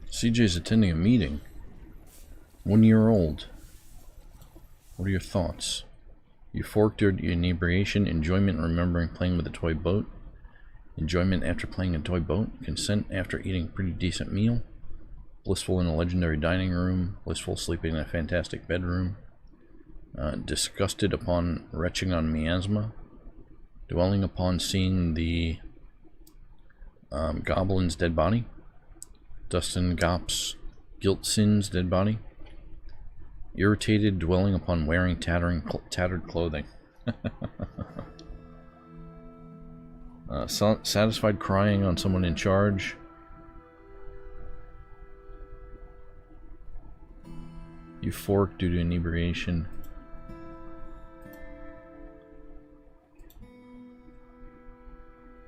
CJ's attending a meeting. 1 year old. What are your thoughts? Euphoric due to inebriation, enjoyment remembering playing with a toy boat, enjoyment after playing a toy boat, consent after eating a pretty decent meal, blissful in a legendary dining room, blissful sleeping in a fantastic bedroom, disgusted upon retching on miasma, dwelling upon seeing the goblin's dead body, Dustin Gops Guilt sins, dead body. Irritated, dwelling upon wearing tattered clothing. Satisfied, crying on someone in charge. Euphoric due to inebriation.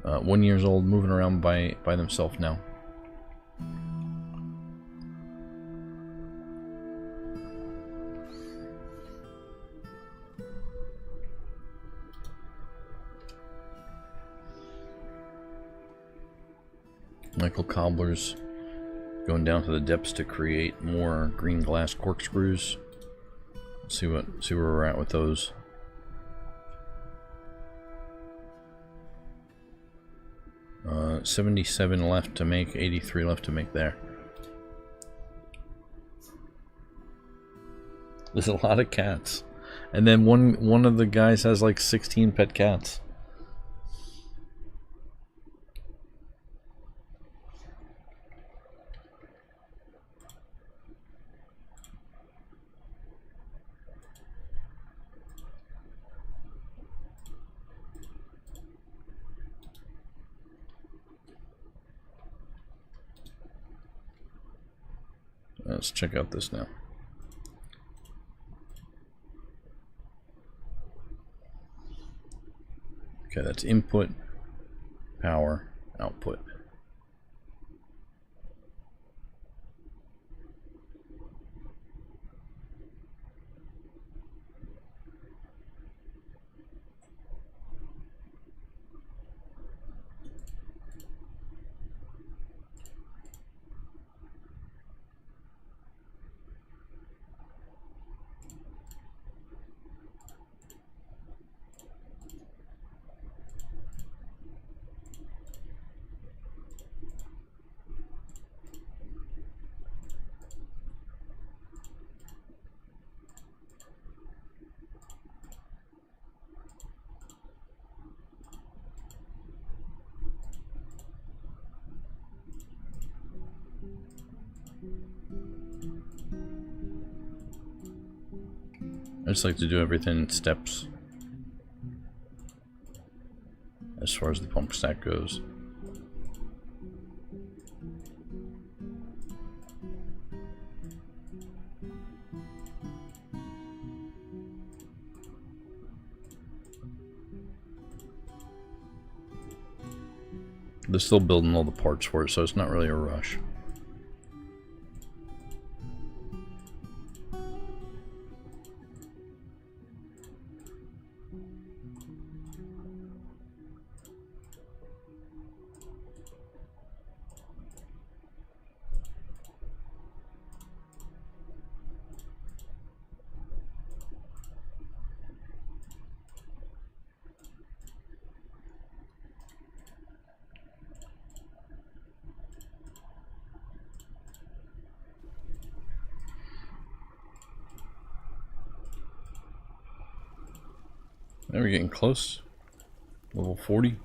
1 year old, moving around by themselves now. Michael Cobbler's going down to the depths to create more green glass corkscrews. See where we're at with those. Uh, 77 left to make, 83 left to make there. There's a lot of cats. And then one of the guys has like 16 pet cats. Let's check out this now. Okay, that's input, power, output. I just like to do everything in steps as far as the pump stack goes. They're still building all the parts for it, so it's not really a rush. Now we're getting close. Level 40.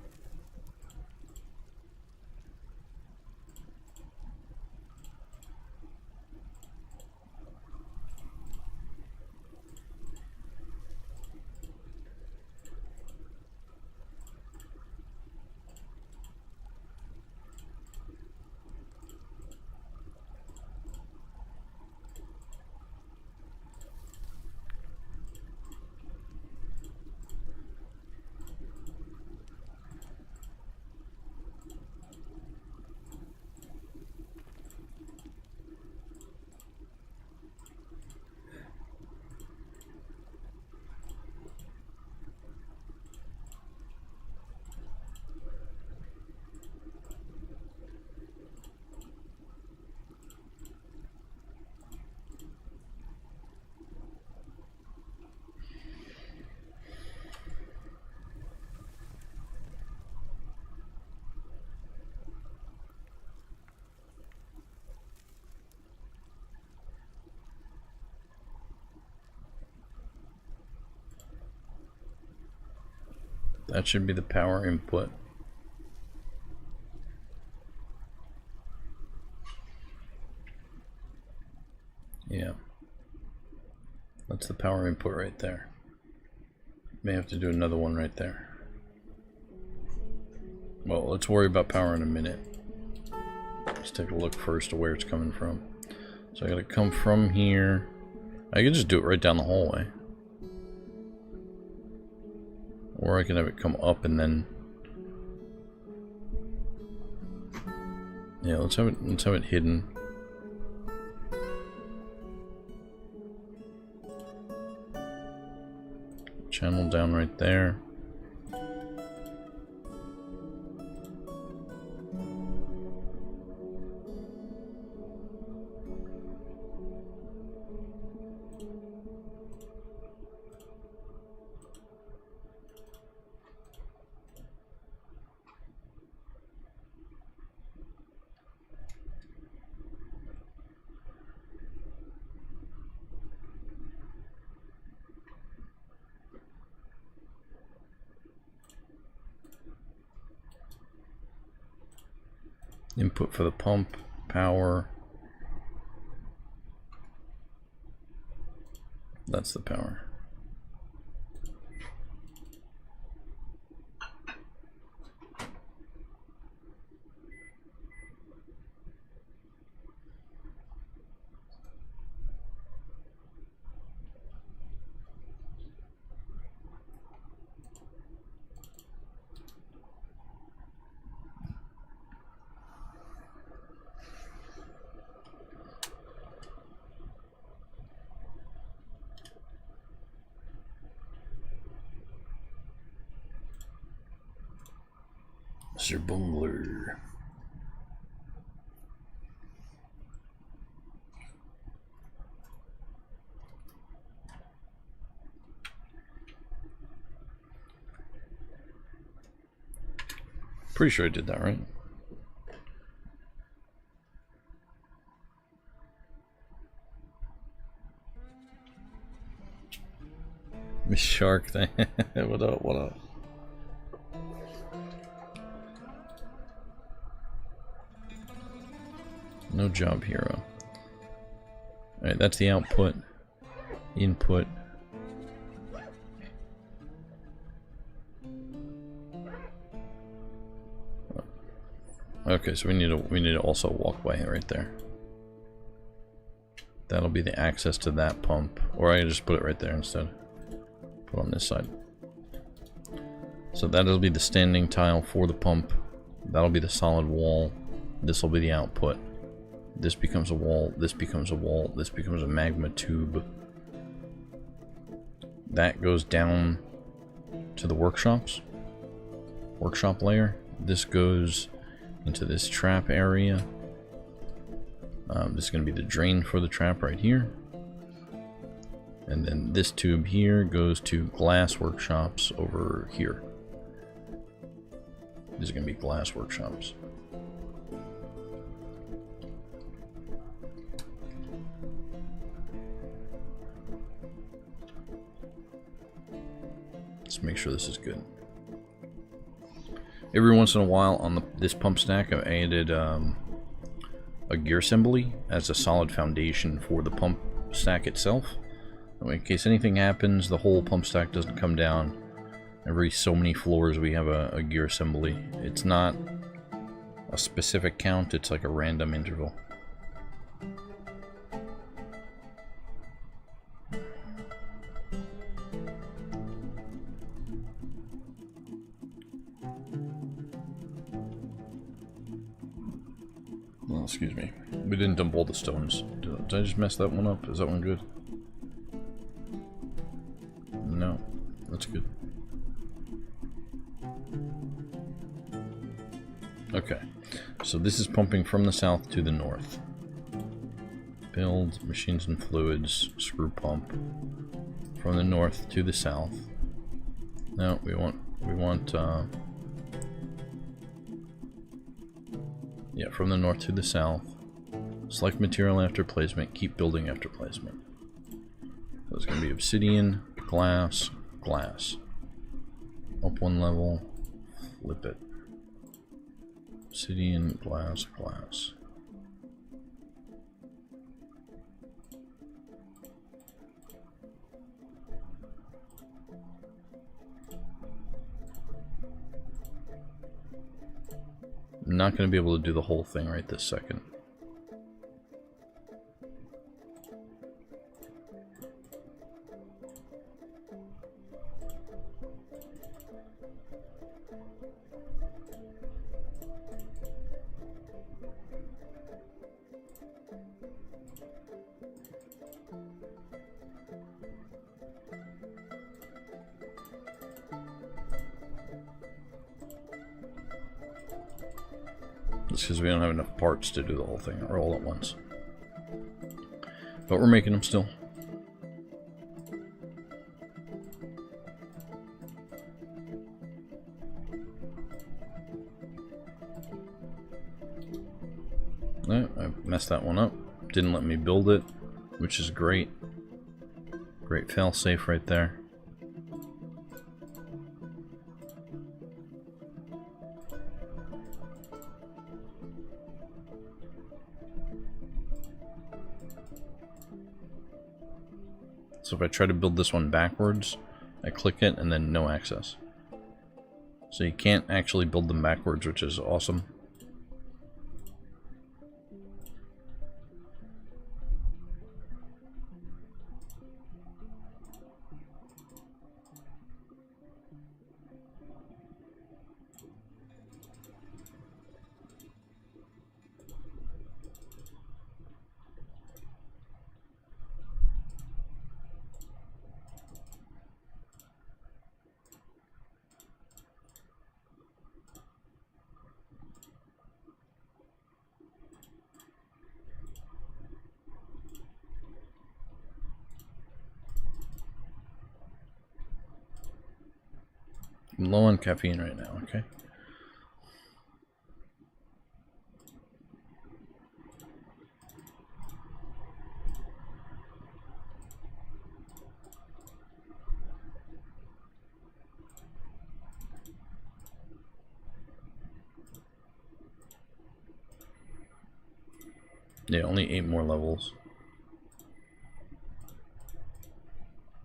That should be the power input. Yeah. That's the power input right there. May have to do another one right there. Well, let's worry about power in a minute. Let's take a look first to where it's coming from. So I gotta come from here. I could just do it right down the hallway. Or I can have it come up and then... Yeah, let's have it hidden. Channel down right there. Input for the pump, power. That's the power. Mr. Bungler. Pretty sure I did that right. Miss Shark thing. What up, what up? No job hero. Alright, that's the output. Input. Okay, so we need to also walkway right there. That'll be the access to that pump. Or I can just put it right there instead. Put it on this side. So that'll be the standing tile for the pump. That'll be the solid wall. This will be the output. This becomes a wall, this becomes a wall, this becomes a magma tube. That goes down to the workshops. Workshop layer. This goes into this trap area. This is going to be the drain for the trap right here. And then this tube here goes to glass workshops over here. These are going to be glass workshops. Let's make sure this is good. Every once in a while on this pump stack, I've added a gear assembly as a solid foundation for the pump stack itself. In case anything happens, the whole pump stack doesn't come down. Every so many floors we have a gear assembly. It's not a specific count, it's like a random interval. Well, excuse me. We didn't dump all the stones. Did I just mess that one up? Is that one good? No, that's good. Okay, so this is pumping from the south to the north. Build, machines and fluids, screw pump. From the north to the south. No, we want, yeah, from the north to the south. Select material after placement, keep building after placement. So it's going to be obsidian, glass, glass. Up one level, flip it. Obsidian, glass, glass. not going to be able to do the whole thing right this second. It's because we don't have enough parts to do the whole thing or all at once. But we're making them still. No, I messed that one up. Didn't let me build it, which is great. Great fail-safe right there. So if I try to build this one backwards, I click it and then no access. So you can't actually build them backwards, which is awesome. I'm low on caffeine right now, okay? Yeah, only 8 more levels.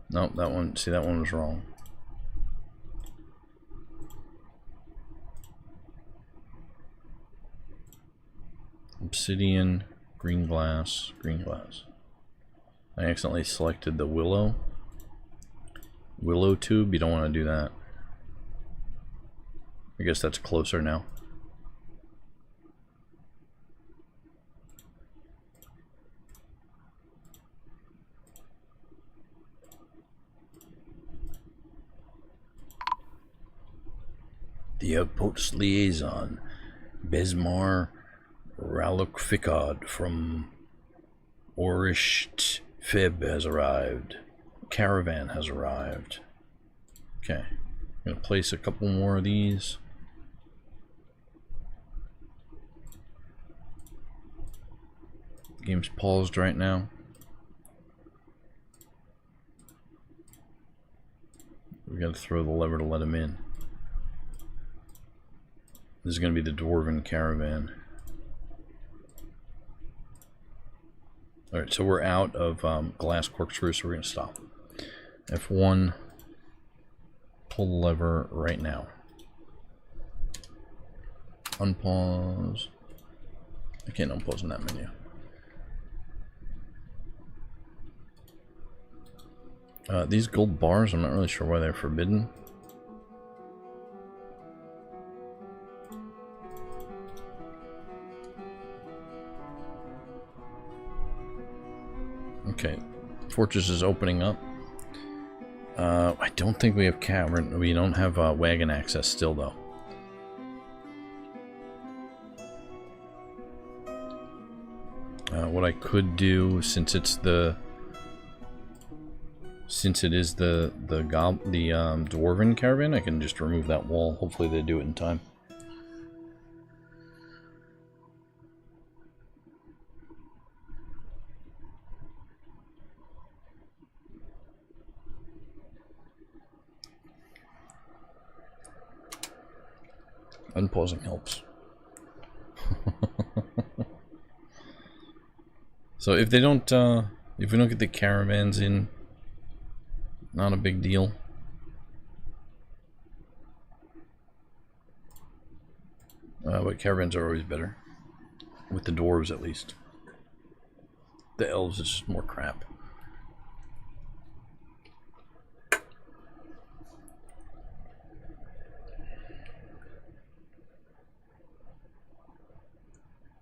Nope, that one, see, that one was wrong. Obsidian, green glass, green glass. I accidentally selected the willow tube. You don't want to do that. I guess that's closer now. The outpost liaison, Besmar Ralukfikad from Orisht Fib has arrived. Caravan has arrived. Okay, I'm gonna place a couple more of these. The game's paused right now. We gotta throw the lever to let him in. This is gonna be the Dwarven Caravan. Alright, so we're out of glass corkscrew, so we're going to stop. F1, pull the lever right now. Unpause. I can't unpause in that menu. These gold bars, I'm not really sure why they're forbidden. Okay, fortress is opening up. I don't think we have cavern. We don't have wagon access still, though. What I could do, since it is the Dwarven Caravan, I can just remove that wall. Hopefully they do it in time. Unpausing helps. So if they don't, if we don't get the caravans in, not a big deal. But caravans are always better. With the dwarves, at least. The elves is just more crap.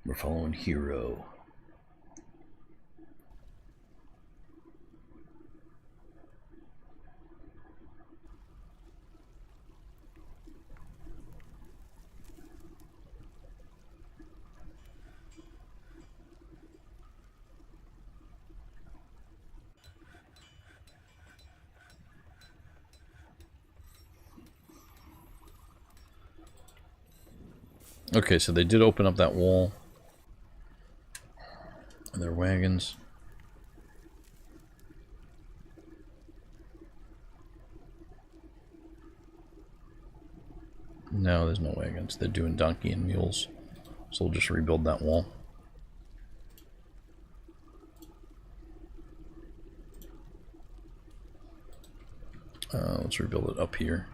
We're following Hero. Okay, so they did open up that wall. And their wagons. No, there's no wagons. They're doing donkey and mules. So we'll just rebuild that wall. Let's rebuild it up here.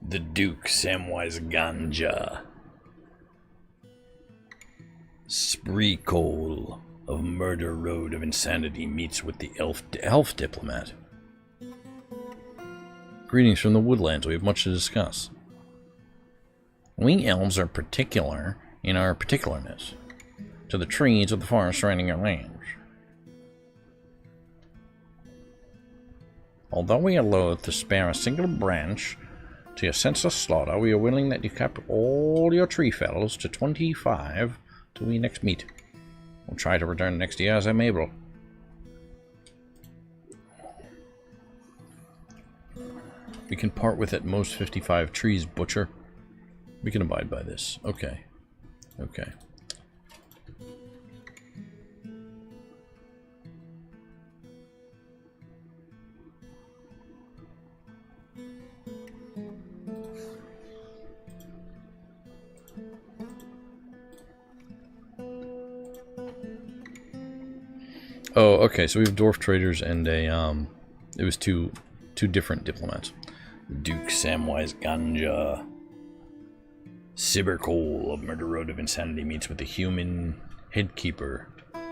The Duke Samwise Ganja. Spree Cole of Murder Road of Insanity meets with the elf diplomat. Greetings from the woodlands. We have much to discuss. We elves are particular in our particularness to the trees of the forest surrounding our lands. Although we are loath to spare a single branch to your senseless slaughter, we are willing that you cap all your tree fells to 25 till we next meet. We'll try to return next year as I'm able. We can part with at most 55 trees, butcher. We can abide by this. Okay. Okay. Oh, okay, so we have dwarf traders and a, it was two different diplomats. Duke Samwise Ganja. Sibber Cole of Murder Road of Insanity meets with the human headkeeper.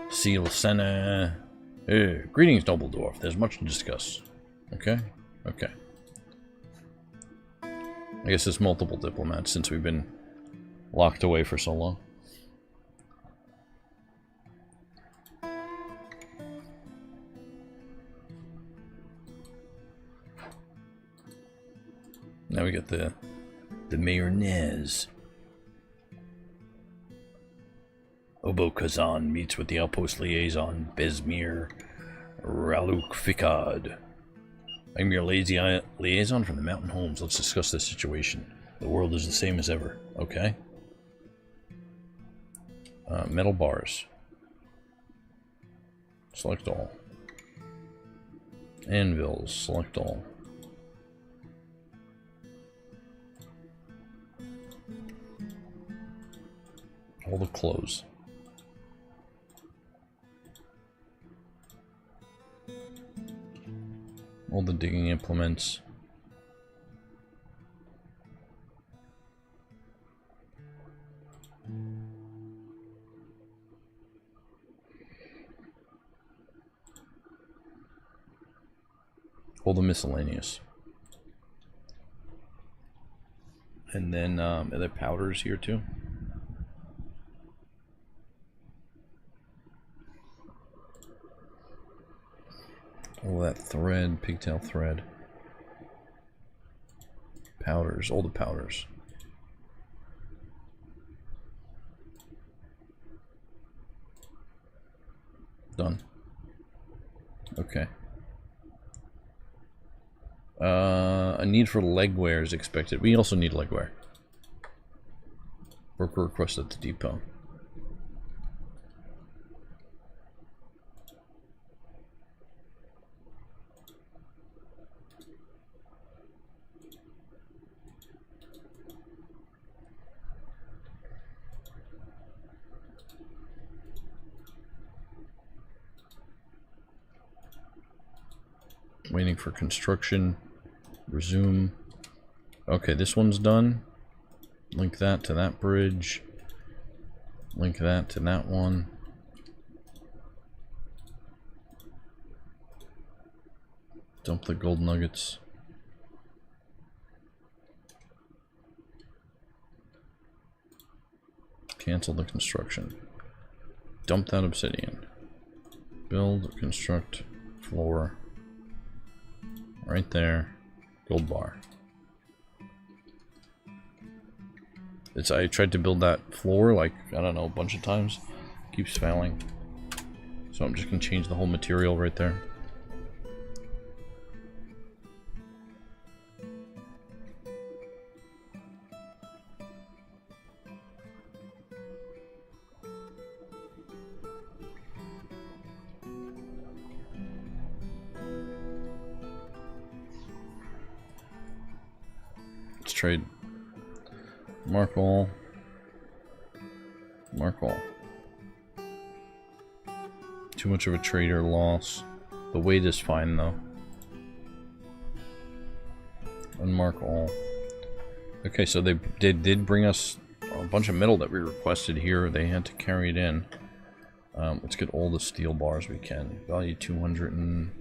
Seal Senna. Greetings, noble dwarf. There's much to discuss. Okay? Okay. I guess it's multiple diplomats since we've been locked away for so long. Now we got the Mayor Nez. Obo Kazan meets with the outpost liaison, Besmir Raluk Fikad. I'm your liaison from the mountain homes. Let's discuss this situation. The world is the same as ever. Okay. Metal bars. Select all. Anvils. Select all. All the clothes. All the digging implements. All the miscellaneous. And then are there powders here too? All that thread, pigtail thread. Powders, all the powders. Done. Okay. A need for legwear is expected. We also need legwear. Worker request at the depot. Waiting for construction. Resume. Okay, this one's done. Link that to that bridge. Link that to that one. Dump the gold nuggets. Cancel the construction. Dump that obsidian. Build, construct, floor. Right there. Gold bar. I tried to build that floor like, I don't know, a bunch of times. Keeps failing. So I'm just going to change the whole material right there. Let's trade. Mark all. Mark all. Too much of a trader loss. The weight is fine though. Unmark all. Okay, so they did bring us a bunch of metal that we requested here. They had to carry it in. Let's get all the steel bars we can. Value 200 and...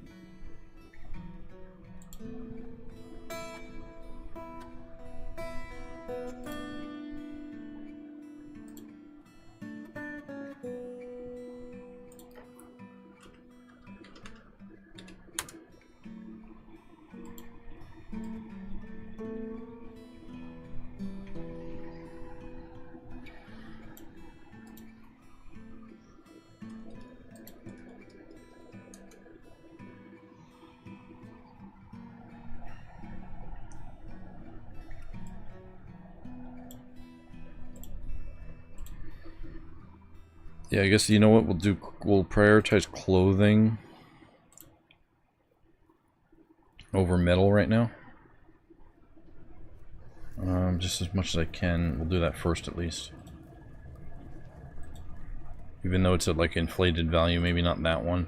Yeah, I guess you know what we'll do. We'll prioritize clothing over metal right now. Just as much as I can. We'll do that first at least. Even though it's at like inflated value, maybe not that one.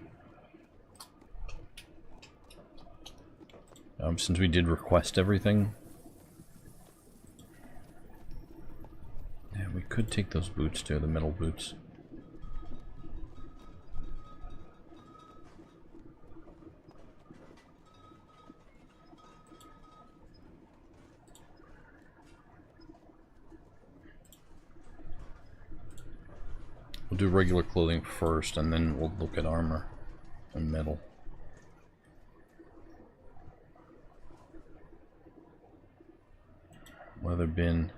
Since we did request everything. Yeah, we could take those boots too, the metal boots. We'll do regular clothing first, and then we'll look at armor and metal. Leather bin.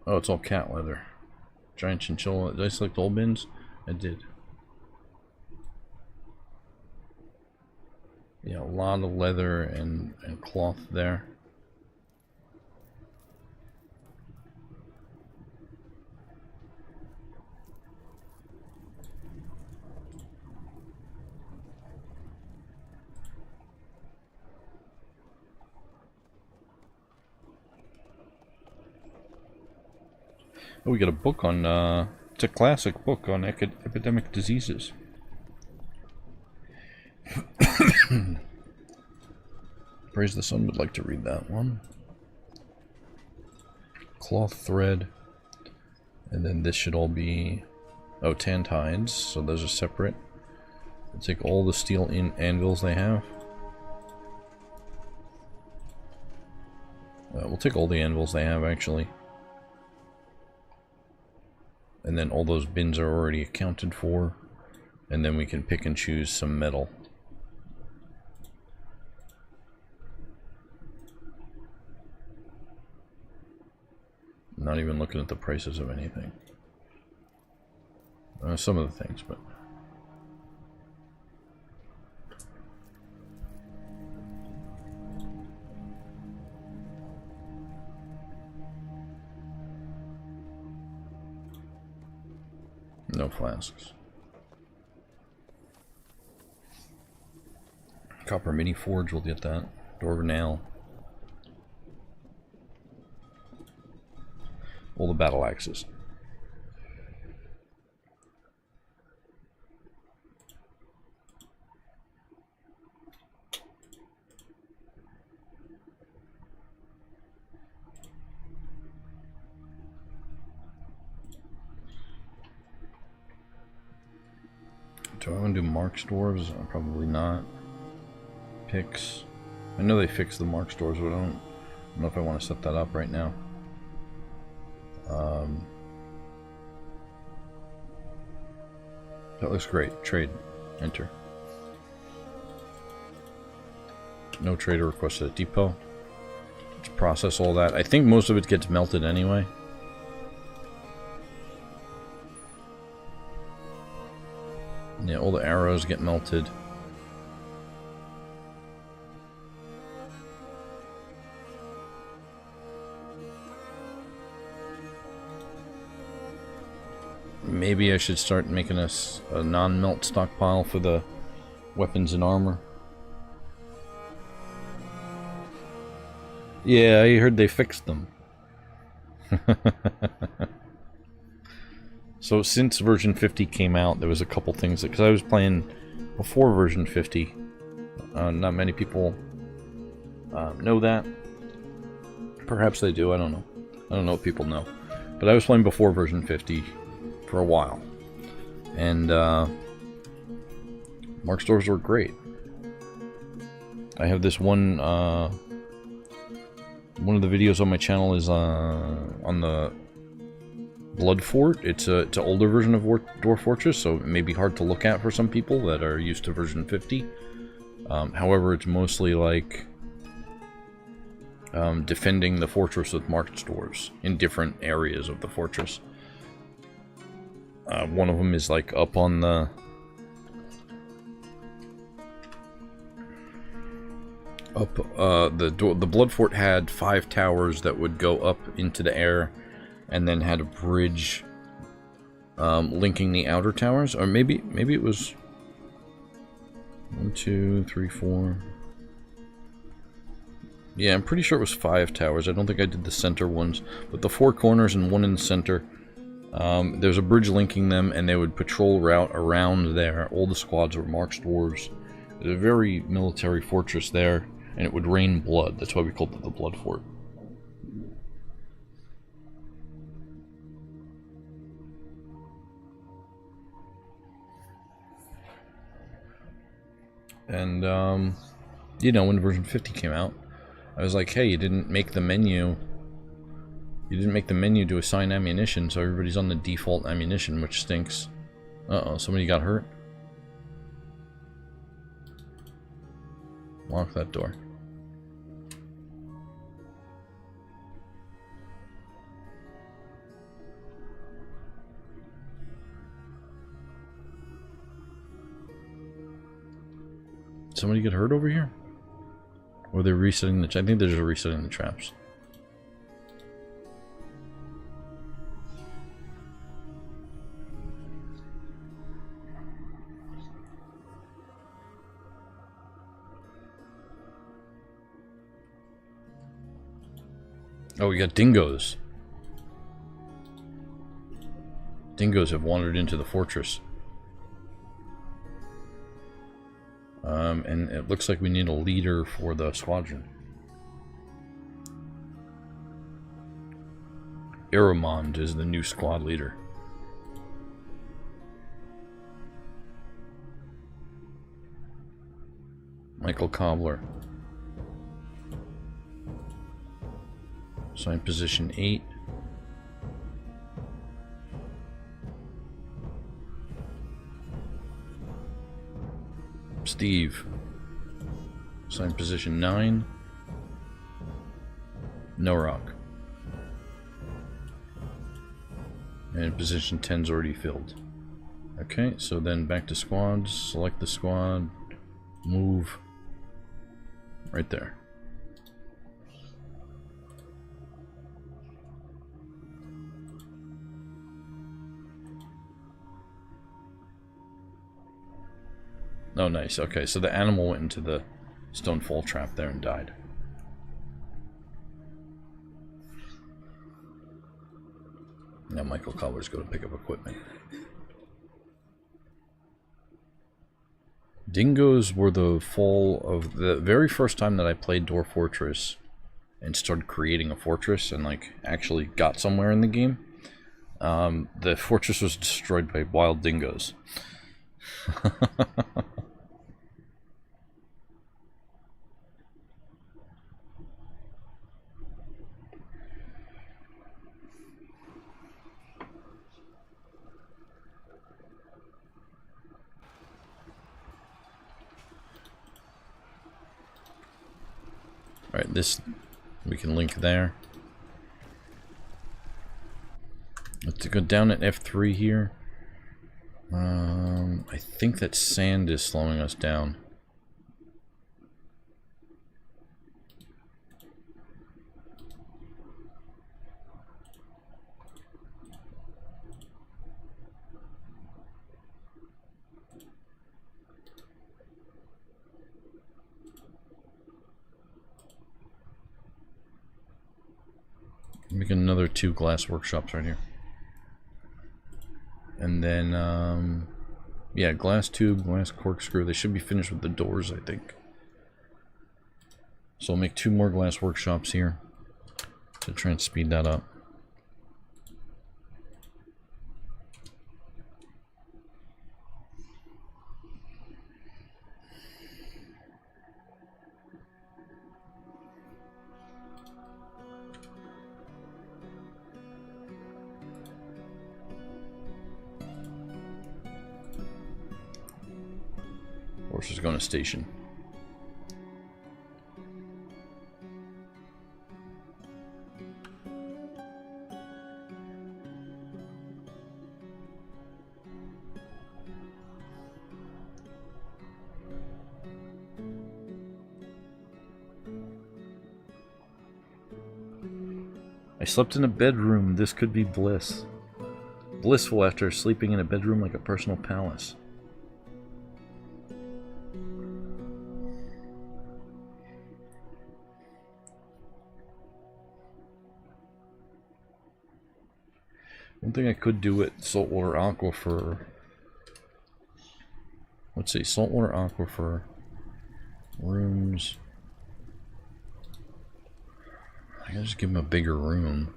Oh, it's all cat leather. Giant chinchilla. Did I select all bins? I did. Yeah, a lot of leather and cloth there. Oh, we got a book on, it's a classic book on epidemic diseases. Praise the Sun would like to read that one. Cloth thread. And then this should all be, oh, tanned hides, so those are separate. We'll take all the steel anvils they have. We'll take all the anvils they have, actually. And then all those bins are already accounted for. And then we can pick and choose some metal. Not even looking at the prices of anything. Some of the things, but... no flasks. Copper mini forge, we'll get that. Dwarf nail. All the battle axes. Do I want to do Mark's Dwarves? Probably not. Picks. I know they fixed the Mark's Dwarves, but I don't know if I want to set that up right now. That looks great. Trade. Enter. No trader requested at depot. Let's process all that. I think most of it gets melted anyway. Yeah, all the arrows get melted. Maybe I should start making a non-melt stockpile for the weapons and armor. Yeah, I heard they fixed them. So since version 50 came out, there was a couple things because I was playing before version 50. Not many people know that. Perhaps they do. I don't know. I don't know if people know. But I was playing before version 50 for a while, and Mark's Dwarves were great. I have this one. One of the videos on my channel is on the Blood Fort. It's an older version of Dwarf Fortress, so it may be hard to look at for some people that are used to version 50. However, it's mostly like defending the fortress with Mark's Dwarves in different areas of the fortress. One of them is like up on the the Blood Fort had 5 towers that would go up into the air, and then had a bridge linking the outer towers, or maybe it was 1, 2, 3, 4. Yeah, I'm pretty sure it was 5 towers. I don't think I did the center ones, but the 4 corners and 1 in the center. There's a bridge linking them, and they would patrol route around there. All the squads were Mark's Dwarves. There's a very military fortress there, and it would rain blood. That's why we called it the Blood Fort. And, you know, when version 50 came out, I was like, hey, you didn't make the menu to assign ammunition, so everybody's on the default ammunition, which stinks. Uh-oh, somebody got hurt. Lock that door. Somebody get hurt over here? Or they're resetting the... I think they're just resetting the traps. Oh, we got dingoes. Dingoes have wandered into the fortress. And it looks like we need a leader for the squadron. Aramond is the new squad leader. Michael Cobbler. Assign position 8. Steve. Assign position 9. No rock. And position 10's already filled. Okay, so then back to squads. Select the squad. Move. Right there. Oh, nice. Okay, so the animal went into the stone fall trap there and died. Now Michael Cobbler's going to pick up equipment. Dingoes were the fall of the very first time that I played Dwarf Fortress and started creating a fortress and like actually got somewhere in the game. The fortress was destroyed by wild dingoes. Alright, this we can link there. Let's go down at F3 here. I think that sand is slowing us down. Make another 2 glass workshops right here. And then, yeah, glass tube, glass corkscrew. They should be finished with the doors, I think. So I'll make 2 more glass workshops here to try and speed that up. Horse is going to station. I slept in a bedroom. This could be bliss. Blissful after sleeping in a bedroom like a personal palace. One thing I could do at Saltwater Aquifer. Let's see, Saltwater Aquifer. Rooms. I can just give him a bigger room.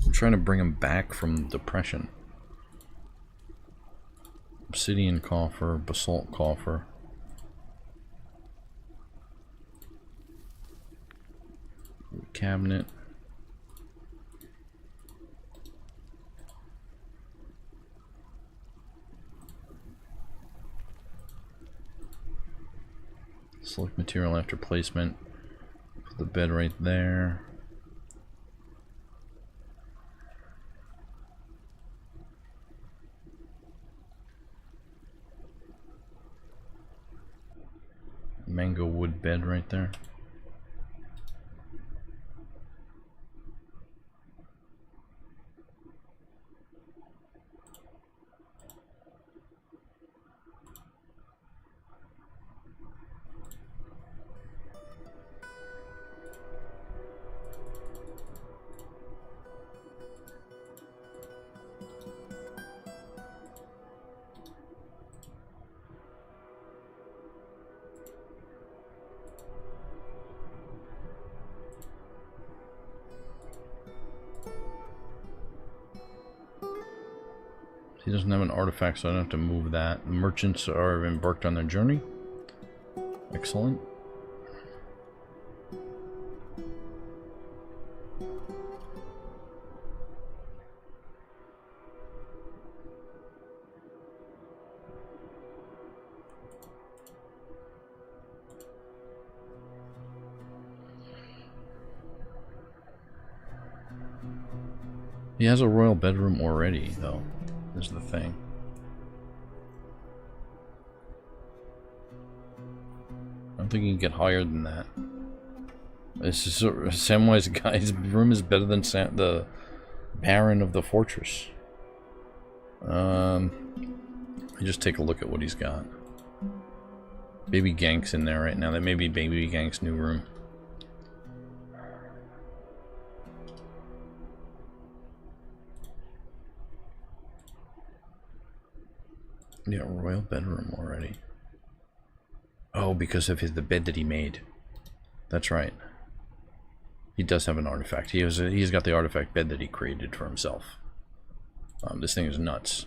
I'm trying to bring him back from depression. Obsidian coffer, basalt coffer. Cabinet. Select material after placement. Put the bed right there. Mango wood bed right there. He doesn't have an artifact, so I don't have to move that. The merchants are embarked on their journey. Excellent. He has a royal bedroom already, though. Is the thing. I don't think you can get higher than that. This is Samwise guy's room is better than the Baron of the Fortress. I just take a look at what he's got. Baby Gank's in there right now. That may be Baby Gank's new room. Yeah, royal bedroom already. Oh, because of the bed that he made. That's right. He does have an artifact. He's got the artifact bed that he created for himself. This thing is nuts.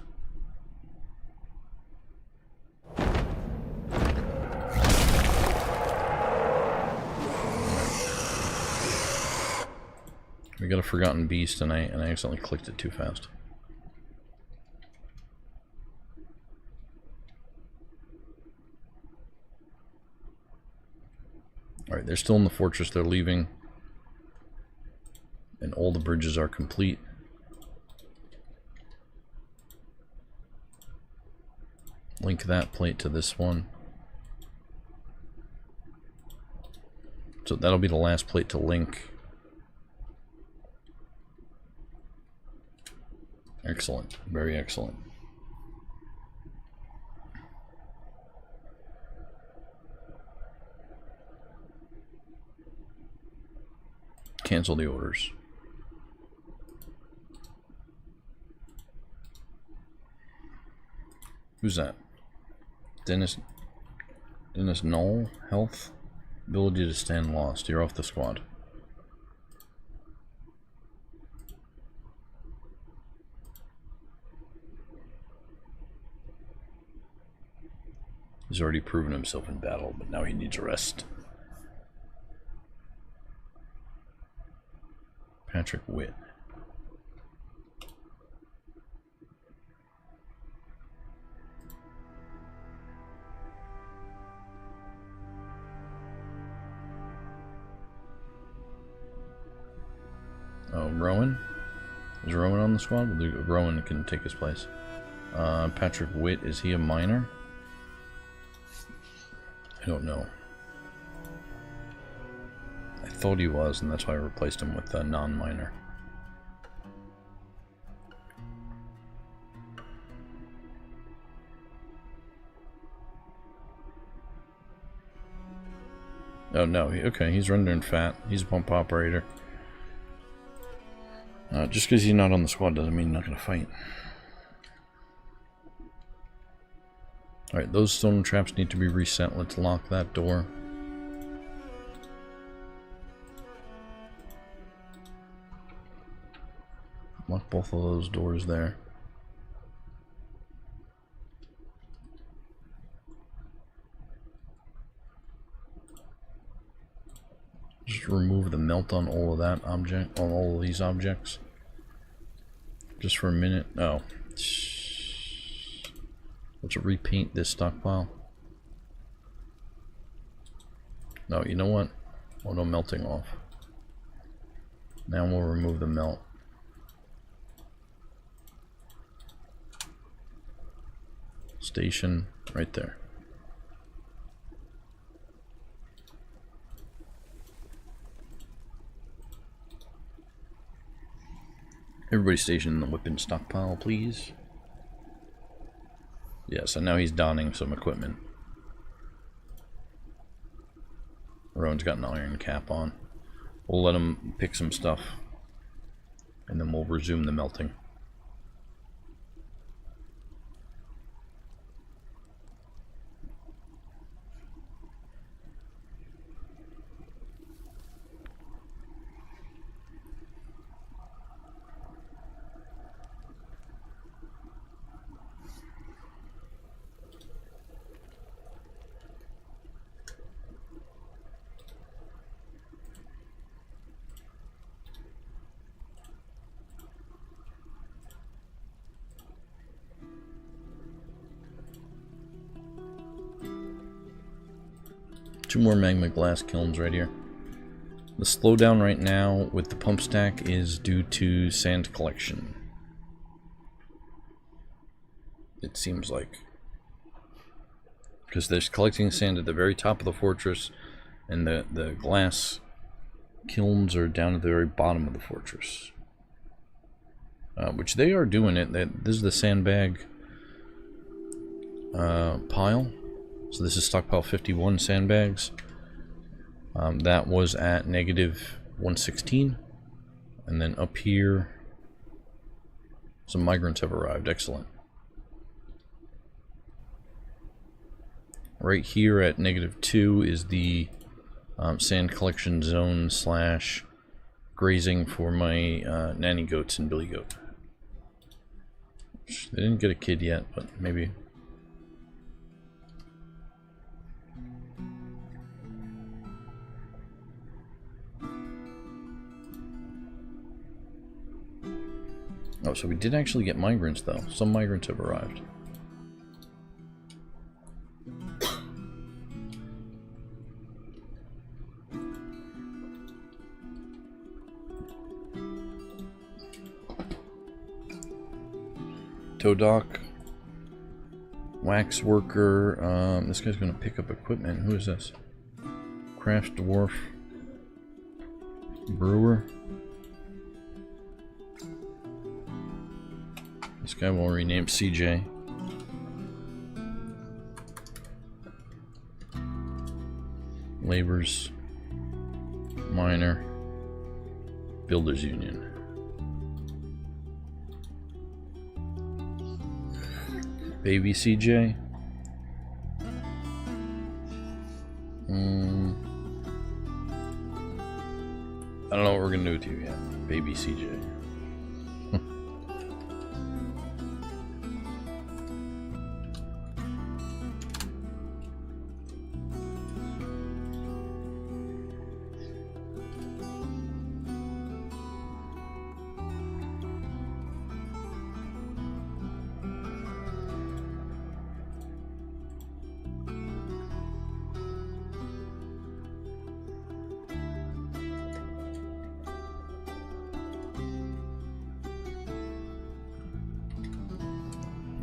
We got a forgotten beast, and I accidentally clicked it too fast. Alright, they're still in the fortress, they're leaving. And all the bridges are complete. Link that plate to this one. So that'll be the last plate to link. Excellent. Very excellent. Cancel the orders. Who's that? Dennis Knoll? Health? Ability to stand lost. You're off the squad. He's already proven himself in battle, but now he needs a rest. Patrick Witt. Oh, Rowan? Is Rowan on the squad? Rowan can take his place. Patrick Witt, is he a miner? I don't know. I thought he was, and that's why I replaced him with a non-miner. Oh no, okay, he's rendering fat. He's a pump operator. Just because he's not on the squad doesn't mean he's not going to fight. Alright, those stone traps need to be reset. Let's lock that door. Lock both of those doors there. Just remove the melt on all of that object, on all of these objects. Just for a minute. Oh. Let's repaint this stockpile. No, you know what? Auto melting off. Now we'll remove the melt. Station right there. Everybody station the weapon stockpile, please. Yeah, so now he's donning some equipment. Rowan's got an iron cap on. We'll let him pick some stuff, and then we'll resume the melting. Two more magma glass kilns right here. The slowdown right now with the pump stack is due to sand collection. It seems like. Because there's collecting sand at the very top of the fortress, and the glass kilns are down at the very bottom of the fortress. Which they are doing it. This is the sandbag pile. So this is stockpile 51 sandbags. That was at negative 116. And then up here, some migrants have arrived. Excellent. right here at -2 is the sand collection zone / grazing for my nanny goats and billy goat. They didn't get a kid yet, but maybe. Oh, so we did actually get migrants, though. Some migrants have arrived. Tow dock. Wax worker. This guy's gonna pick up equipment. Who is this? Craft dwarf. Brewer. This guy will rename CJ. Laborers. Miner. Builders Union. Baby CJ. I don't know what we're gonna do with you yet. Baby CJ.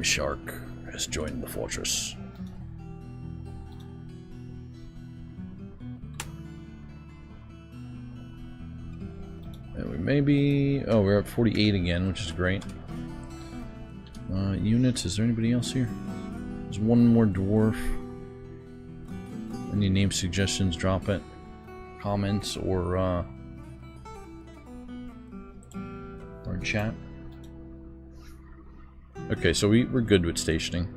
Shark has joined the fortress. And we may be... Oh, we're at 48 again, which is great. Units, is there anybody else here? There's one more dwarf. Any name suggestions, drop it. Comments or chat. Okay, so we're good with stationing.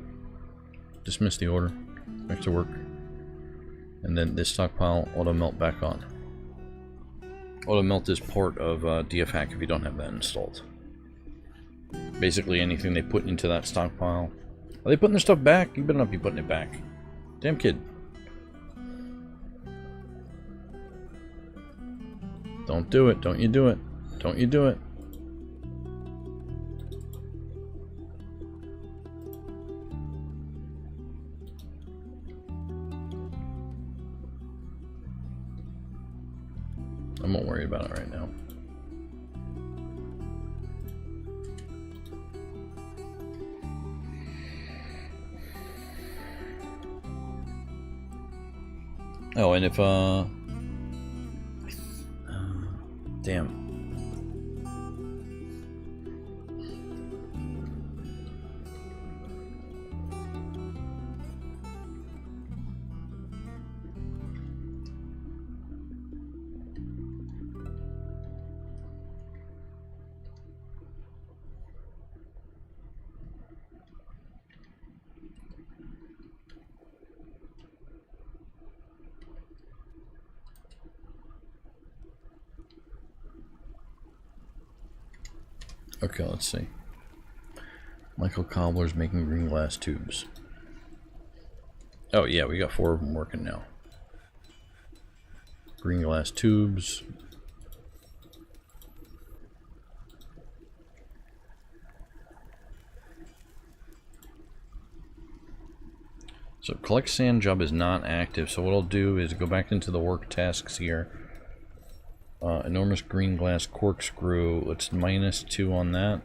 Dismiss the order. Back to work. And then this stockpile, auto melt back on. Auto melt is part of DF hack if you don't have that installed. Basically anything they put into that stockpile. Are they putting their stuff back? You better not be putting it back. Damn kid. Don't do it. Don't you do it. Don't you do it. I'm not worried about it right now. Oh, and if damn. Okay, let's see. Michael Cobbler's making green glass tubes. Oh yeah, we got 4 of them working now. Green glass tubes. So collect sand job is not active, so what I'll do is go back into the work tasks here. Enormous green glass corkscrew, let's -2 on that.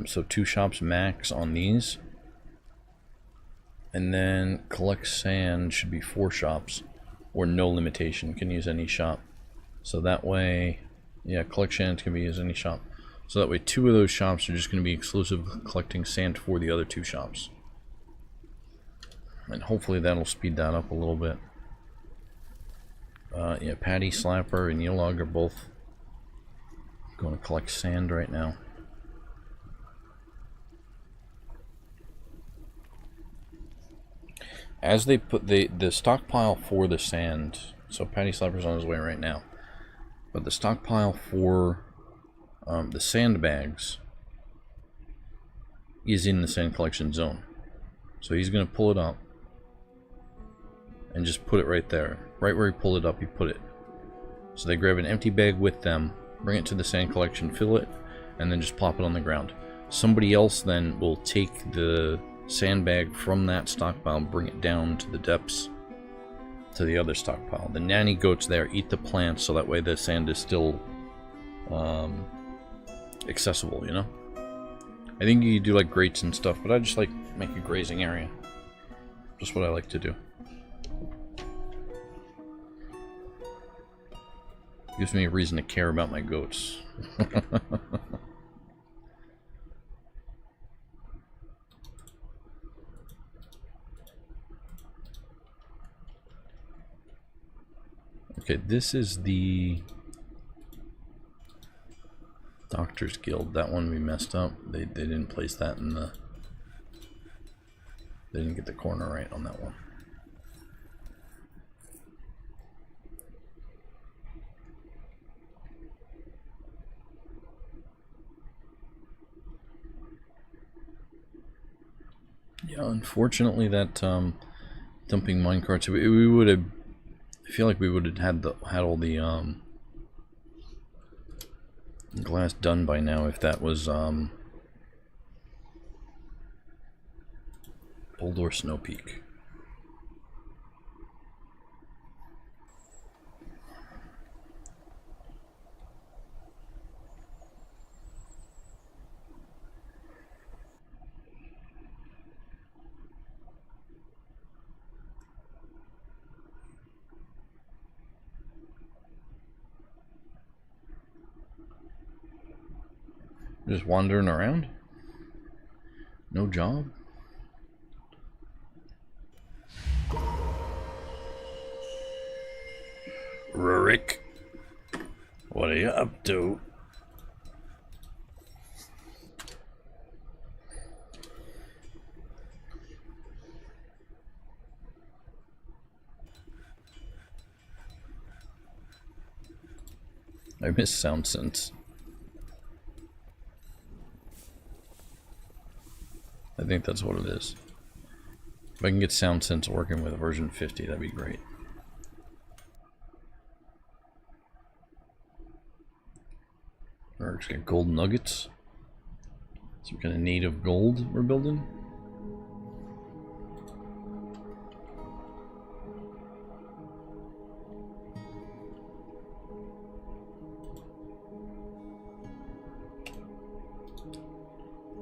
So 2 shops max on these. And then collect sand should be 4 shops, or no limitation, can use any shop. So that way, yeah, collect sand can be used any shop. So that way 2 of those shops are just going to be exclusive collecting sand for the other 2 shops. And hopefully that'll speed that up a little bit. Yeah, Patty, Slapper, and Yelog are both going to collect sand right now. as they put the stockpile for the sand. So Patty Slapper's on his way right now, but the stockpile for the sandbags is in the sand collection zone. So he's going to pull it up and just put it right there. Right where he pulled it up, he put it. So they grab an empty bag with them, bring it to the sand collection, fill it, and then just plop it on the ground. Somebody else then will take the sandbag from that stockpile and bring it down to the depths to the other stockpile. The nanny goats there eat the plants, so that way the sand is still accessible, you know? I think you do like grates and stuff, but I just like make a grazing area. Just what I like to do. Gives me a reason to care about my goats. Okay, this is the Doctors Guild. That one we messed up. They didn't place that in the... They didn't get the corner right on that one. Yeah, unfortunately that dumping minecarts, we would have... I feel like we would have had all the glass done by now if that was Boulder Snow Peak. Just wandering around? No job? Rick, what are you up to? I miss sound sense. I think that's what it is. If I can get sound sense working with version 50, that'd be great. Eric's got gold nuggets. Some kind of native gold we're building.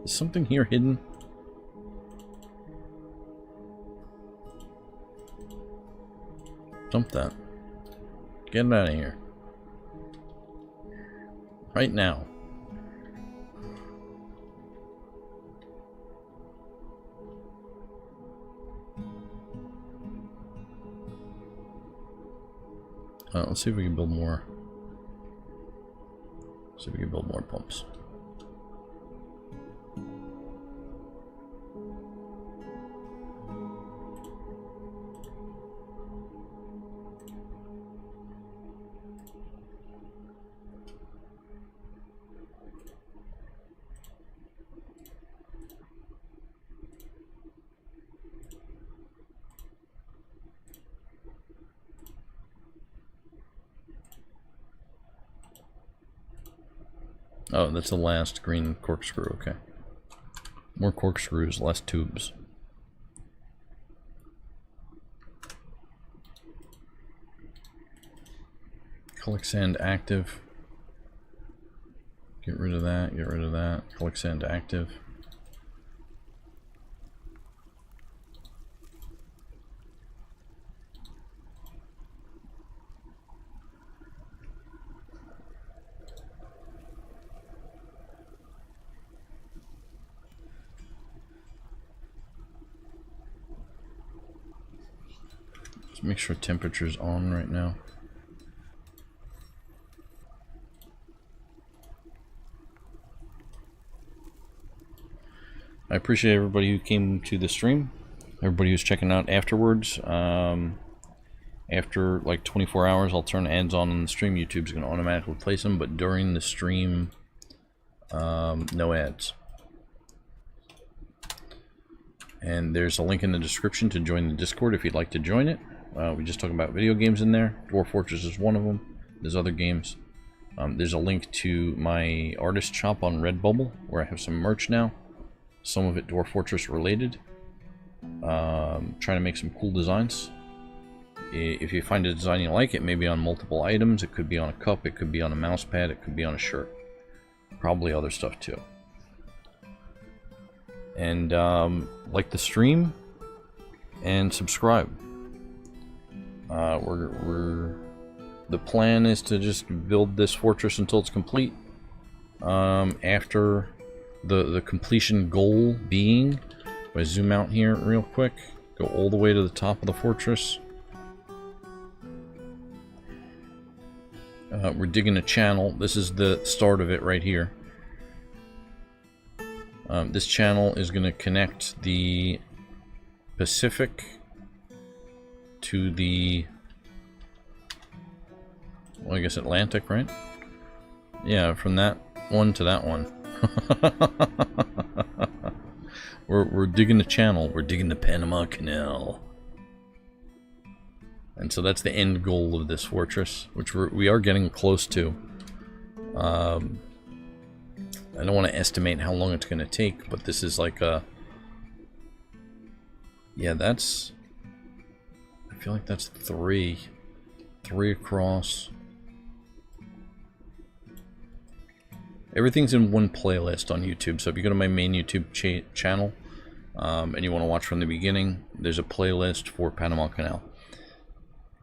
Is something here hidden? Dump that. Get it out of here. Right now. Let's see if we can build more. See if we can build more pumps. Oh, that's the last green corkscrew, okay. More corkscrews, less tubes. Collect sand active. Get rid of that, get rid of that. Collect sand active. Make sure temperature's on right now. I appreciate everybody who came to the stream. everybody who's checking out afterwards. After like 24 hours, I'll turn ads on the stream. YouTube's going to automatically place them, but during the stream, no ads. And there's a link in the description to join the Discord if you'd like to join it. We just talk about video games in there. Dwarf Fortress is one of them. There's other games. There's a link to my artist shop on Redbubble, where I have some merch now. Some of it Dwarf Fortress related. Trying to make some cool designs. If you find a design you like, it may be on multiple items. It could be on a cup, it could be on a mouse pad, it could be on a shirt. Probably other stuff too. And like the stream and subscribe. The plan is to just build this fortress until it's complete. After the completion goal being, if I zoom out here real quick, go all the way to the top of the fortress. We're digging a channel. This is the start of it right here. This channel is going to connect the Pacific to the, well, I guess Atlantic, right? Yeah, from that one to that one. We're digging the channel. We're digging the Panama Canal. And so that's the end goal of this fortress, which we are getting close to. I don't want to estimate how long it's going to take, but this is like a... Yeah, that's... I feel like that's three. Three across. Everything's in one playlist on YouTube, so if you go to my main YouTube channel, and you want to watch from the beginning, there's a playlist for Panama Canal.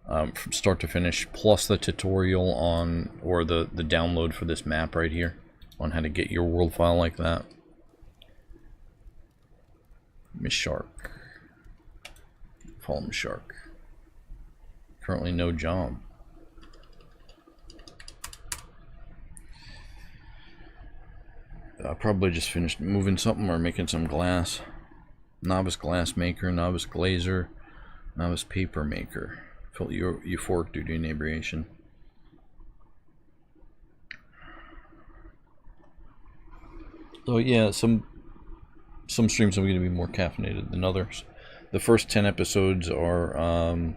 From start to finish, plus the tutorial on, or the download for this map right here, on how to get your world file like that. Miss Shark. Follow Miss Shark. Currently no job. I probably just finished moving something or making some glass. Novice glass maker, novice glazer, novice paper maker. Fill your euphoric due to inebriation. So yeah, some streams are going to be more caffeinated than others. The first 10 episodes are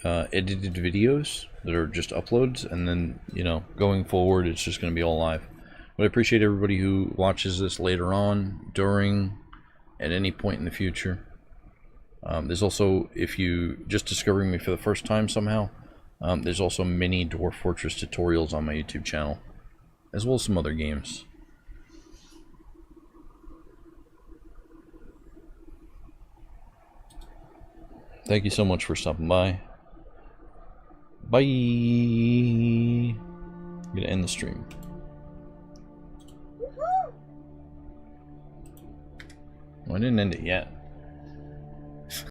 edited videos that are just uploads, and then, you know, going forward it's just going to be all live. But I appreciate everybody who watches this later on, during, at any point in the future. There's also, if you just discovering me for the first time somehow, there's also many Dwarf Fortress tutorials on my YouTube channel, as well as some other games. Thank you so much for stopping by. Bye. I'm gonna end the stream. Well, I didn't end it yet.